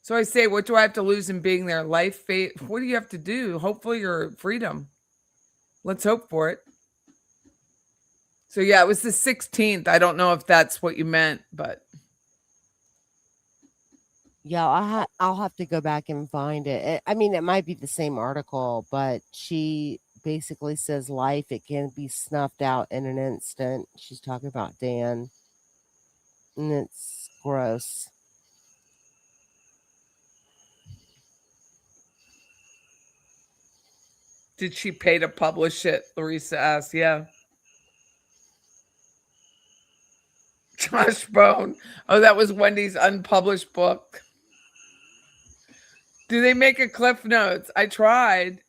So I say, what do I have to lose in being there? Life, fate. What do you have to do? Hopefully your freedom. Let's hope for it. So yeah, it was the 16th. I don't know if that's what you meant, but Yeah, I'll have to go back and find it. I mean, it might be the same article, but she basically says life, it can be snuffed out in an instant. She's talking about Dan. And it's gross. Did she pay to publish it? Larissa asked. Yeah. Josh Bone. Oh, that was Wendy's unpublished book. Do they make a Cliff Notes? I tried.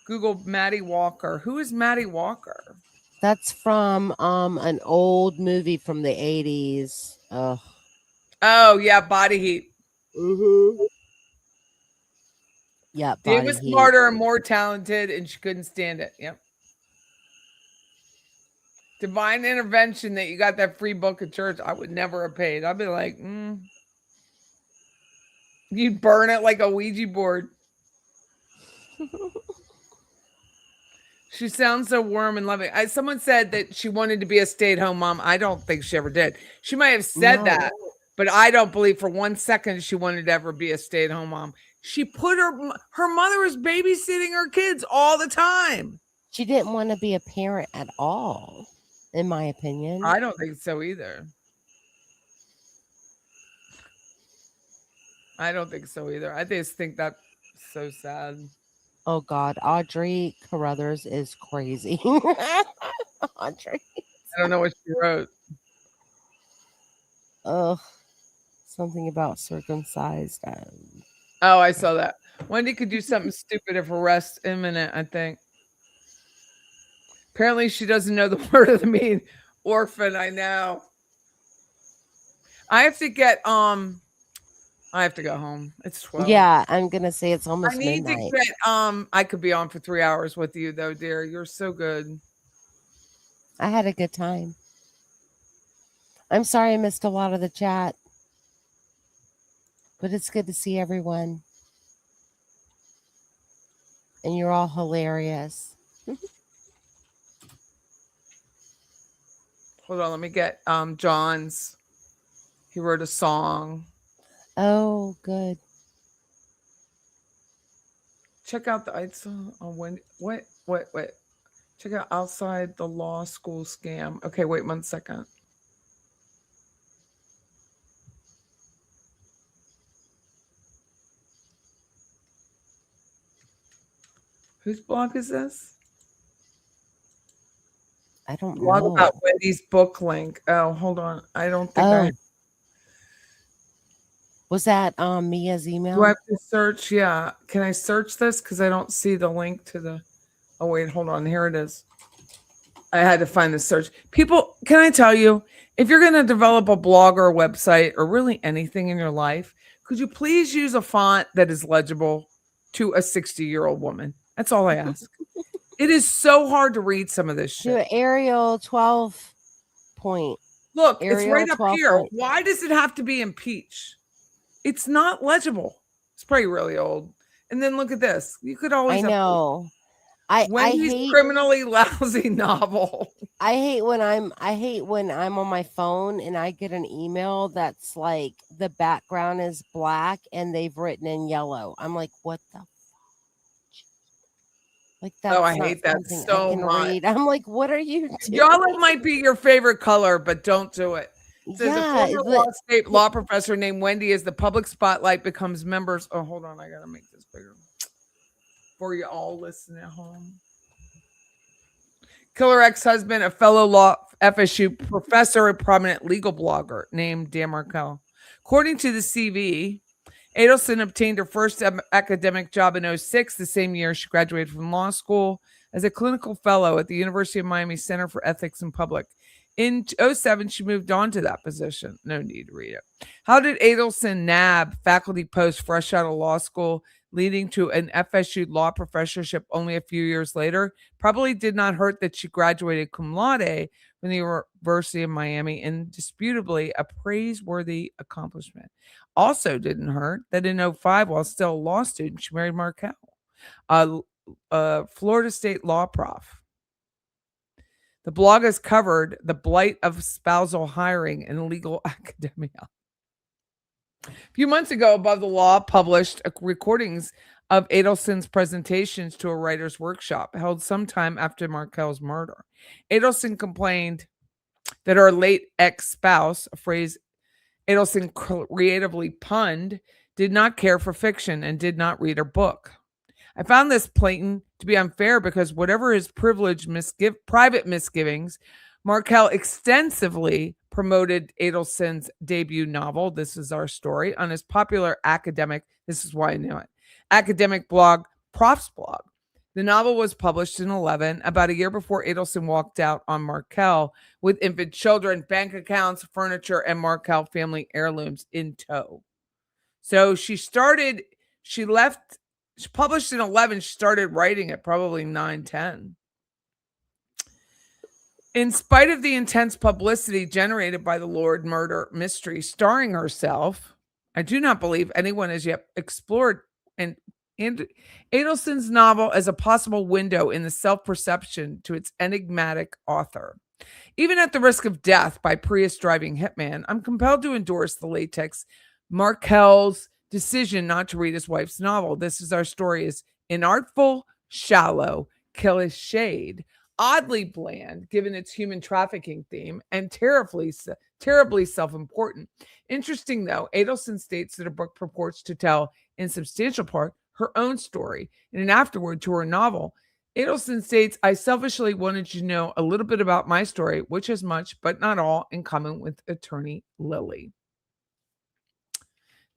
Google Maddie Walker. Who is Maddie Walker? That's from an old movie from the 80s. Ugh. Oh, yeah, Body Heat. Mm-hmm. Yeah, Dave Body was Heat. smarter and more talented, and she couldn't stand it. Yep. Divine intervention that you got that free book at church. I would never have paid. I'd be like, you'd burn it like a Ouija board. She sounds so warm and loving. Someone said that she wanted to be a stay-at-home mom. I don't think she ever did. She might have said that, but I don't believe for 1 second she wanted to ever be a stay-at-home mom. She put her mother was babysitting her kids all the time. She didn't want to be a parent at all, in my opinion. I don't think so either. I just think that's so sad. Oh God, Audrey Carruthers is crazy. Audrey. I don't know what she wrote. Ugh. Something about circumcised. Oh, I saw that. Wendy could do something stupid if arrest imminent, I think. Apparently she doesn't know the word of the mean. Orphan, I know. I have to go home. It's 12. Yeah, I'm gonna say it's almost I need midnight. to get I could be on for 3 hours with you though, dear. You're so good. I had a good time. I'm sorry I missed a lot of the chat. But it's good to see everyone. And you're all hilarious. Hold on, let me get John's. He wrote a song. Oh, good. Check out the I saw on Wendy. Wait. Check out outside the law school scam. Okay, wait 1 second. Whose blog is this? I don't Blog know. about Wendy's book link. Oh, hold on. I don't think I Was that Mia's email? do. I have to search. Yeah. Can I search this? Because I don't see the link to the. Oh, wait. Hold on. Here it is. I had to find the search. People, can I tell you, if you're going to develop a blog or a website or really anything in your life, could you please use a font that is legible to a 60-year-old woman? That's all I ask. It is so hard to read some of this shit. To Arial 12 point. Look, Arial it's right up 12 here. point. Why does it have to be in peach? It's not legible. It's probably really old. And then look at this. You could always I know. I Wendy's hate criminally lousy novel. I hate when I'm on my phone and I get an email that's like the background is black and they've written in yellow. I'm like, what the fuck? Like that's I not hate that something so I can much. read. I'm like, what are you doing? Yellow might be your favorite color, but don't do it. It says Yeah, a former law professor named Wendi, as the public spotlight becomes members. Oh, hold on. I got to make this bigger for you all listening at home. Killer ex-husband, a fellow law FSU professor, a prominent legal blogger named Dan Markel. According to the CV, Adelson obtained her first academic job in 2006, the same year she graduated from law school, as a clinical fellow at the University of Miami Center for Ethics in Public. In 2007, she moved on to that position. No need to read it. How did Adelson nab faculty post fresh out of law school, leading to an FSU law professorship only a few years later? Probably did not hurt that she graduated cum laude from the University of Miami, indisputably a praiseworthy accomplishment. Also didn't hurt that in 2005, while still a law student, she married Markel, a Florida State law prof. The blog has covered the blight of spousal hiring in legal academia. A few months ago, Above the Law published recordings of Adelson's presentations to a writer's workshop held sometime after Markel's murder. Adelson complained that her late ex-spouse, a phrase Adelson creatively punned, did not care for fiction and did not read her book. I found this blatant to be unfair because whatever his privileged private misgivings, Markel extensively promoted Adelson's debut novel, This Is Our Story, on his popular academic, this is why I knew it, academic blog, Prof's blog. The novel was published in 2011, about a year before Adelson walked out on Markel with infant children, bank accounts, furniture, and Markel family heirlooms in tow. So she published in 2011, she started writing at probably 9, 10. In spite of the intense publicity generated by the Lord murder mystery starring herself, I do not believe anyone has yet explored and Adelson's novel as a possible window in the self-perception to its enigmatic author. Even at the risk of death by Prius-driving hitman, I'm compelled to endorse the latex Markel's decision not to read his wife's novel. This Is Our Story is inartful, shallow, cliched, oddly bland, given its human trafficking theme, and terribly self-important. Interesting, though, Adelson states that her book purports to tell, in substantial part, her own story. In an afterword to her novel, Adelson states, I selfishly wanted you to know a little bit about my story, which has much, but not all, in common with attorney Lily.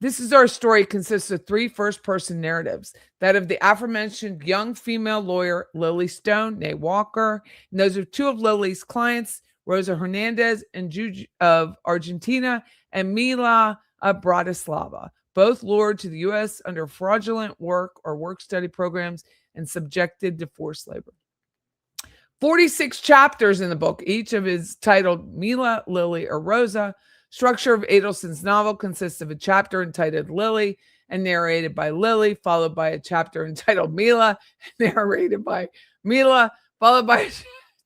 This Is Our Story consists of 3 first-person narratives, that of the aforementioned young female lawyer, Lily Stone, née Walker, and those of 2 of Lily's clients, Rosa Hernandez and Juju of Argentina, and Mila of Bratislava, both lured to the U.S. under fraudulent work or work-study programs and subjected to forced labor. 46 chapters in the book, each of is titled Mila, Lily, or Rosa. Structure of Adelson's novel consists of a chapter entitled Lily and narrated by Lily, followed by a chapter entitled Mila, narrated by Mila, followed by a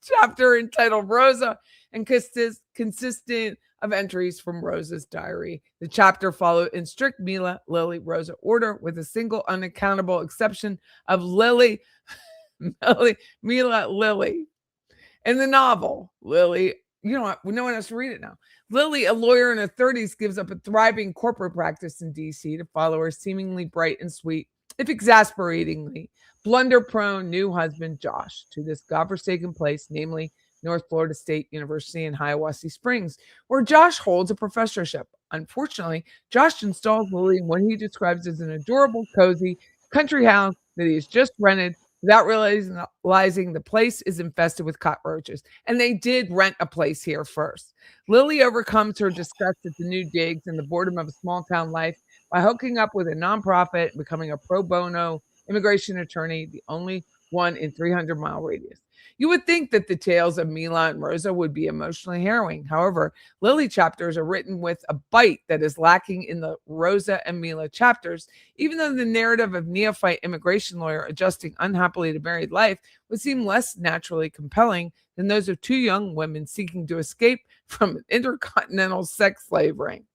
chapter entitled Rosa, and consistent of entries from Rosa's diary. The chapter followed in strict Mila, Lily, Rosa order, with a single unaccountable exception of Lily, Mila, Lily. In the novel, Lily, you know what? No one has to read it now. Lily, a lawyer in her 30s, gives up a thriving corporate practice in D.C. to follow her seemingly bright and sweet, if exasperatingly blunder-prone new husband, Josh, to this godforsaken place, namely North Florida State University in Hiawassee Springs, where Josh holds a professorship. Unfortunately, Josh installs Lily in what he describes as an adorable, cozy country house that he has just rented without realizing the place is infested with cockroaches. And they did rent a place here first. Lily overcomes her disgust at the new digs and the boredom of a small town life by hooking up with a nonprofit and becoming a pro bono immigration attorney, the only one in 300-mile radius. You would think that the tales of Mila and Rosa would be emotionally harrowing. However, Lily chapters are written with a bite that is lacking in the Rosa and Mila chapters, even though the narrative of neophyte immigration lawyer adjusting unhappily to married life would seem less naturally compelling than those of 2 young women seeking to escape from an intercontinental sex slave ring.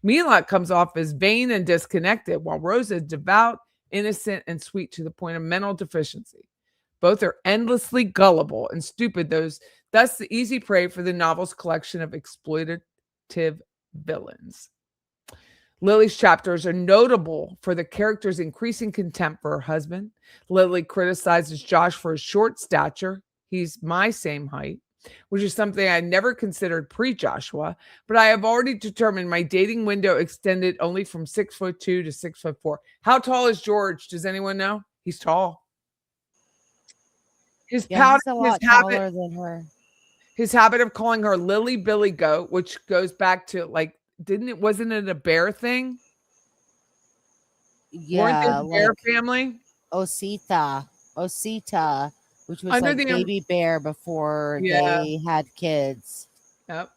Mila comes off as vain and disconnected, while Rosa is devout, innocent, and sweet to the point of mental deficiency. Both are endlessly gullible and stupid, thus the easy prey for the novel's collection of exploitative villains. Lily's chapters are notable for the character's increasing contempt for her husband. Lily criticizes Josh for his short stature. He's my same height, which is something I never considered pre-Joshua, but I have already determined my dating window extended only from 6'2" to 6'4". How tall is George? Does anyone know? He's tall. His He's a lot taller than her. His habit of calling her Lily Billy Goat, which goes back to wasn't it a bear thing? Yeah, weren't they the bear family? Osita, which was Under like the baby bear before they had kids. Yep.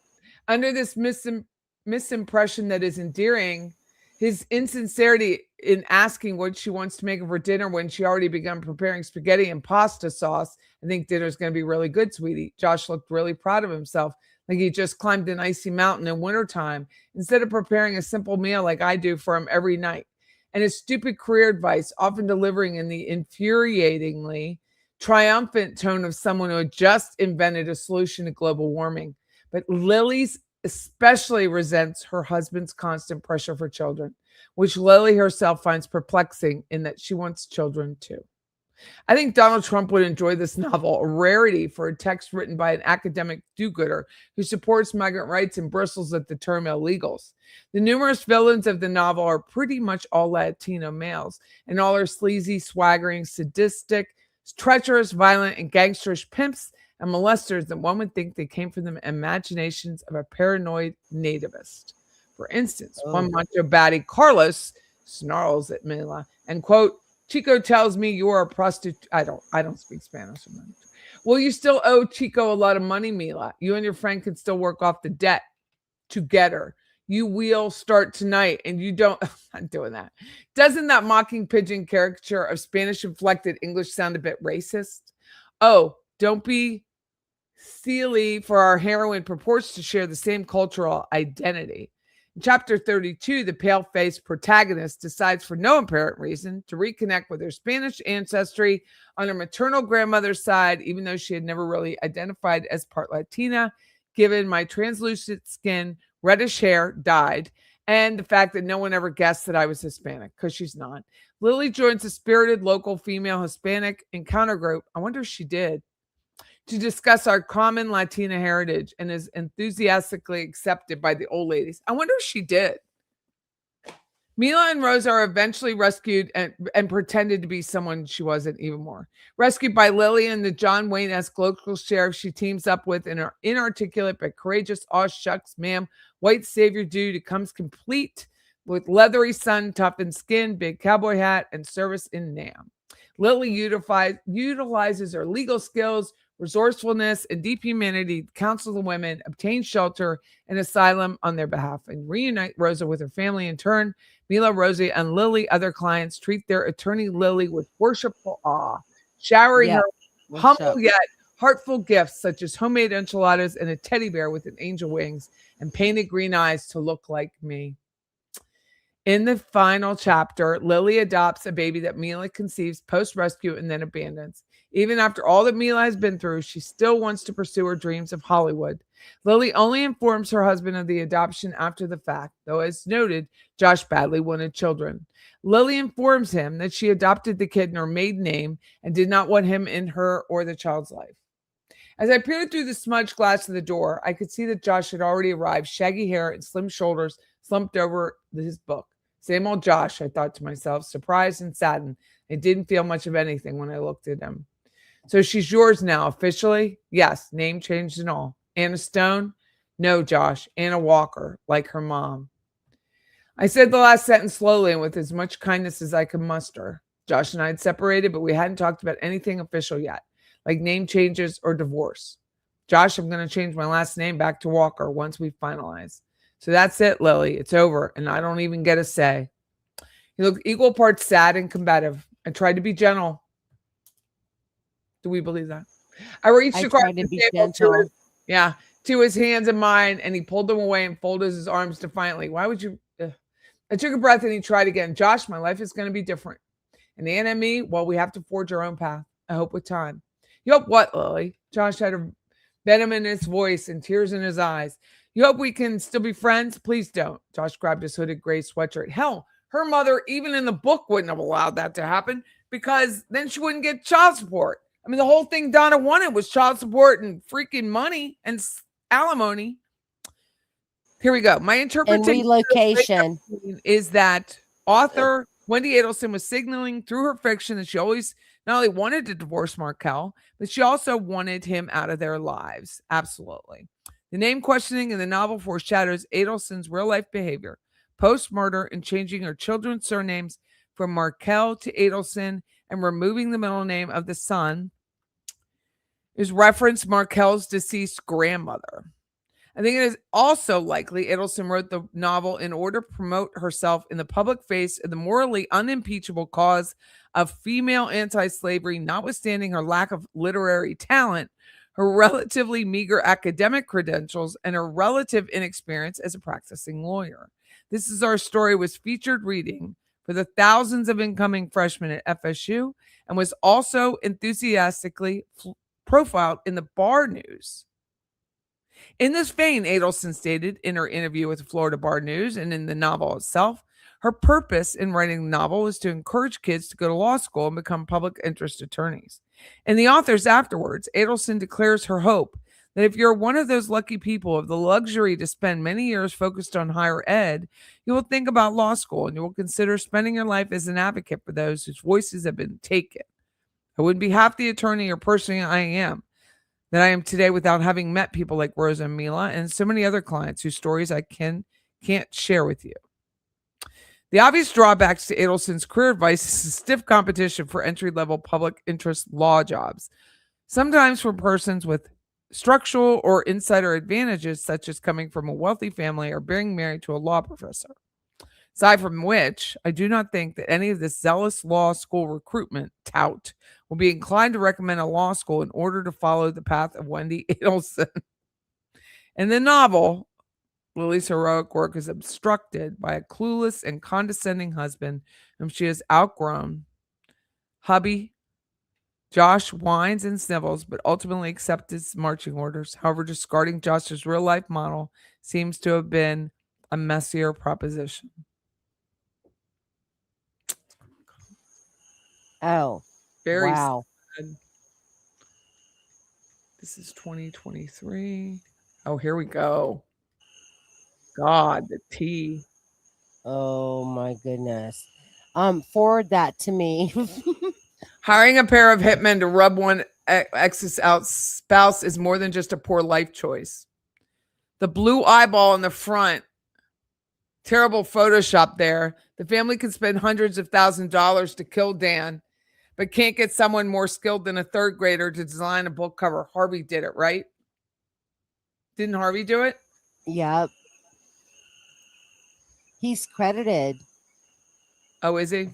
Under this misimpression that is endearing, his insincerity in asking what she wants to make of her dinner when she already begun preparing spaghetti and pasta sauce. I think dinner's going to be really good, sweetie. Josh looked really proud of himself, like he just climbed an icy mountain in wintertime, instead of preparing a simple meal like I do for him every night. and his stupid career advice, often delivering in the infuriatingly triumphant tone of someone who had just invented a solution to global warming. But Lily's especially resents her husband's constant pressure for children, which Lily herself finds perplexing in that she wants children too. I think Donald Trump would enjoy this novel, a rarity for a text written by an academic do-gooder who supports migrant rights and bristles at the term illegals. The numerous villains of the novel are pretty much all Latino males, and all are sleazy, swaggering, sadistic, treacherous, violent, and gangsterish pimps and molesters that one would think they came from the imaginations of a paranoid nativist. For instance, one macho baddie, Carlos, snarls at Mila and, quote, Chico tells me you are a prostitute. I don't speak Spanish. Well, you still owe Chico a lot of money, Mila. You and your friend can still work off the debt together. You will start tonight, and you don't. I'm not doing that. Doesn't that mocking pigeon caricature of Spanish-inflected English sound a bit racist? Oh, don't be silly, for our heroine purports to share the same cultural identity. In chapter 32, the pale-faced protagonist decides for no apparent reason to reconnect with her Spanish ancestry on her maternal grandmother's side, even though she had never really identified as part Latina, given my translucent skin, reddish hair, dyed, and the fact that no one ever guessed that I was Hispanic, because she's not. Lily joins a spirited local female Hispanic encounter group. I wonder if she did, to discuss our common Latina heritage, and is enthusiastically accepted by the old ladies. I wonder if she did. Mila and Rosa are eventually rescued and pretended to be someone she wasn't even more. Rescued by Lily and the John Wayne-esque local sheriff she teams up with in her inarticulate but courageous, aw shucks, ma'am, white savior dude who comes complete with leathery sun, toughened skin, big cowboy hat, and service in Nam. Lily utilizes her legal skills, resourcefulness, and deep humanity to counsel the women, obtain shelter and asylum on their behalf, and reunite Rosa with her family in turn. Mila, Rosie, and Lily, other clients, treat their attorney Lily with worshipful awe, showering her humble yet heartful gifts such as homemade enchiladas and a teddy bear with an angel wings and painted green eyes to look like me. In the final chapter, Lily adopts a baby that Mila conceives post-rescue and then abandons. Even after all that Mila has been through, she still wants to pursue her dreams of Hollywood. Lily only informs her husband of the adoption after the fact, though, as noted, Josh badly wanted children. Lily informs him that she adopted the kid in her maiden name and did not want him in her or the child's life. As I peered through the smudged glass of the door, I could see that Josh had already arrived, shaggy hair and slim shoulders slumped over his book. Same old Josh, I thought to myself, surprised and saddened. I didn't feel much of anything when I looked at him. So she's yours now, officially? Yes, name changed and all. Anna Stone? No, Josh. Anna Walker, like her mom. I said the last sentence slowly and with as much kindness as I could muster. Josh and I had separated, but we hadn't talked about anything official yet, like name changes or divorce. Josh, I'm going to change my last name back to Walker once we finalize. So that's it, Lily. It's over, and I don't even get a say. He looked equal parts sad and combative. I tried to be gentle. Do we believe that? I reached across the table to his hands and mine, and he pulled them away and folded his arms defiantly. Why would you? I took a breath, and he tried again. Josh, my life is going to be different. And Anna and me, well, we have to forge our own path. I hope with time. You hope what, Lily? Josh had a venom in his voice and tears in his eyes. You hope we can still be friends? Please don't. Josh grabbed his hooded gray sweatshirt. Hell, her mother, even in the book, wouldn't have allowed that to happen because then she wouldn't get child support. I mean, the whole thing Donna wanted was child support and freaking money and alimony. Here we go. My interpretation and relocation is that author Whendi Adelson was signaling through her fiction that she always not only wanted to divorce Markel, but she also wanted him out of their lives. Absolutely. The name questioning in the novel foreshadows Adelson's real-life behavior, post-murder, and changing her children's surnames from Markel to Adelson and removing the middle name of the son is reference Markel's deceased grandmother. I think it is also likely Adelson wrote the novel in order to promote herself in the public face of the morally unimpeachable cause of female anti-slavery, notwithstanding her lack of literary talent, her relatively meager academic credentials, and her relative inexperience as a practicing lawyer. This Is Our Story was featured reading for the thousands of incoming freshmen at FSU and was also enthusiastically profiled in the Bar News. In this vein, Adelson stated in her interview with Florida Bar News and in the novel itself, her purpose in writing the novel was to encourage kids to go to law school and become public interest attorneys. In the authors afterwards, Adelson declares her hope that if you're one of those lucky people of the luxury to spend many years focused on higher ed, you will think about law school and you will consider spending your life as an advocate for those whose voices have been taken. I wouldn't be half the attorney or person I am today without having met people like Rosa and Mila and so many other clients whose stories I can't share with you. The obvious drawbacks to Adelson's career advice is stiff competition for entry-level public interest law jobs, sometimes for persons with structural or insider advantages, such as coming from a wealthy family or being married to a law professor. Aside from which, I do not think that any of this zealous law school recruitment tout will be inclined to recommend a law school in order to follow the path of Wendi Adelson. In the novel, Lily's heroic work is obstructed by a clueless and condescending husband whom she has outgrown. Hubby Josh whines and snivels, but ultimately accepts his marching orders. However, discarding Josh's real-life model seems to have been a messier proposition. Oh, Very wow. sad. This is 2023. Oh, here we go. God, the tea. Oh my goodness. Forward that to me. Hiring a pair of hitmen to rub one ex's out spouse is more than just a poor life choice. The blue eyeball in the front. Terrible Photoshop there. The family can spend hundreds of thousands of dollars to kill Dan, but can't get someone more skilled than a third grader to design a book cover. Harvey did it, right? Didn't Harvey do it? Yep. He's credited. Oh, is he?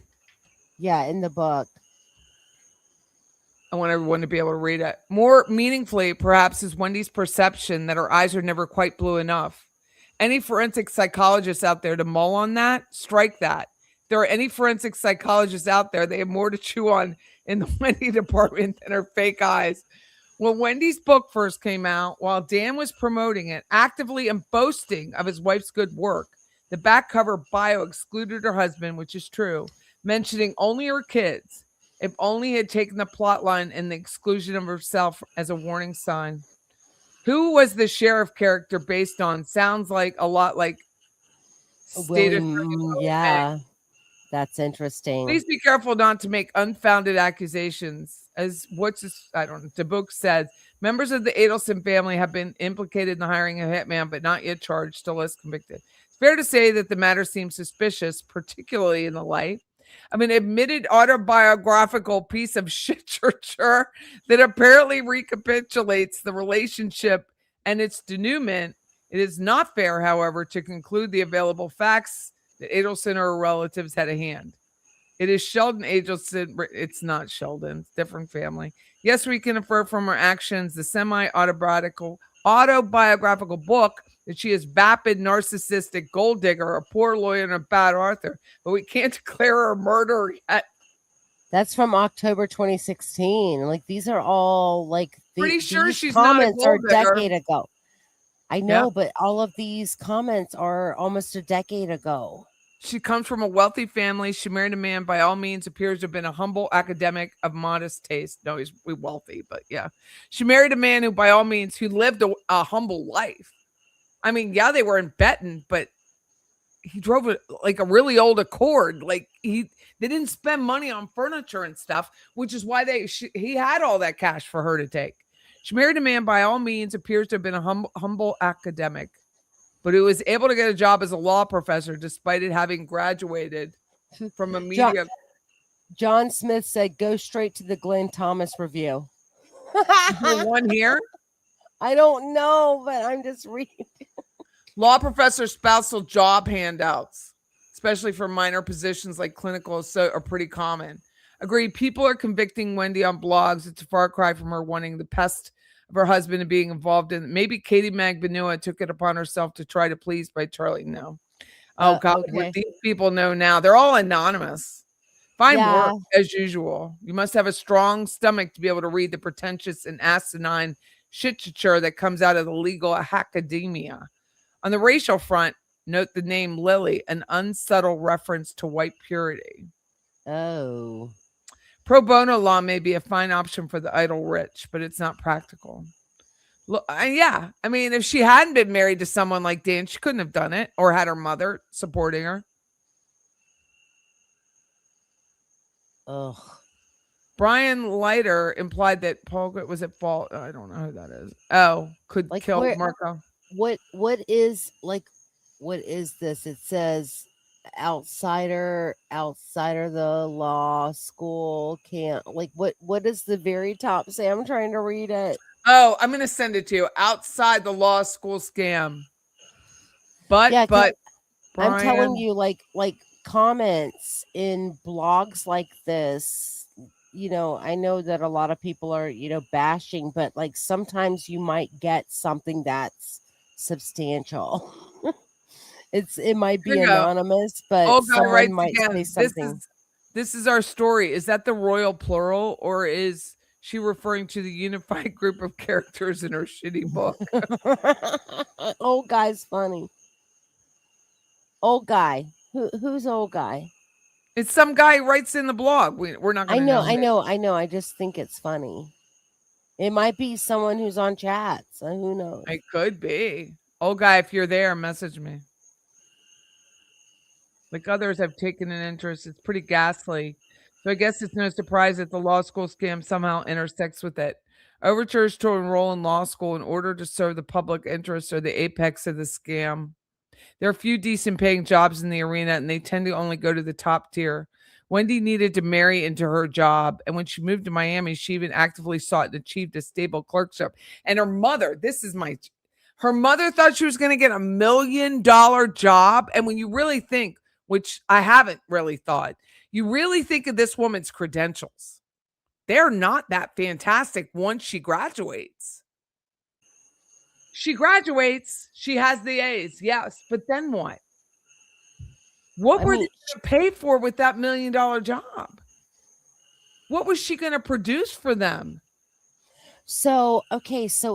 Yeah, in the book. I want everyone to be able to read it. More meaningfully, perhaps, is Wendy's perception that her eyes are never quite blue enough. Any forensic psychologists out there to mull on that, strike that. If there are any forensic psychologists out there, they have more to chew on in the Wendi department than her fake eyes. When Wendy's book first came out, while Dan was promoting it, actively and boasting of his wife's good work, the back cover bio excluded her husband, which is true, mentioning only her kids. If only had taken the plot line and the exclusion of herself as a warning sign. Who was the sheriff character based on? Sounds like a lot like Yeah, that's interesting. Please be careful not to make unfounded accusations. As the book says, members of the Adelson family have been implicated in the hiring of a hitman, but not yet charged, still less convicted. It's fair to say that the matter seems suspicious, particularly in the light of an admitted autobiographical piece of shiterature that apparently recapitulates the relationship and its denouement. It is not fair, however, to conclude the available facts that Adelson or her relatives had a hand. It is Sheldon Adelson. It's not Sheldon. It's different family. Yes, we can infer from her actions the semi-autobiographical book that she is vapid, narcissistic gold digger, a poor lawyer, and a bad author. But we can't declare her a murderer yet. That's from October 2016. Like, these are all like pretty sure these she's comments not a are a gold digger. decade ago. I know, but all of these comments are almost a decade ago. She comes from a wealthy family. She married a man by all means appears to have been a humble academic of modest taste. No, he's wealthy, but yeah. She married a man who by all means who lived a humble life. I mean, yeah, they were in Benton, but he drove a really old Accord. Like they didn't spend money on furniture and stuff, which is why he had all that cash for her to take. She married a man by all means appears to have been a humble academic, but who was able to get a job as a law professor despite it having graduated from a media. John Smith said, "Go straight to the Glenn Thomas review." One here? I don't know, but I'm just reading. Law professor spousal job handouts, especially for minor positions like clinical, are pretty common. Agreed. People are convicting Wendi on blogs. It's a far cry from her wanting the pest of her husband and being involved in it. Maybe Katie Magbanua took it upon herself to try to please by Charlie. No. Oh God, what Okay. these people know now. They're all anonymous. Find Yeah. work as usual. You must have a strong stomach to be able to read the pretentious and asinine shiterature that comes out of the legal academia. On the racial front, note the name Lily, an unsubtle reference to white purity. Oh. Pro bono law may be a fine option for the idle rich, but it's not practical. Look, yeah, I mean, if she hadn't been married to someone like Dan, she couldn't have done it or had her mother supporting her. Ugh. Brian Leiter implied that Paul was at fault. I don't know who that is. Oh, could Like kill where? Marco. What is this? It says outsider the law school can't, like, what does the very top say? I'm trying to read it. Oh, I'm gonna send it to you. Outside the law school scam. But Yeah, 'cause I'm telling Brian, you, like comments in blogs like this, I know that a lot of people are, bashing, but like sometimes you might get something that's substantial. It might here be you go. anonymous, but Old guy someone writes might say again. something. This is our story. Is that the royal plural, or is she referring to the unified group of characters in her shitty book? Old guy's funny. Old guy. Who's old guy? It's some guy who writes in the blog. We're not I gonna know, know. I know, I know. I just think it's funny. It might be someone who's on chats. Who knows? It could be. Old guy, if you're there, message me. Like others have taken an interest. It's pretty ghastly. So I guess it's no surprise that the law school scam somehow intersects with it. Overtures to enroll in law school in order to serve the public interest are the apex of the scam. There are few decent paying jobs in the arena, and they tend to only go to the top tier. Whendi needed to marry into her job, and when she moved to Miami, she even actively sought and achieved a stable clerkship. And her mother, her mother thought she was going to get $1 million job. And when you really think, which I haven't really thought, you really think of this woman's credentials. They're not that fantastic once she graduates. She graduates, she has the A's, yes, but then what? What I were mean, they going to pay for with that $1 million job? What was she going to produce for them? so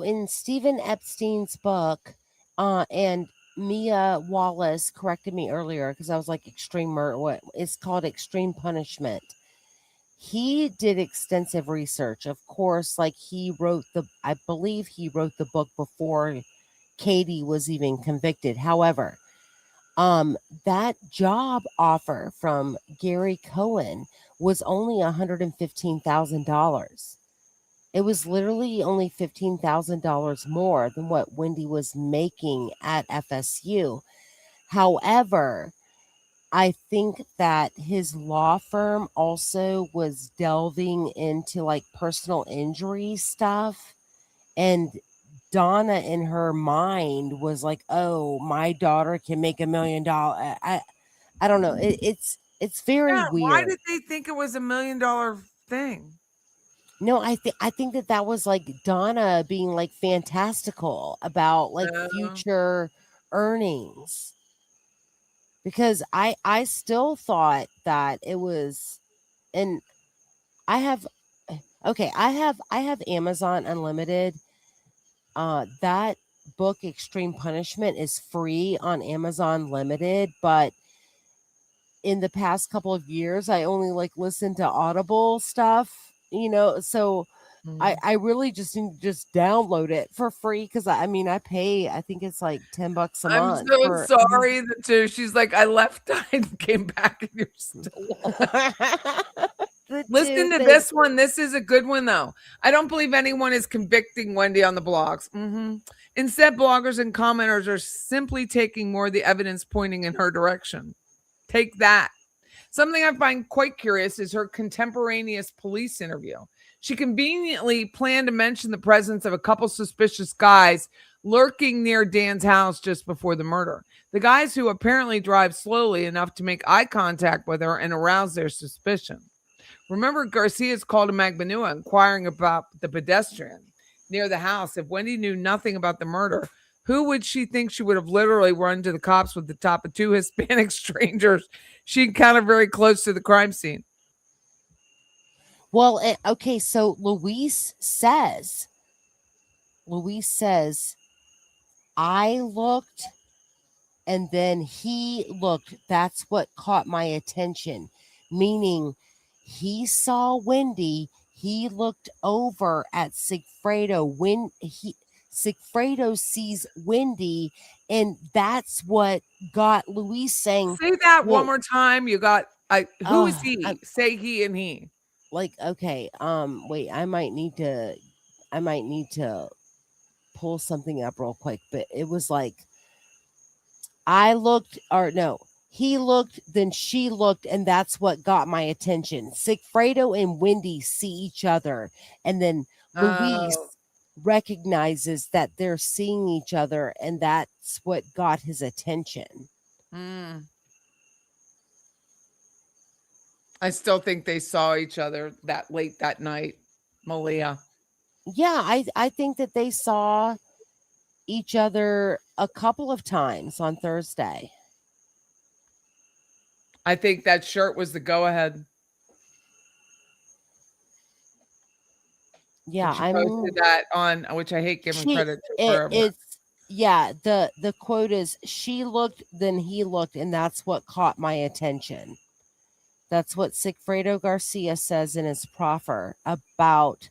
in Stephen Epstein's book, and Mia Wallace corrected me earlier because I was like extreme murder. What it's called, extreme punishment. He did extensive research. Of course, like I believe he wrote the book before Katie was even convicted. However, that job offer from Gary Cohen was only $115,000. It was literally only $15,000 more than what Whendi was making at FSU. However, I think that his law firm also was delving into like personal injury stuff. And Donna in her mind was like, "Oh, my daughter can make $1 million." I don't know. It's very Yeah, why weird. did they think it was $1 million thing? No, I think that was like Donna being like fantastical about like Uh, future earnings, because I still thought that it was. And I have okay, I have Amazon Unlimited. That book, Extreme Punishment, is free on Amazon Limited, but in the past couple of years I only like listen to Audible stuff, so I really just need to just download it for free, because I mean I pay, I think it's like $10 a I'm month so for. sorry that too. She's like, I left and came back and you're still The two listen to things. this one. This is a good one though. I don't believe anyone is convicting Whendi on the blogs. Instead, bloggers and commenters are simply taking more of the evidence pointing in her direction. Take that. Something I find quite curious is her contemporaneous police interview. She conveniently planned to mention the presence of a couple suspicious guys lurking near Dan's house just before the murder. The guys who apparently drive slowly enough to make eye contact with her and arouse their suspicion. Remember, Garcia's called to Magbanua inquiring about the pedestrian near the house. If Whendi knew nothing about the murder, Who would she think she would have literally run to the cops with the top of 2 Hispanic strangers she encountered very close to the crime scene? Well, okay, so Luis says, I looked and then he looked. That's what caught my attention. Meaning he saw Wendi, he looked over at Sigfredo when Sigfredo sees Wendi, and that's what got Luis saying, Say that well, one more time. You got who is he? I'm Say he and he. like, okay, wait, I might need to pull something up real quick, but it was like I looked, or no, he looked, then she looked, and that's what got my attention. Sigfredo and Wendi see each other, and then Luis Oh. recognizes that they're seeing each other, and that's what got his attention. Mm. I still think they saw each other that late that night, Malia. Yeah, I think that they saw each other a couple of times on Thursday. I think that shirt was the go ahead. Yeah, She I mean, posted that on, which I hate giving credit to forever. it's yeah, the quote is, she looked, then he looked, and that's what caught my attention. That's what Sigfredo Garcia says in his proffer about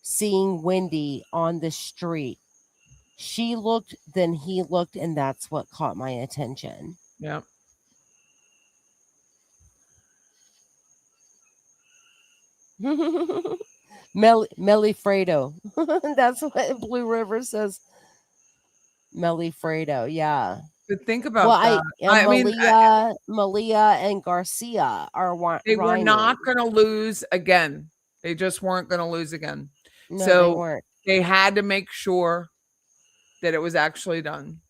seeing Wendi on the street. She looked, then he looked, and that's what caught my attention. Yeah. Melifredo. That's what Blue River says. Melifredo, yeah. But think Well, about that. I mean, Malia and Garcia are they were rhyming. not going to lose again. They just weren't going to lose again. No, So they weren't. they had to make sure that it was actually done.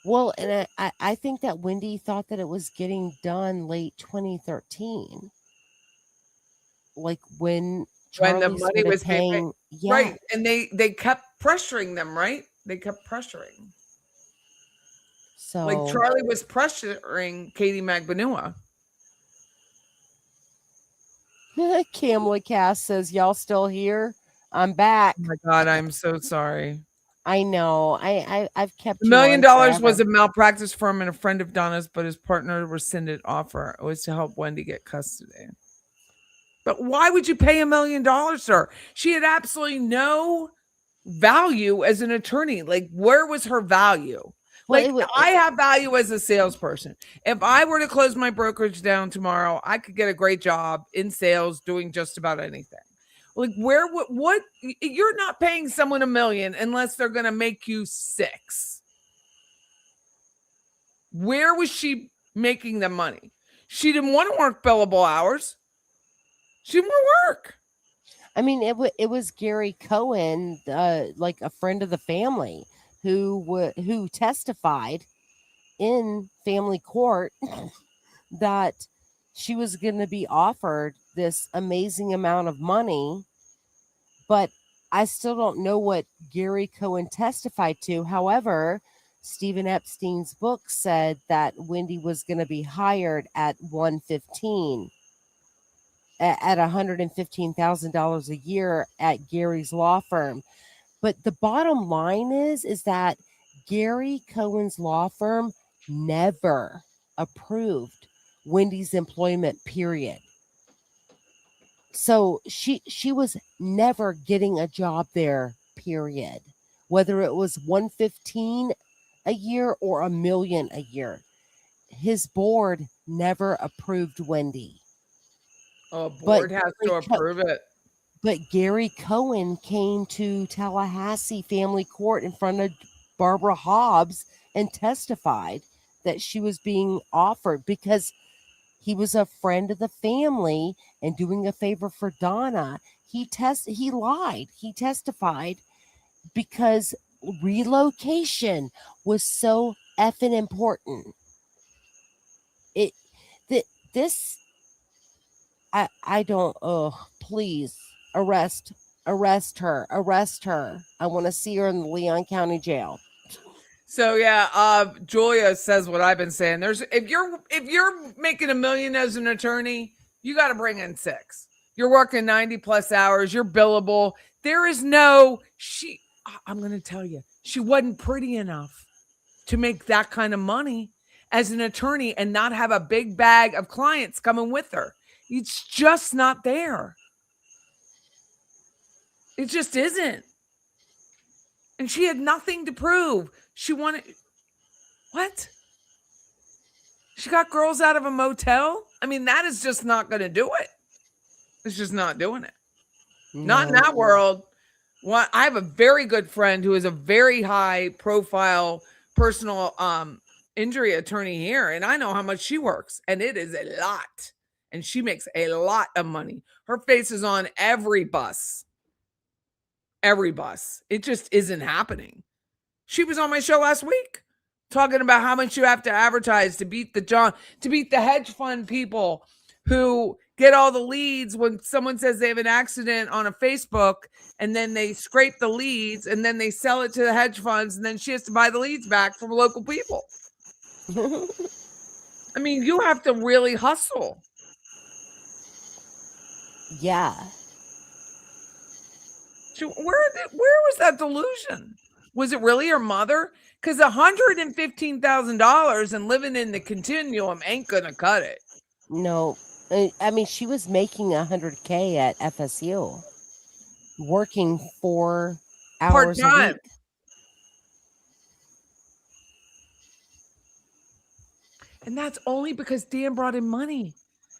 Well, and I think that Wendi thought that it was getting done late 2013. Like when When the Charlie money started was being paid. paying. Yeah. Right. And they kept pressuring them, right? They kept pressuring. So Like Charlie was pressuring Katie Magbanua. Kamala Cass says, y'all still here? I'm back. Oh my God, I'm so sorry. I know. I've kept $1 you million on was forever. a malpractice firm and a friend of Donna's, but his partner rescinded offer. It was to help Wendi get custody. But why would you pay $1 million to her? She had absolutely no value as an attorney. Like, where was her value? Like, I have value as a salesperson. If I were to close my brokerage down tomorrow, I could get a great job in sales doing just about anything. Like, what you're not paying someone $1 million unless they're going to make you 6. Where was she making the money? She didn't want to work billable hours. She didn't want to work. I mean, it was Gary Cohen, like a friend of the family, who testified in family court that she was going to be offered this amazing amount of money, but I still don't know what Gary Cohen testified to. However, Stephen Epstein's book said that Wendi was going to be hired at $115,000 at $115,000 a year at Gary's law firm. But the bottom line is that Gary Cohen's law firm never approved Wendi's employment, period. So she was never getting a job there, period. Whether it was 115 a year or $1 million a year. His board never approved Wendi. Oh, board has to approve it. But Gary Cohen came to Tallahassee family court in front of Barbara Hobbs and testified that she was being offered because he was a friend of the family and doing a favor for Donna. He lied. He testified because relocation was so effing important. I don't, please arrest Arrest her. Arrest her. I want to see her in the Leon County Jail. So yeah, Julia says what I've been saying. There's if you're making $1 million as an attorney, you got to bring in 6. You're working 90 plus hours. You're billable. There is no I'm going to tell you, she wasn't pretty enough to make that kind of money as an attorney and not have a big bag of clients coming with her. It's just not there. It just isn't. And she had nothing to prove. She wanted, what? She got girls out of a motel? I mean, that is just not going to do it. It's just not doing it. No. Not in that world. Well, I have a very good friend who is a very high profile personal injury attorney here, and I know how much she works, and it is a lot. And she makes a lot of money. Her face is on every bus. Every bus. It just isn't happening. She was on my show last week talking about how much you have to advertise to beat the hedge fund people who get all the leads when someone says they have an accident on a Facebook, and then they scrape the leads and then they sell it to the hedge funds, and then she has to buy the leads back from local people. I mean, you have to really hustle. Yeah. Where was that delusion? Was it really her mother? Because $115,000 and living in the continuum ain't gonna cut it. No, I mean, she was making $100K at FSU, working 4 hours part-time. a week. And that's only because Dan brought in money.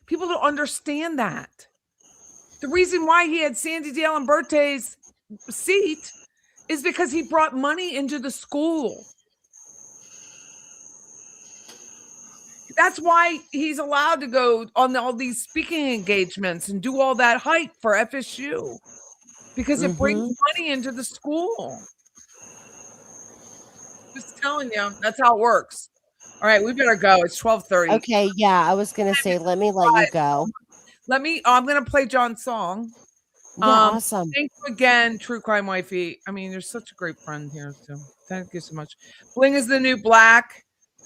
People don't understand that. The reason why he had Sandy Dale and Berte's seat is because he brought money into the school. That's why he's allowed to go on all these speaking engagements and do all that hype for FSU, because it brings money into the school. Just telling you, that's how it works. All right, we better go. It's 12:30. Okay, yeah, I was gonna say, let me let you go. I'm gonna play John's song. Yeah, awesome. Thank you again, True Crime Wifey. I mean, you're such a great friend here, so thank you so much. Bling is the new black.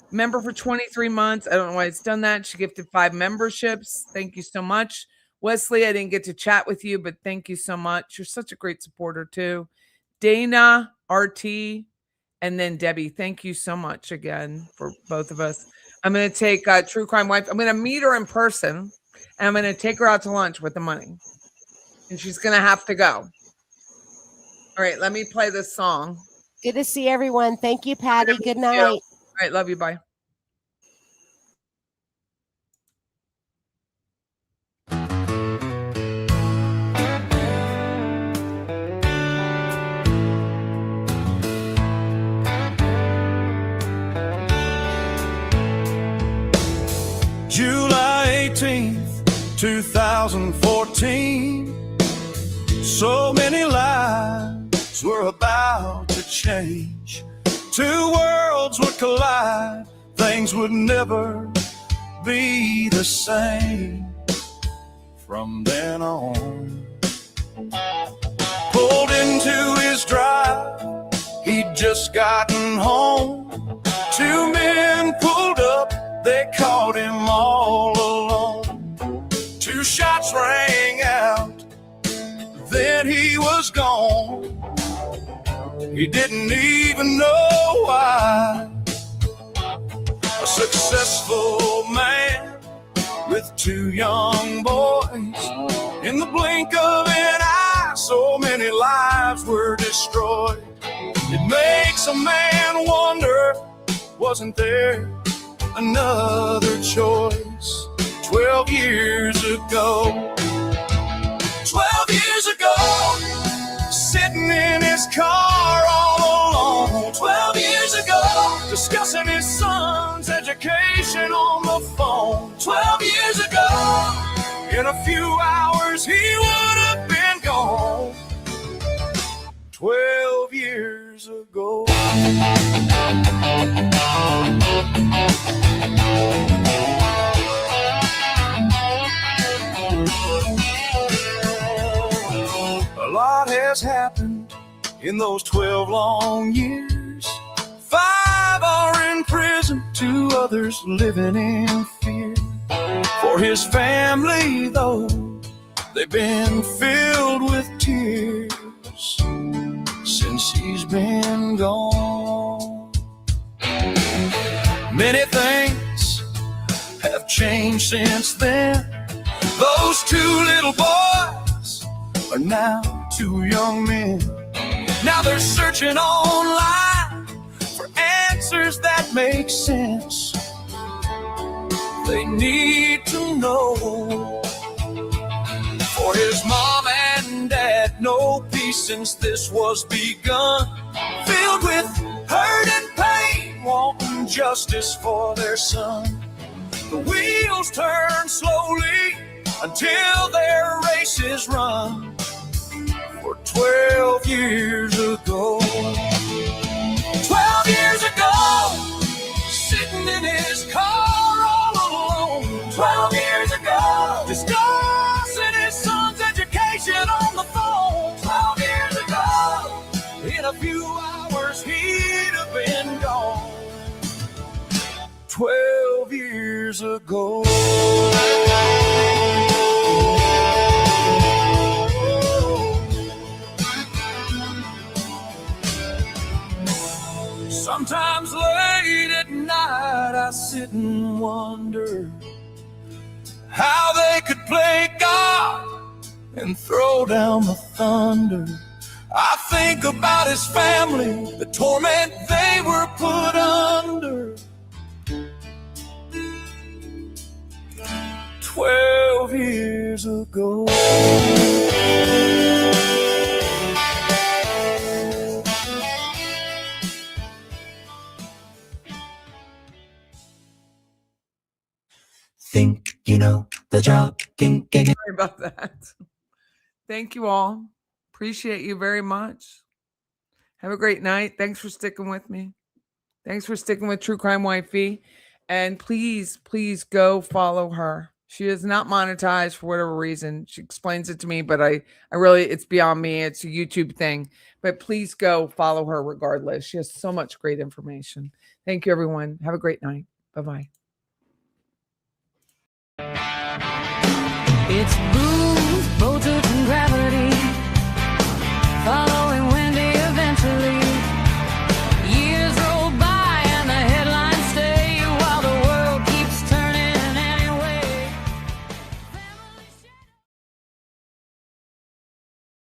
Member for 23 months. I don't know why it's done that. She gifted 5 memberships. Thank you so much. Wesley, I didn't get to chat with you, but thank you so much. You're such a great supporter too. Dana, RT, and then Debbie. Thank you so much again for both of us. I'm going to take True Crime Wife. I'm going to meet her in person, and I'm going to take her out to lunch with the money. And she's going to have to go. All right, let me play this song. Good to see everyone. Thank you, Patty. Good night. All right, love you. Bye. July 18th, 2014. So many lives were about to change. 2 worlds would collide. Things would never be the same. From then on, pulled into his drive, he'd just gotten home. 2 men pulled up, they caught him all alone. 2 shots rang out, then he was gone. He didn't even know why. A successful man with 2 young boys. In the blink of an eye, so many lives were destroyed. It makes a man wonder, wasn't there another choice? 12 years ago. 12 years ago, sitting in his car all alone. 12 years ago, discussing his son's education on the phone. 12 years ago, in a few hours he would have been gone. 12 years ago. lot has happened in those 12 long years. 5 are in prison, 2 others living in fear. For his family, though, they've been filled with tears since he's been gone. Many things have changed since then. Those 2 little boys are now 2 young men. Now they're searching online for answers that make sense. They need to know. For his mom and dad, no peace since this was begun. Filled with hurt and pain, wanting justice for their son. The wheels turn slowly until their race is run. For 12 years ago, 12 years ago, sitting in his car all alone. 12 years ago, discussing his son's education on the phone. 12 years ago, in a few hours he'd have been gone. 12 years ago. Sometimes late at night I sit and wonder how they could play God and throw down the thunder. I think about his family, the torment they were put under. 12 years ago. Think you know the job. Sorry about that. Thank you all. Appreciate you very much. Have a great night. Thanks for sticking with me. Thanks for sticking with True Crime Wifey. And please, please go follow her. She is not monetized for whatever reason. She explains it to me, but I really, it's beyond me. It's a YouTube thing. But please go follow her regardless. She has so much great information. Thank you, everyone. Have a great night. Bye-bye.